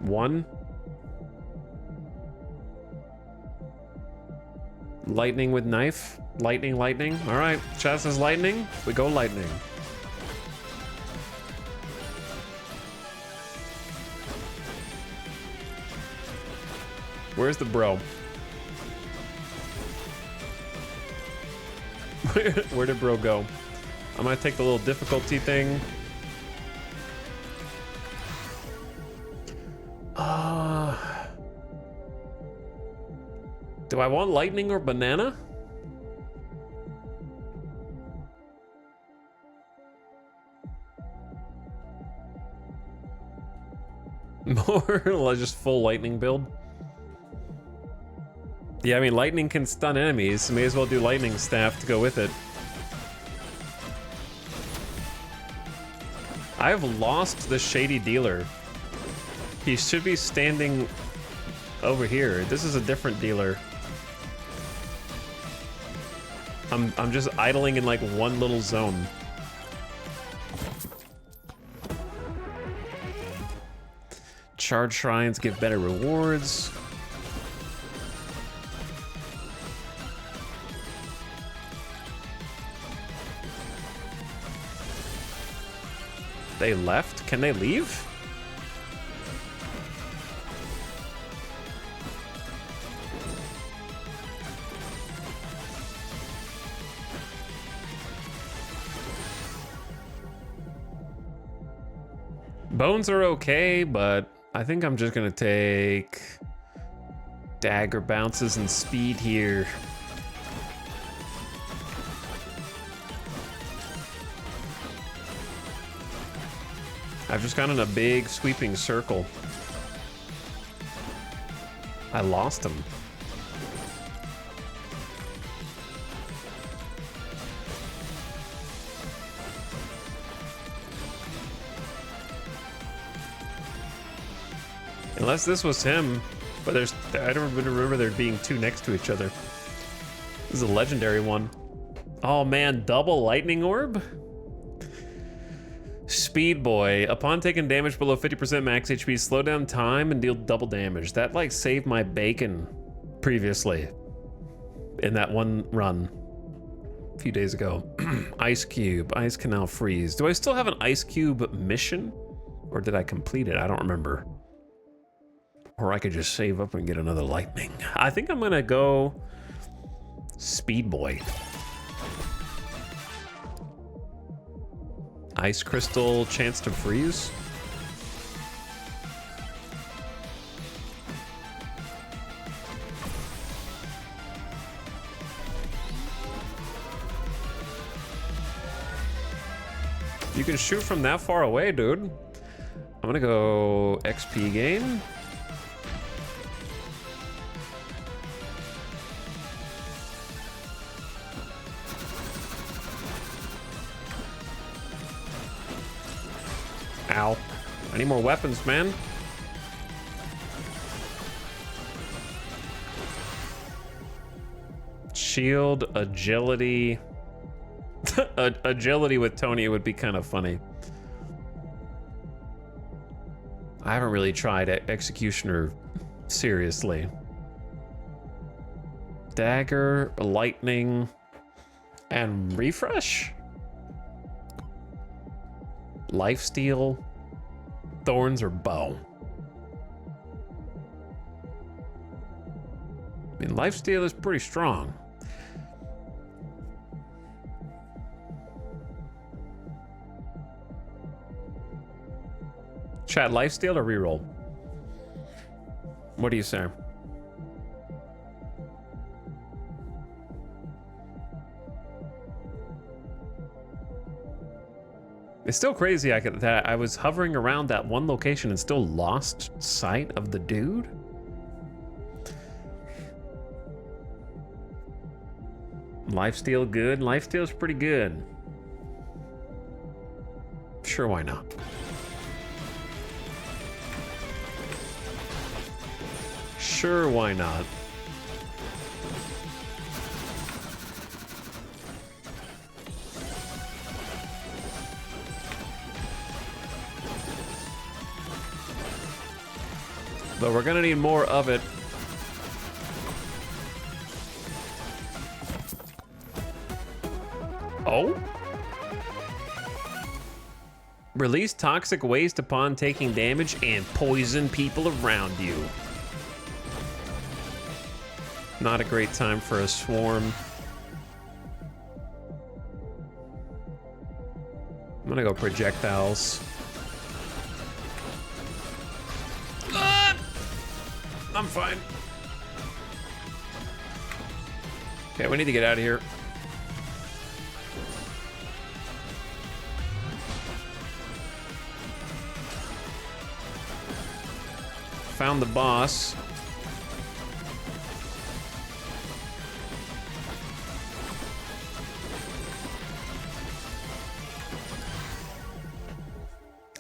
1. Lightning with knife. Lightning, lightning. All right. Chat says lightning. We go lightning. Where's the bro? Where did bro go? I'm gonna take the little difficulty thing. Do I want lightning or banana? More just full lightning build. Yeah, I mean, lightning can stun enemies, so may as well do lightning staff to go with it. I've lost the shady dealer. He should be standing over here. This is a different dealer. I'm just idling in like one little zone. Charge shrines give better rewards. They left? Can they leave? Bones are okay, but I think I'm just gonna take Dagger bounces and speed here. I've just gone in a big sweeping circle. I lost him. Unless this was him, but I don't remember there being two next to each other. This is a legendary one. Oh man, double lightning orb? Speed Boy. Upon taking damage below 50% max HP, slow down time and deal double damage. That like saved my bacon previously in that one run a few days ago. Ice Cube. Ice can now freeze. Do I still have an Ice Cube mission? Or did I complete it? I don't remember. Or I could just save up and get another lightning. I think I'm gonna go Speed Boy. Ice Crystal, chance to freeze. You can shoot from that far away, dude. I'm gonna go XP gain. Ow. I need more weapons, man. Shield, agility. Agility with Tony would be kind of funny. I haven't really tried Executioner seriously. Dagger, lightning, and refresh? Lifesteal, thorns, or bow? I mean, lifesteal is pretty strong. Chat, lifesteal or reroll? What do you say? It's still crazy that I was hovering around that one location and still lost sight of the dude. Lifesteal good? Lifesteal's pretty good. Sure, why not? Sure, why not? But we're gonna need more of it. Oh? Release toxic waste upon taking damage and poison people around you. Not a great time for a swarm. I'm gonna go projectiles. I'm fine. Okay, we need to get out of here. Found the boss.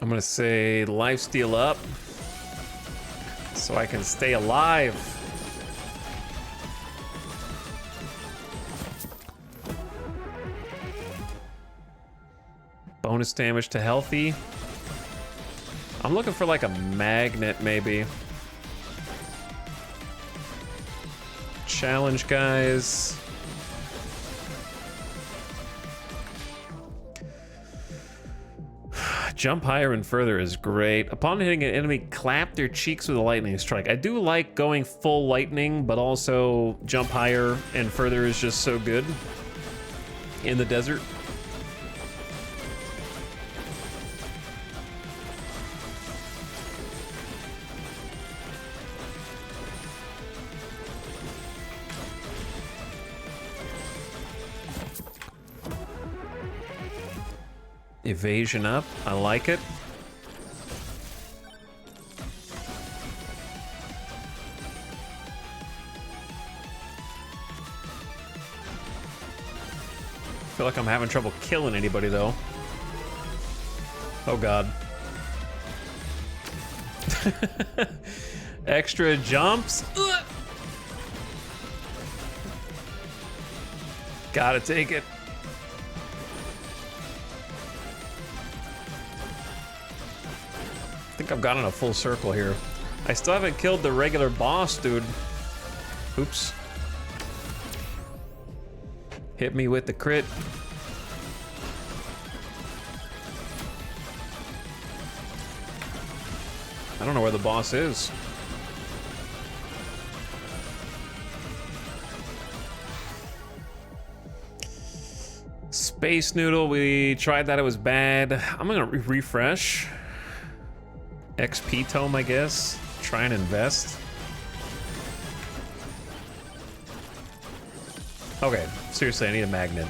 I'm gonna say lifesteal up so I can stay alive. Bonus damage to healthy. I'm looking for like a magnet, maybe. Challenge, guys. Jump higher and further is great. Upon hitting an enemy, clap their cheeks with a lightning strike. I do like going full lightning, but also jump higher and further is just so good in the desert. Evasion up. I like it. I feel like I'm having trouble killing anybody, though. Oh, God. Extra jumps. Ugh. Gotta take it. I think I've gotten a full circle here. I still haven't killed the regular boss, dude. Oops. Hit me with the crit. I don't know where the boss is. Space Noodle, we tried that, it was bad. I'm gonna refresh. XP Tome, I guess. Try and invest. Okay, seriously, I need a magnet.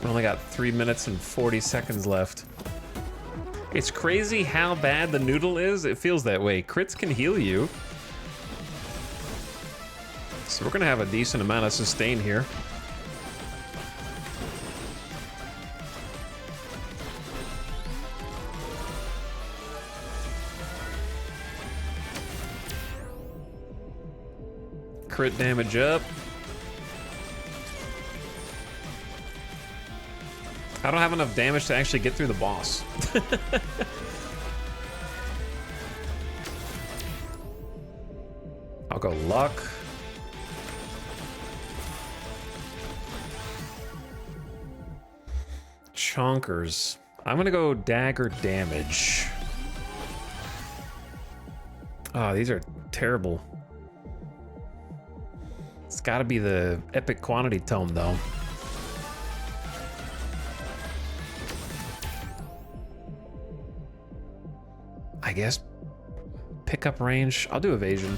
We only got 3 minutes and 40 seconds left. It's crazy how bad the noodle is. It feels that way. Crits can heal you. So we're gonna have a decent amount of sustain here. Crit damage up. I don't have enough damage to actually get through the boss. I'll go luck. Chonkers. I'm gonna go dagger damage. Oh, these are terrible. It's gotta be the epic quantity tome, though. I guess pickup range. I'll do evasion.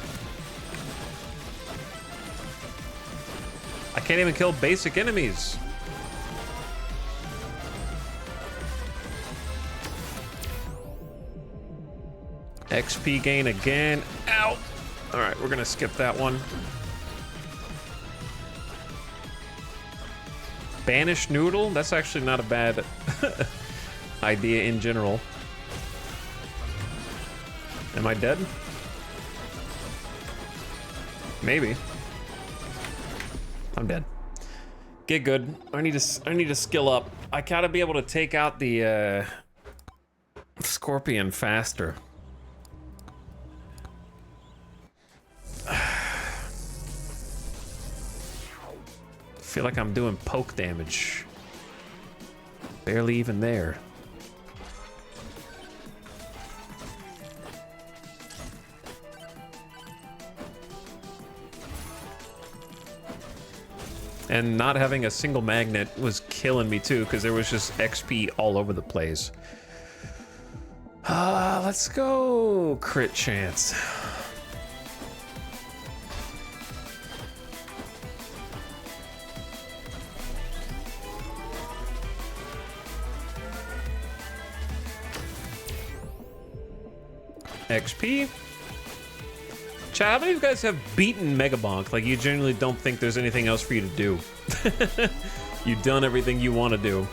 I can't even kill basic enemies. XP gain again. Ow! All right, we're gonna skip that one. Banish Noodle? That's actually not a bad idea in general. Am I dead? Maybe. I'm dead. Get good. I need to skill up. I gotta be able to take out the scorpion faster. Feel like I'm doing poke damage. Barely even there. And not having a single magnet was killing me too, because there was just XP all over the place. Let's go crit chance. XP. Chat, how many of you guys have beaten Megabonk? Like, you genuinely don't think there's anything else for you to do. You've done everything you want to do.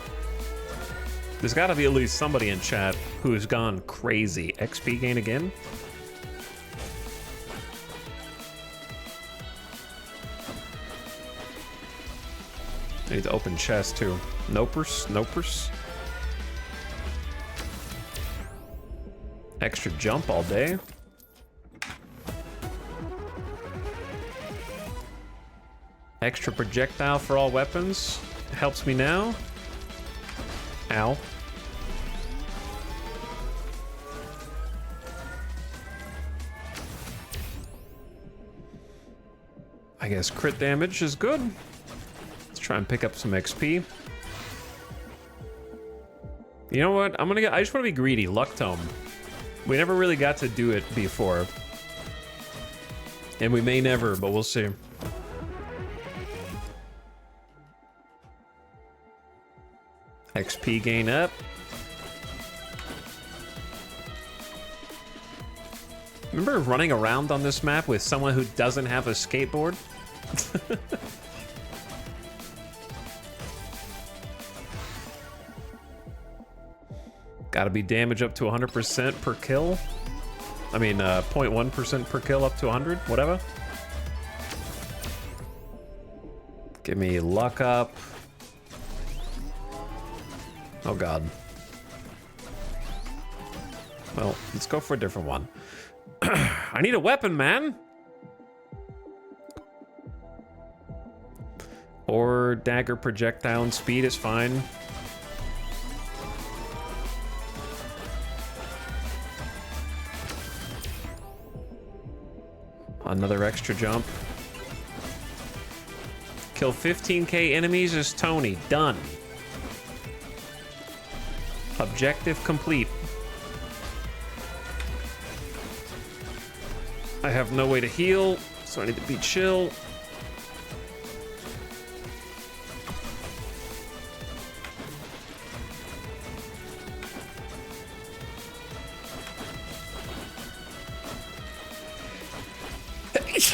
There's got to be at least somebody in chat who has gone crazy. XP gain again? I need to open chest too. Nopers, nopers. Extra jump all day. Extra projectile for all weapons. Helps me now. Ow. I guess crit damage is good. Let's try and pick up some XP. You know what? I just want to be greedy. Luck Tome. We never really got to do it before. And we may never, but we'll see. XP gain up. Remember running around on this map with someone who doesn't have a skateboard? Gotta be damage up to 100% per kill. I mean, 0.1% per kill up to 100, whatever. Give me luck up. Oh god. Well, let's go for a different one. I need a weapon, man! Or dagger projectile and speed is fine. Another extra jump. Kill 15k enemies as Tony. Done. Objective complete. I have no way to heal, so I need to be chill.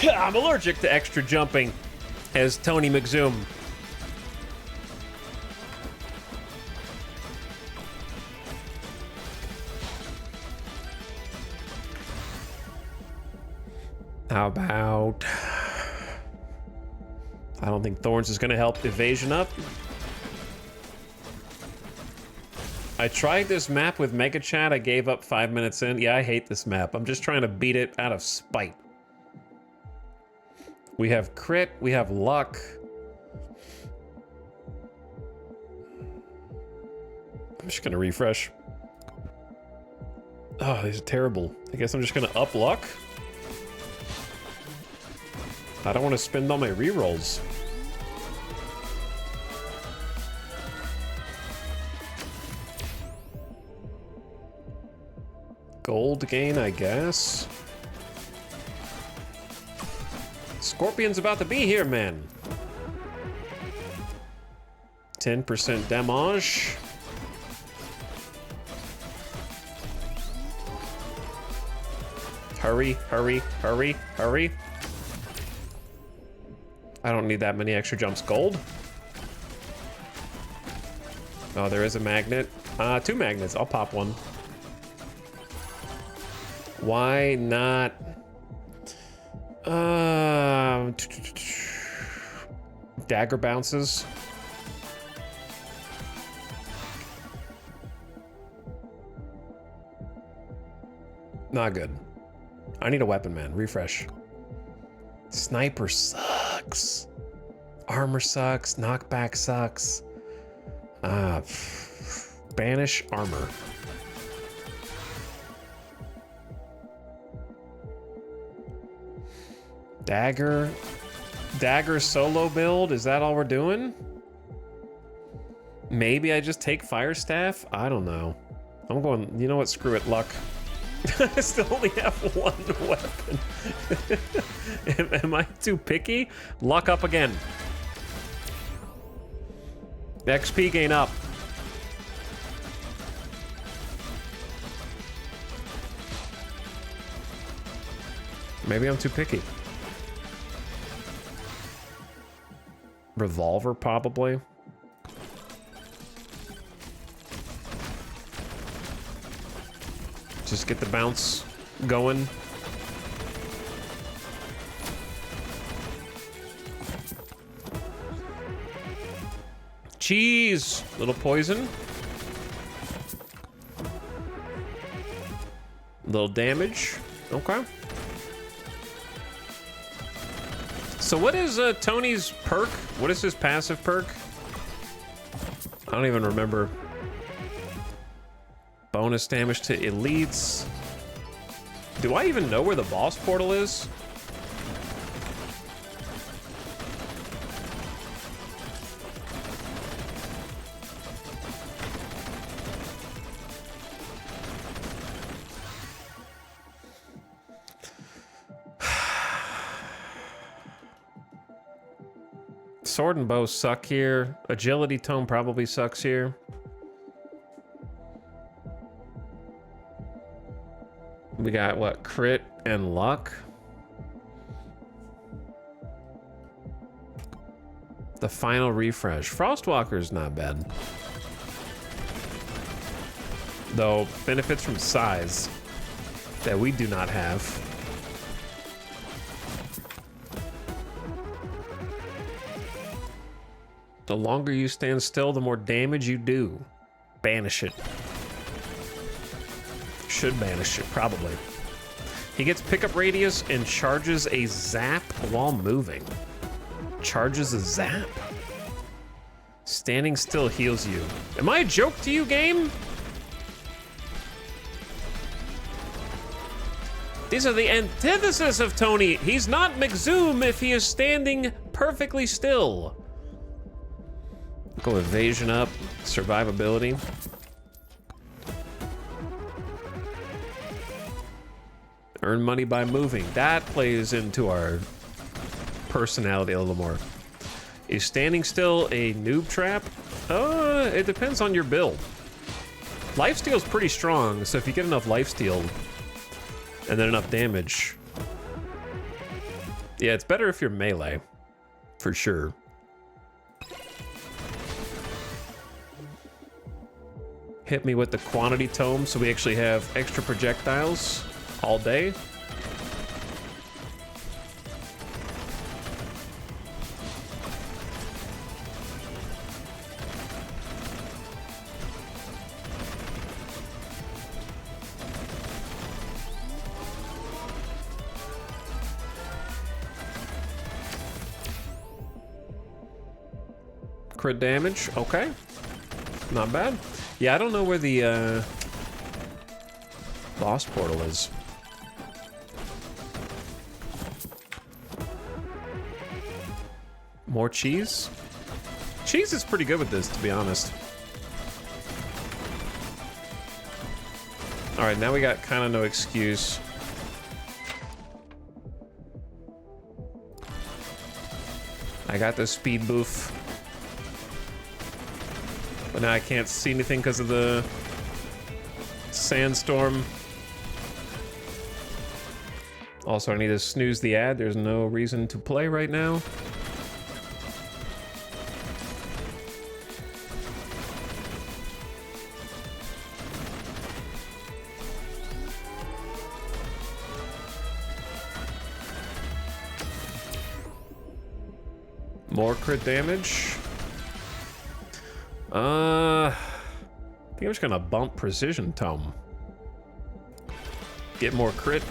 I'm allergic to extra jumping as Tony McZoom. How about... I don't think Thorns is going to help evasion up. I tried this map with Mega Chat. I gave up 5 minutes in. Yeah, I hate this map. I'm just trying to beat it out of spite. We have crit. We have luck. I'm just going to refresh. Oh, these are terrible. I guess I'm just going to up luck. I don't want to spend all my rerolls. Gold gain, I guess. Scorpion's about to be here, man. 10% damage. Hurry, hurry, hurry, hurry. I don't need that many extra jumps. Gold? Oh, there is a magnet. 2 magnets. I'll pop one. Why not? Dagger bounces. Not good. I need a weapon, man. Refresh. Sniper sucks. Armor sucks. Knockback sucks. Banish armor. Dagger. Dagger solo build? Is that all we're doing? Maybe I just take Fire Staff? I don't know. I'm going, you know what? Screw it. Luck. I still only have 1 weapon. Am I too picky? Luck up again. XP gain up. Maybe I'm too picky. Revolver, probably. Just get the bounce going. Cheese! Little poison. Little damage. Okay. So what is Tony's perk? What is his passive perk? I don't even remember. Bonus damage to elites. Do I even know where the boss portal is? Sword and bow suck here. Agility tome probably sucks here. We got what? Crit and luck. The final refresh. Frostwalker's not bad. Though benefits from size that we do not have. The longer you stand still, the more damage you do. Banish it. Should banish it, probably. He gets pickup radius and charges a zap while moving. Charges a zap? Standing still heals you. Am I a joke to you, game? These are the antithesis of Tony. He's not McZoom if he is standing perfectly still. Go evasion up, survivability. Earn money by moving. That plays into our personality a little more. Is standing still a noob trap? It depends on your build. Lifesteal's pretty strong, so if you get enough lifesteal and then enough damage. Yeah, it's better if you're melee, for sure. Hit me with the quantity tome so we actually have extra projectiles all day. Crit damage, okay. Not bad. Yeah, I don't know where the boss portal is. More cheese? Cheese is pretty good with this, to be honest. All right, now we got kind of no excuse. I got the speed boof. But now I can't see anything because of the sandstorm. Also, I need to snooze the ad. There's no reason to play right now. More crit damage. I think I'm just gonna bump precision tome. Get more crit.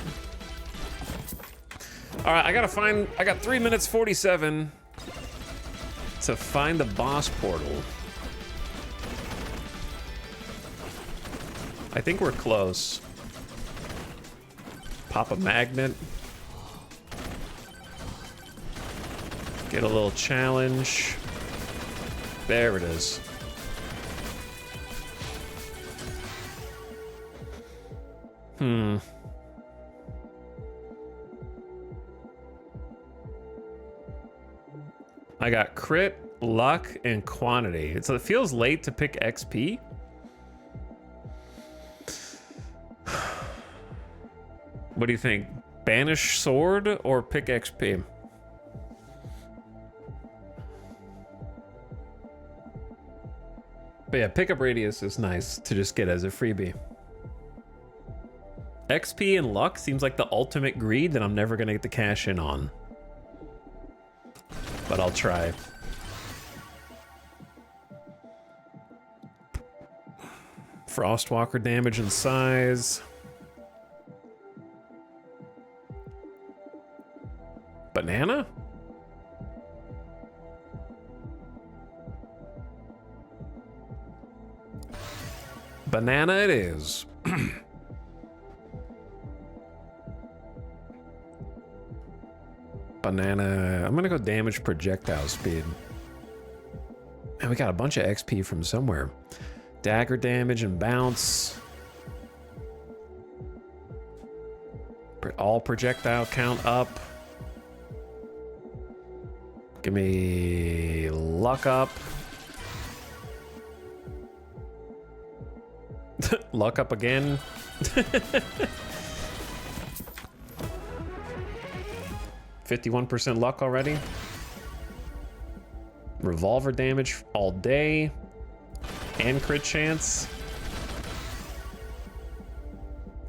All right, I got 3 minutes 47 to find the boss portal. I think we're close. Pop a magnet. Get a little challenge. There it is. I got crit, luck, and quantity. So it feels late to pick XP. What do you think? Banish sword or pick XP? But yeah, pickup radius is nice to just get as a freebie. XP and luck seems like the ultimate greed that I'm never gonna get the cash in on. But I'll try. Frostwalker damage and size. Banana? Banana it is. Banana. I'm gonna go damage projectile speed. And we got a bunch of XP from somewhere. Dagger damage and bounce. All projectile count up. Give me luck up. Luck up again. 51% luck already. Revolver damage all day. And crit chance.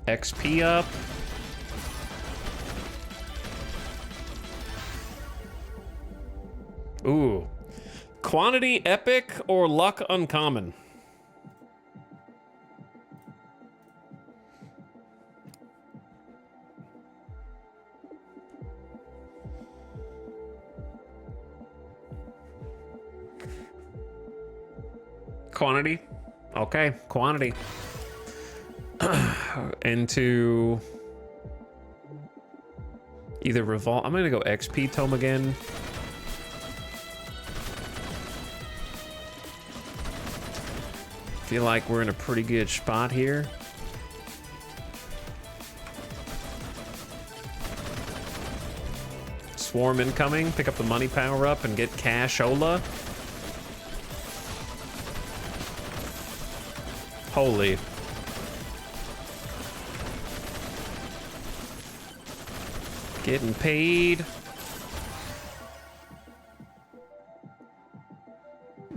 XP up. Ooh. Quantity epic or luck uncommon? Quantity. Okay, quantity. Into either revolve. I'm gonna go XP tome again. Feel like we're in a pretty good spot here. Swarm incoming. Pick up the money power up and get cashola. Holy. Getting paid.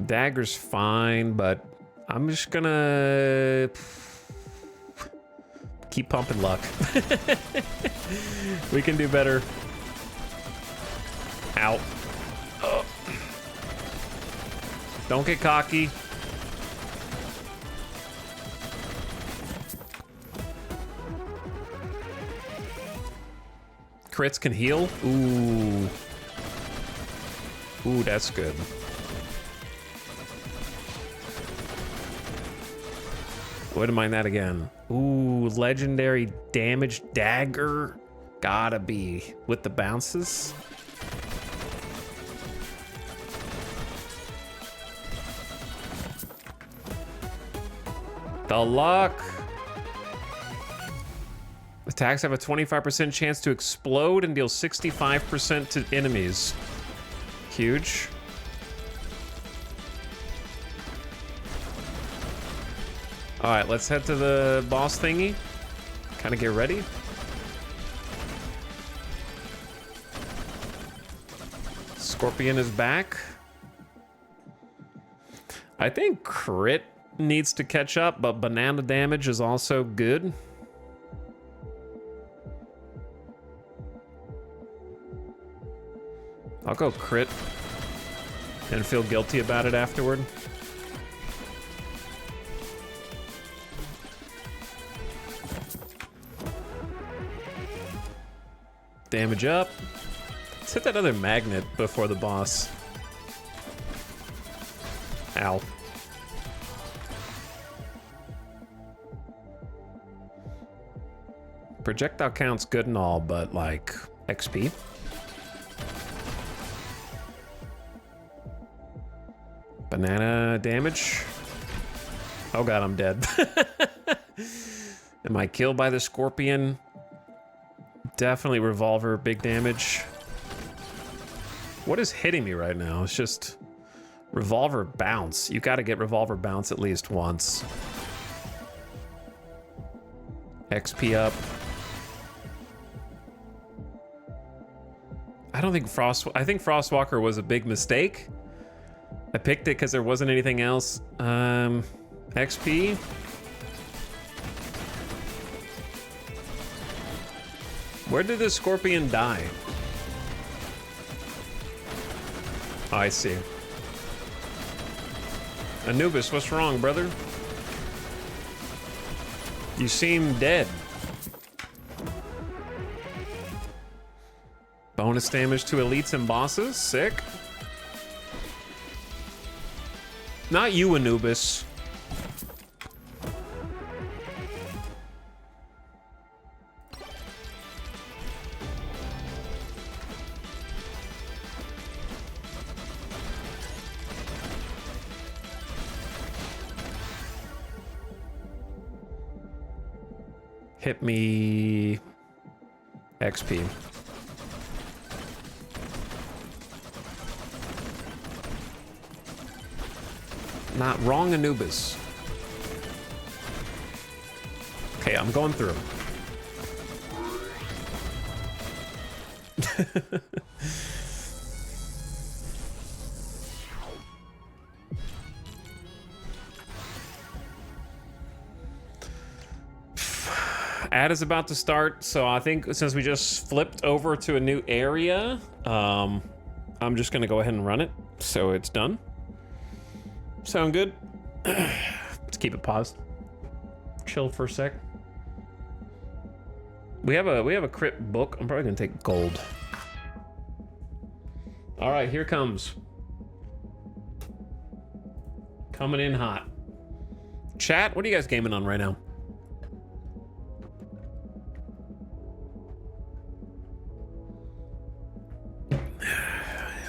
Dagger's fine, but I'm just gonna keep pumping luck. We can do better. Ow. Oh. Don't get cocky. Crits can heal. Ooh. Ooh, that's good. Wouldn't mind that again. Ooh, legendary damage dagger. Gotta be with the bounces. The luck. Attacks have a 25% chance to explode and deal 65% to enemies. Huge. All right, let's head to the boss thingy. Kind of get ready. Scorpion is back. I think crit needs to catch up, but banana damage is also good. I'll go crit and feel guilty about it afterward. Damage up. Let's hit that other magnet before the boss. Ow. Projectile count's good and all, but like XP. Banana damage. Oh god, I'm dead. Am I killed by the scorpion? Definitely revolver, big damage. What is hitting me right now? It's just revolver bounce. You gotta get revolver bounce at least once. XP up. I think Frostwalker was a big mistake. I picked it because there wasn't anything else. XP. Where did the scorpion die? Oh, I see. Anubis, what's wrong, brother? You seem dead. Bonus damage to elites and bosses. Sick. Not you, Anubis. Hit me. XP. Not wrong, Anubis. Okay, I'm going through. Ad is about to start, so I think since we just flipped over to a new area, I'm just gonna go ahead and run it, so it's done. Sound good? Let's keep it paused. Chill for a sec. We have a crypt book. I'm probably gonna take gold. All right, here comes. Coming in hot. Chat, what are you guys gaming on right now?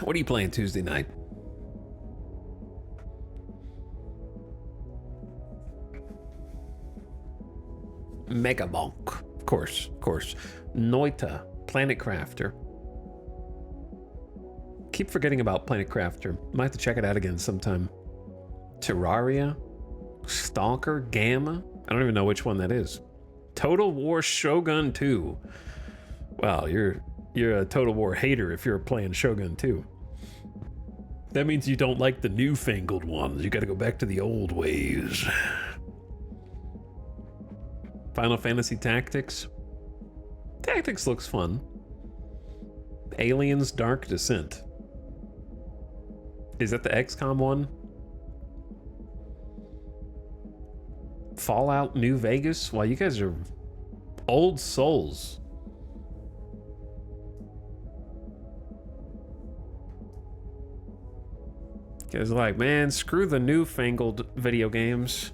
What are you playing Tuesday night? Mega Bonk. Of course, of course. Noita, Planet Crafter. Keep forgetting about Planet Crafter. Might have to check it out again sometime. Terraria, Stalker, Gamma. I don't even know which one that is. Total War Shogun 2. Wow, you're a Total War hater if you're playing Shogun 2. That means you don't like the newfangled ones. You gotta go back to the old ways. Final Fantasy Tactics. Tactics looks fun. Aliens Dark Descent. Is that the XCOM one? Fallout New Vegas? Wow, you guys are old souls. You guys are like, man, screw the newfangled video games.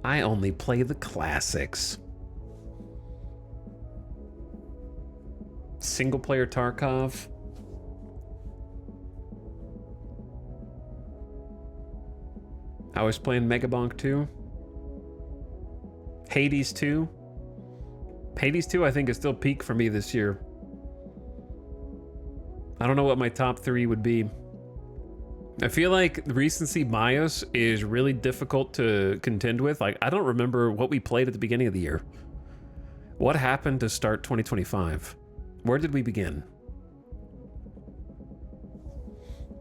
I only play the classics. Single player Tarkov. I was playing Megabonk 2. Hades 2. Hades 2 I think is still peak for me this year. I don't know what my top 3 would be. I feel like recency bias is really difficult to contend with. Like, I don't remember what we played at the beginning of the year. What happened to start 2025? Where did we begin?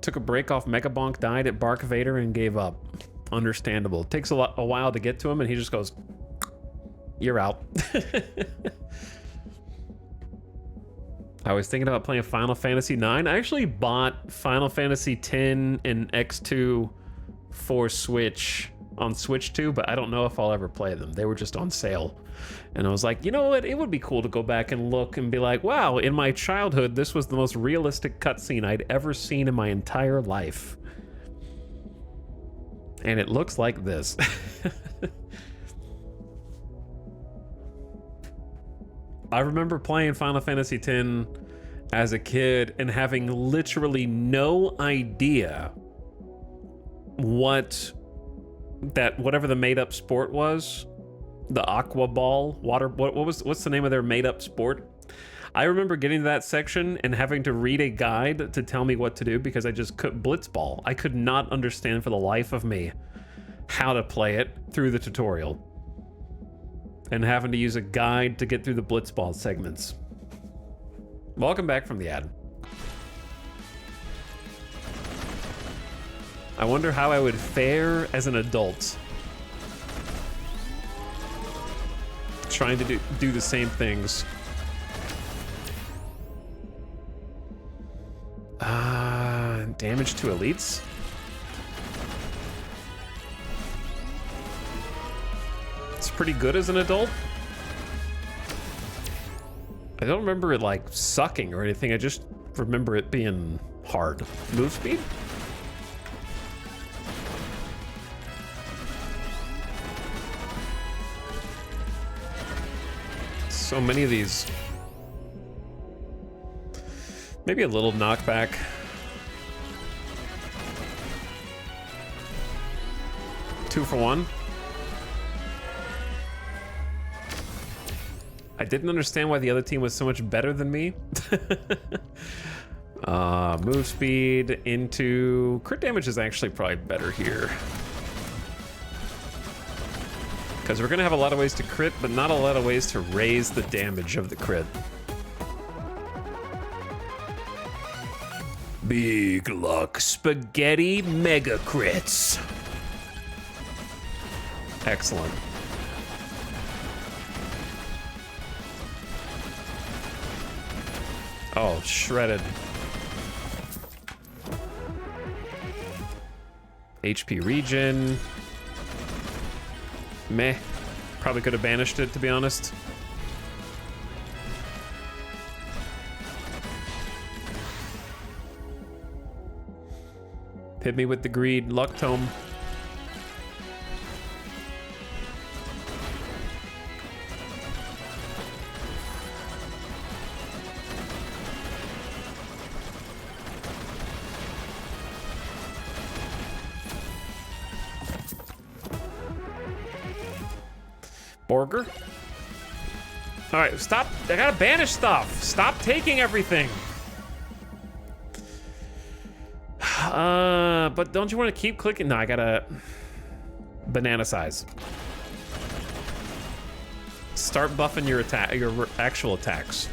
Took a break off Megabonk, died at Bark Vader, and gave up. Understandable. It takes a while to get to him, and he just goes, "You're out." I was thinking about playing Final Fantasy 9. I actually bought Final Fantasy 10 and X2 for Switch on Switch 2, but I don't know if I'll ever play them. They were just on sale. And I was like, you know what? It would be cool to go back and look and be like, wow, in my childhood, this was the most realistic cutscene I'd ever seen in my entire life. And it looks like this. I remember playing Final Fantasy X as a kid and having literally no idea whatever the made-up sport was, the aqua ball, what's the name of their made-up sport? I remember getting to that section and having to read a guide to tell me what to do because I just could blitzball. I could not understand for the life of me how to play it through the tutorial. And having to use a guide to get through the blitzball segments. Welcome back from the ad. I wonder how I would fare as an adult. Trying to do the same things. Damage to elites? It's pretty good as an adult. I don't remember it like sucking or anything. I just remember it being hard. Move speed? So many of these. Maybe a little knockback. Two for one. I didn't understand why the other team was so much better than me. Move speed into... Crit damage is actually probably better here. Because we're going to have a lot of ways to crit, but not a lot of ways to raise the damage of the crit. Big luck spaghetti mega crits. Excellent. Oh, shredded. HP regen. Meh. Probably could have banished it, to be honest. Hit me with the greed. Luck tome. Borger. All right, stop. I gotta banish stuff. Stop taking everything. But don't you want to keep clicking? No, I gotta banana size. Start buffing your attack, your actual attacks.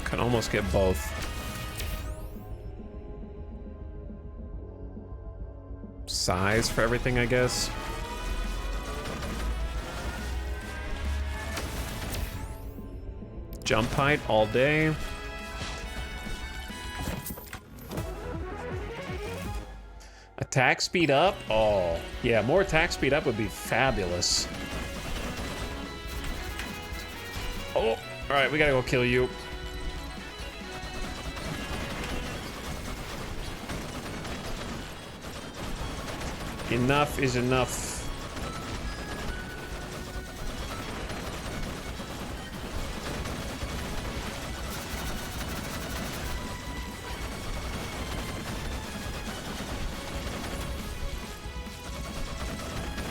Can almost get both. Size for everything, I guess. Jump height all day. Attack speed up? Oh, yeah, more attack speed up would be fabulous. Oh, all right, we gotta go kill you. Enough is enough.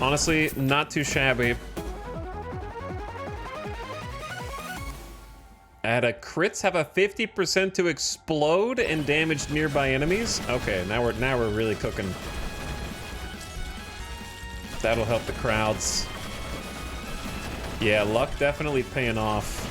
Honestly, not too shabby. Crits have a 50% to explode and damage nearby enemies. Okay, now we're really cooking. That'll help the crowds. Yeah, luck definitely paying off.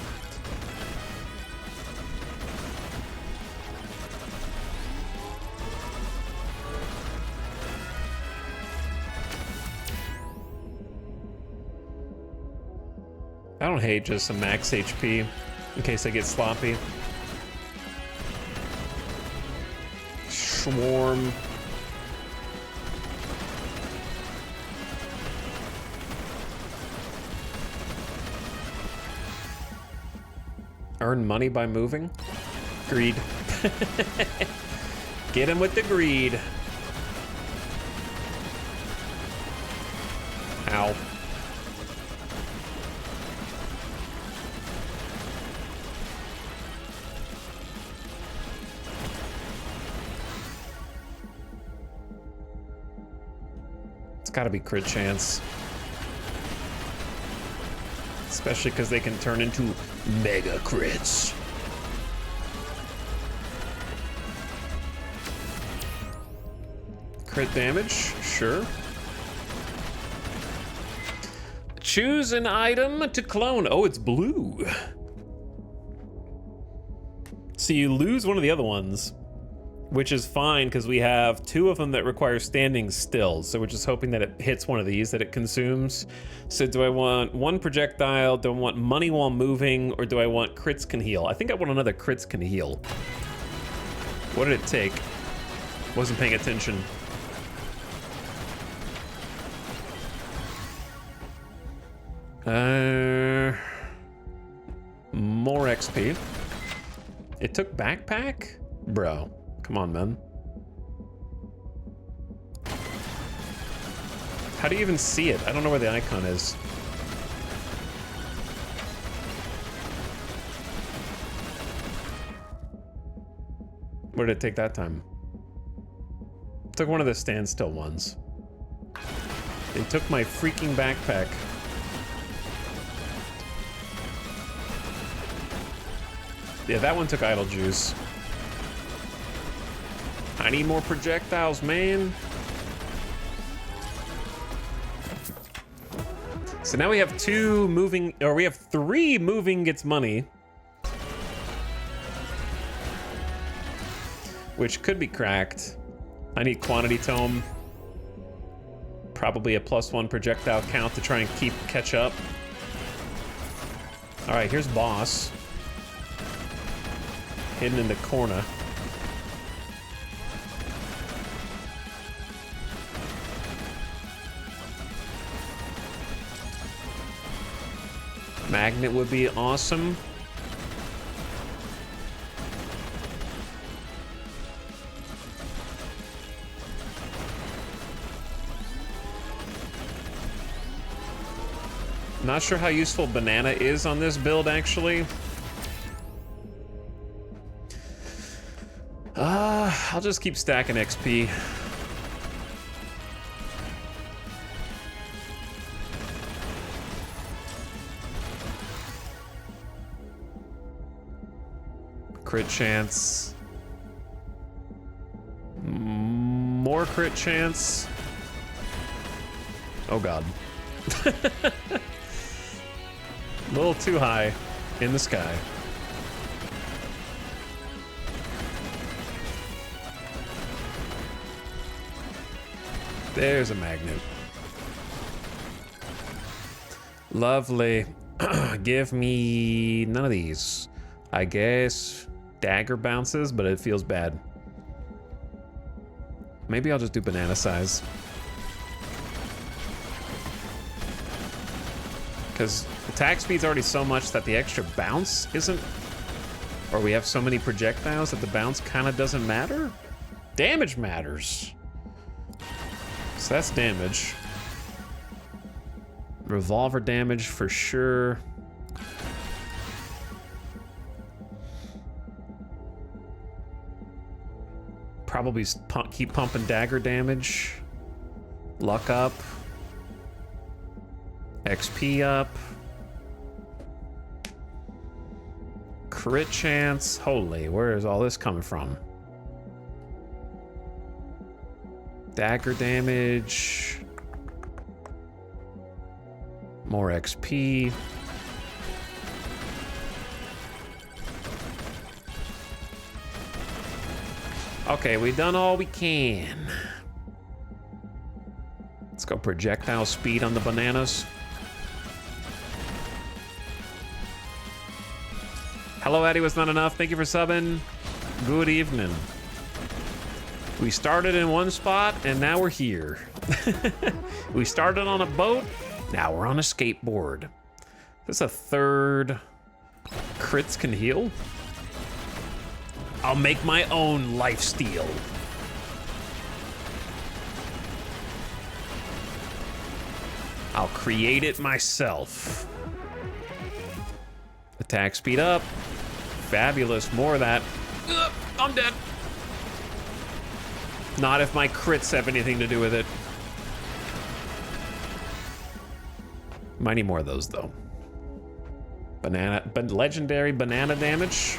I don't hate just some max HP in case I get sloppy. Swarm. Earn money by moving? Greed. Get him with the greed. Ow. It's gotta be crit chance. Especially because they can turn into mega crits. Crit damage, sure. Choose an item to clone. Oh, it's blue. So you lose one of the other ones, which is fine because we have two of them that require standing still. So we're just hoping that it hits one of these that it consumes. So do I want one projectile? Do I want money while moving? Or do I want crits can heal? I think I want another crits can heal. What did it take? Wasn't paying attention. More XP. It took backpack? Bro. Come on, man. How do you even see it? I don't know where the icon is. Where did it take that time? Took one of the standstill ones. They took my freaking backpack. Yeah, that one took idle juice. I need more projectiles, man. So now we have 2 moving, or we have 3 moving gets money. Which could be cracked. I need quantity tome. Probably a +1 projectile count to try and catch up. All right, here's boss. Hidden in the corner. Magnet would be awesome. Not sure how useful banana is on this build, actually. I'll just keep stacking XP. Crit chance. More crit chance. Oh god. A little too high in the sky. There's a magnet. Lovely. Give me none of these. I guess dagger bounces, but it feels bad. Maybe I'll just do banana size. Because attack speed's already so much that the extra bounce isn't... Or we have so many projectiles that the bounce kind of doesn't matter? Damage matters. So that's damage. Revolver damage for sure. Probably keep pumping dagger damage. Luck up. XP up. Crit chance. Holy, where is all this coming from? Dagger damage. More XP. Okay, we've done all we can. Let's go projectile speed on the bananas. Hello, Eddie was not enough. Thank you for subbing. Good evening. We started in one spot and now we're here. We started on a boat, now we're on a skateboard. This is a third crits can heal. I'll make my own lifesteal. I'll create it myself. Attack speed up. Fabulous, more of that. Ugh, I'm dead. Not if my crits have anything to do with it. Might need more of those though. Legendary banana damage.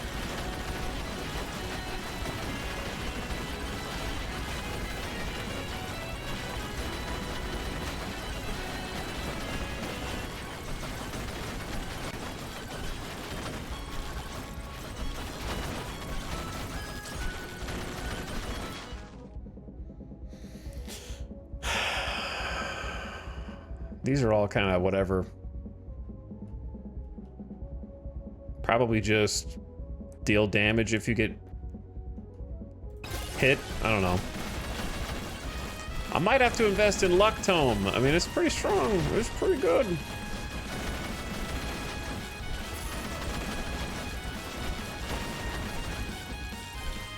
These are all kind of whatever. Probably just deal damage if you get hit. I don't know. I might have to invest in Luck Tome. I mean, it's pretty strong. It's pretty good.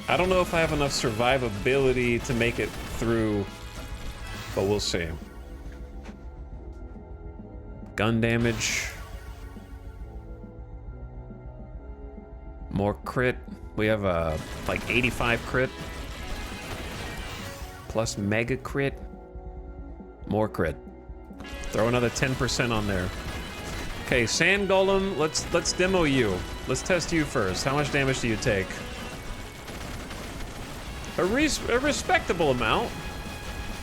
I don't know if I have enough survivability to make it through, but we'll see. Gun damage. More crit. We have a like 85 crit. Plus mega crit. More crit. Throw another 10% on there. Okay, Sand Golem, let's demo you. let's test you first. How much damage do you take? A respectable amount.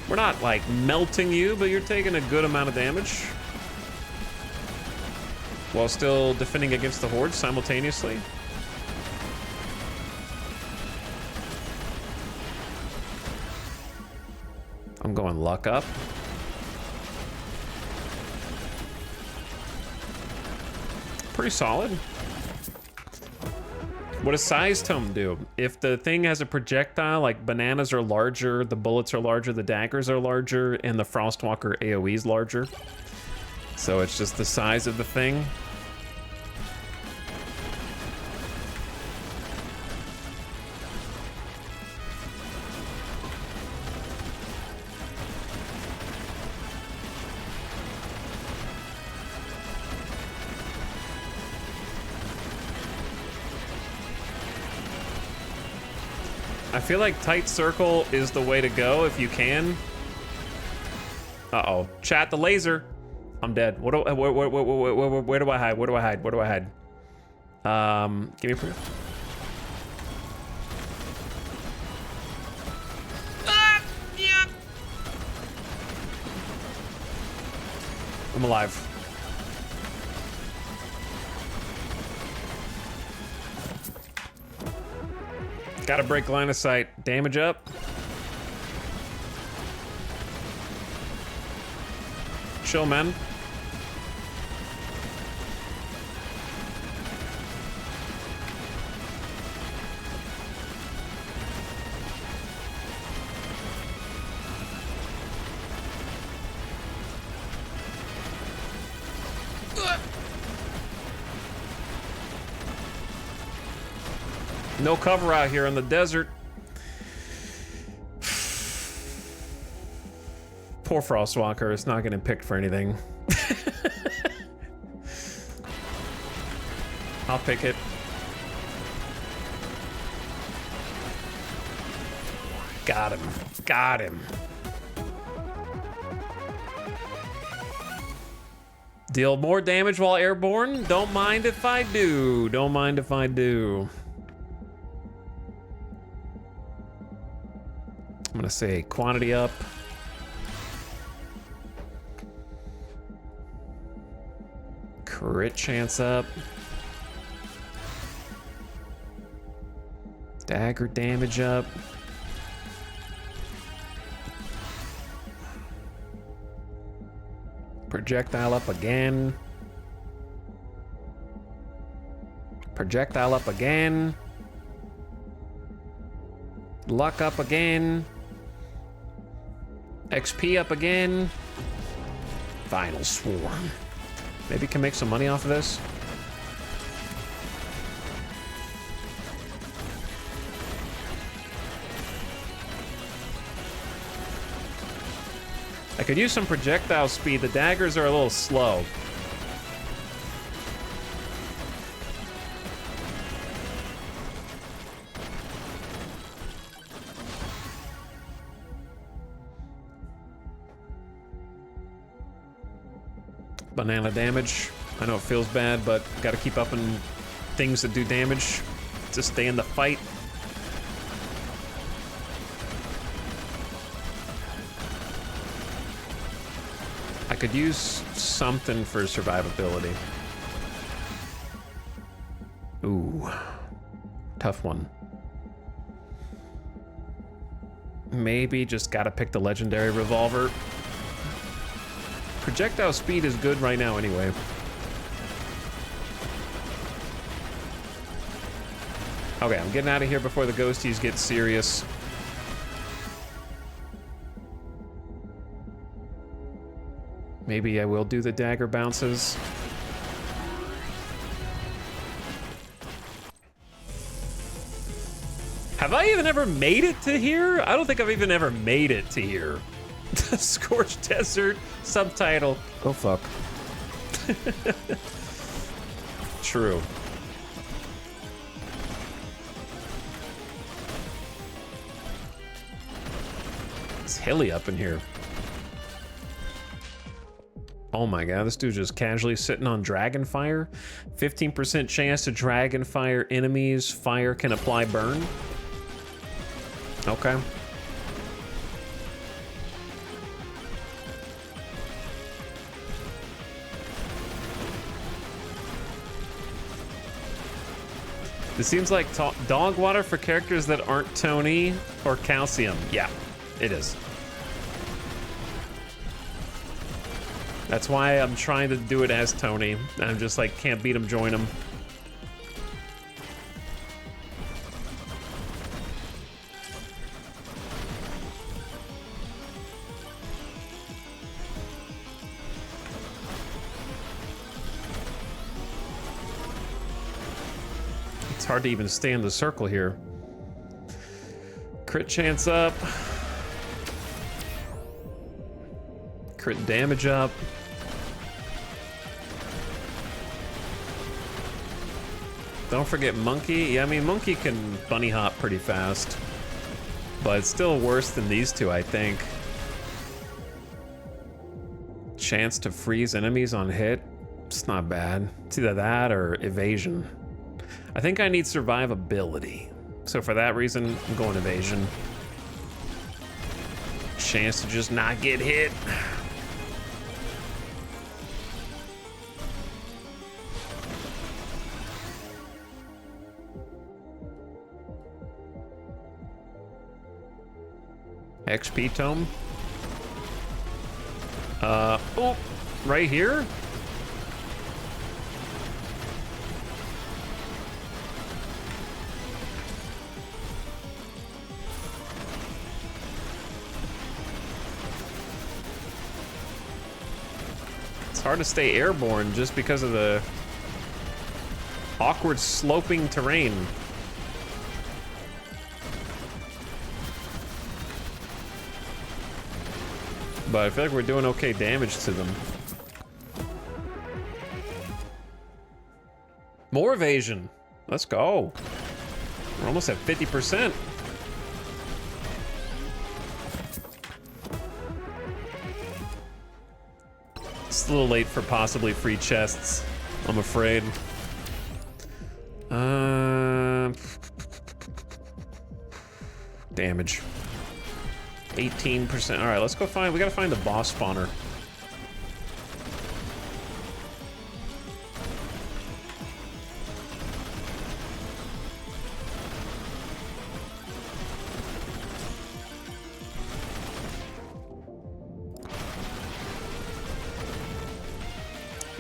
We're not like melting you, but you're taking a good amount of damage while still defending against the horde simultaneously. I'm going luck up. Pretty solid. What does size tome do? If the thing has a projectile, like bananas are larger, the bullets are larger, the daggers are larger, and the Frostwalker AoE is larger. So it's just the size of the thing. I feel like tight circle is the way to go if you can. Uh-oh. Chat, the laser. I'm dead. Where do I hide? Where do I hide? Where do I hide? Give me proof. Yeah. I'm alive. Gotta break line of sight. Damage up. Chill, man. No cover out here in the desert. Poor Frostwalker is not getting picked for anything. I'll pick it. Got him. Got him. Deal more damage while airborne? Don't mind if I do. Don't mind if I do. I'm gonna say quantity up. Crit chance up. Dagger damage up. Projectile up again. Projectile up again. Luck up again. XP up again. Final Swarm. Maybe can make some money off of this. I could use some projectile speed. The daggers are a little slow. Banana damage. I know it feels bad, but gotta keep up in things that do damage to stay in the fight. I could use something for survivability. Ooh, tough one. Maybe just gotta pick the legendary revolver. Projectile speed is good right now anyway. Okay, I'm getting out of here before the ghosties get serious. Maybe I will do the dagger bounces. Have I even ever made it to here? I don't think I've even ever made it to here. Scorched Desert, subtitle. Oh, fuck. True. It's hilly up in here. Oh my god, this dude's just casually sitting on dragon fire. 15% chance to dragon fire enemies. Fire can apply burn. Okay. This seems like dog water for characters that aren't Tony or Calcium. Yeah, it is. That's why I'm trying to do it as Tony. I'm just like, can't beat him, join him. It's hard to even stay in the circle here. Crit chance up. Crit damage up. Don't forget Monkey. Yeah, I mean, Monkey can bunny hop pretty fast. But it's still worse than these two, I think. Chance to freeze enemies on hit. It's not bad. It's either that or evasion. I think I need survivability. So for that reason, I'm going evasion. Chance to just not get hit. XP tome. Oh, right here? It's hard to stay airborne just because of the awkward sloping terrain. But I feel like we're doing okay damage to them. More evasion. Let's go. We're almost at 50%. It's a little late for possibly free chests, I'm afraid. Damage. 18%. All right, let's go find. We gotta find the boss spawner.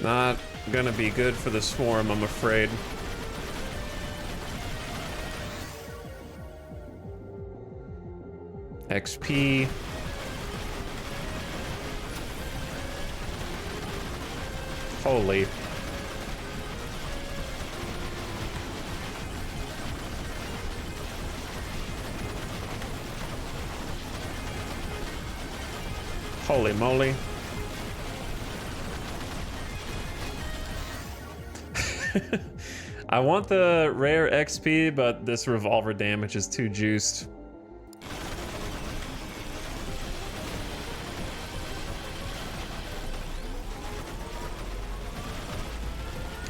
Not gonna be good for the swarm, I'm afraid. XP. Holy. Holy moly. I want the rare XP, but this revolver damage is too juiced.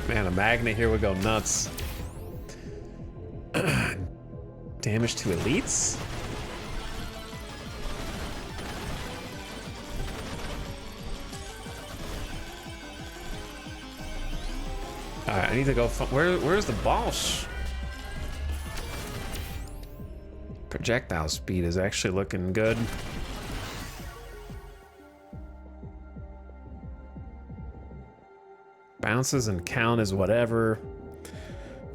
Man, a magnet here would go nuts. Damage to elites? Alright, I need to go. Where's the boss? Projectile speed is actually looking good. Bounces and count is whatever.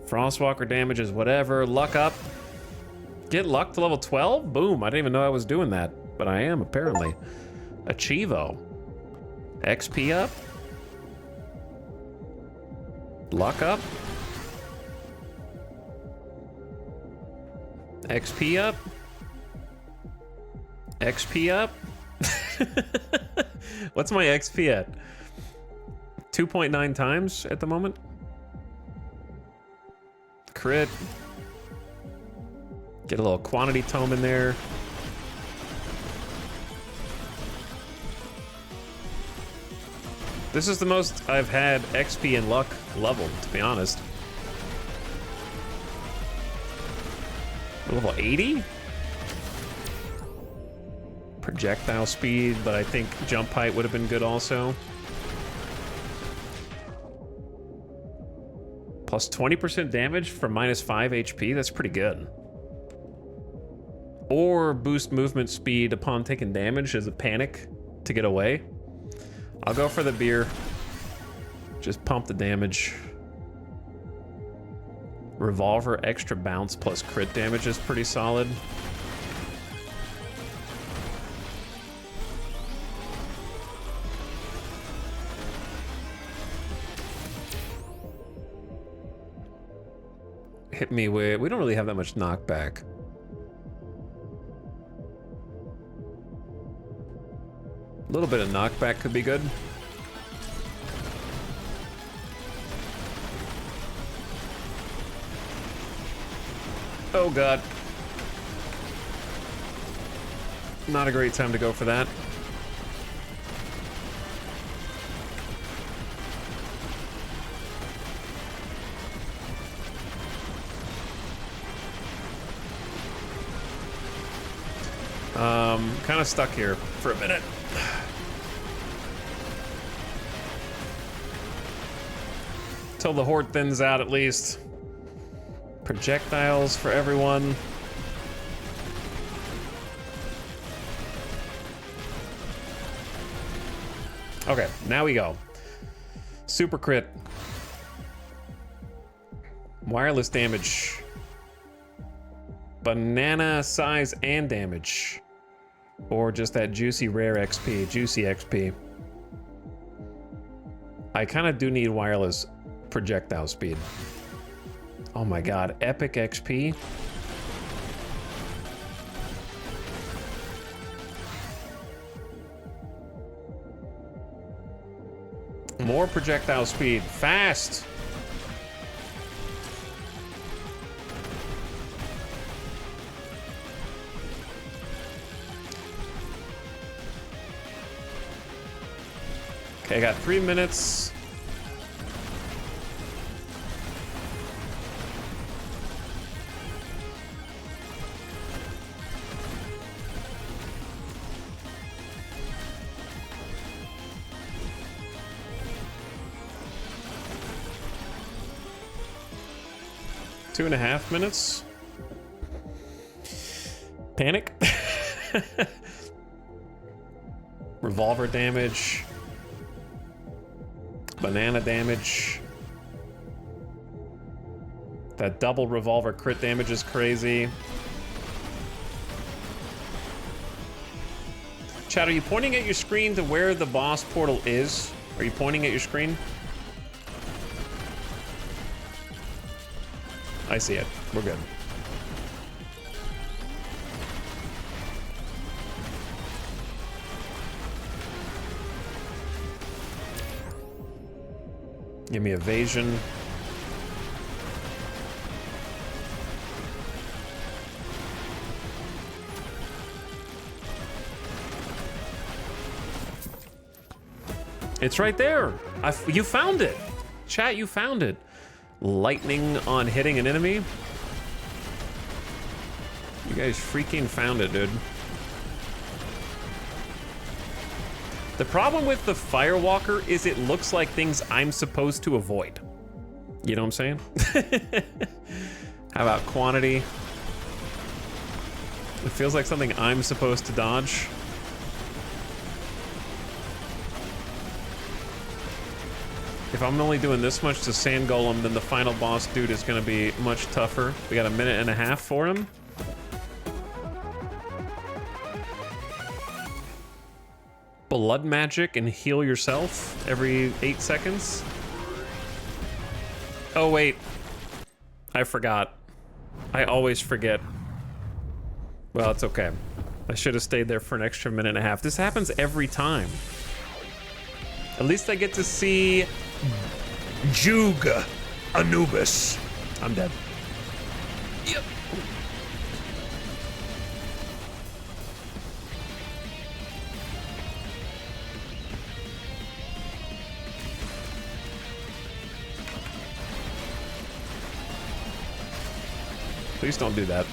Frostwalker damage is whatever. Luck up. Get luck to level 12? Boom. I didn't even know I was doing that, but I am apparently. Achievo. XP up. Luck up. XP up. XP up. What's my XP at? 2.9 times at the moment. Crit. Get a little quantity tome in there. This is the most I've had XP and luck leveled, to be honest. Level 80? Projectile speed, but I think jump height would have been good also. Plus 20% damage for minus 5 HP, that's pretty good. Or boost movement speed upon taking damage as a panic to get away. I'll go for the beer. Just pump the damage. Revolver extra bounce plus crit damage is pretty solid. Hit me with... We don't really have that much knockback. A little bit of knockback could be good. Oh god. Not a great time to go for that. Kind of stuck here for a minute. Till the horde thins out at least. Projectiles for everyone. Okay, now we go. Super crit. Wireless damage. Banana size and damage. Or just that juicy rare XP, juicy XP. I kind of do need wireless projectile speed. Oh my god, epic XP. More projectile speed, fast. Okay, I got 3 minutes. Two and a half minutes. Panic. Revolver damage. Banana damage. That double revolver crit damage is crazy. Chad, are you pointing at your screen to where the boss portal is? Are you pointing at your screen? I see it. We're good. Give me evasion. It's right there. You found it. Chat, you found it. Lightning on hitting an enemy. You guys freaking found it, dude. The problem with the Firewalker is it looks like things I'm supposed to avoid. You know what I'm saying? How about quantity? It feels like something I'm supposed to dodge. If I'm only doing this much to Sand Golem, then the final boss dude is going to be much tougher. We got a minute and a half for him. Blood magic and heal yourself every 8 seconds. Oh, wait. I forgot. I always forget. Well, it's okay. I should have stayed there for an extra minute and a half. This happens every time. At least I get to see Juga Anubis. I'm dead. Yep. Please don't do that.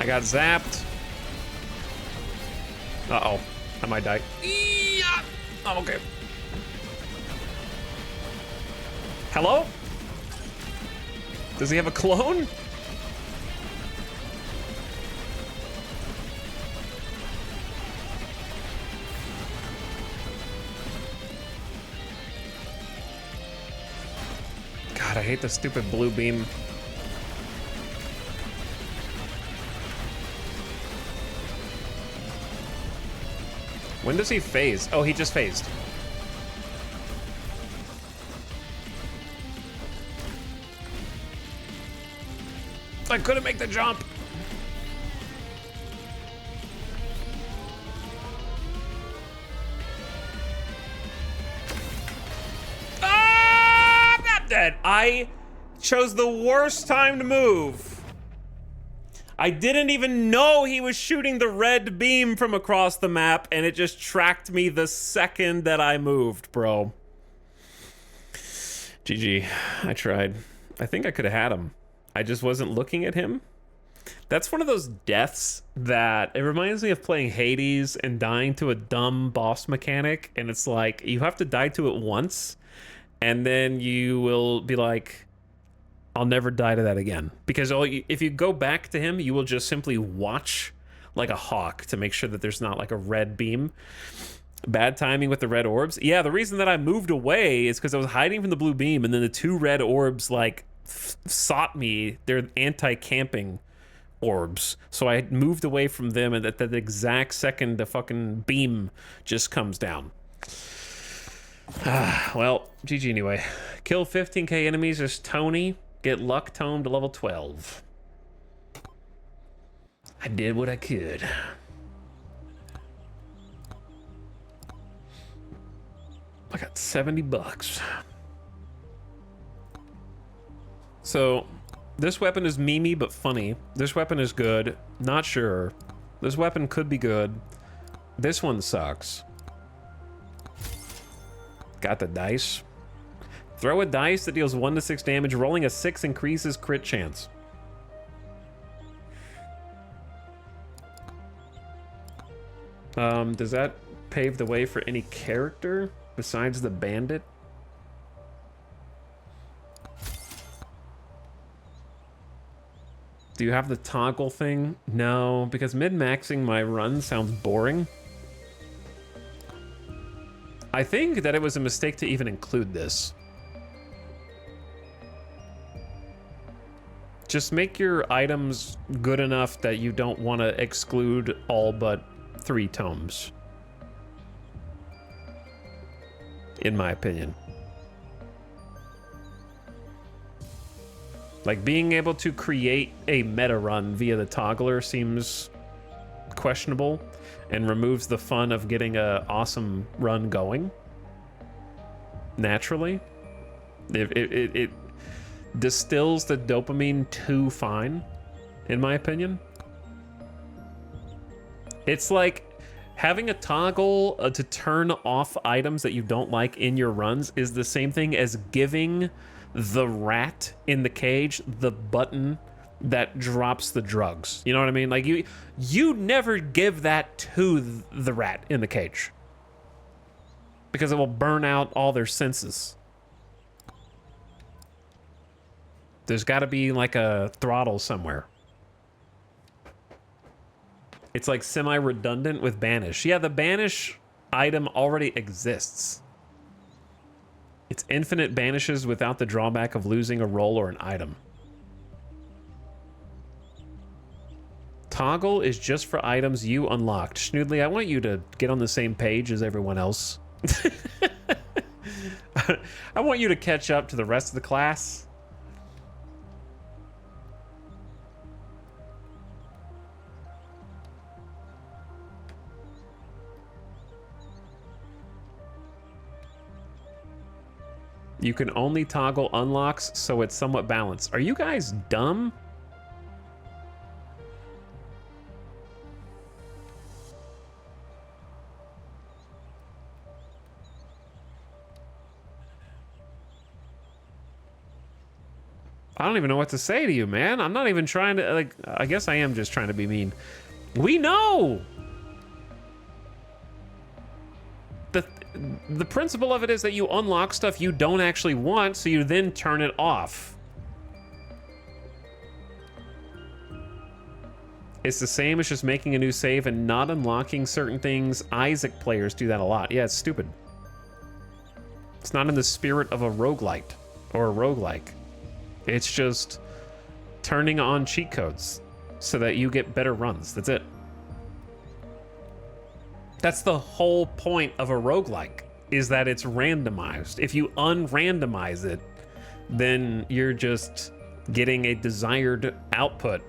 I got zapped. Uh-oh. I might die. Yeah. Oh, okay. Hello? Does he have a clone? God, I hate the stupid blue beam. When does he phase? Oh, he just phased. I couldn't make the jump. Ah, I'm not dead. I chose the worst time to move. I didn't even know he was shooting the red beam from across the map, and it just tracked me the second that I moved, bro. GG. I tried. I think I could have had him. I just wasn't looking at him. That's one of those deaths that it reminds me of playing Hades and dying to a dumb boss mechanic, and it's like you have to die to it once, and then you will be like, I'll never die to that again. Because if you go back to him, you will just simply watch like a hawk to make sure that there's not like a red beam. Bad timing with the red orbs. Yeah, the reason that I moved away is because I was hiding from the blue beam, and then the two red orbs like sought me. They're anti-camping orbs. So I moved away from them, and at that exact second, the fucking beam just comes down. Well, GG anyway. Kill 15k enemies as Tony. Get luck tome to level 12. I did what I could. I got $70. So, this weapon is memey but funny. This weapon is good. Not sure. This weapon could be good. This one sucks. Got the dice. Throw a dice that deals 1 to 6 damage. Rolling a 6 increases crit chance. Does that pave the way for any character besides the bandit? Do you have the toggle thing? No, because min-maxing my run sounds boring. I think that it was a mistake to even include this. Just make your items good enough that you don't want to exclude all but 3 tomes. In my opinion. Like, being able to create a meta run via the toggler seems questionable and removes the fun of getting a awesome run going naturally. It distills the dopamine too fine, in my opinion. It's like having a toggle to turn off items that you don't like in your runs is the same thing as giving the rat in the cage the button that drops the drugs. You know what I mean? Like, you never give that to the rat in the cage because it will burn out all their senses. There's got to be like a throttle somewhere. It's like semi-redundant with banish. Yeah, the banish item already exists. It's infinite banishes without the drawback of losing a roll or an item. Toggle is just for items you unlocked. Schnoodly, I want you to get on the same page as everyone else. I want you to catch up to the rest of the class. You can only toggle unlocks, so it's somewhat balanced. Are you guys dumb? I don't even know what to say to you, man. I'm not even trying to, like, I guess I am just trying to be mean. We know! The principle of it is that you unlock stuff you don't actually want, so you then turn it off. It's the same as just making a new save and not unlocking certain things. Isaac players do that a lot. Yeah, it's stupid. It's not in the spirit of a roguelite or a roguelike. It's just turning on cheat codes so that you get better runs. That's it. That's the whole point of a roguelike, is that it's randomized. If you unrandomize it, then you're just getting a desired output.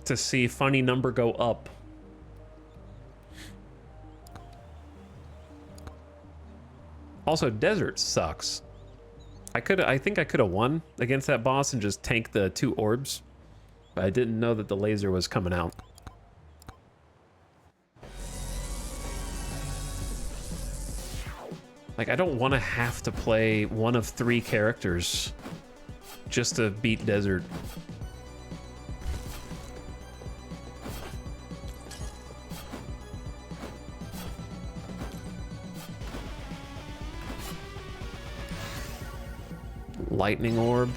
To see funny number go up. Also, desert sucks. I think I could have won against that boss and just tanked the 2 orbs, but I didn't know that the laser was coming out. Like, I don't want to have to play one of 3 characters just to beat desert. Lightning orb.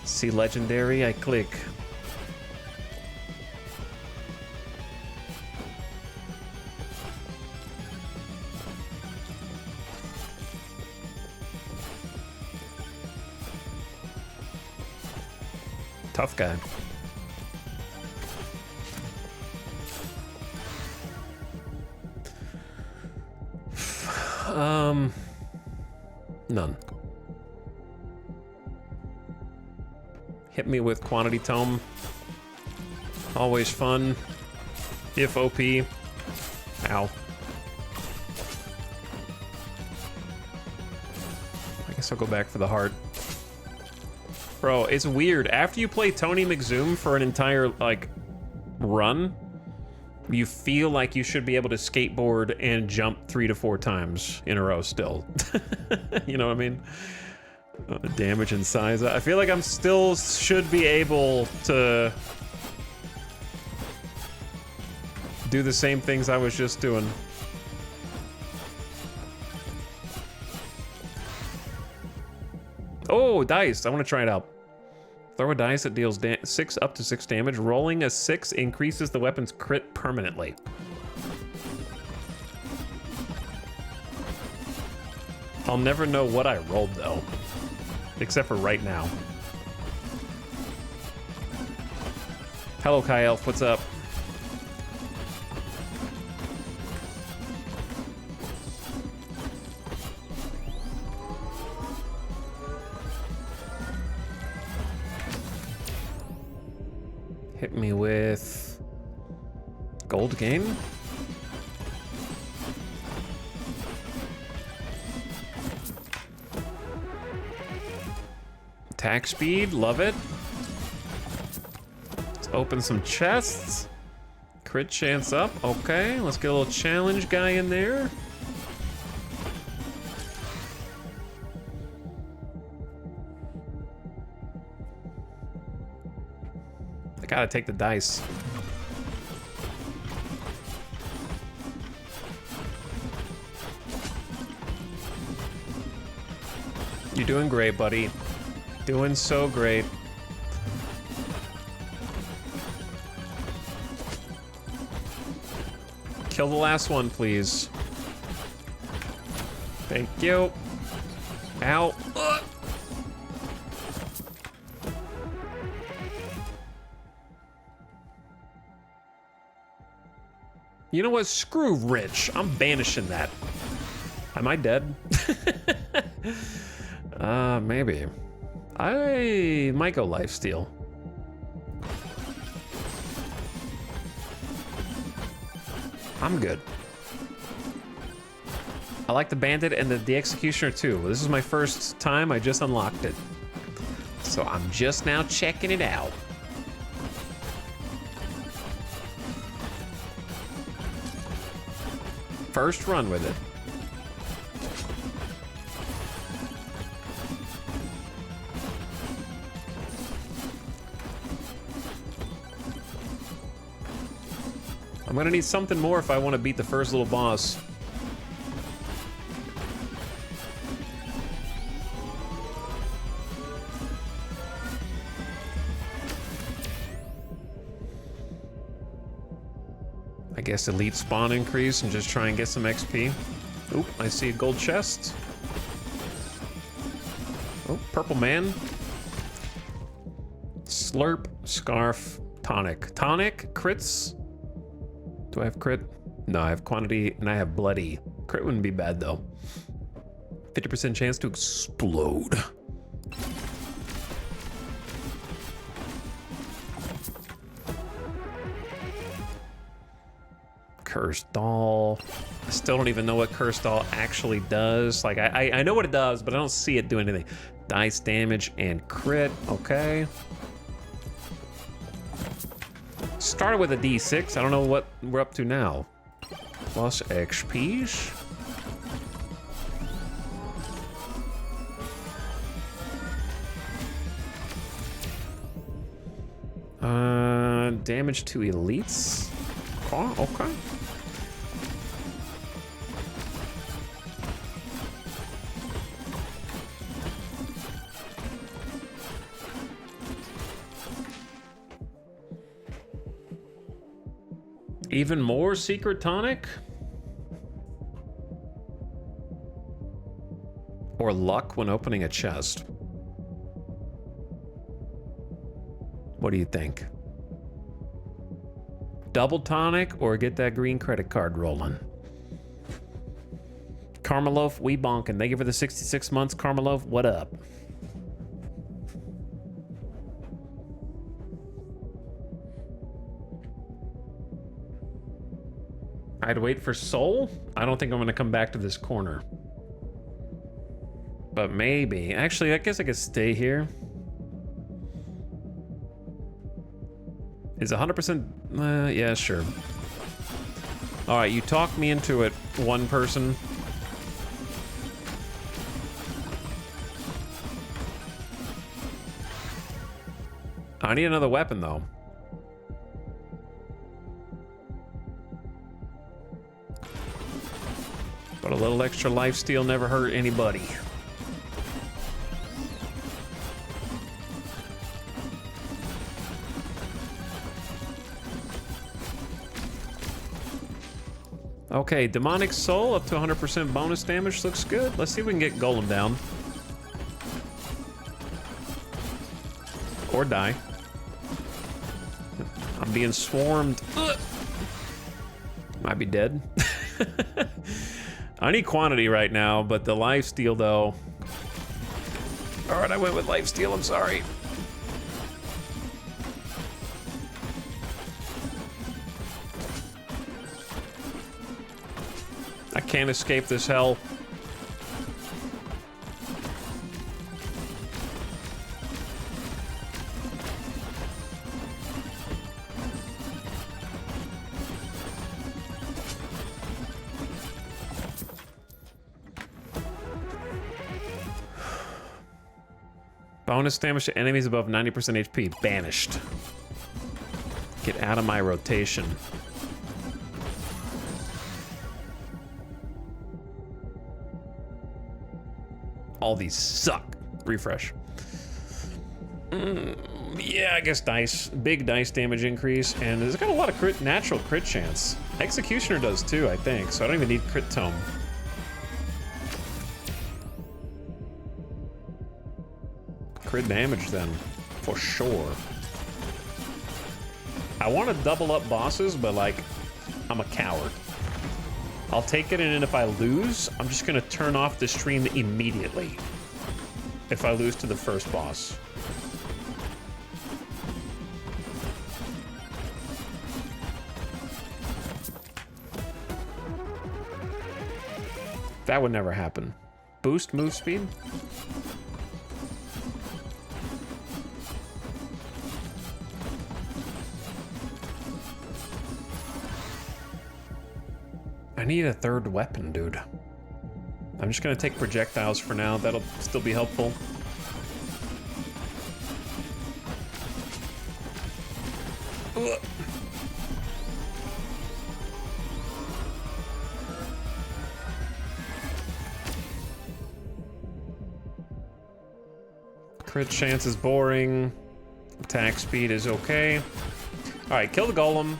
See legendary, I click. Tough guy. None. Hit me with quantity tome. Always fun. If OP. Ow. I guess I'll go back for the heart. Bro, it's weird. After you play Tony McZoom for an entire, like, run, you feel like you should be able to skateboard and jump 3 to 4 times in a row still. You know what I mean? Damage and size. I feel like I'm still should be able to do the same things I was just doing. Oh, dice. I want to try it out. Throw a dice that deals up to 6 damage. Rolling a 6 increases the weapon's crit permanently. I'll never know what I rolled, though. Except for right now. Hello, Kai Elf. What's up? Hit me with gold game. Attack speed, love it. Let's open some chests. Crit chance up, okay. Let's get a little challenge guy in there. I gotta take the dice. You're doing great, buddy. Doing so great. Kill the last one, please. Thank you. Ow. Ugh. You know what? Screw Rich. I'm banishing that. Am I dead? Maybe. I might go lifesteal. I'm good. I like the Bandit and the Executioner too. This is my first time. I just unlocked it. So I'm just now checking it out. First run with it. I'm gonna need something more if I want to beat the first little boss. I guess elite spawn increase and just try and get some XP. Oop, I see a gold chest. Oh, purple man. Slurp, scarf, tonic. Tonic, crits. Do I have crit? No, I have quantity and I have bloody. Crit wouldn't be bad though. 50% chance to explode. Cursed doll. I still don't even know what cursed doll actually does. Like I know what it does, but I don't see it do anything. Dice damage and crit. Okay. Started with a D6. I don't know what we're up to now. Plus XPs. Damage to elites. Oh, okay. Even more secret tonic? Or luck when opening a chest? What do you think? Double tonic or get that green credit card rolling? Karmaloaf, we bonkin'. Thank you for the 66 months, Karmaloaf. What up? I'd wait for Soul? I don't think I'm gonna come back to this corner. But maybe. Actually, I guess I could stay here. Is 100%? Yeah, sure. All right, you talked me into it, one person. I need another weapon, though. But a little extra lifesteal never hurt anybody. Okay, Demonic Soul up to 100% bonus damage. Looks good. Let's see if we can get Golem down. Or die. I'm being swarmed. Ugh. Might be dead. I need quantity right now, but the lifesteal though. All right, I went with lifesteal, I'm sorry. I can't escape this hell. Bonus damage to enemies above 90% HP. Banished. Get out of my rotation. All these suck. Refresh. Yeah, I guess dice. Big dice damage increase. And it's got a lot of natural crit chance. Executioner does too, I think. So I don't even need crit tome. Crit damage then, for sure. I want to double up bosses, but like, I'm a coward. I'll take it, and then if I lose, I'm just gonna turn off the stream immediately. If I lose to the first boss. That would never happen. Boost move speed? I need a third weapon, dude. I'm just gonna take projectiles for now. That'll still be helpful. Ugh. Crit chance is boring. Attack speed is okay. Alright, kill the golem.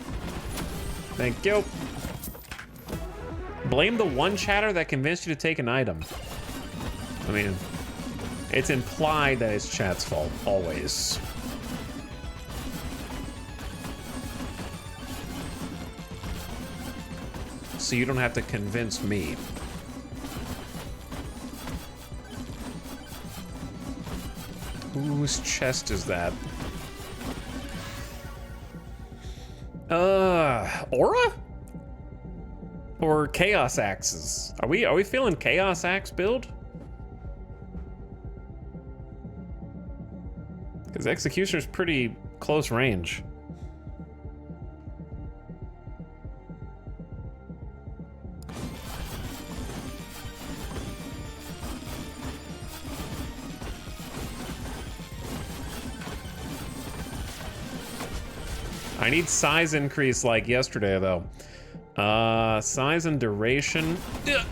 Thank you. Blame the one chatter that convinced you to take an item. I mean, it's implied that it's chat's fault, always. So you don't have to convince me. Whose chest is that? Aura? Or Chaos Axes? Are we feeling Chaos Axe build? Because Executioner's pretty close range. I need size increase like yesterday, though. Size and duration. Ugh.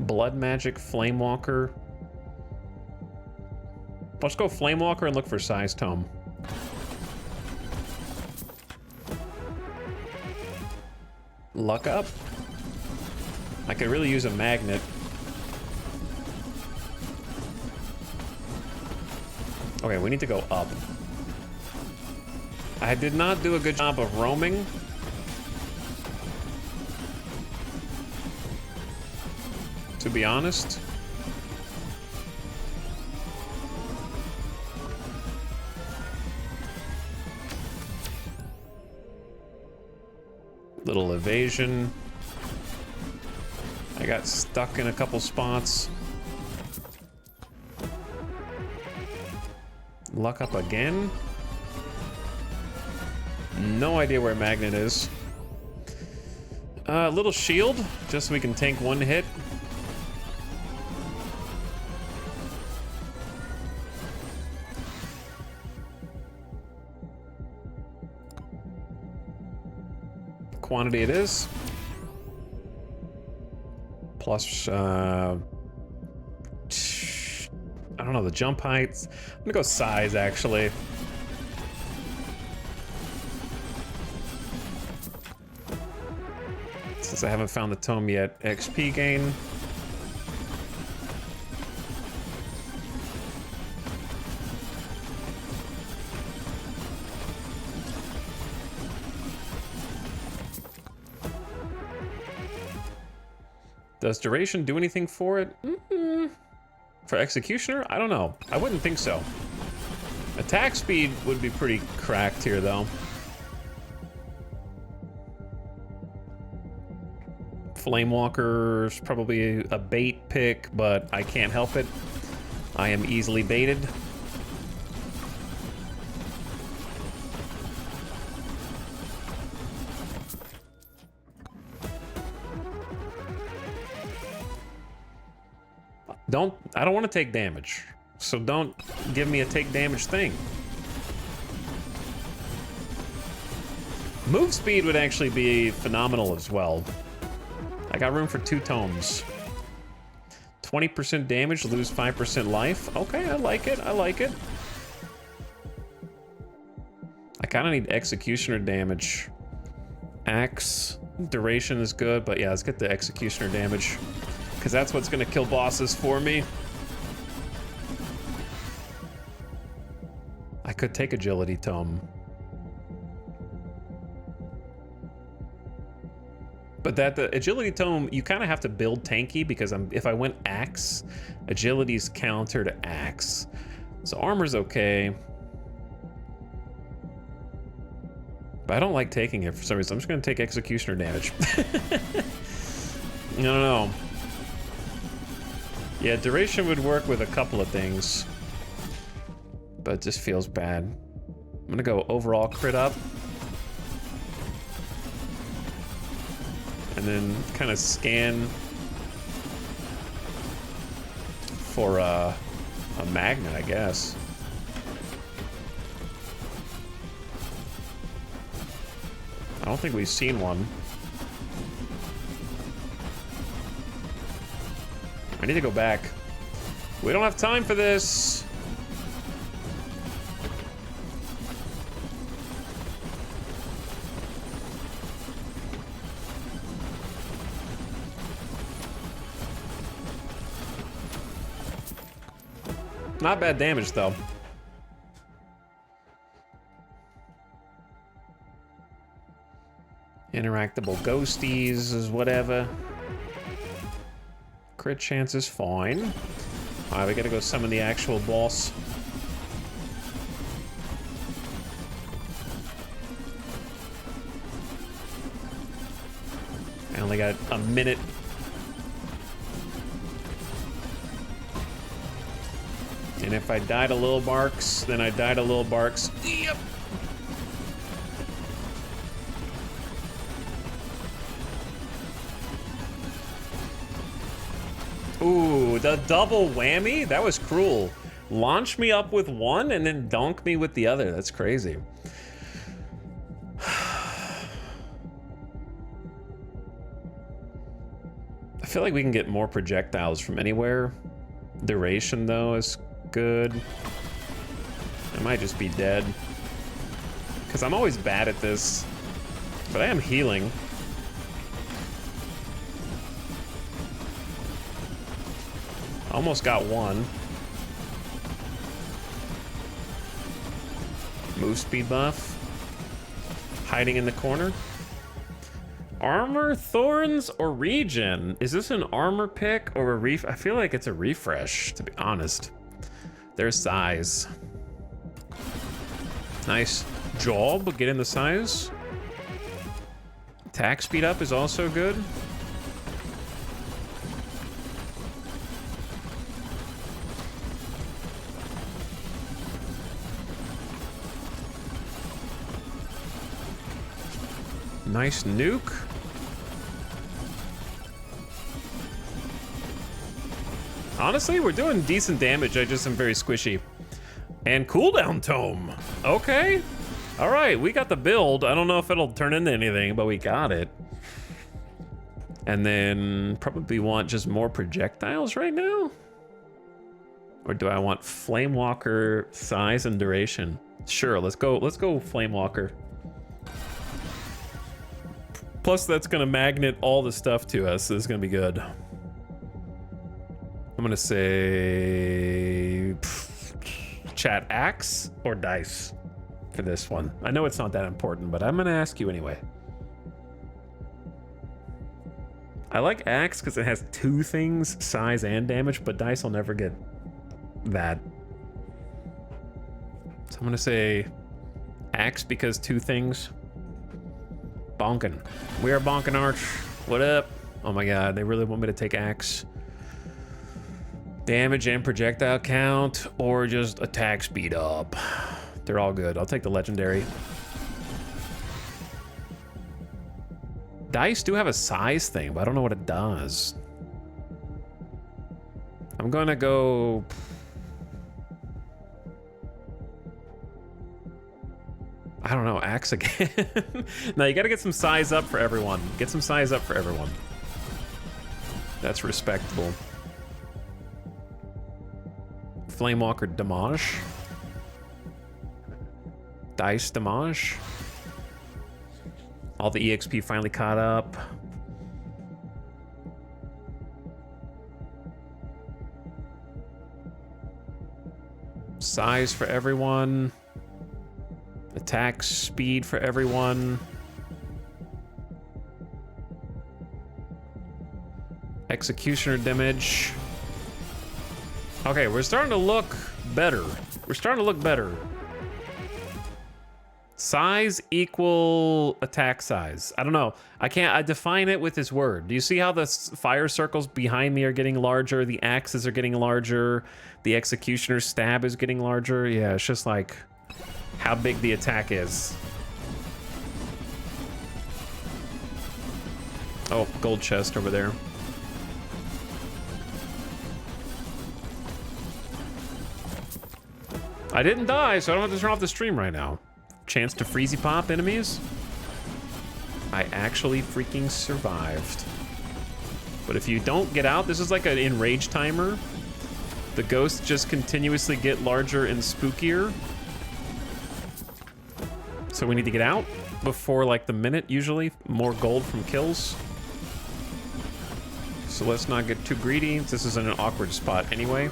Blood Magic, Flamewalker. Let's go Flamewalker and look for Size Tome. Luck up. I could really use a magnet. Okay, we need to go up. I did not do a good job of roaming. To be honest. Little evasion. I got stuck in a couple spots. Luck up again. No idea where Magnet is. Little shield, just so we can tank one hit. Quantity it is. Plus, I don't know, the jump heights. I'm gonna go size, actually. Since I haven't found the tome yet. XP gain. Does duration do anything for it? For Executioner? I don't know. I wouldn't think so. Attack speed would be pretty cracked here, though. Flamewalker's probably a bait pick, but I can't help it. I am easily baited. I don't want to take damage, so don't give me a take damage thing. Move speed would actually be phenomenal as well. I got room for 2 tomes. 20% damage, lose 5% life. Okay, I like it, I like it. I kind of need Executioner damage. Axe duration is good, but yeah, let's get the Executioner damage, because that's what's going to kill bosses for me. I could take Agility Tome. But the Agility Tome, you kind of have to build tanky, because if I went Axe, Agility's counter to Axe. So armor's okay. But I don't like taking it for some reason. I'm just going to take Executioner damage. I don't know. Yeah, duration would work with a couple of things. But it just feels bad. I'm gonna go overall crit up. And then kind of scan for a magnet, I guess. I don't think we've seen one. I need to go back. We don't have time for this. Not bad damage, though. Interactable ghosties is whatever. Crit chance is fine. Alright, we gotta go summon the actual boss. I only got a minute. And if I die to Lil Barks, then I die to Lil Barks. Yep. Ooh, the double whammy? That was cruel. Launch me up with one and then dunk me with the other. That's crazy. I feel like we can get more projectiles from anywhere. Duration, though, is good. I might just be dead. Because I'm always bad at this. But I am healing. Almost got one. Move speed buff. Hiding in the corner. Armor, thorns, or regen? Is this an armor pick or a I feel like it's a refresh, to be honest. There's size. Nice job getting the size. Attack speed up is also good. Nice nuke. Honestly, we're doing decent damage. I just am very squishy. And cooldown tome. Okay. All right, we got the build. I don't know if it'll turn into anything, but we got it. And then probably want just more projectiles right now? Or do I want Flamewalker size and duration? Sure, let's go Flamewalker. Plus, that's gonna magnet all the stuff to us. This is gonna be good. I'm gonna say... chat, axe or dice for this one. I know it's not that important, but I'm gonna ask you anyway. I like axe because it has two things, size and damage, but dice will never get that. So I'm gonna say axe because two things. Bonkin. We are Bonkin Arch. What up? Oh my god, they really want me to take axe. Damage and projectile count, or just attack speed up. They're all good. I'll take the legendary. Dice do have a size thing, but I don't know what it does. I'm gonna go... I don't know, axe again. No, you gotta get some size up for everyone. Get some size up for everyone. That's respectable. Flamewalker damage. Dice damage. All the EXP finally caught up. Size for everyone. Attack speed for everyone. Executioner damage. Okay, we're starting to look better. We're starting to look better. Size equal attack size. I don't know. I define it with this word. Do you see how the fire circles behind me are getting larger? The axes are getting larger. The executioner's stab is getting larger. Yeah, it's just like how big the attack is. Oh, gold chest over there. I didn't die, so I don't have to turn off the stream right now. Chance to freezy pop enemies. I actually freaking survived. But if you don't get out, this is like an enrage timer. The ghosts just continuously get larger and spookier. So we need to get out before like the minute, usually. More gold from kills. So let's not get too greedy. This is in an awkward spot anyway.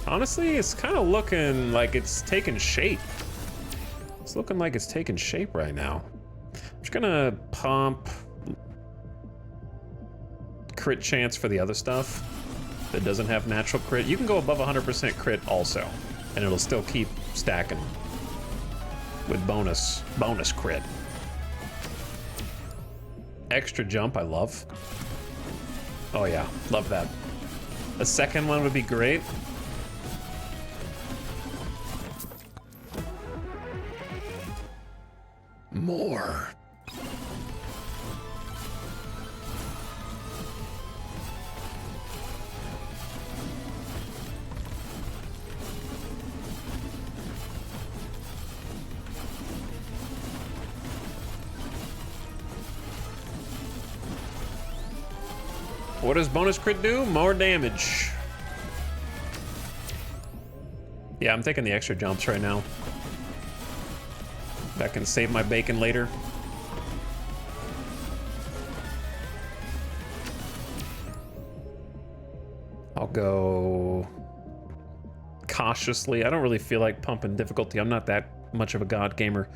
Honestly, it's kind of looking like it's taking shape. It's looking like it's taking shape right now. I'm just gonna pump crit chance for the other stuff that doesn't have natural crit. You can go above 100% crit also, and it'll still keep stacking with bonus crit. Extra jump, I love. Oh yeah, love that. A second one would be great. More. What does bonus crit do? More damage. Yeah, I'm taking the extra jumps right now. That can save my bacon later. I'll go cautiously. I don't really feel like pumping difficulty. I'm not that much of a god gamer.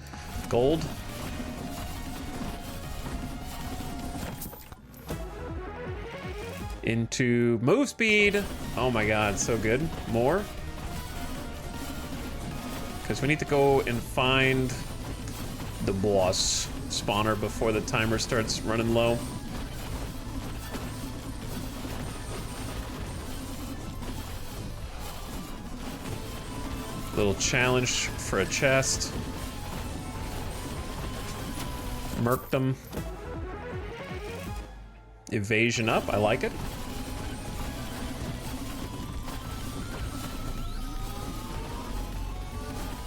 Gold. Into move speed. Oh my god, so good. More. Because we need to go and find the boss spawner before the timer starts running low. Little challenge for a chest. Murked them. Evasion up, I like it.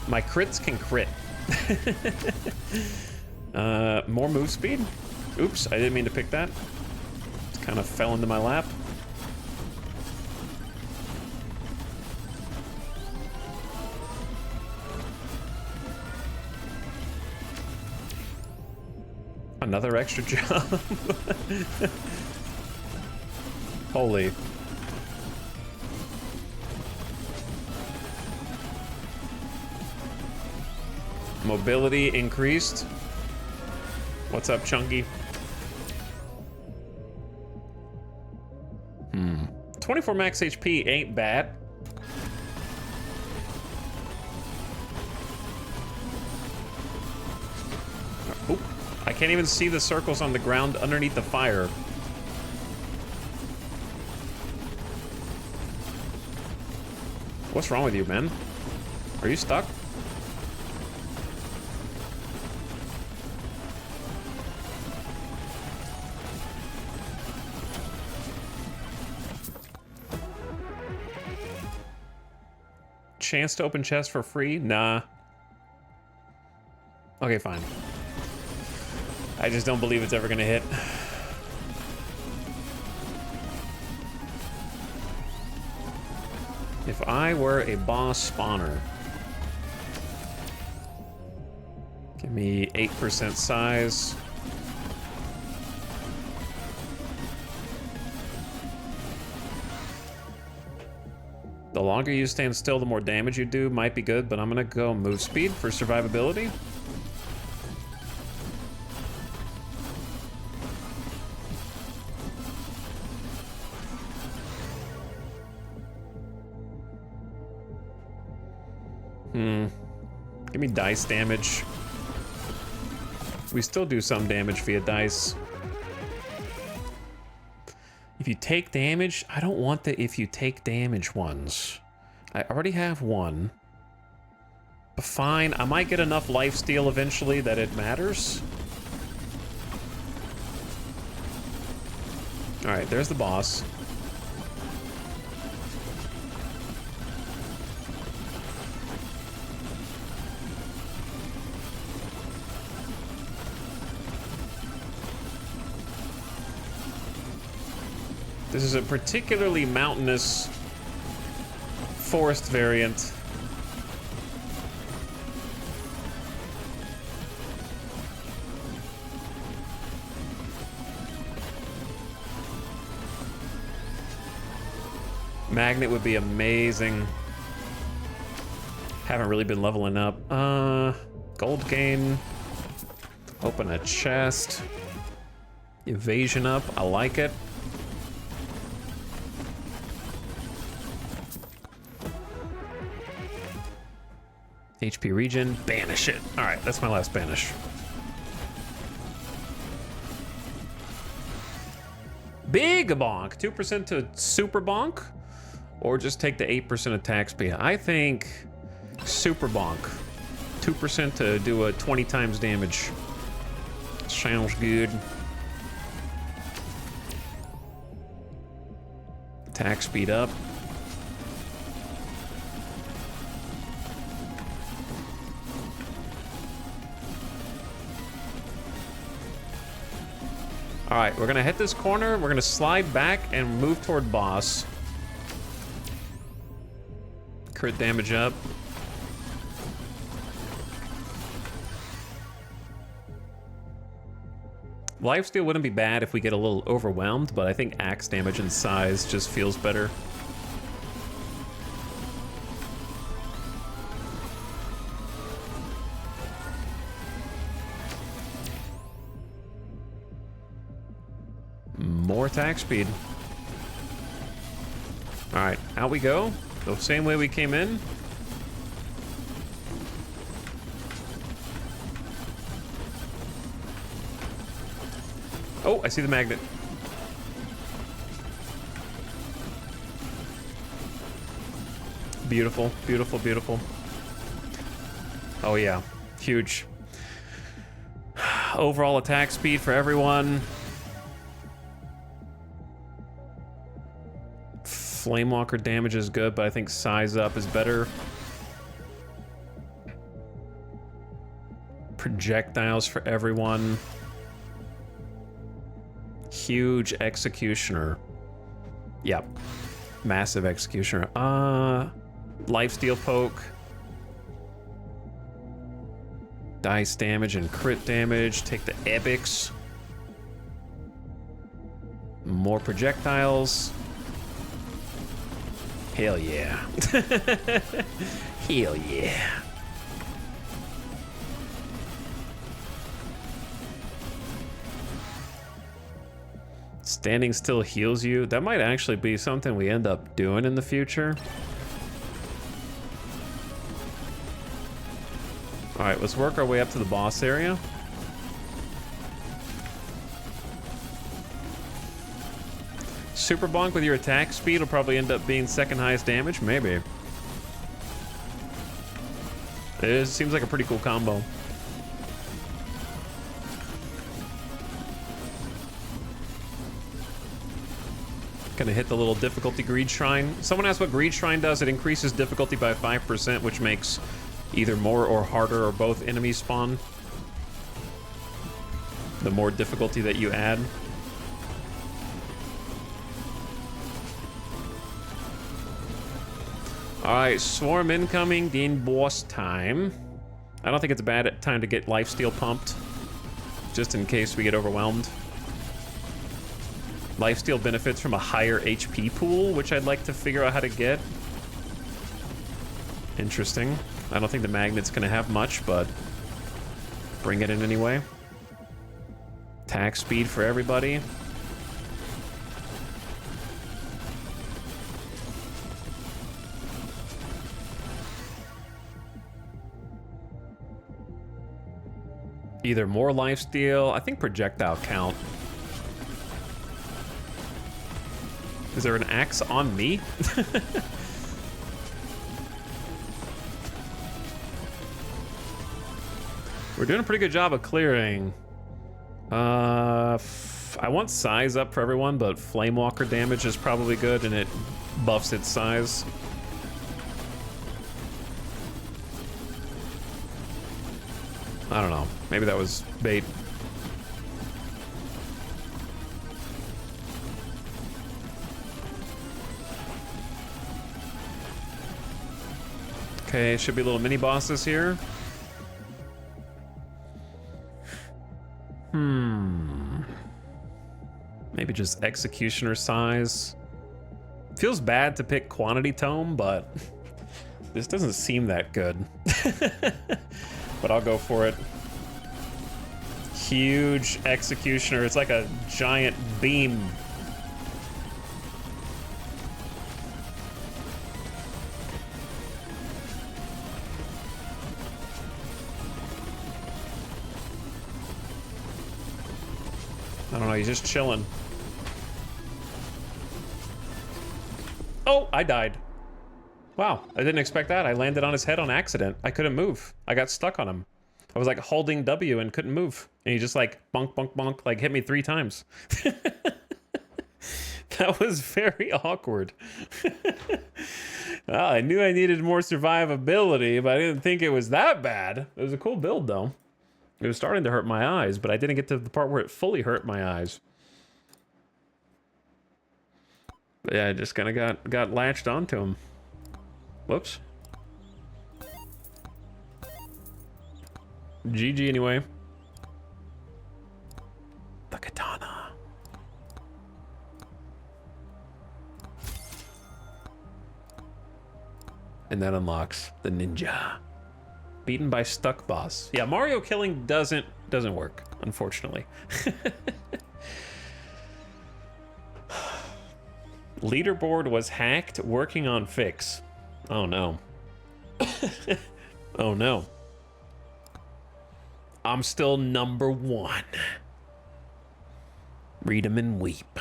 My crits can crit. More move speed. Oops, I didn't mean to pick that. It kind of fell into my lap. Another extra jump. Holy. Mobility increased. What's up, Chunky? 24 max HP ain't bad. Oop. I can't even see the circles on the ground underneath the fire. What's wrong with you, man? Are you stuck? Chance to open chest for free? Nah. Okay, fine. I just don't believe it's ever gonna hit. If I were a boss spawner, give me 8% size. The longer you stand still, the more damage you do. Might be good, but I'm gonna go move speed for survivability. Give me dice damage. We still do some damage via dice. If you take damage, I don't want the if you take damage ones. I already have one. But fine, I might get enough lifesteal eventually that it matters. Alright, there's the boss. This is a particularly mountainous forest variant. Magnet would be amazing. Haven't really been leveling up. Gold gain. Open a chest. Evasion up. I like it. HP regen. Banish it. Alright, that's my last banish. Big bonk. 2% to super bonk. Or just take the 8% attack speed. I think super bonk. 2% to do a 20 times damage. Sounds good. Attack speed up. All right, we're gonna hit this corner. We're gonna slide back and move toward boss. Crit damage up. Lifesteal wouldn't be bad if we get a little overwhelmed, but I think axe damage and size just feels better. More attack speed. All right, out we go. The same way we came in. Oh, I see the magnet. Beautiful, beautiful, beautiful. Oh yeah, huge. Overall attack speed for everyone. Flamewalker damage is good, but I think size up is better. Projectiles for everyone. Huge executioner. Yep. Massive executioner. Lifesteal poke. Dice damage and crit damage. Take the epics. More projectiles. Hell yeah. Hell yeah. Standing still heals you. That might actually be something we end up doing in the future. All right, let's work our way up to the boss area. Super bonk with your attack speed will probably end up being second highest damage, maybe. Seems like a pretty cool combo. Gonna hit the little difficulty greed shrine. Someone asked what greed shrine does. It increases difficulty by 5%, which makes either more or harder or both enemies spawn. The more difficulty that you add. Alright, swarm incoming, then boss time. I don't think it's a bad time to get lifesteal pumped, just in case we get overwhelmed. Lifesteal benefits from a higher HP pool, which I'd like to figure out how to get. Interesting. I don't think the magnet's gonna have much, but bring it in anyway. Attack speed for everybody. Either more lifesteal. I think projectile count. Is there an axe on me? We're doing a pretty good job of clearing. I want size up for everyone, but Flamewalker damage is probably good, and it buffs its size. I don't know. Maybe that was bait. Okay, should be little mini bosses here. Maybe just executioner size. Feels bad to pick quantity tome, but this doesn't seem that good. But I'll go for it. Huge executioner. It's like a giant beam. I don't know, he's just chilling. Oh, I died. Wow, I didn't expect that. I landed on his head on accident. I couldn't move. I got stuck on him. I was like holding W and couldn't move. And he just like bonk, bonk, bonk, like hit me 3 times. That was very awkward. Well, I knew I needed more survivability, but I didn't think it was that bad. It was a cool build though. It was starting to hurt my eyes, but I didn't get to the part where it fully hurt my eyes. But yeah, I just kind of got latched onto him. Whoops. GG anyway. The katana. And that unlocks the ninja. Beaten by stuck boss. Yeah, Mario killing doesn't work, unfortunately. Leaderboard was hacked, working on fix. Oh no. Oh no. I'm still number 1. Read 'em and weep.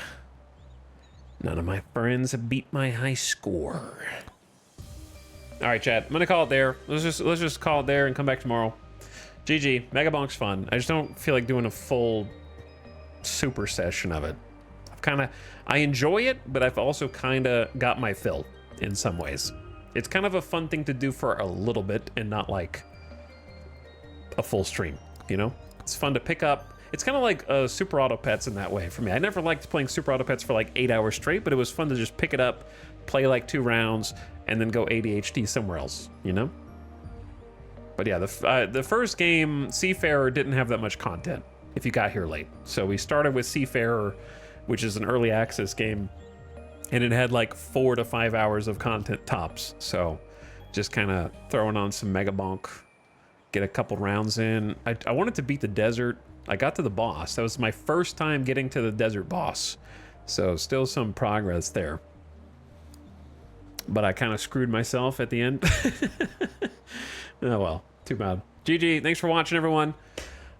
None of my friends have beat my high score. All right, chat. I'm gonna call it there. Let's just call it there and come back tomorrow. GG. Megabonk's fun. I just don't feel like doing a full super session of it. I enjoy it, but I've also kind of got my fill in some ways. It's kind of a fun thing to do for a little bit and not like a full stream, you know? It's fun to pick up. It's kind of like Super Auto Pets in that way for me. I never liked playing Super Auto Pets for like 8 hours straight, but it was fun to just pick it up, play like 2 rounds, and then go ADHD somewhere else, you know? But yeah, the first game, Seafarer, didn't have that much content if you got here late. So we started with Seafarer, which is an early access game, and it had like 4 to 5 hours of content tops. So just kind of throwing on some Megabonk, get a couple rounds in. I wanted to beat the desert. I got to the boss. That was my first time getting to the desert boss. So still some progress there. But I kind of screwed myself at the end. Oh well, too bad. GG, thanks for watching, everyone.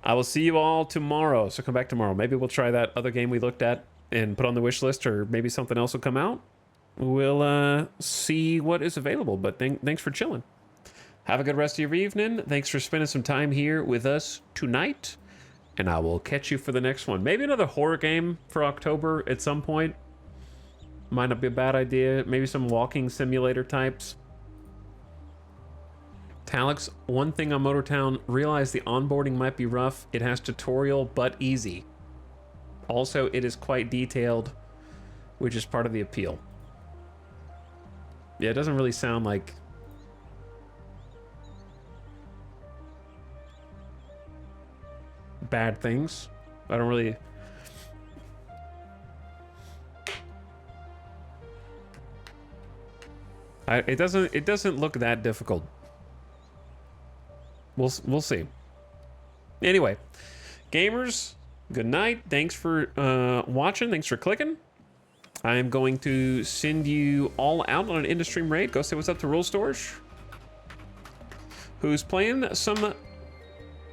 I will see you all tomorrow. So come back tomorrow. Maybe we'll try that other game we looked at and put on the wish list, or maybe something else will come out. We'll see what is available, but thanks for chilling. Have a good rest of your evening. Thanks for spending some time here with us tonight, and I will catch you for the next one. Maybe another horror game for October at some point. Might not be a bad idea. Maybe some walking simulator types. Talix, one thing on Motortown, realize the onboarding might be rough. It has tutorial, but easy. Also, it is quite detailed, which is part of the appeal. Yeah, it doesn't really sound like bad things. I don't really... It doesn't look that difficult. We'll see. Anyway, gamers, good night. Thanks for watching. Thanks for clicking. I am going to send you all out on an in-stream raid. Go say what's up to Rule Storage, who's playing some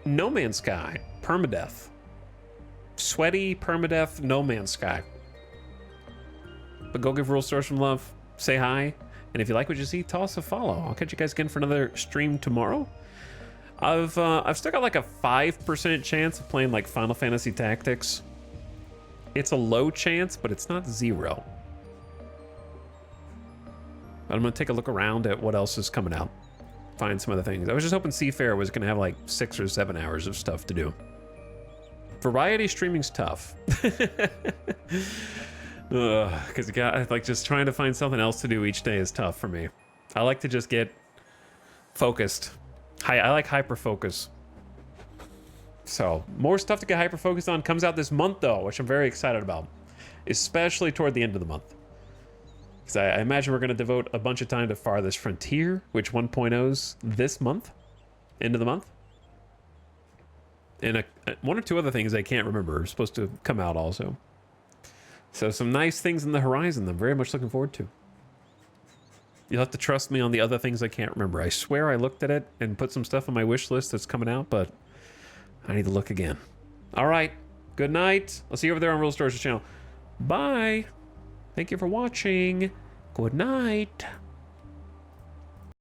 No Man's Sky. permadeath. Sweaty permadeath No Man's Sky. But go give Rule Stores some love. Say hi. And if you like what you see, toss a follow. I'll catch you guys again for another stream tomorrow. I've still got like a 5% chance of playing like Final Fantasy Tactics. It's a low chance, but it's not zero. But I'm gonna take a look around at what else is coming out. Find some other things. I was just hoping Seafarer was gonna have like 6 or 7 hours of stuff to do. Variety streaming's tough. Because you got like just trying to find something else to do each day is tough for me. I like to just get focused. I like hyper focus. So more stuff to get hyper focused on comes out this month though, which I'm very excited about, especially toward the end of the month. Because I imagine we're going to devote a bunch of time to Farthest Frontier, which 1.0's this month, end of the month. And one or two other things I can't remember are supposed to come out also. So some nice things in the horizon that I'm very much looking forward to. You'll have to trust me on the other things I can't remember. I swear I looked at it and put some stuff on my wish list that's coming out, but I need to look again. All right. Good night. I'll see you over there on Real Stores channel. Bye. Thank you for watching. Good night.